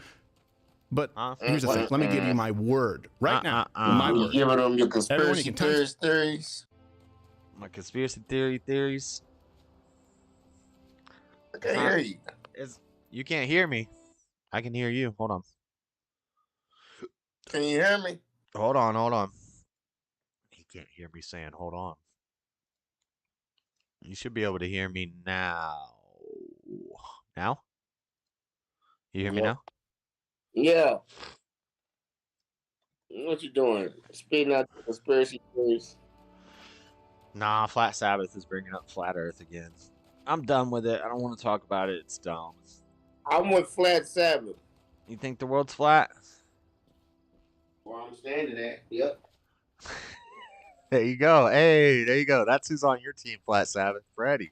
But here's the thing. Let me give you my word right now. My word. Giving them your Everyone, conspiracy you can theories. My conspiracy theories. I can't hear you. You can't hear me. I can hear you. Hold on. Can you hear me? Hold on. He can't hear me saying, hold on. You should be able to hear me now. Now? You hear me now? Yeah. What you doing? Spitting out the conspiracy theories? Nah, Flat Sabbath is bringing up Flat Earth again. I'm done with it. I don't want to talk about it. It's dumb. I'm with Flat Sabbath. You think the world's flat? Well, I'm standing that. Yep. There you go. Hey, there you go. That's who's on your team, Flat Sabbath. Freddie.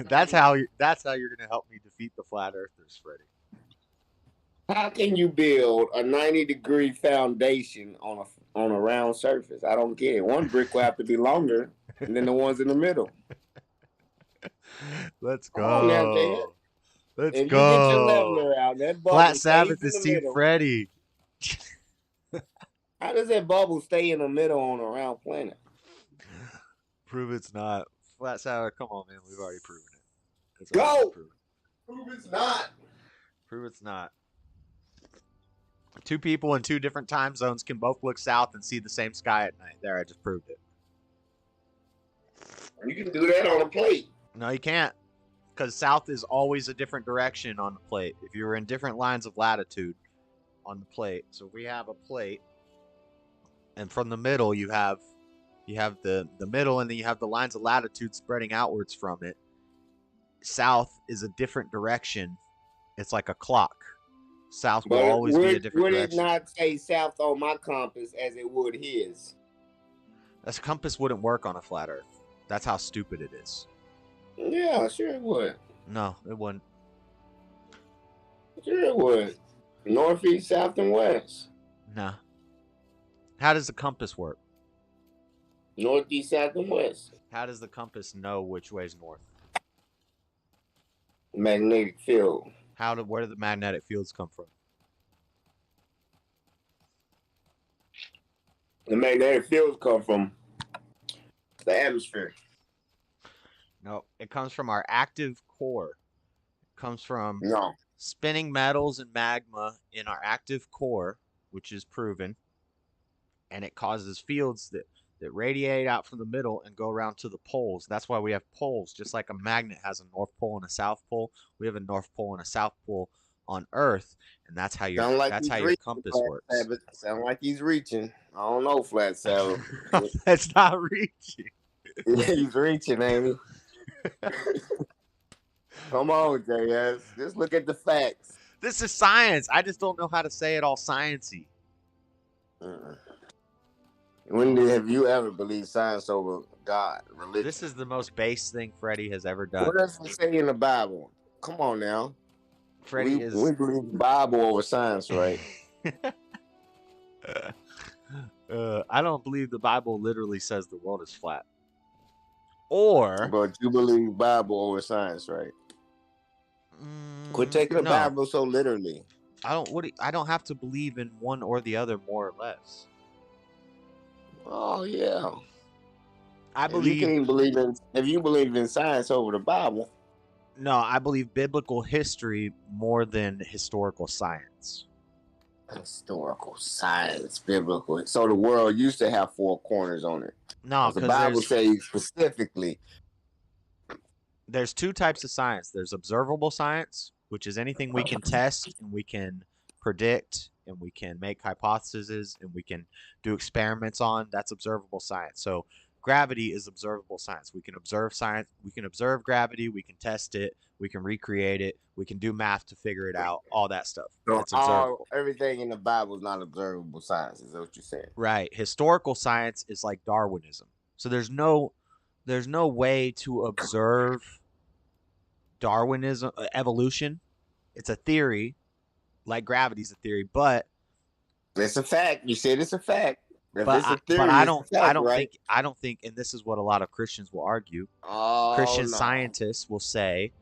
That's how you're gonna help me defeat the Flat Earthers, Freddie. How can you build a 90-degree foundation on a round surface? I don't get it. One brick will have to be longer than the ones in the middle. Let's Come on now, Jay. go. Let's If you get your go. leveler out, that bubble Flat stays Sabbath in is the Team middle. Freddy. How does that bubble stay in the middle on a round planet? Prove it's not. Flat Sabbath, come on, man. We've already proven it. It's Go! already proven. Prove it's not. Prove it's not. Two people in two different time zones can both look south and see the same sky at night. There, I just proved it. You can do that on a plate. No, you can't. Because south is always a different direction on the plate. If you were in different lines of latitude on the plate. So we have a plate. And from the middle, you have the middle, and then you have the lines of latitude spreading outwards from it. South is a different direction. It's like a clock. South will always be a different direction. Would it not say south on my compass as it would his? This compass wouldn't work on a flat Earth. That's how stupid it is. Yeah, sure it would. No, it wouldn't. Sure it would. North, east, south, and west. No. How does the compass work? North, east, south, and west. How does the compass know which way's north? Magnetic field. Where do the magnetic fields come from? The magnetic fields come from the atmosphere. No, it comes from our active core. It comes from No. spinning metals and magma in our active core, which is proven. And it causes fields that radiate out from the middle and go around to the poles. That's why we have poles. Just like a magnet has a north pole and a south pole, we have a north pole and a south pole on Earth, and that's how your compass works. Sound like he's reaching. I don't know, Flat Sabbath. That's not reaching. He's reaching, ain't he? Come on, JS. Just look at the facts. This is science. I just don't know how to say it all sciencey. When have you ever believed science over God, religion? This is the most base thing Freddie has ever done. What does it say in the Bible? Come on now. Freddie we believe the Bible over science, right? I don't believe the Bible literally says the world is flat. But you believe Bible over science, right? Quit taking the Bible so literally. I don't have to believe in one or the other, more or less. Oh yeah. I believe if you believe in science over the Bible. No, I believe biblical history more than historical science. Historical science, biblical. So the world used to have four corners on it. No, the Bible says specifically. There's two types of science. There's observable science, which is anything we can test and we can predict and we can make hypotheses and we can do experiments on. That's observable science. So gravity is observable science. We can observe science. We can observe gravity. We can test it. We can recreate it. We can do math to figure it out. All that stuff. So It's observable. Everything in the Bible is not observable science. Is that what you're saying? Right. Historical science is like Darwinism. So there's no way to observe Darwinism, evolution. It's a theory, like gravity's a theory, but it's a fact. You said it's a fact. But I don't think, and this is what a lot of Christians will argue. Christian scientists will say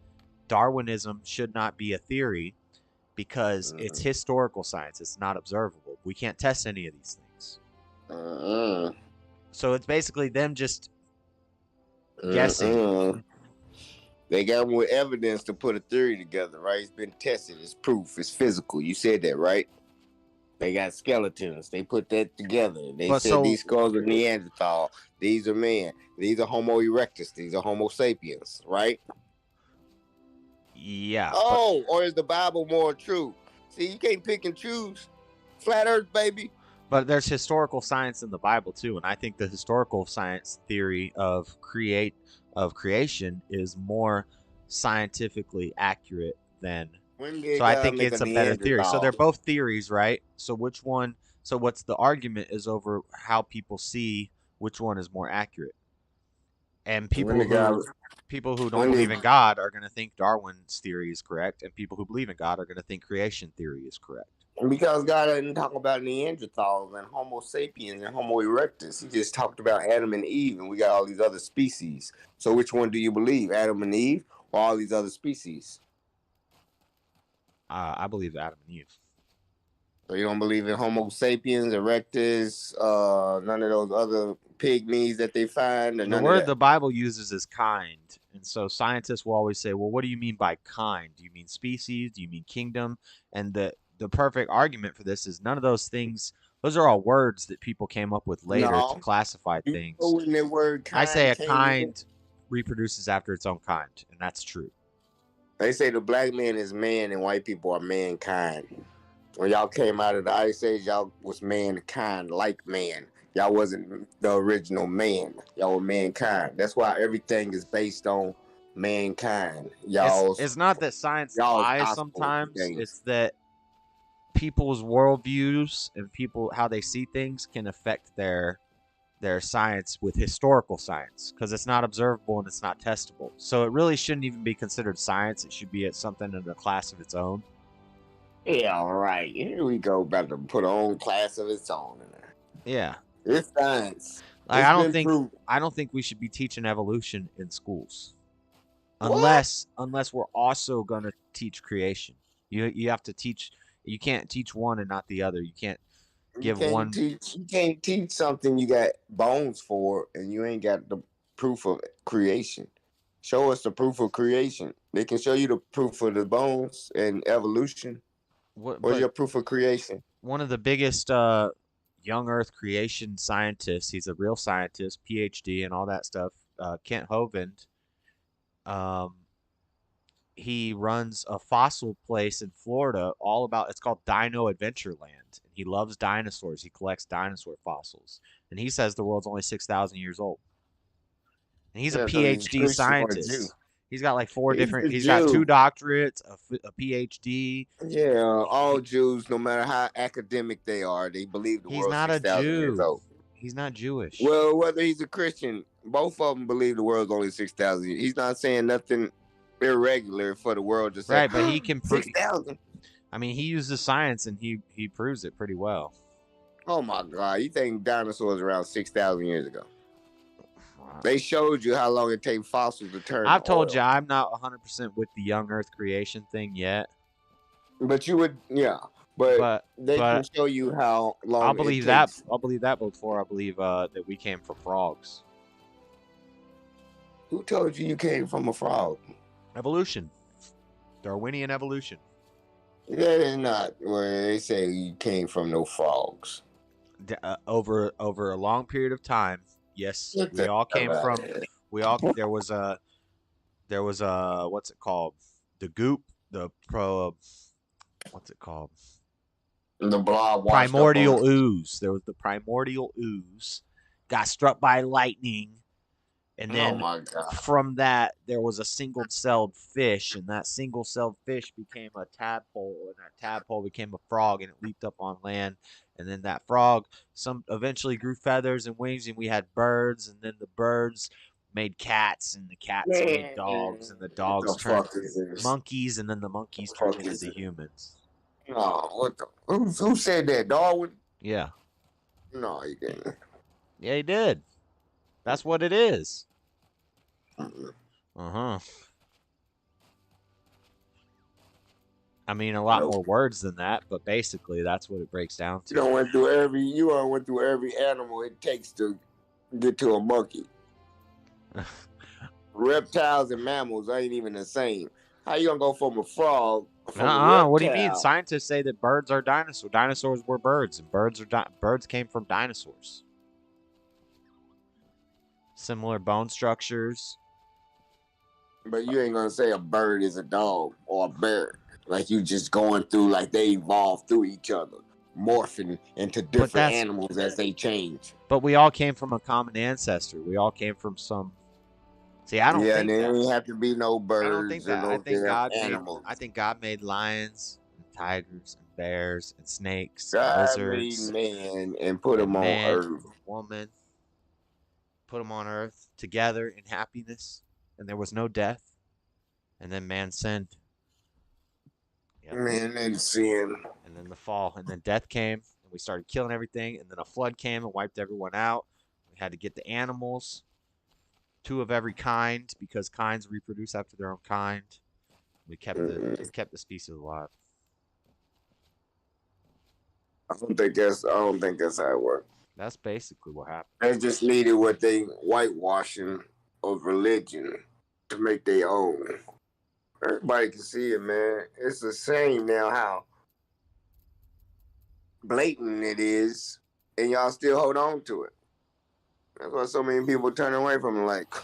Darwinism should not be a theory because it's historical science. It's not observable. We can't test any of these things. So it's basically them just guessing. They got more evidence to put a theory together, right? It's been tested. It's proof. It's physical. You said that, right? They got skeletons. They put that together. They said these skulls are Neanderthal. These are men. These are Homo erectus. These are Homo sapiens, right? Yeah. Or is the Bible more true? See, you can't pick and choose. Flat Earth, baby. But there's historical science in the Bible too, and I think the historical science theory of creation is more scientifically accurate than. So I think it's a better theory. So they're both theories, right? So which one? So what's the argument is over how people see which one is more accurate. And When the guy, people who don't when believe the, in God are going to think Darwin's theory is correct, and people who believe in God are going to think creation theory is correct. because God didn't talk about Neanderthals and Homo sapiens and Homo erectus. He just talked about Adam and Eve, and we got all these other species. So which one do you believe, Adam and Eve or all these other species? I believe Adam and Eve. So you don't believe in Homo sapiens, erectus, none of those other pygmies that they find, or The none of word that? the Bible uses is kind. And so scientists will always say, well, what do you mean by kind? Do you mean species? Do you mean kingdom? And the perfect argument for this is none of those things, those are all words that people came up with later to No. classify You things. know when that word I say a came kind reproduces after its own kind, and that's true. They say the black man is man and white people are mankind. When y'all came out of the Ice Age, y'all was mankind, like man. Y'all wasn't the original man. Y'all were mankind. That's why everything is based on mankind. It's not that science lies gospel sometimes. things. It's that people's worldviews and how they see things can affect their science with historical science, because it's not observable and it's not testable. So it really shouldn't even be considered science. It should be something in a class of its own. Yeah, all right. Here we go, about to put our own class of its own in there. Yeah. It's science. Like, It's I been proven. don't think we should be teaching evolution in schools. What? Unless we're also going to teach creation. You have to teach. You can't teach one and not the other. You can't give one. You can't teach something you got bones for and you ain't got the proof of creation. Show us the proof of creation. They can show you the proof of the bones and evolution. Where's your proof of creation? One of the biggest young Earth creation scientists, he's a real scientist, PhD and all that stuff, Kent Hovind. He runs a fossil place in Florida it's called Dino Adventureland. He loves dinosaurs. He collects dinosaur fossils. And he says the world's only 6,000 years old. And he's a PhD scientist. He's got like he's got 2 doctorates, a PhD. Yeah, all Jews, no matter how academic they are, they believe the world's 6,000 years old. He's not Jewish. Well, whether he's a Christian, both of them believe the world's only 6,000 years. He's not saying nothing irregular for the world to say. Right, but he can prove 6,000. I mean, he uses science and he proves it pretty well. Oh my God! You think dinosaurs around 6,000 years ago? They showed you how long it takes fossils to turn. I've told you I'm not 100% with the young Earth creation thing yet. But you would, yeah. But they can show you how long. I'll believe that. I'll believe that before I believe that we came from frogs. Who told you came from a frog? Evolution. Darwinian evolution. That is not where they say you came from no frogs. Over a long period of time, yes, we all came from. There was a what's it called? The goop. What's it called? The blob. Primordial ooze. There was the primordial ooze. Got struck by lightning. And then from that, there was a single-celled fish, and that single-celled fish became a tadpole, and that tadpole became a frog, and it leaped up on land. And then that frog eventually grew feathers and wings, and we had birds, and then the birds made cats, and the cats made dogs, and the dogs turned monkeys, and then the monkeys turned into humans. No, who said that? Darwin? Yeah. No, he didn't. Yeah, he did. That's what it is. Uh-huh. I mean, a lot more words than that, but basically that's what it breaks down to. You went through every animal it takes to get to a monkey. Reptiles and mammals ain't even the same. How you gonna go from a frog? What do you mean? Scientists say that birds are dinosaurs. Dinosaurs were birds, and birds came from dinosaurs. Similar bone structures. But you ain't gonna say a bird is a dog or a bear. Like you just going through, like they evolved through each other, morphing into different animals as they change. But we all came from a common ancestor. We all came from some. See, I don't think and there ain't have to be no birds. I don't think that. I think God made lions and tigers and bears and snakes, God lizards, made man and put him on earth. Woman. put them on Earth together in happiness, and there was no death. And then man sinned. Yep. Man and sin. And then the fall, and then death came, and we started killing everything, and then a flood came and wiped everyone out. We had to get the animals, 2 of every kind, because kinds reproduce after their own kind. We kept the species alive. I don't think that's how it works. That's basically what happened. They just needed what they whitewashing of religion to make their own. Everybody can see it, man. It's the same now how blatant it is, and y'all still hold on to it. That's why so many people turn away from it. Like,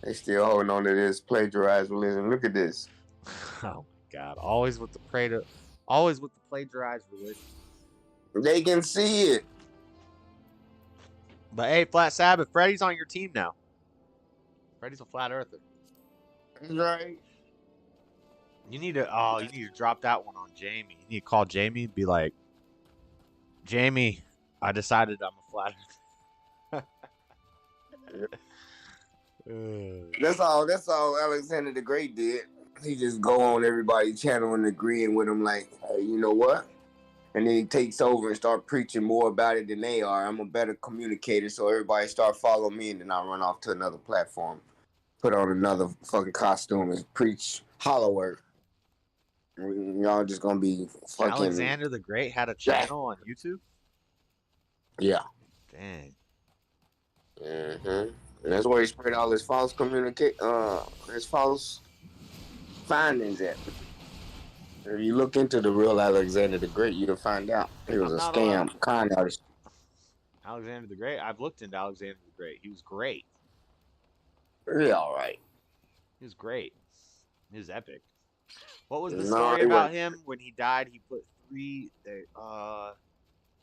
they still holding on to this plagiarized religion. Look at this. Oh my God! Always with the plagiarized religion. They can see it. But hey, Flat Sabbath, Freddy's on your team now. Freddy's a flat earther. That's right. You need to drop that one on Jamie. You need to call Jamie and be like, Jamie, I decided I'm a flat earther. That's all Alexander the Great did. He just go on everybody's channel and agreeing with them like, hey, you know what? And then he takes over and start preaching more about it than they are. I'm a better communicator, so everybody start following me, and then I run off to another platform, put on another fucking costume and preach hollower. Y'all just gonna be fucking. Alexander the Great had a channel on YouTube? Yeah. Dang. And that's where he spread all his false his false findings at. If you look into the real Alexander the Great, you'll find out he was a scam, con artist. Alexander the Great? I've looked into Alexander the Great. He was great. Really all right. He was great. He was epic. What was the story about him when he died? He put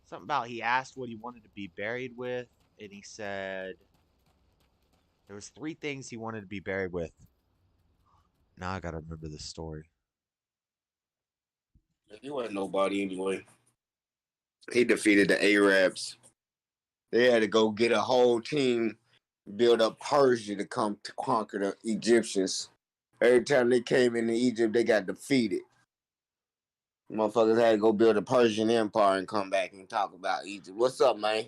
something about he asked what he wanted to be buried with, and he said there was 3 things he wanted to be buried with. Now I gotta remember this story. He wasn't nobody anyway. He defeated the Arabs. They had to go get a whole team, build up Persia to come to conquer the Egyptians. Every time they came into Egypt, they got defeated. Motherfuckers had to go build a Persian empire and come back and talk about Egypt. What's up, man?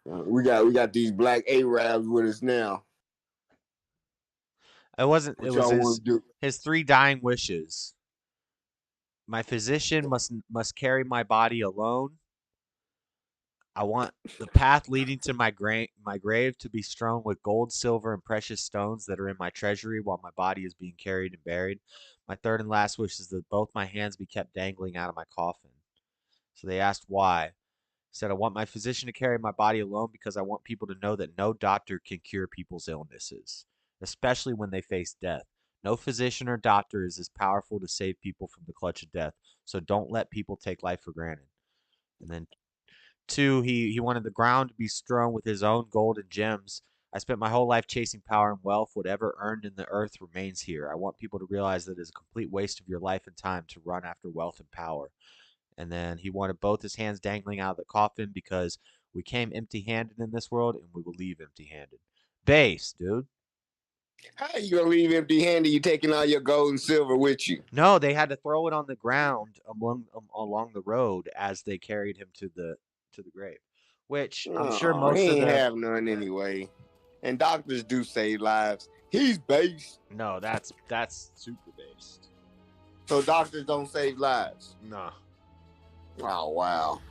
We got these black Arabs with us now. It wasn't. It was his 3 dying wishes. My physician must carry my body alone. I want the path leading to my grave to be strewn with gold, silver, and precious stones that are in my treasury while my body is being carried and buried. My 3rd and last wish is that both my hands be kept dangling out of my coffin. So they asked why. He said, I want my physician to carry my body alone because I want people to know that no doctor can cure people's illnesses, especially when they face death. No physician or doctor is as powerful to save people from the clutch of death, so don't let people take life for granted. And then 2, he wanted the ground to be strewn with his own gold and gems. I spent my whole life chasing power and wealth. Whatever earned in the earth remains here. I want people to realize that it is a complete waste of your life and time to run after wealth and power. And then he wanted both his hands dangling out of the coffin because we came empty-handed in this world and we will leave empty-handed. Base, dude. How you gonna leave empty-handed? You taking all your gold and silver with you? No, they had to throw it on the ground along the road as they carried him to the grave, which I'm sure most he of ain't the have none anyway. And doctors do save lives. He's based. No, that's super based. So doctors don't save lives. No. Oh wow.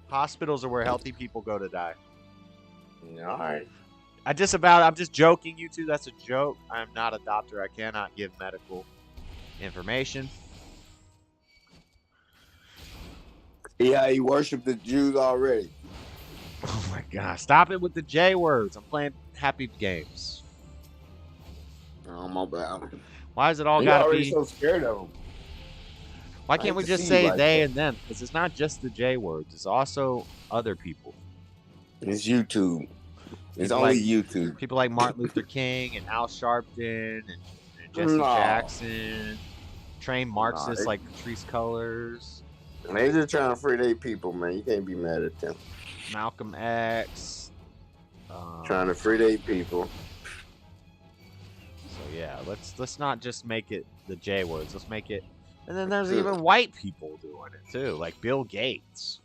Hospitals are where healthy people go to die. All right. I'm just joking, you two. That's a joke. I'm not a doctor. I cannot give medical information. Yeah, he worshiped the Jews already. Oh my gosh. Stop it with the J words. I'm playing happy games. Oh my bad. Why is it all You're gotta already be so scared of them? Why can't we just say they and them? Because it's not just the J words. It's also other people. It's YouTube. It's only YouTube. People like Martin Luther King and Al Sharpton and Jesse Jackson. Trained Marxists like Patrice Cullors. They just trying to free their people, man. You can't be mad at them. Malcolm X. Trying to free their people. So yeah, let's not just make it the J words. Let's make it. And then there's even white people doing it too, like Bill Gates.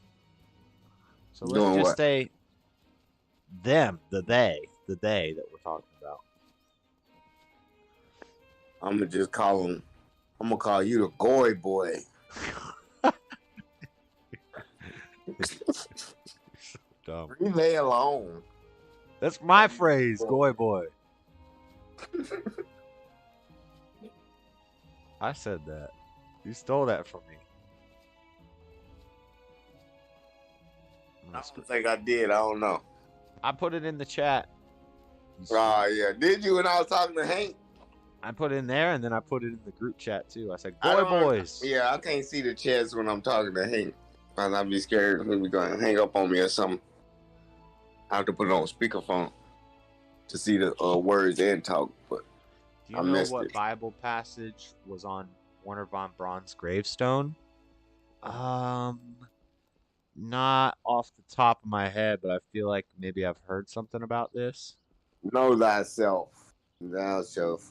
So let's Doing just what? say them, the they that we're talking about. I'm gonna just call him. I'm gonna call you the Goy Boy. Dumb. Leave me alone. That's my phrase, Goy Boy. I said that. You stole that from me. I don't think I did. I don't know. I put it in the chat. Yeah. Did you when I was talking to Hank? I put it in there, and then I put it in the group chat too. I said, Goy Boys. Yeah, I can't see the chats when I'm talking to Hank. I'd be scared he'll going to hang up on me or something. I have to put it on speakerphone to see the words and talk. But Do you know what Bible passage was on Wernher von Braun's gravestone? Not off the top of my head, but I feel like maybe I've heard something about this. Know thyself, thou shalt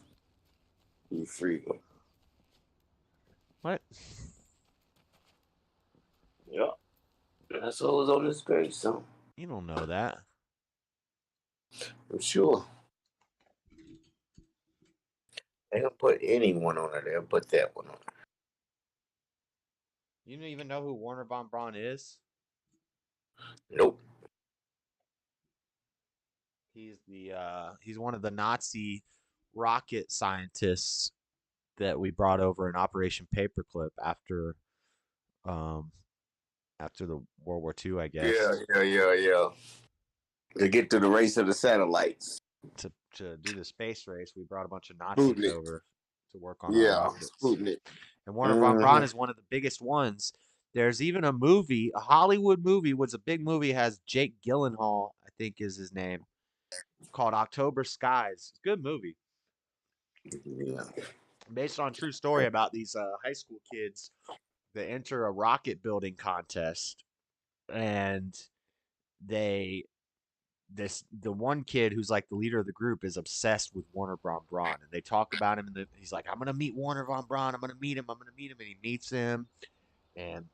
be free. What? Yeah, that's what was on this gravestone. You don't know that. I'm sure. They don't put anyone on it. They'll put that one on it. You don't even know who Wernher von Braun is? Nope. He's one of the Nazi rocket scientists that we brought over in Operation Paperclip after the World War II, I guess. Yeah. To get to the race of the satellites. To do the space race, we brought a bunch of Nazis over to work on our rockets. Sputnik. And Wernher von Braun is one of the biggest ones. There's even a movie, a Hollywood movie, was a big movie, has Jake Gyllenhaal, I think is his name, called October Skies. It's a good movie. Yeah. Based on a true story about these high school kids that enter a rocket building contest, and the one kid who's like the leader of the group is obsessed with Wernher von Braun, and they talk about him, and he's like, I'm gonna meet Wernher von Braun, I'm gonna meet him, and he meets him, and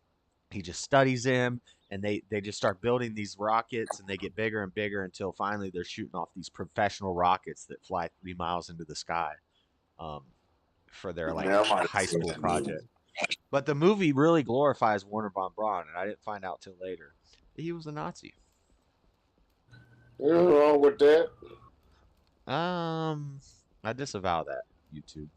he just studies him, and they just start building these rockets, and they get bigger and bigger until finally they're shooting off these professional rockets that fly 3 miles into the sky for their high school project. But the movie really glorifies Wernher von Braun, and I didn't find out till later that he was a Nazi. What's wrong with that? I disavow that, YouTube.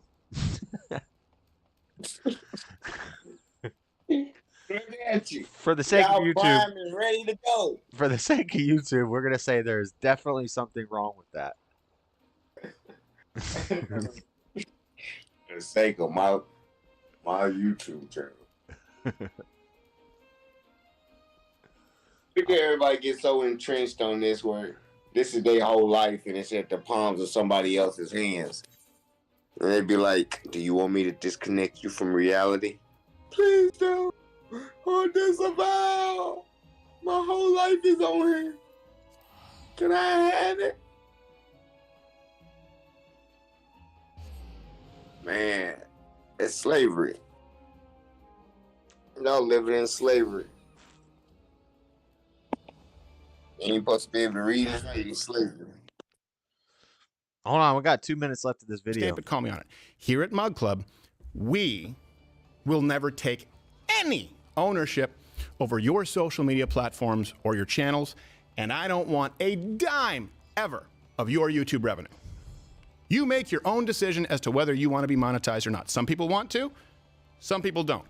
Look at you. For the sake of YouTube, primed and ready to go. For the sake of YouTube, we're gonna say there's definitely something wrong with that. For the sake of my YouTube channel. Look at everybody get so entrenched on this where this is their whole life and it's at the palms of somebody else's hands. And they'd be like, do you want me to disconnect you from reality? Please don't. Or disavow. My whole life is on here. Can I have it? Man, it's slavery. Y'all living in slavery. You ain't supposed to be able to read and write in slavery. Hold on, we got 2 minutes left of this video. But call me on it. Here at Mug Club, we will never take any ownership over your social media platforms or your channels, and I don't want a dime ever of your YouTube revenue. You make your own decision as to whether you want to be monetized or not. Some people want to, some people don't.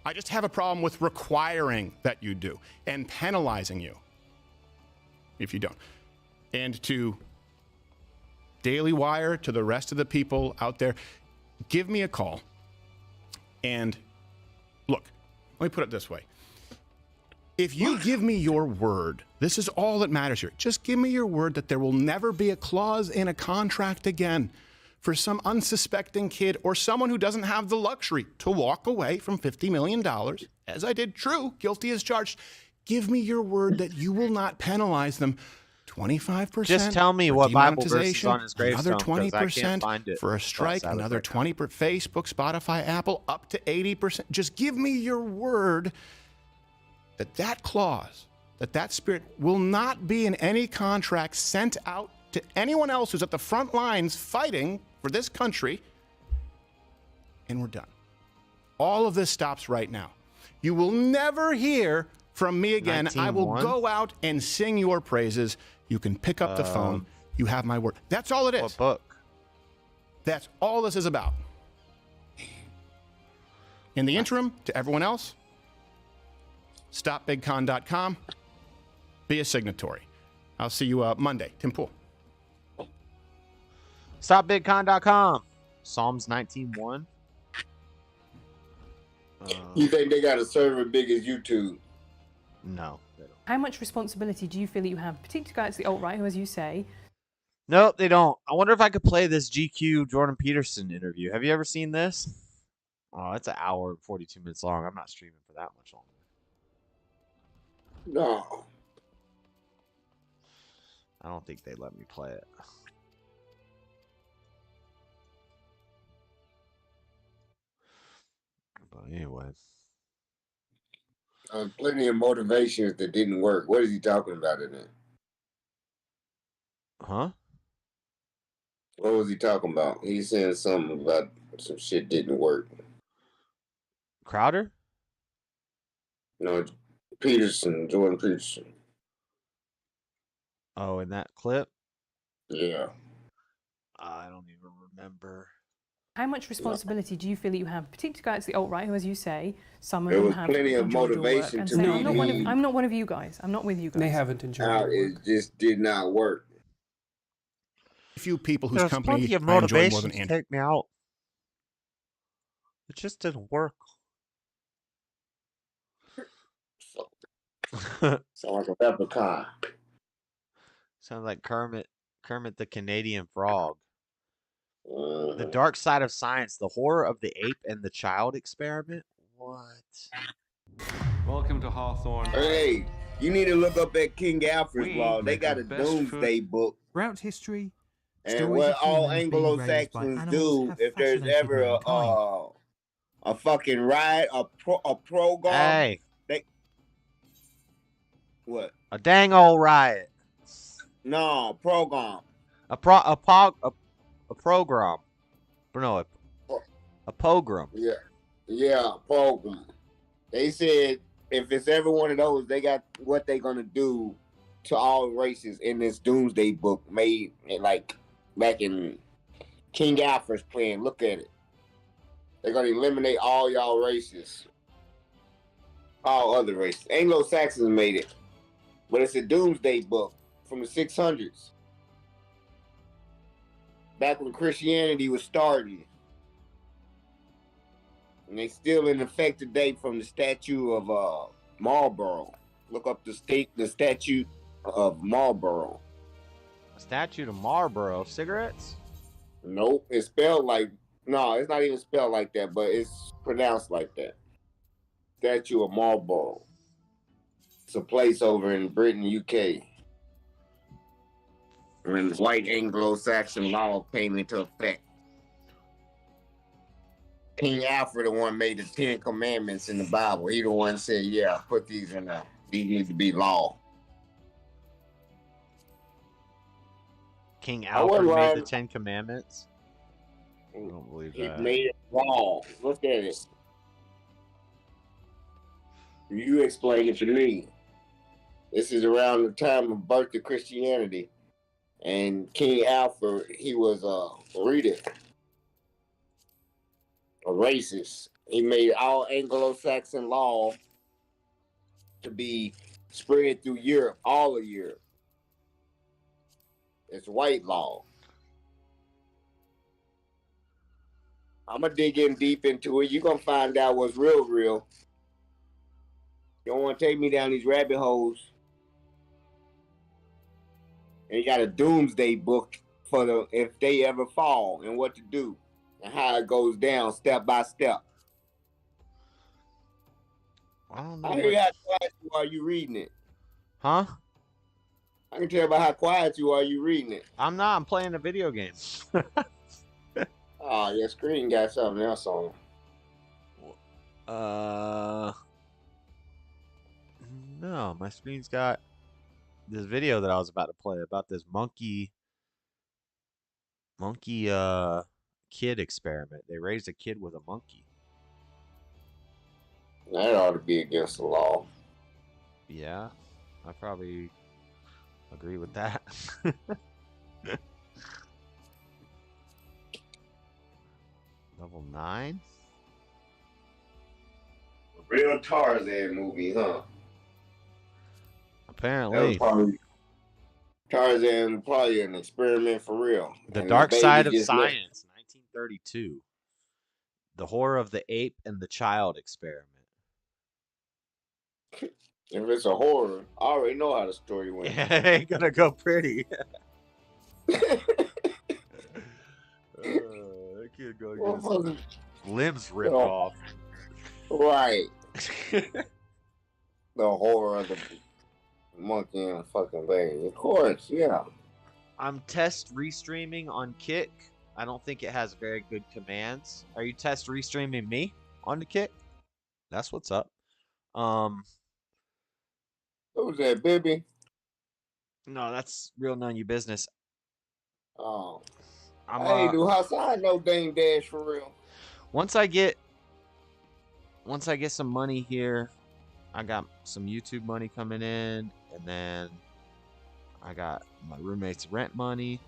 I just have a problem with requiring that you do and penalizing you if you don't. And to Daily Wire, to the rest of the people out there, give me a call. And look, let me put it this way. If you give me your word, this is all that matters here. Just give me your word that there will never be a clause in a contract again for some unsuspecting kid or someone who doesn't have the luxury to walk away from $50 million, as I did, true, guilty as charged. Give me your word that you will not penalize them 25%. Just tell me for what Bible verse is demonetization, on his another gravestone, 'cause I can't 20% find it. for a strike, Sabbath another right now. 20% for Facebook, Spotify, Apple, up to 80%. Just give me your word that that clause, that spirit will not be in any contract sent out to anyone else who's at the front lines fighting for this country, and we're done. All of this stops right now. You will never hear from me again. I will 19:1. go out and sing your praises. You can pick up the phone. You have my word. That's all it is. What book? That's all this is about. In the interim, to everyone else, stopbigcon.com. Be a signatory. I'll see you Monday. Tim Pool. Stopbigcon.com. Psalms 19:1. You think they got a server big as YouTube? No. How much responsibility do you feel that you have, particularly against the alt-right, who, as you say... Nope, they don't. I wonder if I could play this GQ Jordan Peterson interview. Have you ever seen this? Oh, it's an hour and 42 minutes long. I'm not streaming for that much longer. No. I don't think they let me play it. But anyway. Plenty of motivations that didn't work. What is he talking about in it? Huh? What was he talking about? He said something about some shit didn't work. Crowder? No, Peterson, Jordan Peterson. Oh, in that clip? Yeah. I don't even remember. How much responsibility do you feel that you have, particularly against the alt-right, who, as you say, some of There them was have plenty of enjoyed your work motivation and to say, me. I'm not one of you guys. I'm not with you guys. They haven't enjoyed your work. It just did not work. A few people whose There's company plenty of I enjoy more motivation than to Andrew. take me out. It just didn't work. Sound like a leprechaun. Sounds like Kermit the Canadian Frog. The Dark Side of Science, the horror of the ape and the child experiment. What? Welcome to Hawthorne. Hey, you need to look up that King Alfred's We Law. They make got the a best doomsday book. Throughout history, And stories what of all humans being raised by Anglo-Saxons animals do, have if there's fascinated ever mankind. a fucking riot, a program, Hey. they what? A dang old riot. No, program. A program. No, a pogrom. Yeah, program. They said if it's ever one of those, they got what they gonna do to all races in this doomsday book made like back in King Alfred's plan. Look at it. They're gonna eliminate all y'all races. All other races. Anglo-Saxons made it. But it's a doomsday book from the 600s. Back when Christianity was starting. And they still in effect today from the statue of Marlborough. Look up the statue of Marlborough. A statue to Marlboro cigarettes? Nope, it's spelled like no, it's not even spelled like that, but it's pronounced like that. Statue of Marlborough. It's a place over in Britain, UK. When white Anglo-Saxon law came into effect. King Alfred the one made the 10 Commandments in the Bible. He the one said, yeah, put these in there. These need to be law. King Alfred made the 10 Commandments? I don't believe He that. made it law. Look at it. You explain it to me. This is around the time of birth of Christianity. And King Alfred, he was read it. A racist. He made all Anglo-Saxon law to be spread through Europe, all of Europe. It's white law. I'm going to dig in deep into it. You're going to find out what's real. You don't want to take me down these rabbit holes. And you got a doomsday book for the if they ever fall and what to do and how it goes down step by step. I don't know. I hear you have to ask you while you reading it. Huh? I can tell by how quiet you are. You reading it. I'm not. I'm playing a video game. Oh, your screen got something else on it. No, my screen's got this video that I was about to play about this monkey kid experiment. They raised a kid with a monkey. That ought to be against the law. Yeah, I probably agree with that. Level 9? Real Tarzan movie, huh? Apparently. Tarzan probably an experiment for real. The And Dark baby Side of just Science, 1932. The Horror of the Ape and the Child Experiment. If it's a horror, I already know how the story went. Yeah, it ain't gonna go pretty. That kid gonna get his limbs ripped off. Right. The horror of the monkey and the fucking baby. Of course, yeah. I'm test restreaming on Kick. I don't think it has very good commands. Are you test restreaming me on the Kick? That's what's up. Who's that, baby? No, that's real none of your business. Oh. Hey, dude, I know Dame Dash for real. Once I get some money here, I got some YouTube money coming in, and then I got my roommate's rent money.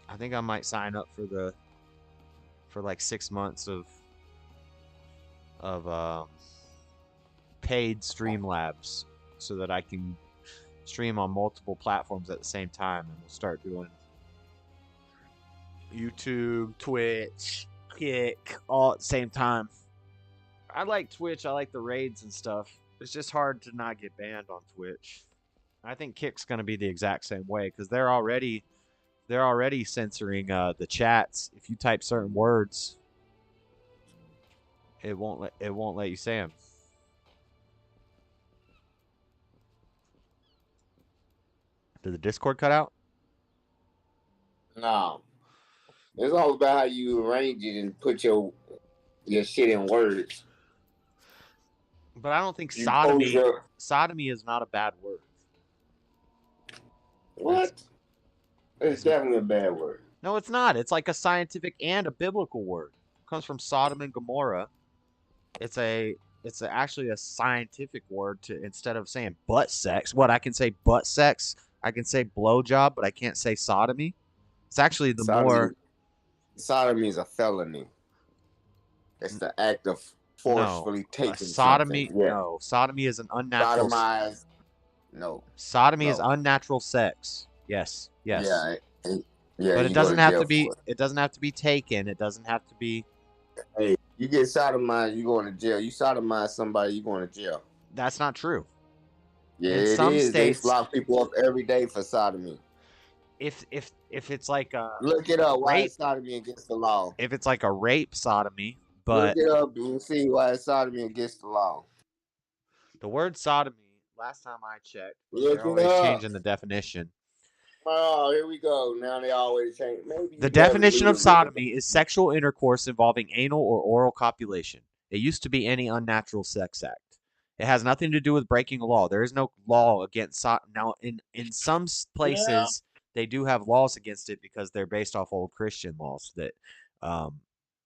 I think I might sign up for like 6 months of paid Streamlabs so that I can stream on multiple platforms at the same time, and we'll start doing YouTube, Twitch, Kick, all at the same time. I like Twitch. I like the raids and stuff. It's just hard to not get banned on Twitch. I think Kick's going to be the exact same way because they're already censoring the chats. If you type certain words, it won't let you say them. Did the Discord cut out? No. It's all about how you arrange it and put your shit in words. But I don't think sodomy is not a bad word. What? It's definitely a bad word. No, it's not. It's like a scientific and a biblical word. It comes from Sodom and Gomorrah. It's actually a scientific word to, instead of saying butt sex. What, I can say butt sex, I can say blowjob, but I can't say sodomy. It's actually sodomy is a felony. It's the act of forcefully taking sodomy. Something. Yeah. No, sodomy is an unnatural. Sodomize. No. Sodomy is unnatural sex. Yes. Yes. Yeah. But it doesn't have to be. It doesn't have to be taken. It doesn't have to be. Hey, you get sodomized, you going to jail. You sodomize somebody, you going to jail. That's not true. Yeah, in it some is. states, they lock people up every day for sodomy. If it's like a look it up, why rape, is sodomy against the law? If it's like a rape sodomy, but look it up and see why is sodomy against the law. The word sodomy, last time I checked, look they're always changing the definition. Oh, here we go. Now they always change. Maybe the definition of sodomy is sexual intercourse involving anal or oral copulation. It used to be any unnatural sex act. It has nothing to do with breaking a law. There is no law against now in some places they do have laws against it because they're based off old Christian laws that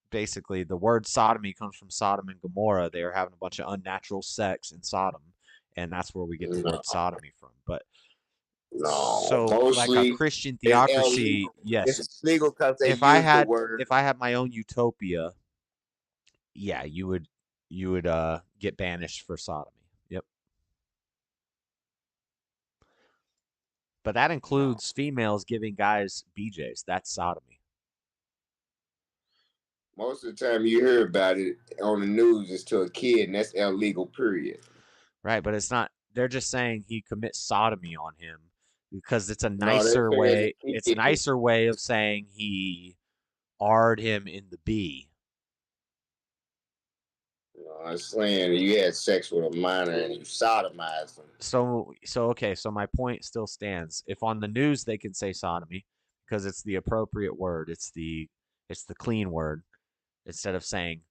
basically the word sodomy comes from Sodom and Gomorrah. They are having a bunch of unnatural sex in Sodom, and that's where we get the word sodomy from. But so like a Christian theocracy, yes. It's legal because they if I had my own utopia, yeah, you would get banished for sodomy. Yep. But that includes females giving guys BJs. That's sodomy. Most of the time you hear about it on the news is to a kid, and that's illegal, period. Right, but it's not. They're just saying he commits sodomy on him because it's a nicer way. It's a nicer way of saying he R'd him in the B. I'm saying you had sex with a minor and you sodomized them. So okay, so my point still stands. If on the news they can say sodomy because it's the appropriate word, it's the clean word instead of saying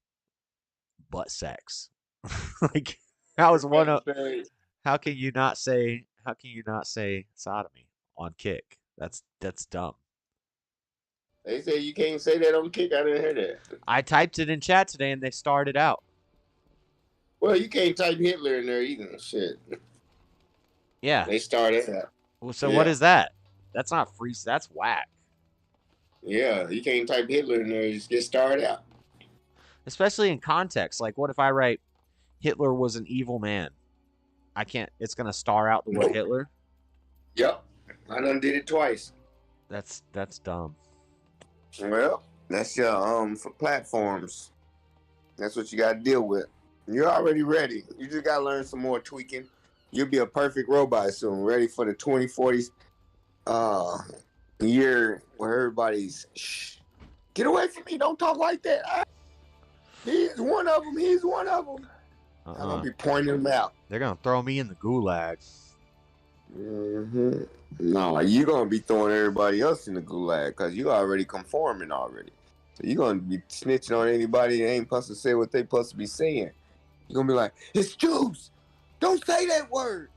butt sex. Like that was one of how can you not say sodomy on Kick? That's dumb. They say you can't say that on Kick. I didn't hear that. I typed it in chat today and they started out. Well, you can't type Hitler in there either. Shit. Yeah. They started out. Well, so what is that? That's not free. That's whack. Yeah, you can't type Hitler in there. You just get started out. Especially in context. Like, what if I write Hitler was an evil man? I can't. It's gonna star out the word Hitler. Yep, I done did it twice. That's dumb. Well, that's your for platforms. That's what you got to deal with. You're already ready. You just got to learn some more tweaking. You'll be a perfect robot soon, ready for the 2040s year where everybody's, shh, get away from me, don't talk like that. He's one of them, he's one of them. I'm going to be pointing them out. They're going to throw me in the gulag. Mm-hmm. No, you're going to be throwing everybody else in the gulag because you already conforming already. So you're going to be snitching on anybody that ain't supposed to say what they supposed to be saying. You're going to be like, it's Jews. Don't say that word.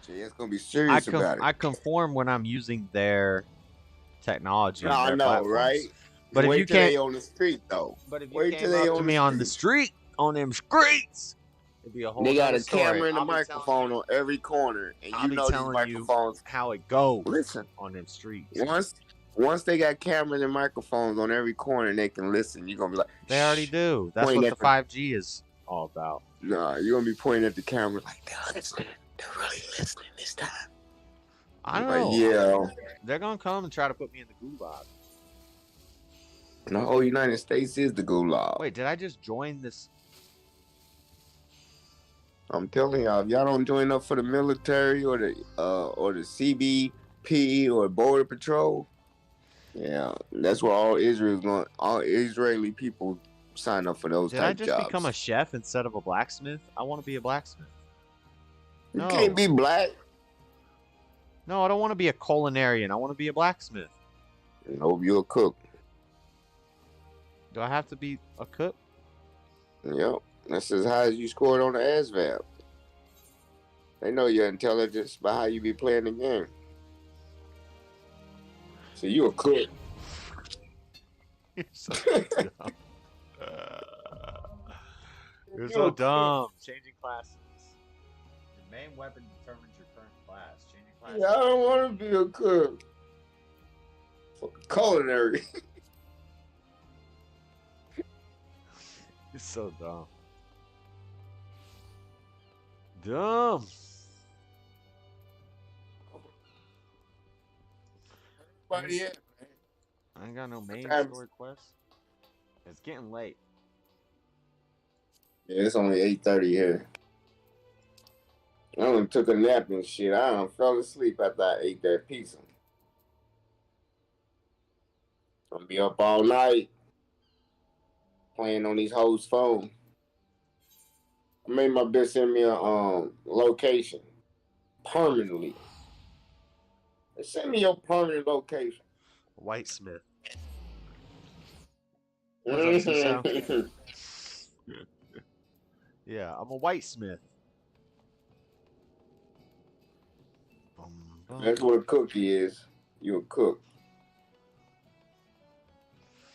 See, it's going to be serious about it. I conform when I'm using their technology. I know, platforms. Right? But wait if you till can't, they on the street, though. But if you wait came up to me on the street, on them streets, it'd be a whole they got a story. camera and a microphone on every corner, and I'll you know these microphones. How it goes listen on them streets. Once they got cameras and microphones on every corner and they can listen, you're gonna be like, they already do. That's what the 5G is all about. Nah, you're gonna be pointing at the camera like they're listening. They're really listening this time. I don't know. Yeah. They're gonna come and try to put me in the gulag. The whole United States is the gulag. Wait, did I just join this? I'm telling y'all, if y'all don't join up for the military or the CBP or Border Patrol, yeah, that's where all Israeli people sign up for those Did I type just jobs. become a chef instead of a blacksmith? I want to be a blacksmith. You can't be black. No, I don't want to be a culinarian. I want to be a blacksmith. Nope, you're a cook. Do I have to be a cook? Yep. That's as high as you scored on the ASVAB. They know your intelligence by how you be playing the game. So you a cook. You're so dumb. You're so dumb. Changing classes. Your main weapon determines your current class. Changing classes. Yeah, I don't want to be a cook. Fucking culinary. You're so dumb. Dumb. I ain't got no main story quest. It's getting late. Yeah, it's only 8:30 here. I only took a nap and shit. I done fell asleep after I ate that pizza. I'm gonna be up all night playing on these hoes' phone. I made my bitch send me a location permanently. Send me your permanent location. Whitesmith. Yeah, I'm a whitesmith. That's what a cookie is. You a cook.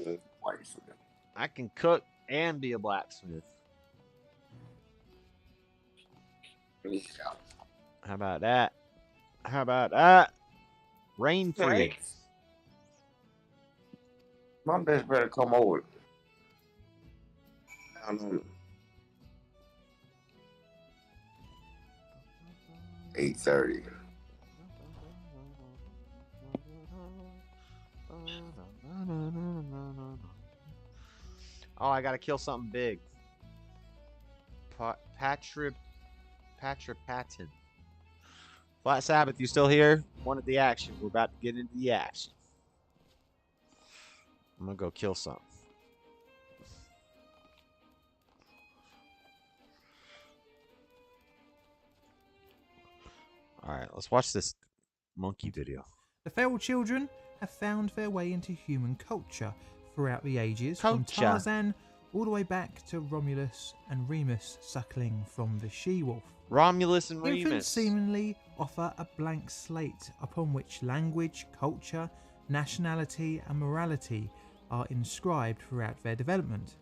Whitesmith. I can cook and be a blacksmith. How about that? How about that? Rain free. My bitch better come over. I don't know. 8:30. Oh, I gotta kill something big. Patton. Flat Sabbath, you still here? Wanted the action. We're about to get into the action. I'm gonna go kill something. right, let's watch this monkey video. The feral children have found their way into human culture throughout the ages, from Tarzan all the way back to Romulus and Remus suckling from the she-wolf. Romulus and Remus. Infants seemingly offer a blank slate upon which language, culture, nationality and morality are inscribed throughout their development.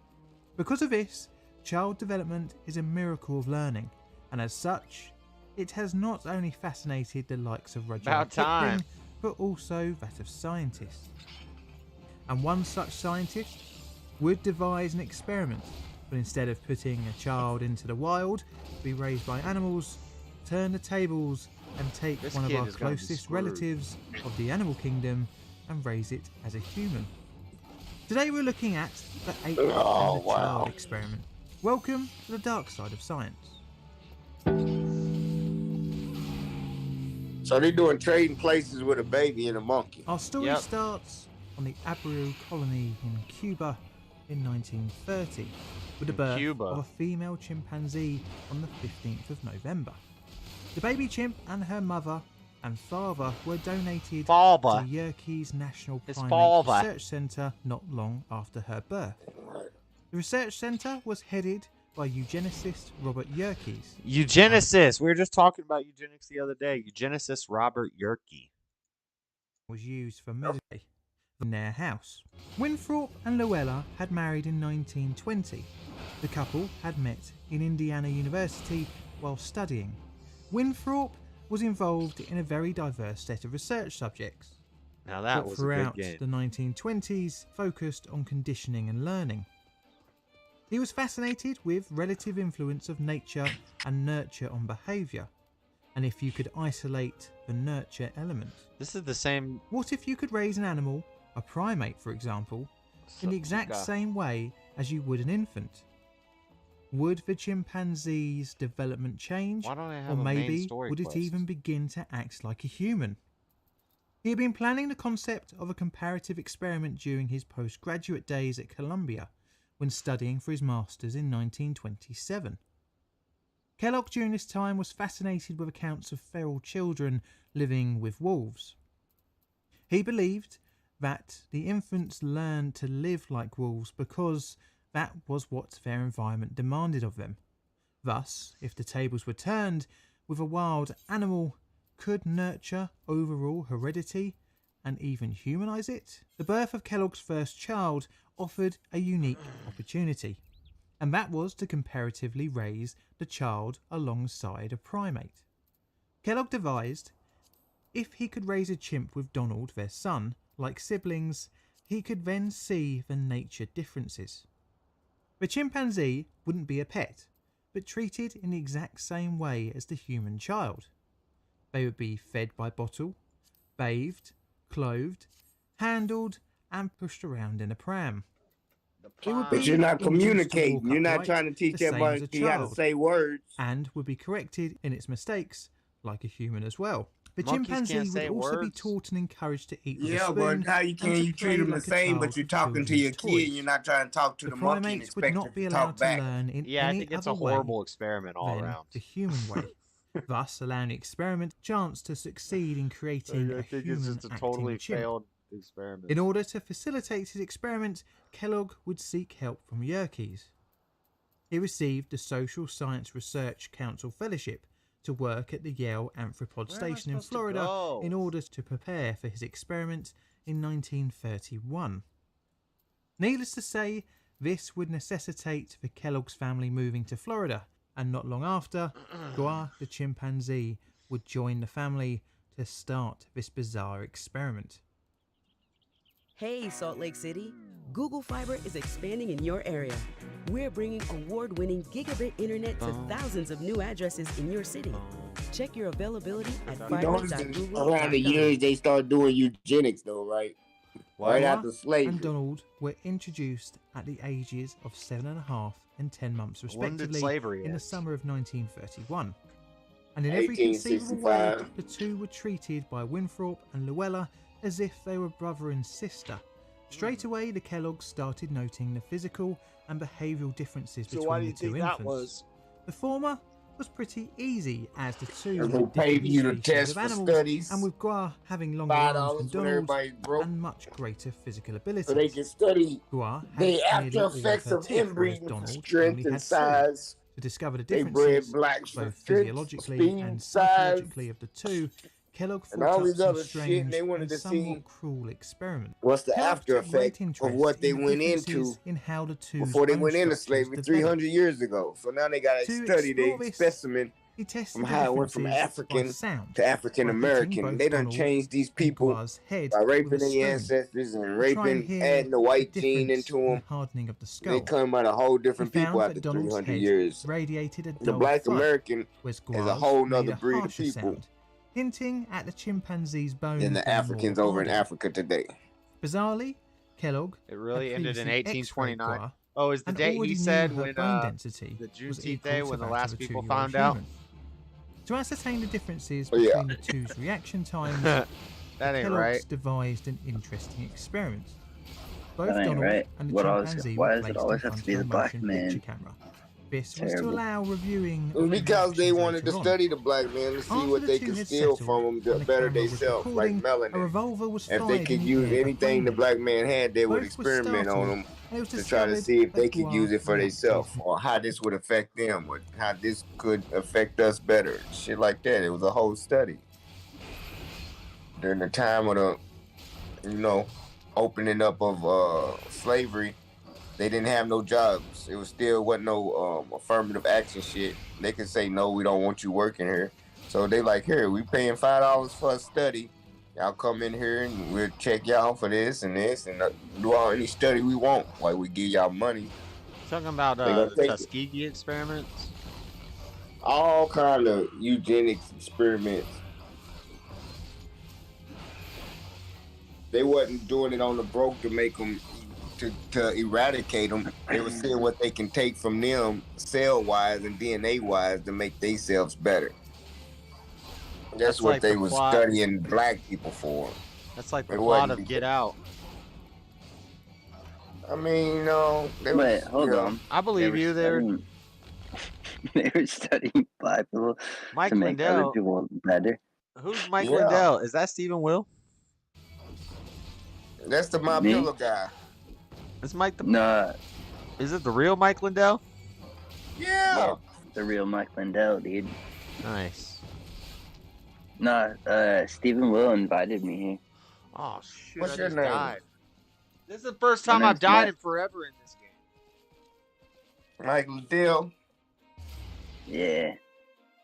Because of this, child development is a miracle of learning, and as such, it has not only fascinated the likes of Rudyard Kipling, but also that of scientists. And one such scientist would devise an experiment, but instead of putting a child into the wild, be raised by animals, turn the tables and take one of our closest relatives of the animal kingdom and raise it as a human. Today we're looking at the ape and the child experiment. Welcome to the dark side of science. So they're doing trading places with a baby and a monkey. Our story starts on the Abreu colony in Cuba in 1930 with the birth of a female chimpanzee on the 15th of November. The baby chimp and her mother and father were donated to Yerkes National Primate Research Center not long after her birth. The research center was headed by eugenicist Robert Yerkes. Eugenicist! We were just talking about eugenics the other day. Eugenicist Robert Yerkes was used for medication in their house. Winthrop and Luella had married in 1920. The couple had met in Indiana University while studying. Winthrop was involved in a very diverse set of research subjects. Now that was a good game. Throughout the 1920s, focused on conditioning and learning. He was fascinated with relative influence of nature and nurture on behaviour, and if you could isolate the nurture element. This is the same. What if you could raise an animal, a primate for example, in the exact same way as you would an infant? Would the chimpanzee's development change, or maybe would it even begin to act like a human? He had been planning the concept of a comparative experiment during his postgraduate days at Columbia, when studying for his masters in 1927. Kellogg during this time was fascinated with accounts of feral children living with wolves. He believed that the infants learned to live like wolves because that was what their environment demanded of them. Thus, if the tables were turned with a wild animal, could nurture overall heredity and even humanise it? The birth of Kellogg's first child offered a unique opportunity, and that was to comparatively raise the child alongside a primate. Kellogg devised, if he could raise a chimp with Donald, their son, like siblings, he could then see the nature differences. The chimpanzee wouldn't be a pet, but treated in the exact same way as the human child. They would be fed by bottle, bathed, clothed, handled, and pushed around in a pram. But you're not communicating. You're not trying to teach that monkey how to say words. And would be corrected in its mistakes, like a human as well. The chimpanzee would also be taught and encouraged to eat with a spoon. But how you treat them the same, but you're talking to your kid and you're not trying to talk to the monkey and expect it to talk back. Yeah, I think it's a horrible experiment all around. The human way. Thus allowing the experiment a chance to succeed in creating a human acting chimp. Experiment. In order to facilitate his experiment, Kellogg would seek help from Yerkes. He received the Social Science Research Council Fellowship to work at the Yale Anthropod Station in Florida in order to prepare for his experiment in 1931. Needless to say, this would necessitate the Kellogg's family moving to Florida, and not long after, Goa the chimpanzee would join the family to start this bizarre experiment. Hey, Salt Lake City. Google Fiber is expanding in your area. We're bringing award-winning gigabit internet to thousands of new addresses in your city. Check your availability at fiber.google.com. Around the years, they start doing eugenics, though, right? Right after slavery. And Donald were introduced at the ages of 7.5 and 10 months, respectively, in the summer of 1931. And in every conceivable way, the two were treated by Winthrop and Luella as if they were brother and sister. Straight away, the Kellogg's started noting the physical and behavioural differences between the two infants. The former was pretty easy, as the two They were pay different you to species test of for animals, studies. and with Gua having longer $5 arms than when Donald everybody's broke. and much greater physical So abilities. they can study Gua had the nearly after all of effects her of teeth, whereas inbreeding for Donald strength only and had 3. size. To discover the They bred differences, blacks for both strength, physiologically speed, and size, psychologically of the two, Kellogg and thought all up these some other shit, and strange they wanted and to somewhat see cruel experiment. what's the Kellogg after took great effect of interest what they in the went differences into in how the two's before they bone went into structures slavery developed. 300 years ago. So now they got to To study explore the this, specimen he tested from the how it went from differences African by sound, to African by hitting American. both They done Donald changed these and people Gua's head by with raping a their spoon, ancestors and to try and raping, hear adding the white the gene difference into in them. hardening of the skull. They come out a whole different He people found after that Donald's 300 head years. radiated a The dull black thud, American whereas is a Gua's whole made nother a breed of harsher people sound, hinting at the chimpanzee's bones than the being Afrians more over in hardened. Africa today. Bizarrely, Kellogg It really had ended in previously X-rayed 1829. Gua Oh, is the and date already he knew said her when bone density the Juneteenth was day equal when to the that last of a people 2-year-old found out? human. To ascertain the differences Oh, yeah. between the two's reaction times, That ain't Kellogg's right. devised an interesting experiment. Both That ain't Donald right. and the What chimpanzee why were does it placed in always have front to be of the a black motion man? picture camera. This was to Terrible. allow reviewing of the Because they reactions wanted to later on. study the black man to see After what the they two could had steal settled from them to and the better camera was themselves, like recording, a melanin. revolver was If they fired could in the use air anything behind the them. black man had, they would Both were experiment on startled, them and it was to try to discovered see if that they could Gua use it for reacted themselves or how this would affect them, or how this could affect us better. Shit like that. It was a whole study. During the time of the, opening up of slavery, they didn't have no jobs. It was still wasn't no affirmative action shit. They could say, no, we don't want you working here. So they like, here, we paying $5 for a study. Y'all come in here and we'll check y'all for this and do all any study we want. Like we give y'all money. Talking about They gonna the take it. Tuskegee experiments. All kind of eugenics experiments. They wasn't doing it on the broke to make them to eradicate them. They were seeing what they can take from them cell wise and DNA wise to make themselves better. That's what like they the was plot. studying black people for. That's like the It plot wasn't of Get Out. I mean, no. They Wait, was, hold on. I believe you. They're They were studying black people Mike to make other Lindell. people better. Who's Mike Yeah. Lindell? Is that Stephen Will? That's the My Me? Pillow guy. Is Mike the? No, Is it the real Mike Lindell? Yeah. the real Mike Lindell, dude. Nice. No, Stephen Will invited me here. Oh shit! What's I your just name? died. This is the first My time I've name's died Mike. in forever in this game. Mike Liddell. Yeah,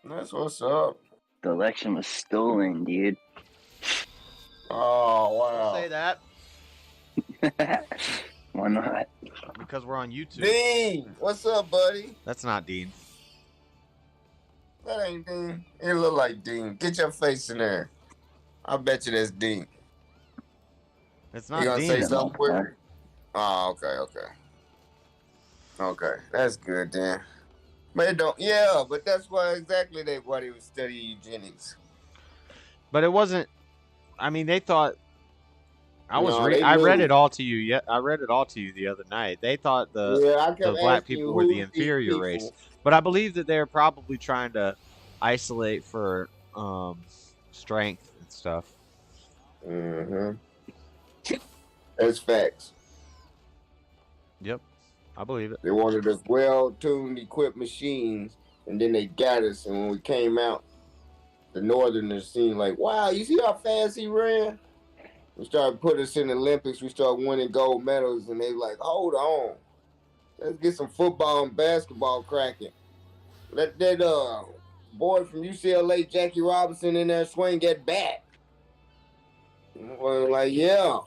That's what's up. the election was stolen, dude. Oh Don't wow. say that Why not? because we're on YouTube. Dean, what's up, buddy? That's not Dean. That ain't Dean. It look like Dean. Get your face in there. I bet you that's Dean. It's You not gonna Dean. say something quick? Oh, okay. That's good then. But it don't. Yeah, but that's why exactly why they was studying eugenics. But it wasn't. I mean, they thought. I No, read it all to you. Yeah, I read it all to you the other night. They thought I the kept black asking people you, were the who's these inferior people? race. But I believe that they're probably trying to isolate for strength and stuff. Mm-hmm. That's facts. Yep, I believe it. They wanted us well-tuned, equipped machines, and then they got us. And when we came out, the Northerners seemed like, wow, you see how fast he ran? We started putting us in the Olympics. We started winning gold medals, and they like, hold on. Let's get some football and basketball cracking. Let that boy from UCLA, Jackie Robinson, in there swing that bat. Well, like, yeah,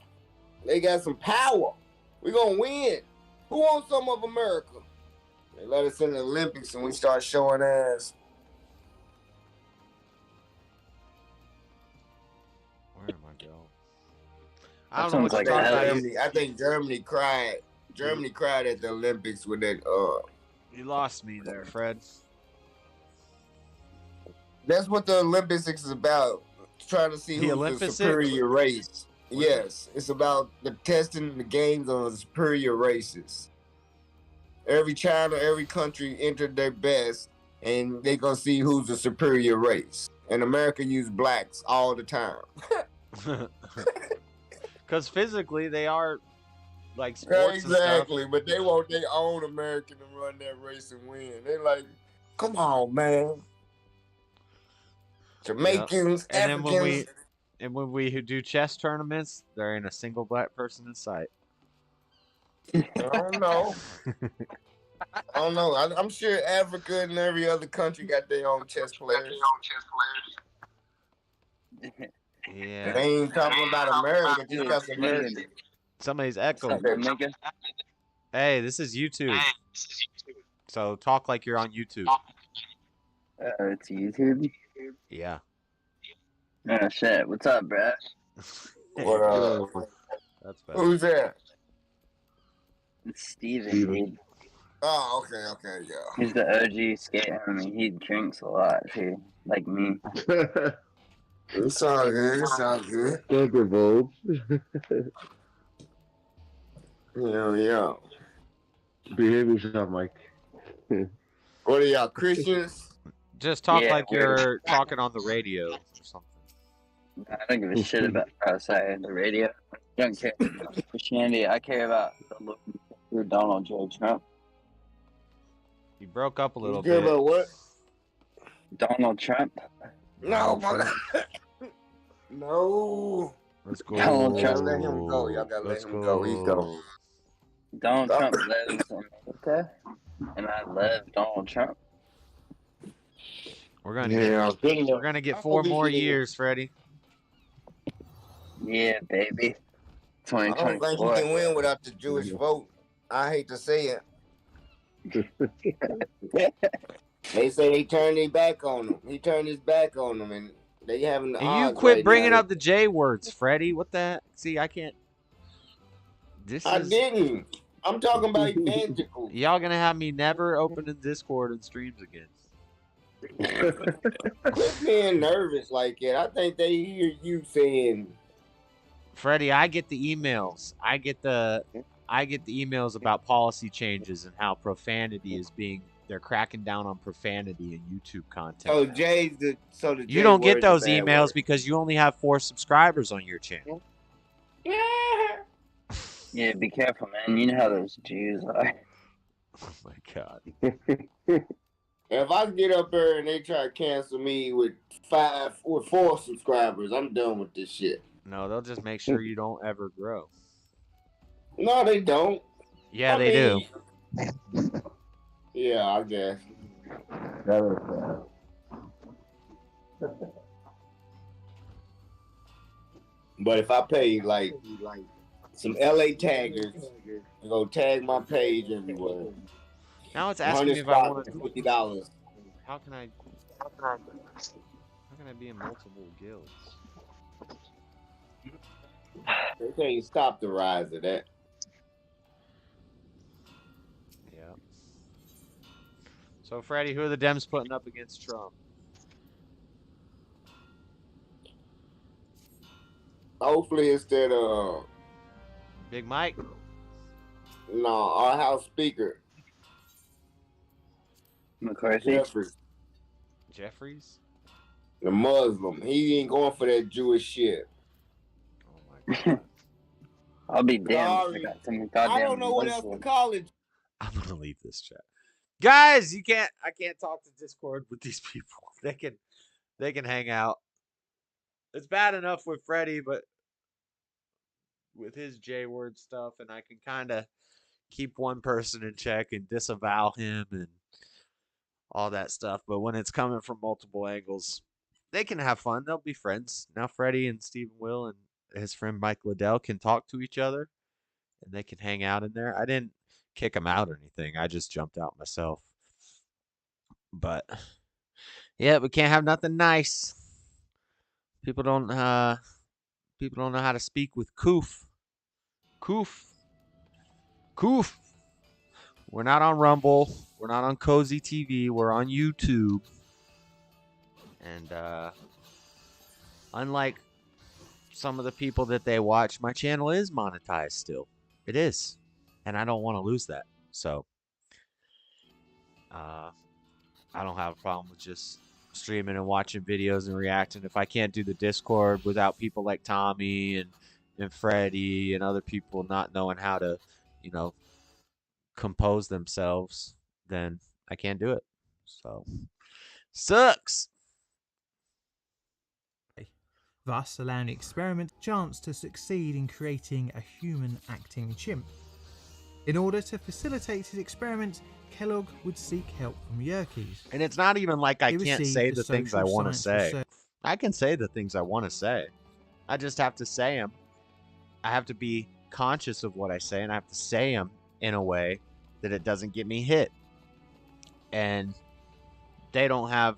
they got some power. We gonna win. Who wants some of America? They let us in the Olympics, and we start showing ass. Where am I going? I That don't know what sounds you're like talking a about. headache. I think Germany cried. Germany cried at the Olympics with that. You lost me there, Fred. That's what the Olympics is about. Trying to see The who's Olympics? the superior race. Yes, it's about the testing the games on the superior races. Every China, every country entered their best, and they gonna see who's the superior race. And America use blacks all the time. Because physically they are like sports Exactly, and stuff. but they want their own American to run that race and win. They like, come on, man. Jamaicans, And Africans. then when we do chess tournaments, there ain't a single black person in sight. I don't know. I don't know. I'm sure Africa and every other country got their own chess players. Yeah. They ain't talking about America, just because America. Somebody's echoing. Hey, this is YouTube. So talk like you're on YouTube. It's YouTube? Yeah. Oh, shit. What's up, Brett? What up? That's better. Who's that? It's Steven, dude. Oh, okay, yeah. He's the OG skate homie. He drinks a lot, too. Like me. It's all good. It's all good. Thank you, Bob. Yeah. Behave yourself, Mike. What are y'all, Christians? Just talk like you're talking on the radio or something. I don't give a shit about outside the radio. I don't care about Christianity. I care about the look for Donald J. Trump. You broke up a little You care bit. about what? Donald Trump. No, my God. No. Let's go. Donald Y'all Trump. let him go. Y'all gotta let him go. He's gone. Donald Trump lives in America, and I love Donald Trump. We're gonna get 4 more years, Freddie. Yeah, baby. I don't think 2024. he can win without the Jewish vote. I hate to say it. They say they turned their back on him. He turned his back on them, and they having the And you odds quit right bringing now. up the J words, Freddie. What the heck? See, I can't. I didn't. I'm talking about evangelical. Y'all gonna have me never opening Discord and streams again. Quit being nervous like that. I think they hear you saying, Freddie, I get the emails. I get the emails about policy changes and how profanity is being. They're cracking down on profanity in YouTube content. "Oh, Jay's the You don't get word's a those bad emails word." because you only have 4 subscribers on your channel. Yeah, be careful, man. You know how those Jews are. Oh my God. If I get up there and they try to cancel me with 4 subscribers, I'm done with this shit. No, they'll just make sure you don't ever grow. No, they don't. Yeah, they do. Yeah, I guess. But if I pay like some LA taggers to go tag my page everywhere, Now it's asking me if I want to. $50. How can I be in multiple guilds? They can't stop the rise of that. Yeah. So, Freddie, who are the Dems putting up against Trump? Hopefully it's that Big Mike? no, our House Speaker. McCarthy. Jeffries? The Muslim. He ain't going for that Jewish shit. Oh my God. I'll be damned. Sorry. I got some I goddamn don't know what else to call it. I'm gonna leave this chat. Guys, I can't talk to Discord with these people. They can hang out. It's bad enough with Freddie, but with his J-word stuff, and I can kind of keep one person in check and disavow him and all that stuff. But when it's coming from multiple angles, they can have fun. They'll be friends. Now Freddie and Stephen Will and his friend Mike Liddell can talk to each other, and they can hang out in there. I didn't kick him out or anything. I just jumped out myself. But yeah, we can't have nothing nice. People don't know how to speak with Koof. We're not on Rumble. We're not on Cozy TV. We're on YouTube. And unlike some of the people that they watch, my channel is monetized still. It is. And I don't want to lose that. So I don't have a problem with just streaming and watching videos and reacting. If I can't do the Discord without people like Tommy and Freddie and other people not knowing how to, you know, compose themselves, then I can't do it. So, sucks. Thus allowing the experiment a chance to succeed in creating a human acting chimp. In order to facilitate his experiment, Kellogg would seek help from Yerkes. And it's not even like I He can't received say the the things I social want to science say. research- I can say the things I want to say. I just have to say them. I have to be conscious of what I say, and I have to say them in a way that it doesn't get me hit. And they don't have,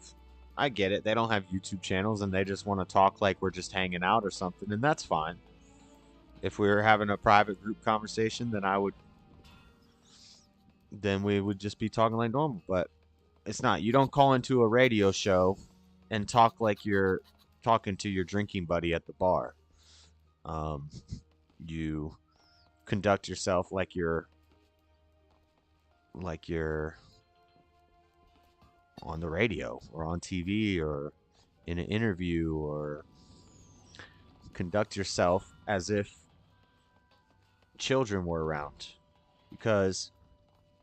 I get it, they don't have YouTube channels, and they just want to talk like we're just hanging out or something, and that's fine. If we were having a private group conversation, then we would just be talking like normal, but it's not. You don't call into a radio show and talk like you're talking to your drinking buddy at the bar. You conduct yourself like you're on the radio or on TV or in an interview, or conduct yourself as if children were around, because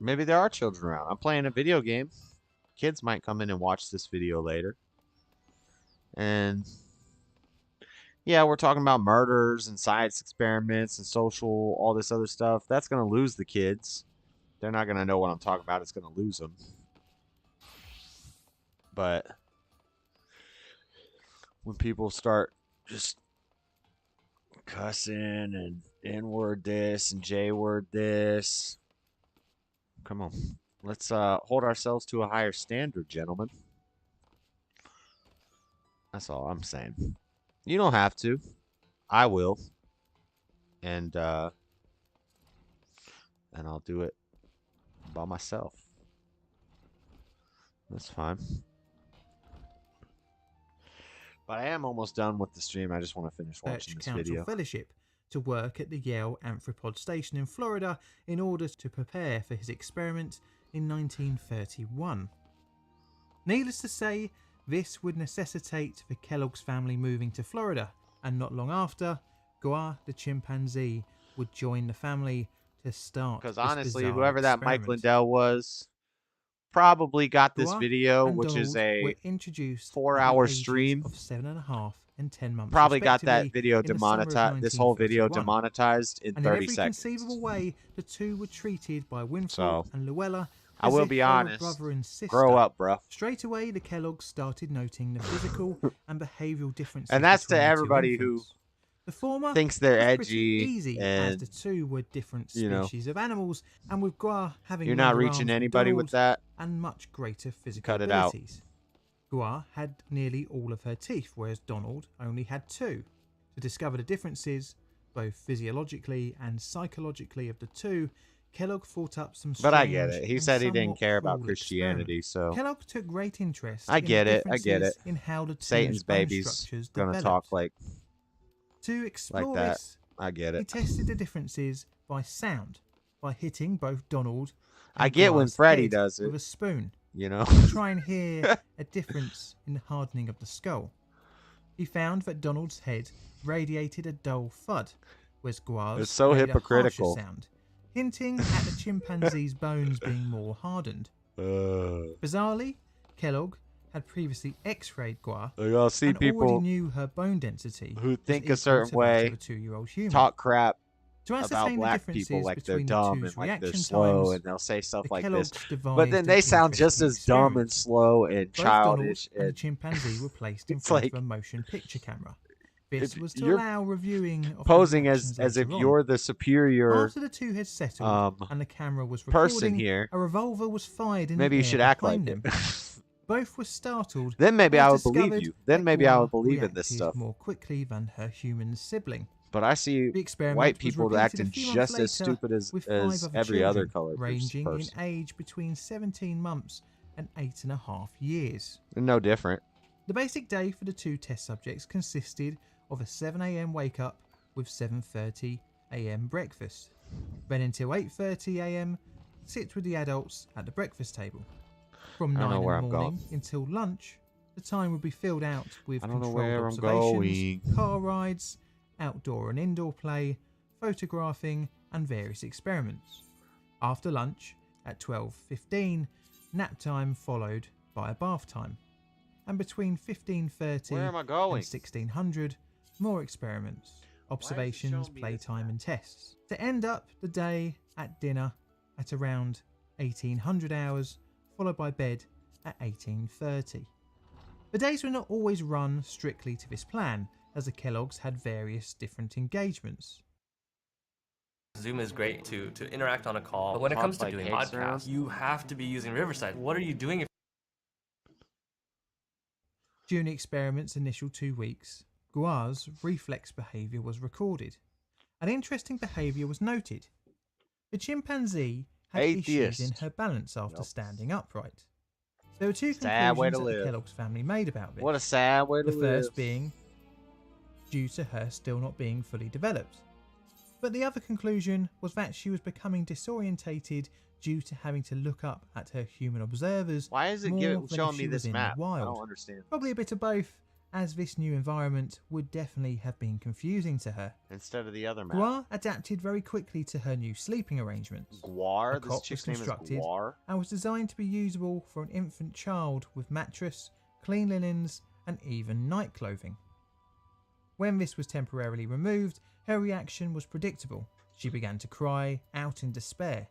maybe there are children around. I'm playing a video game. Kids might come in and watch this video later. And yeah, we're talking about murders and science experiments and social, all this other stuff. That's going to lose the kids. They're not going to know what I'm talking about. It's going to lose them. But when people start just cussing and N-word this and J-word this, come on. Let's hold ourselves to a higher standard, gentlemen. That's all I'm saying. You don't have to. I will. And I'll do it by myself. That's fine. But I am almost done with the stream. I just want to finish watching this Council video. Fellowship to work at the Yale Amphipod Station in Florida in order to prepare for his experiment in 1931. Needless to say, this would necessitate the Kellogg's family moving to Florida, and not long after, Gua the chimpanzee would join the family to start. Because this honestly, bizarre whoever that Mike experiment. Lindell was probably got this Gua video, and which is Donald were a introduced 4-hour at the ages stream. of 7.5 and 10 months. Probably got that respectively, video in the summer of demonetized. This whole video 1931. demonetized in And 30 in every seconds. conceivable way, the two were treated by Winthorpe So, and Llewellyn. I as will if be they were honest. brother and sister. Grow up, bro. Straight away, the Kellogg's started noting the physical and behavioural differences. And that's to between the two everybody who infants. The former thinks they're was pretty edgy easy, and, as the two were different you know, species of animals, and with Gua having you're not longer reaching arms than anybody with Donald that. and much greater physical Cut it out. abilities. Gua had nearly all of her teeth, whereas Donald only had 2. To discover the differences, both physiologically and psychologically, of the two, Kellogg thought up some But I get strange it. He and said he didn't somewhat care about cruel Christianity, experiment. so Kellogg took great interest I in get the it. I get it. differences in how the two's Satan's bone baby's structures gonna developed. talk like To explore that. this, I get he it. tested the differences by sound, by hitting both Donald and I get when Gua's Freddy head does it. with a spoon. You know? To try and hear a difference in the hardening of the skull. He found that Donald's head radiated a dull thud, whereas Gua's It's so made hypocritical. a harsher sound, hinting at the chimpanzee's bones being more hardened. Bizarrely, Kellogg had previously X-rayed Gua I'll see and people already knew her bone density who was think equal a certain to that way, of a 2-year-old human. talk crap To about ascertain the black people differences like they're between the dumb two's and like they're reaction slow, times, and they'll say stuff the like Kellogg's this. devised But then an they sound just interesting as dumb and experiment. slow and Both childish. Donald and the chimpanzee were placed in It's front like, of a motion picture camera. This if was to you're allow reviewing of posing the as actions if later on. you're the superior After the two had settled and the camera was person recording, here, a revolver was fired in maybe the you air should act like behind it. them. Both were startled. Then maybe and I would believe discovered you. Then that maybe I Gua would believe in this reacted stuff. more quickly than her human sibling. But I see The experiment white was people repeated a acting few just months as later stupid as with 5 other every other children, colored ranging person. in age between 17 months and 8.5 years. No different. The basic day for the two test subjects consisted of a 7 a.m. wake up with 7:30 a.m. breakfast. Then until 8:30 a.m. sit with the adults at the breakfast table. From I don't 9 know in the where I'm morning going. until lunch, the time would be filled out with I don't know controlled where I'm observations, going. car rides, outdoor and indoor play, photographing, and various experiments. After lunch, at 12:15, nap time followed by a bath time. And between 15:30 Where am I and going? 1600, more experiments, observations, playtime, and tests. To end up the day at dinner at around 1800 hours, followed by bed at 18:30. The days were not always run strictly to this plan, as the Kellogg's had various different engagements. Zoom is great to interact on a call, but when it comes to doing podcasts, you have to be using Riverside. What are you doing if During the experiment's initial 2 weeks, Guar's reflex behaviour was recorded. An interesting behaviour was noted. The chimpanzee had issues in her balance after standing upright. There were two Sad way conclusions to that the live. Kellogg's family made about this. What a sad way to The live. first being due to her still not being fully developed. But the other conclusion was that she was becoming disorientated due to having to look up at her human observers. Why is it more than showing if me she this was in the map? I wild. don't understand. Probably a bit of both, as this new environment would definitely have been confusing to her. Instead of the other map. Guar adapted very quickly to her new sleeping arrangements. Guar? A This cot chick's was name is constructed Guar? and was designed to be usable for an infant child with mattress, clean linens, and even night clothing. When this was temporarily removed, her reaction was predictable. She began to cry out in despair.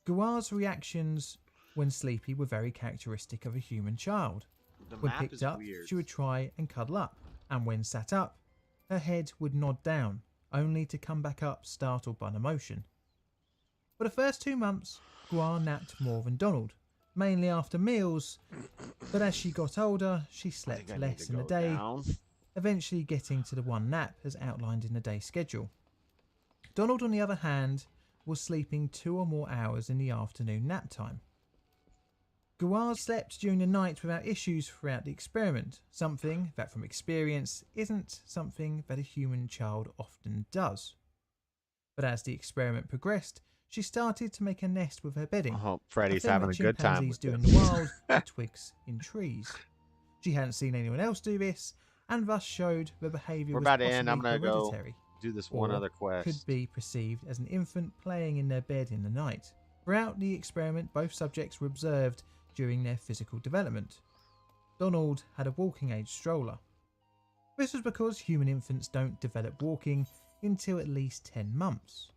Guar's reactions when sleepy were very characteristic of a human child. The When map picked is up, weird. she would try and cuddle up, and when sat up, her head would nod down, only to come back up startled by an emotion. For the first 2 months, Guar napped more than Donald, mainly after meals, but as she got older, she slept less in the day, eventually getting to the one nap as outlined in the day schedule. Donald, on the other hand, was sleeping 2 or more hours in the afternoon nap time. Guar slept during the night without issues throughout the experiment, something that from experience isn't something that a human child often does. But as the experiment progressed, she started to make a nest with her bedding. Oh, Freddy's thing having that a good time chimpanzees with do in this. the wild with twigs in trees. She hadn't seen anyone else do this, and thus showed the behaviour We're was about to possibly end. I'm gonna go hereditary, do this one or other quest. could be perceived as an infant playing in their bed in the night. Throughout the experiment, both subjects were observed during their physical development. Donald had a walking age stroller. This was because human infants don't develop walking until at least 10 months.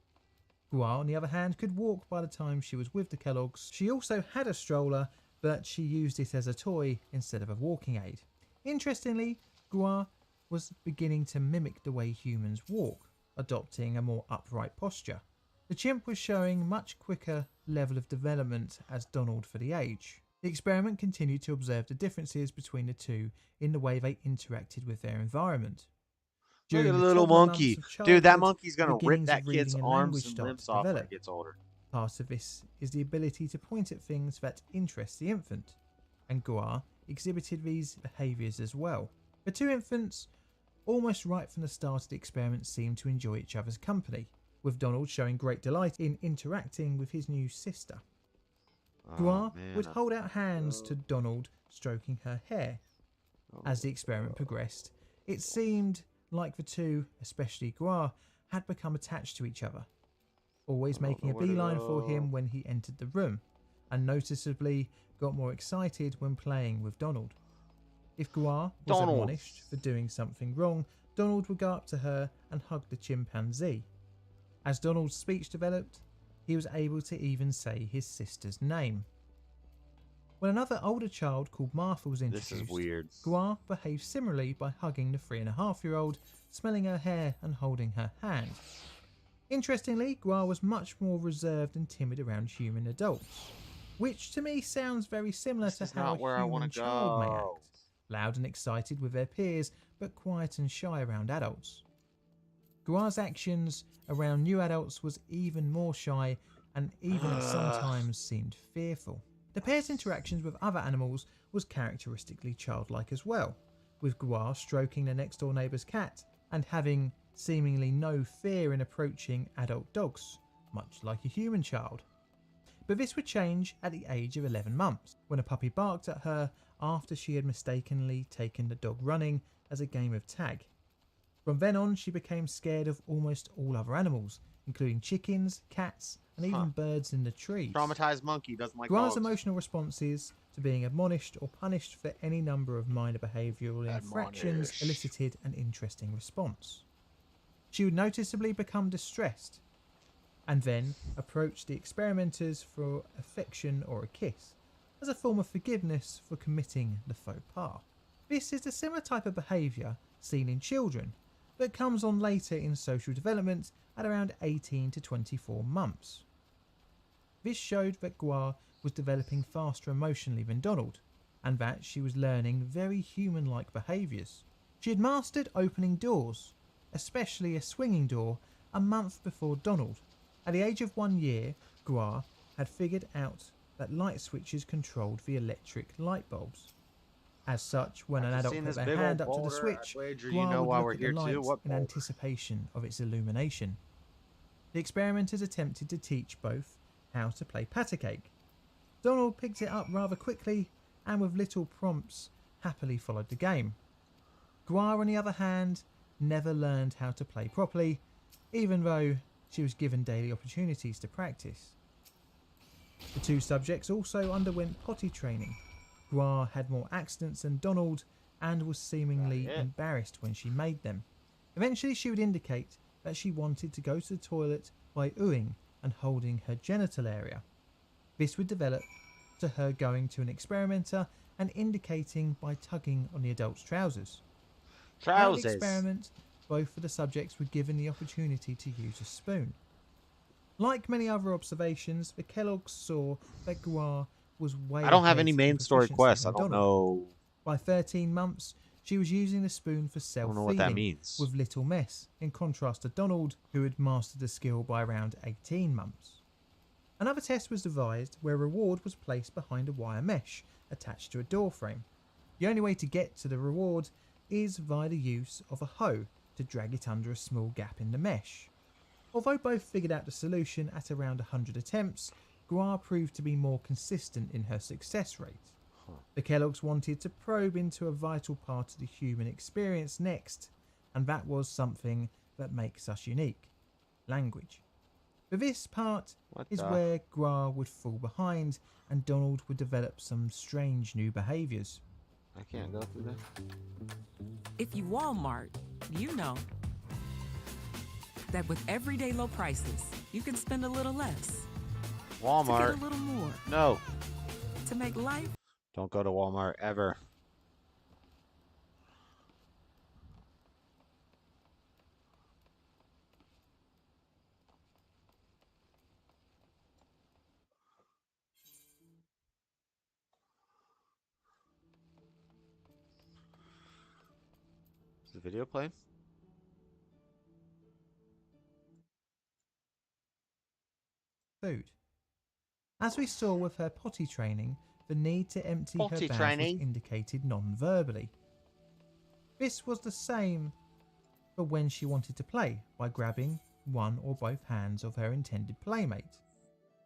Guar, on the other hand, could walk by the time she was with the Kellogg's. She also had a stroller, but she used it as a toy instead of a walking aid. Interestingly, Guar was beginning to mimic the way humans walk, adopting a more upright posture. The chimp was showing much quicker level of development as Donald for the age. The experiment continued to observe the differences between the two in the way they interacted with their environment. Look During at the the little toddler monkey. months of Dude, that childhood, monkey's gonna the rip beginnings that of kid's reading and arms language and start limbs to off when develop. he gets older. Part of this is the ability to point at things that interest the infant, and Guar exhibited these behaviours as well. The two infants, almost right from the start of the experiment, seemed to enjoy each other's company, with Donald showing great delight in interacting with his new sister. Guar would hold out hands to Donald, stroking her hair. As the experiment progressed, it seemed like the two, especially Guar, had become attached to each other, always making a beeline for him when he entered the room, and noticeably got more excited when playing with Donald. If Guar was admonished for doing something wrong, Donald would go up to her and hug the chimpanzee. As Donald's speech developed, he was able to even say his sister's name. When another older child called Martha was introduced, This is weird. Guar behaved similarly by hugging the 3.5-year-old, smelling her hair and holding her hand. Interestingly, Guar was much more reserved and timid around human adults, which to me sounds very similar to how not where a I wanna human child may go. act. Loud and excited with their peers, but quiet and shy around adults. Guar's actions around new adults was even more shy and even at some times seemed fearful. The pair's interactions with other animals was characteristically childlike as well, with Guar stroking the next door neighbour's cat and having seemingly no fear in approaching adult dogs, much like a human child. But this would change at the age of 11 months, when a puppy barked at her after she had mistakenly taken the dog running as a game of tag. From then on, she became scared of almost all other animals, including chickens, cats, and even birds in the trees. Traumatized monkey doesn't like Guar's dogs. emotional responses to being admonished or punished for any number of minor behavioural infractions elicited an interesting response. She would noticeably become distressed, and then approach the experimenters for affection or a kiss, as a form of forgiveness for committing the faux pas. This is a similar type of behaviour seen in children, but comes on later in social development at around 18 to 24 months. This showed that Gua was developing faster emotionally than Donald, and that she was learning very human-like behaviours. She had mastered opening doors, especially a swinging door, a month before Donald. At the age of 1 year, Gua had figured out that light switches controlled the electric light bulbs. As such, when an adult put their hand up to the switch, Gua would look at the light in anticipation of its illumination. The experimenters attempted to teach both how to play patty cake. Donald picked it up rather quickly and with little prompts happily followed the game. Gua, on the other hand, never learned how to play properly, even though she was given daily opportunities to practice. The two subjects also underwent potty training. Gua had more accidents than Donald and was seemingly embarrassed when she made them. Eventually she would indicate that she wanted to go to the toilet by oohing and holding her genital area. This would develop to her going to an experimenter and indicating by tugging on the adult's trousers. At the experiment, both of the subjects were given the opportunity to use a spoon. Like many other observations, the Kellogg's saw that Gua was way I don't have any ahead main in story proficiency quests. I than don't Donald. know. By 13 months, she was using the spoon for I don't know what that self-feeding means. with little mess, in contrast to Donald, who had mastered the skill by around 18 months. Another test was devised where a reward was placed behind a wire mesh attached to a door frame. The only way to get to the reward is via the use of a hoe to drag it under a small gap in the mesh. Although both figured out the solution at around 100 attempts, Gua proved to be more consistent in her success rate. The Kellogg's wanted to probe into a vital part of the human experience next, and that was something that makes us unique: language. For this part is where Gua would fall behind and Donald would develop some strange new behaviours. I can't go through that. If you Walmart, you know that with everyday low prices, you can spend a little less. Walmart. To get a little more. No. To make life. Don't go to Walmart ever. Is the video playing? Food. As we saw with her potty training, the need to empty her bowels was indicated non-verbally. This was the same for when she wanted to play, by grabbing one or both hands of her intended playmate.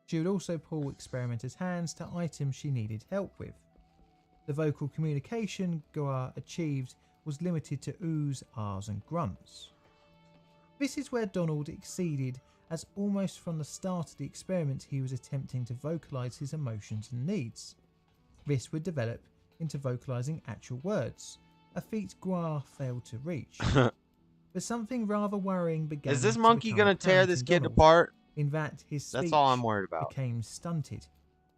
She would also pull experimenters' hands to items she needed help with. The vocal communication Gua achieved was limited to oohs, ahs and grunts. This is where Donald exceeded, as almost from the start of the experiment he was attempting to vocalise his emotions and needs. This would develop into vocalising actual words, a feat Gua failed to reach. But something rather worrying began. Is this to monkey become gonna tear apparent this in kid Donald, apart? In that his speech That's all I'm worried about. became stunted.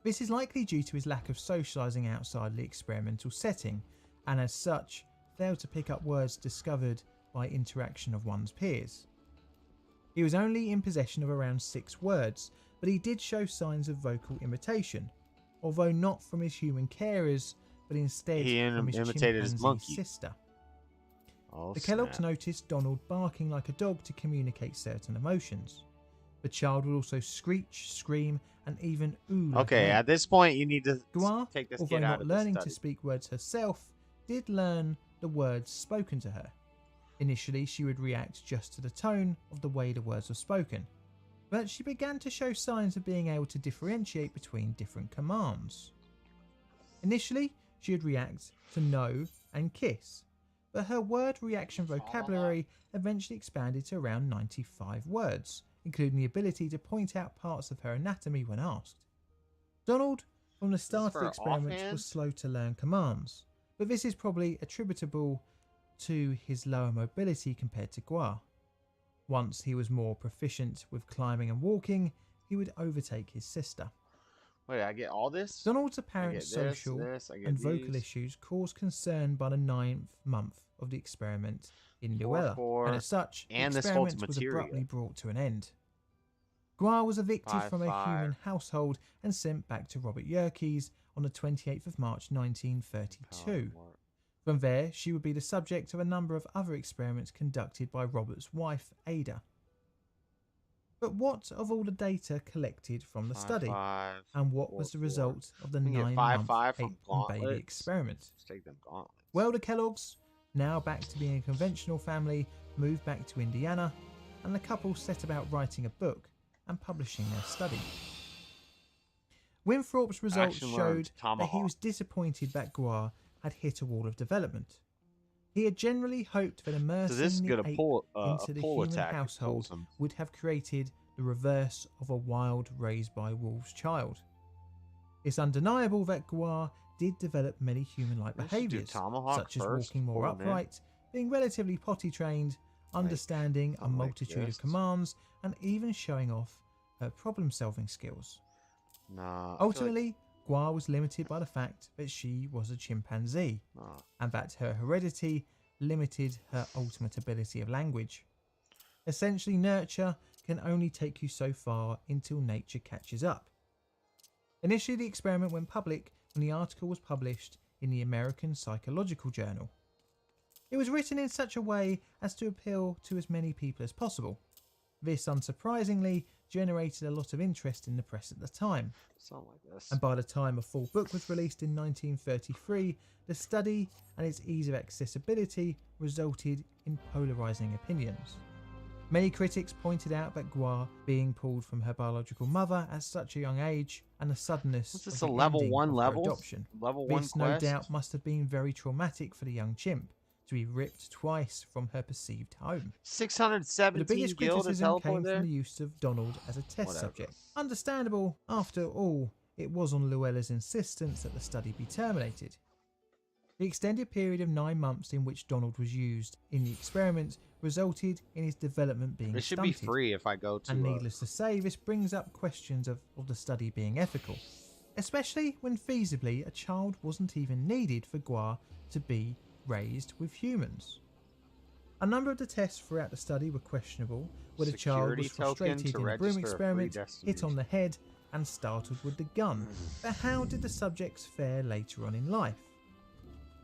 This is likely due to his lack of socialising outside the experimental setting, and as such, failed to pick up words discovered by interaction of one's peers. He was only in possession of around 6 words, but he did show signs of vocal imitation, although not from his human carers, but instead from his imitated his chimpanzee monkey. sister. Oh, The Kellogg's snap. noticed Donald barking like a dog to communicate certain emotions. The child would also screech, scream, and even ooh like Okay, an at this point, you need to Gua, take this although kid out not of the learning study. to speak words herself, did learn the words spoken to her. Initially, she would react just to the tone of the way the words were spoken. but she began to show signs of being able to differentiate between different commands. Initially, she would react to no and kiss, but her word reaction vocabulary eventually expanded to around 95 words, including the ability to point out parts of her anatomy when asked. Donald, from the start of the experiments, was slow to learn commands, but this is probably attributable to his lower mobility compared to Gua. Once he was more proficient with climbing and walking, he would overtake his sister. Wait, I get all this? Donald's apparent social and vocal issues caused concern by the 9th month of the experiment in Luella, and as such, the experiment was abruptly brought to an end. Gua was evicted from a human household and sent back to Robert Yerkes on the 28th of March 1932. From there, she would be the subject of a number of other experiments conducted by Robert's wife, Ada. But what of all the data collected from the study? And what was the result of the 9-month ape and baby experiment? Well, the Kellogg's, now back to being a conventional family, moved back to Indiana, and the couple set about writing a book and publishing their study. Winthrop's results showed that he was disappointed that Gua had hit a wall of development. He had generally hoped that immersing the ape into the human household would have created the reverse of a wild raised by wolves child. It's undeniable that Gua did develop many human-like behaviours, such as walking more upright, being relatively potty trained, understanding a multitude of commands, and even showing off her problem-solving skills. Ultimately, Gua was limited by the fact that she was a chimpanzee, and that her heredity limited her ultimate ability of language. Essentially, nurture can only take you so far until nature catches up. Initially, the experiment went public when the article was published in the American Psychological Journal. It was written in such a way as to appeal to as many people as possible. This, unsurprisingly, generated a lot of interest in the press at the time. And by the time a full book was released in 1933, the study and its ease of accessibility resulted in polarising opinions. Many critics pointed out that Gua being pulled from her biological mother at such a young age and the suddenness of the ending of her adoption. This, no doubt, must have been very traumatic for the young chimp, to be ripped twice from her perceived home. 617 the biggest criticism came there? from the use of Donald as a test subject. Understandable, after all, it was on Luella's insistence that the study be terminated. The extended period of 9 months in which Donald was used in the experiment resulted in his development being It should stunted. be free if I go to. And needless to say, this brings up questions of the study being ethical, especially when feasibly a child wasn't even needed for Gua to be raised with humans. A number of the tests throughout the study were questionable, where the child was frustrated in the broom experiment, hit on the head, and startled with the gun. But how did the subjects fare later on in life?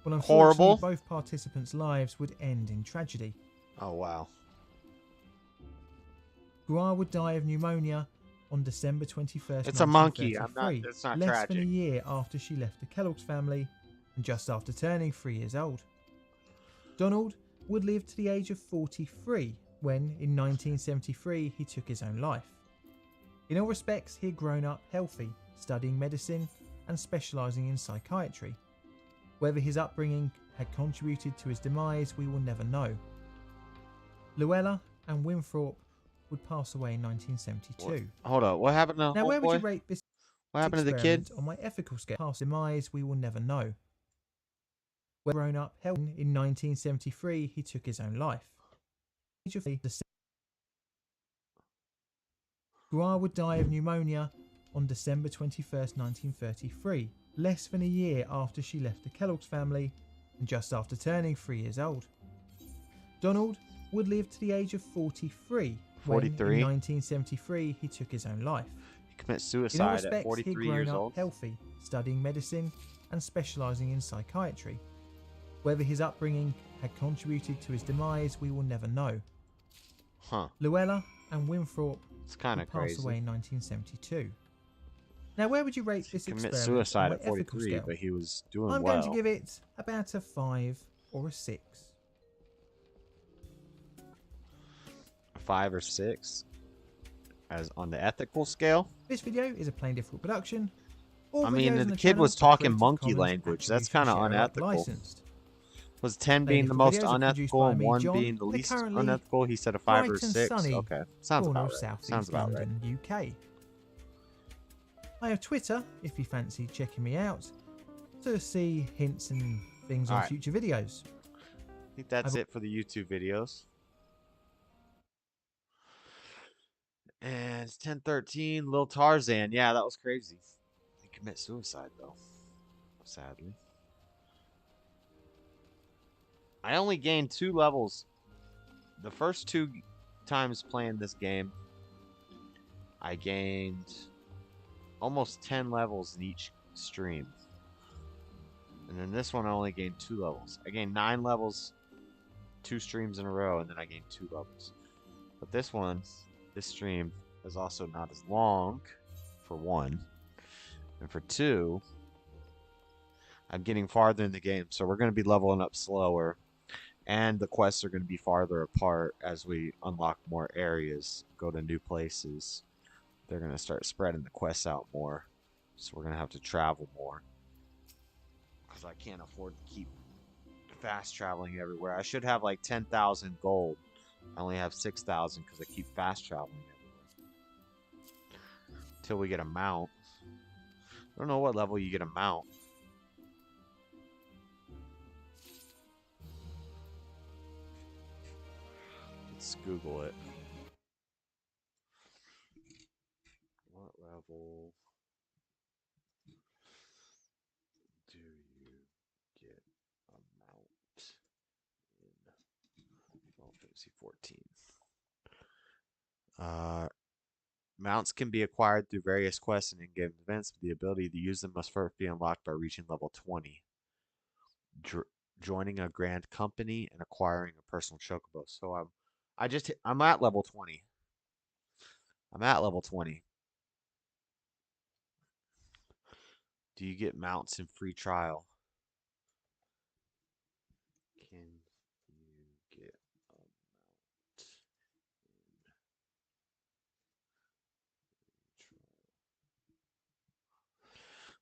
Well, unfortunately, both participants' lives would end in tragedy. Oh, wow. Gua would die of pneumonia on December 21st, It's a monkey. It's not less tragic. than a year after she left the Kellogg's family and just after turning 3 years old. Donald would live to the age of 43 when, in 1973, he took his own life. In all respects, he had grown up healthy, studying medicine and specialising in psychiatry. Whether his upbringing had contributed to his demise, we will never know. Luella and Winthrop would pass away in 1972. Hold up, what happened to Now, where would you rate this What happened to the kid? experiment on my ethical scale? Past demise, we will never know. When grown up healthy in 1973, he took his own life. Gua would die of pneumonia on December 21st, 1933, less than a year after she left the Kellogg's family and just after turning 3 years old. Donald would live to the age of 43 when, in 1973, he took his own life. He commits In all suicide respects, at 43 he had grown years up old. healthy, studying medicine and specialising in psychiatry. Whether his upbringing had contributed to his demise, we will never know. Huh. Luella and Winthrop It's kind of would pass crazy. away in 1972. Now, where would you rate this Commit experiment suicide on my at ethical 43, scale? but he was doing I'm well. going to give it about a 5 or a 6. 5 or 6. as on the ethical scale. This video is a plain difficult production. All I mean, videos on the the kid channel was are talking Creative monkey Commons language. That's Attribution kind of Share Alike unethical. licensed. Was 10 Plain being the difficult most videos are produced unethical by and me, 1 John. being the They're least currently unethical? He said a 5 or bright and 6. sunny, Okay, sounds corner about of right. South Sounds East about right. London, UK. I have Twitter if you fancy checking me out to see hints and things on Alright. future videos. I think that's it for the YouTube videos. And it's 10:13. Lil Tarzan. Yeah, that was crazy. He committed suicide though, sadly. I only gained 2 levels. The first 2 times playing this game, I gained almost 10 levels in each stream. And then this one I only gained 2 levels. I gained 9 levels 2 streams in a row, and then I gained 2 levels. But this one, this stream, is also not as long, for 1. And for 2, I'm getting farther in the game, so we're going to be leveling up slower. And the quests are going to be farther apart as we unlock more areas, go to new places. They're going to start spreading the quests out more. So we're going to have to travel more. Because I can't afford to keep fast traveling everywhere. I should have like 10,000 gold. I only have 6,000 because I keep fast traveling everywhere. Until we get a mount. I don't know what level you get a mount. Let's Google it. What level do you get a mount in Final Fantasy 14? Mounts can be acquired through various quests and in-game events, but the ability to use them must first be unlocked by reaching level 20. Joining a grand company and acquiring a personal chocobo. So I'm at level 20. I'm at level 20. Do you get mounts in free trial? Can you get a mount in free trial?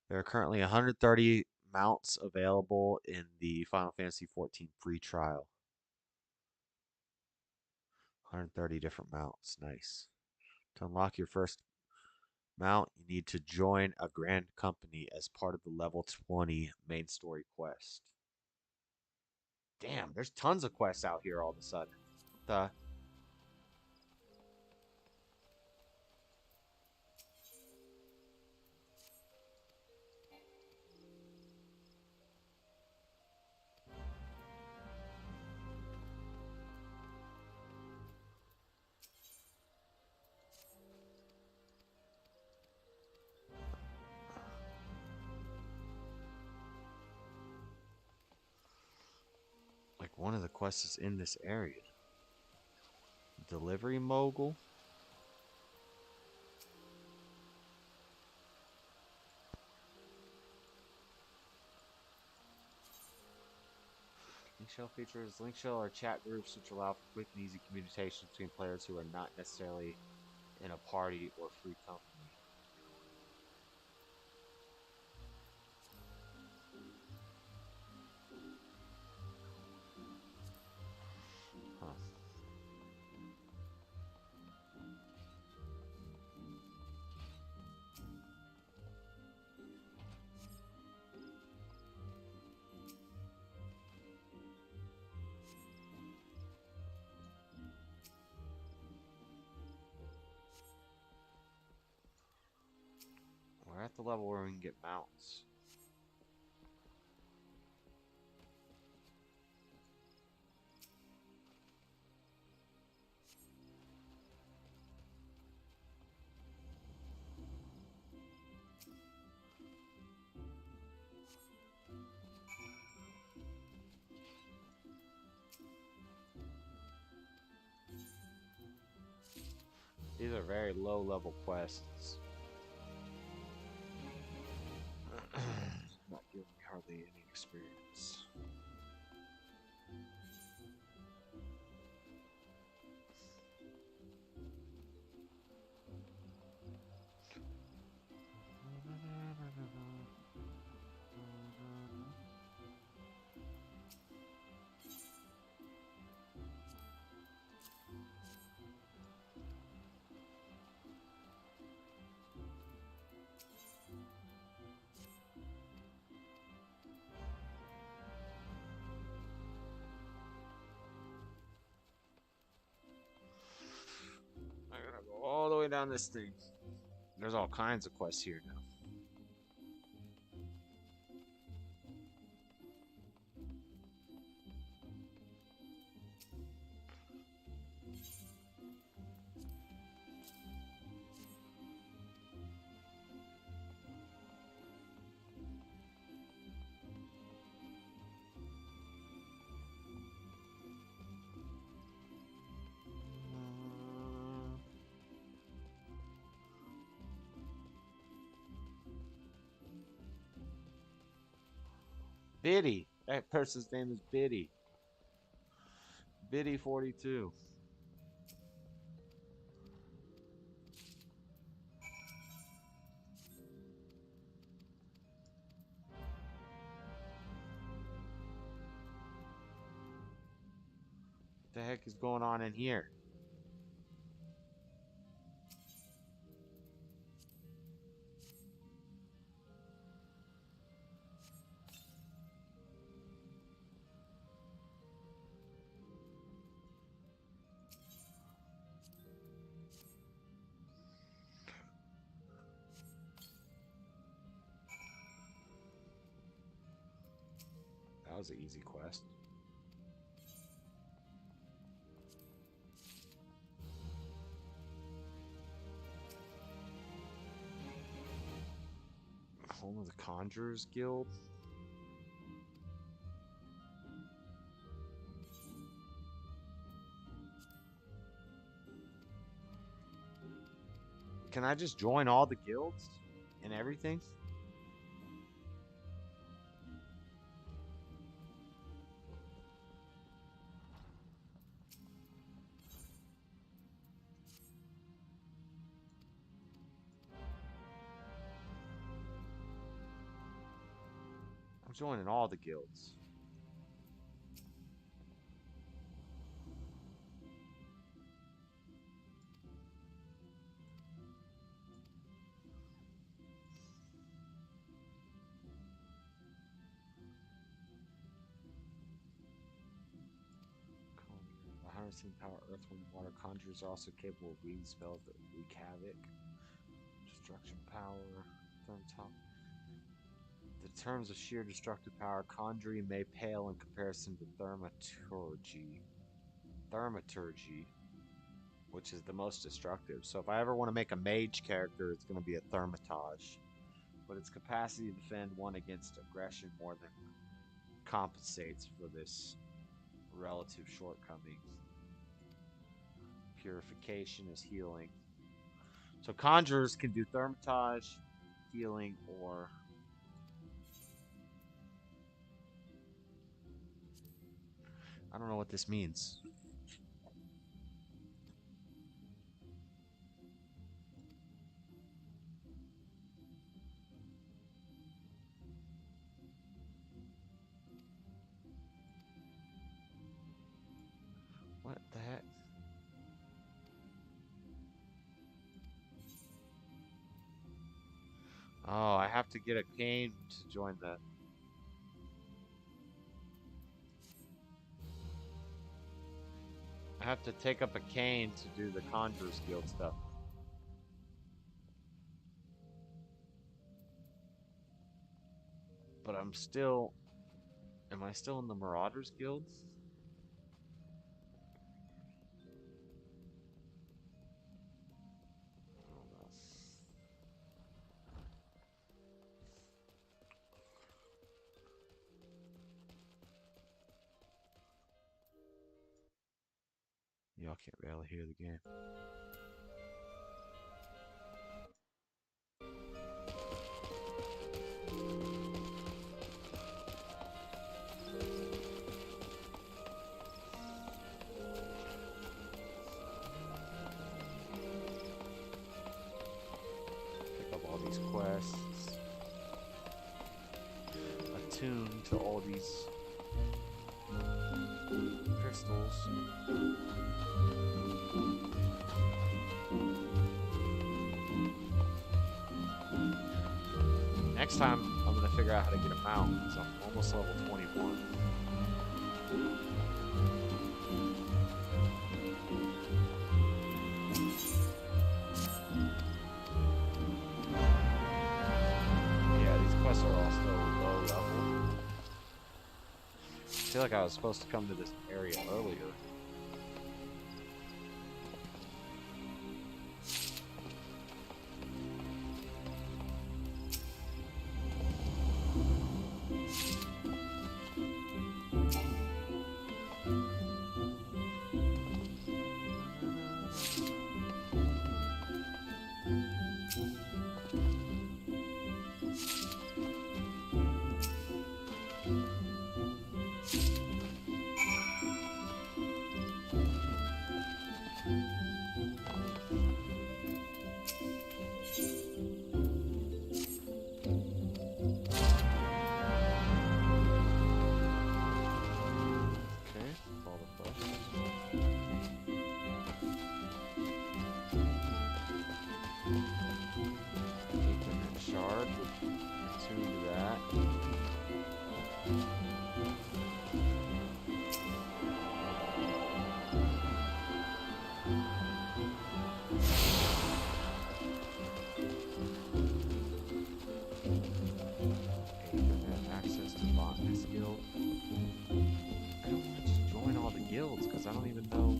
There are currently 130 mounts available in the Final Fantasy 14 free trial. 130 different mounts. Nice. To unlock your first mount, you need to join a grand company as part of the level 20 main story quest. Damn, there's tons of quests out here all of a sudden. What the? Like one of the quests is in this area. Delivery mogul. Link Shell features. Link Shell are chat groups which allow for quick and easy communication between players who are not necessarily in a party or free company. Huh. We're at the level where we can get mounts. These are very low level quests. Not giving me hardly any experience. done this thing. There's all kinds of quests here now. Biddy. That person's name is Biddy. Biddy 42. What the heck is going on in here? That was an easy quest. Home of the Conjurers Guild. Can I just join all the guilds and everything? I'm joining all the guilds. Harnessing power, earth, wind, water. Conjurers are also capable of weaving spells that wreak havoc. Destruction power. The terms of sheer destructive power, conjuring may pale in comparison to thaumaturgy. Thaumaturgy, which is the most destructive. So if I ever want to make a mage character, it's going to be a thaumatage. But its capacity to defend one against aggression more than compensates for this relative shortcoming. Purification is healing. So conjurers can do thaumatage, healing, or I don't know what this means. What the heck? Oh, I have to get a cane to join that. I have to take up a cane to do the Conjurers Guild stuff. But I'm still... Am I still in the Marauders Guild? Y'all can't barely hear the game. Pick up all these quests. Attune to all these crystals. Next time, I'm going to figure out how to get a mount, because I'm almost level 21. feel like I was supposed to come to this area earlier. I don't even know,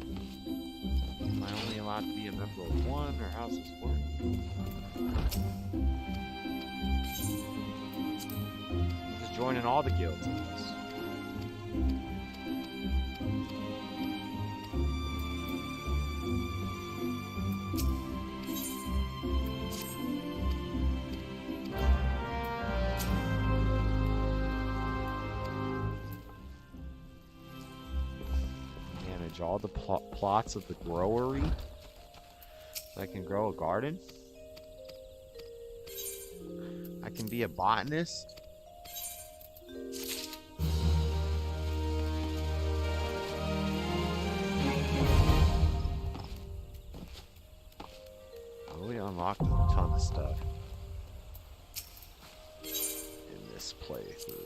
am I only allowed to be a member of one, or how's this work? I'm just joining all the guilds in this. All the plots of the growery, so I can grow a garden. I can be a botanist. Oh, we unlocked a ton of stuff in this playthrough.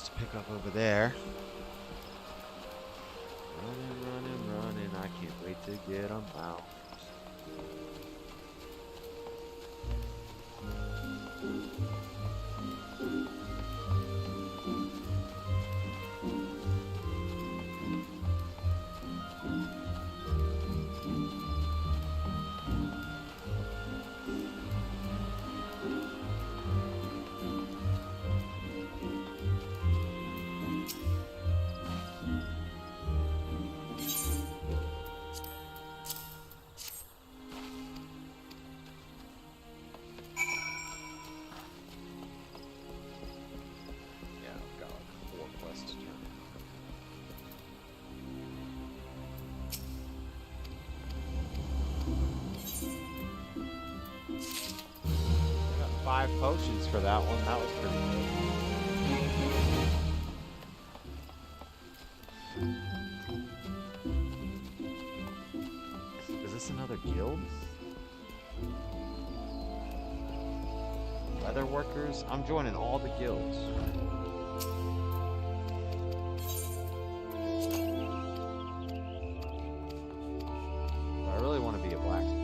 To pick up over there. Running, I can't wait to get them out. I got 5 potions for that one. That was pretty good. Is this another guild? Leather workers? I'm joining all the guilds. I really want to be a blacksmith.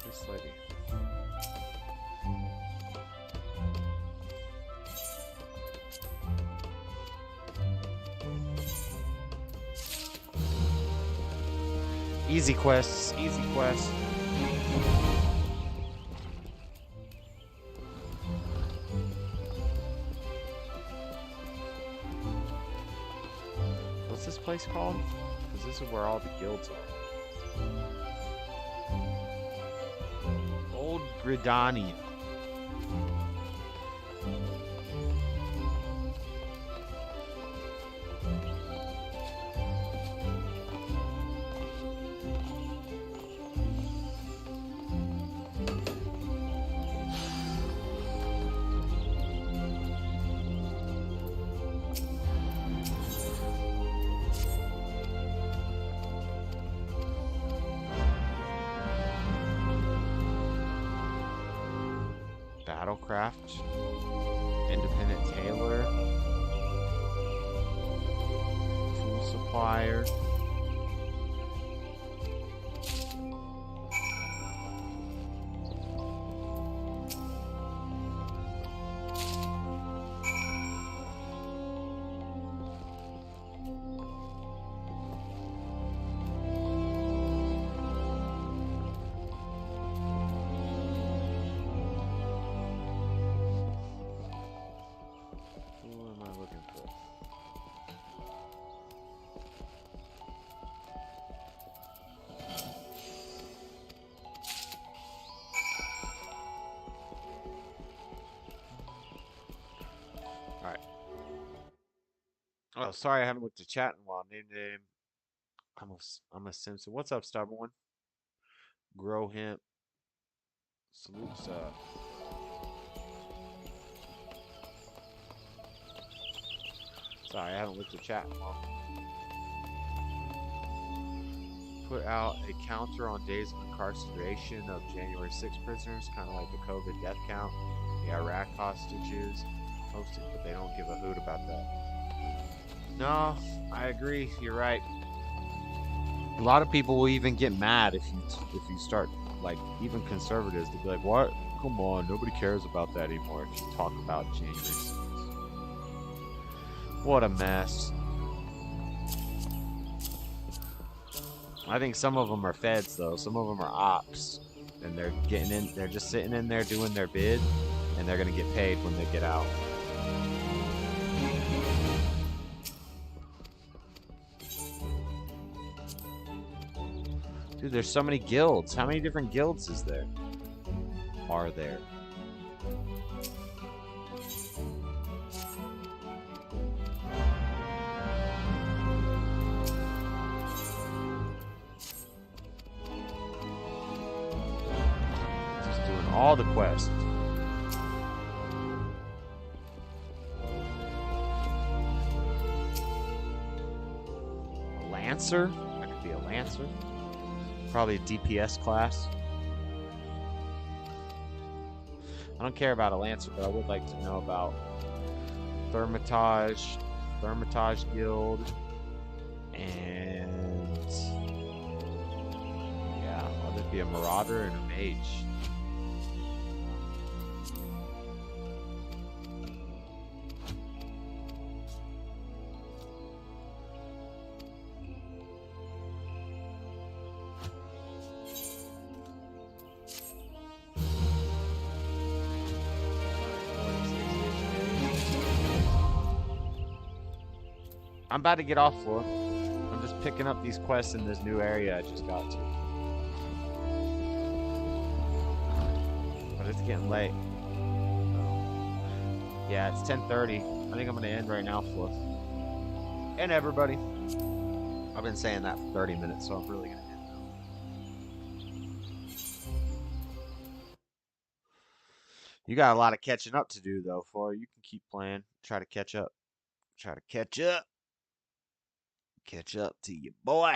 This lady. Easy quests, easy quests. What's this place called? Because this is where all the guilds are. Old Gridania. Metalcraft, Independent Tailor, Tool Supplier. Who am I looking for? Alright. Oh, sorry, I haven't looked at chat in a while. Name. I'm a Simpson. What's up, Stubborn One? Grow Hemp. Salutes up. Sorry, I haven't looked at chat in a while. Put out a counter on days of incarceration of January 6 prisoners, kind of like the COVID death count. The Iraq hostages posted, but they don't give a hoot about that. No, I agree. You're right. A lot of people will even get mad if you start, like, even conservatives, they'll be like, what? Come on, nobody cares about that anymore if you talk about January 6th. What a mess. I think some of them are feds, though. Some of them are ops. And they're getting in, they're just sitting in there doing their bid, and they're going to get paid when they get out. Dude, there's so many guilds. How many different guilds is there? Are there? Just doing all the quests. A Lancer? I could be a Lancer. Probably a DPS class. I don't care about a Lancer, but I would like to know about Thermitage Guild, and yeah, I'll just be a Marauder and a Mage. I'm about to get off floor. I'm just picking up these quests in this new area I just got to. But it's getting late. Yeah, it's 10:30. I think I'm going to end right now, Fluff. And everybody. I've been saying that for 30 minutes, so I'm really going to end now. You got a lot of catching up to do, though, Floor. You can keep playing. Try to catch up. Try to catch up. Catch up to you, boy.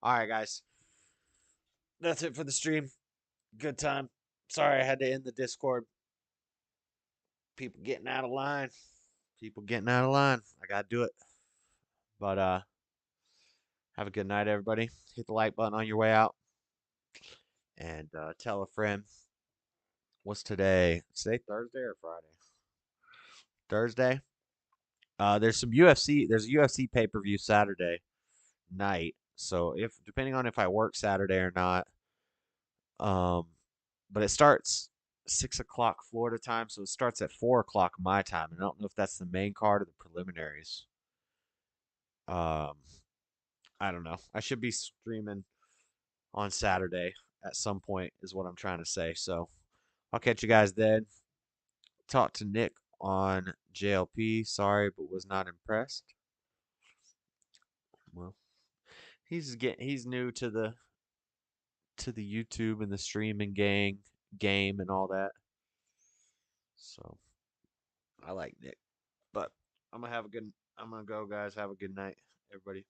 All right, guys. That's it for the stream. Good time. Sorry I had to end the Discord. People getting out of line. People getting out of line. I got to do it. But have a good night, everybody. Hit the like button on your way out. And tell a friend. What's today? Is today Thursday or Friday? Thursday. There's some UFC. There's a UFC pay-per-view Saturday night. So depending on if I work Saturday or not, but it starts 6 o'clock Florida time, so it starts at 4 o'clock my time. And I don't know if that's the main card or the preliminaries. I don't know. I should be streaming on Saturday at some point, is what I'm trying to say. So I'll catch you guys then. Talk to Nick on JLP. Sorry, but was not impressed. Well, he's new to the YouTube and the streaming game and all that. So I like Nick. But I'm gonna go, guys. Have a good night, everybody.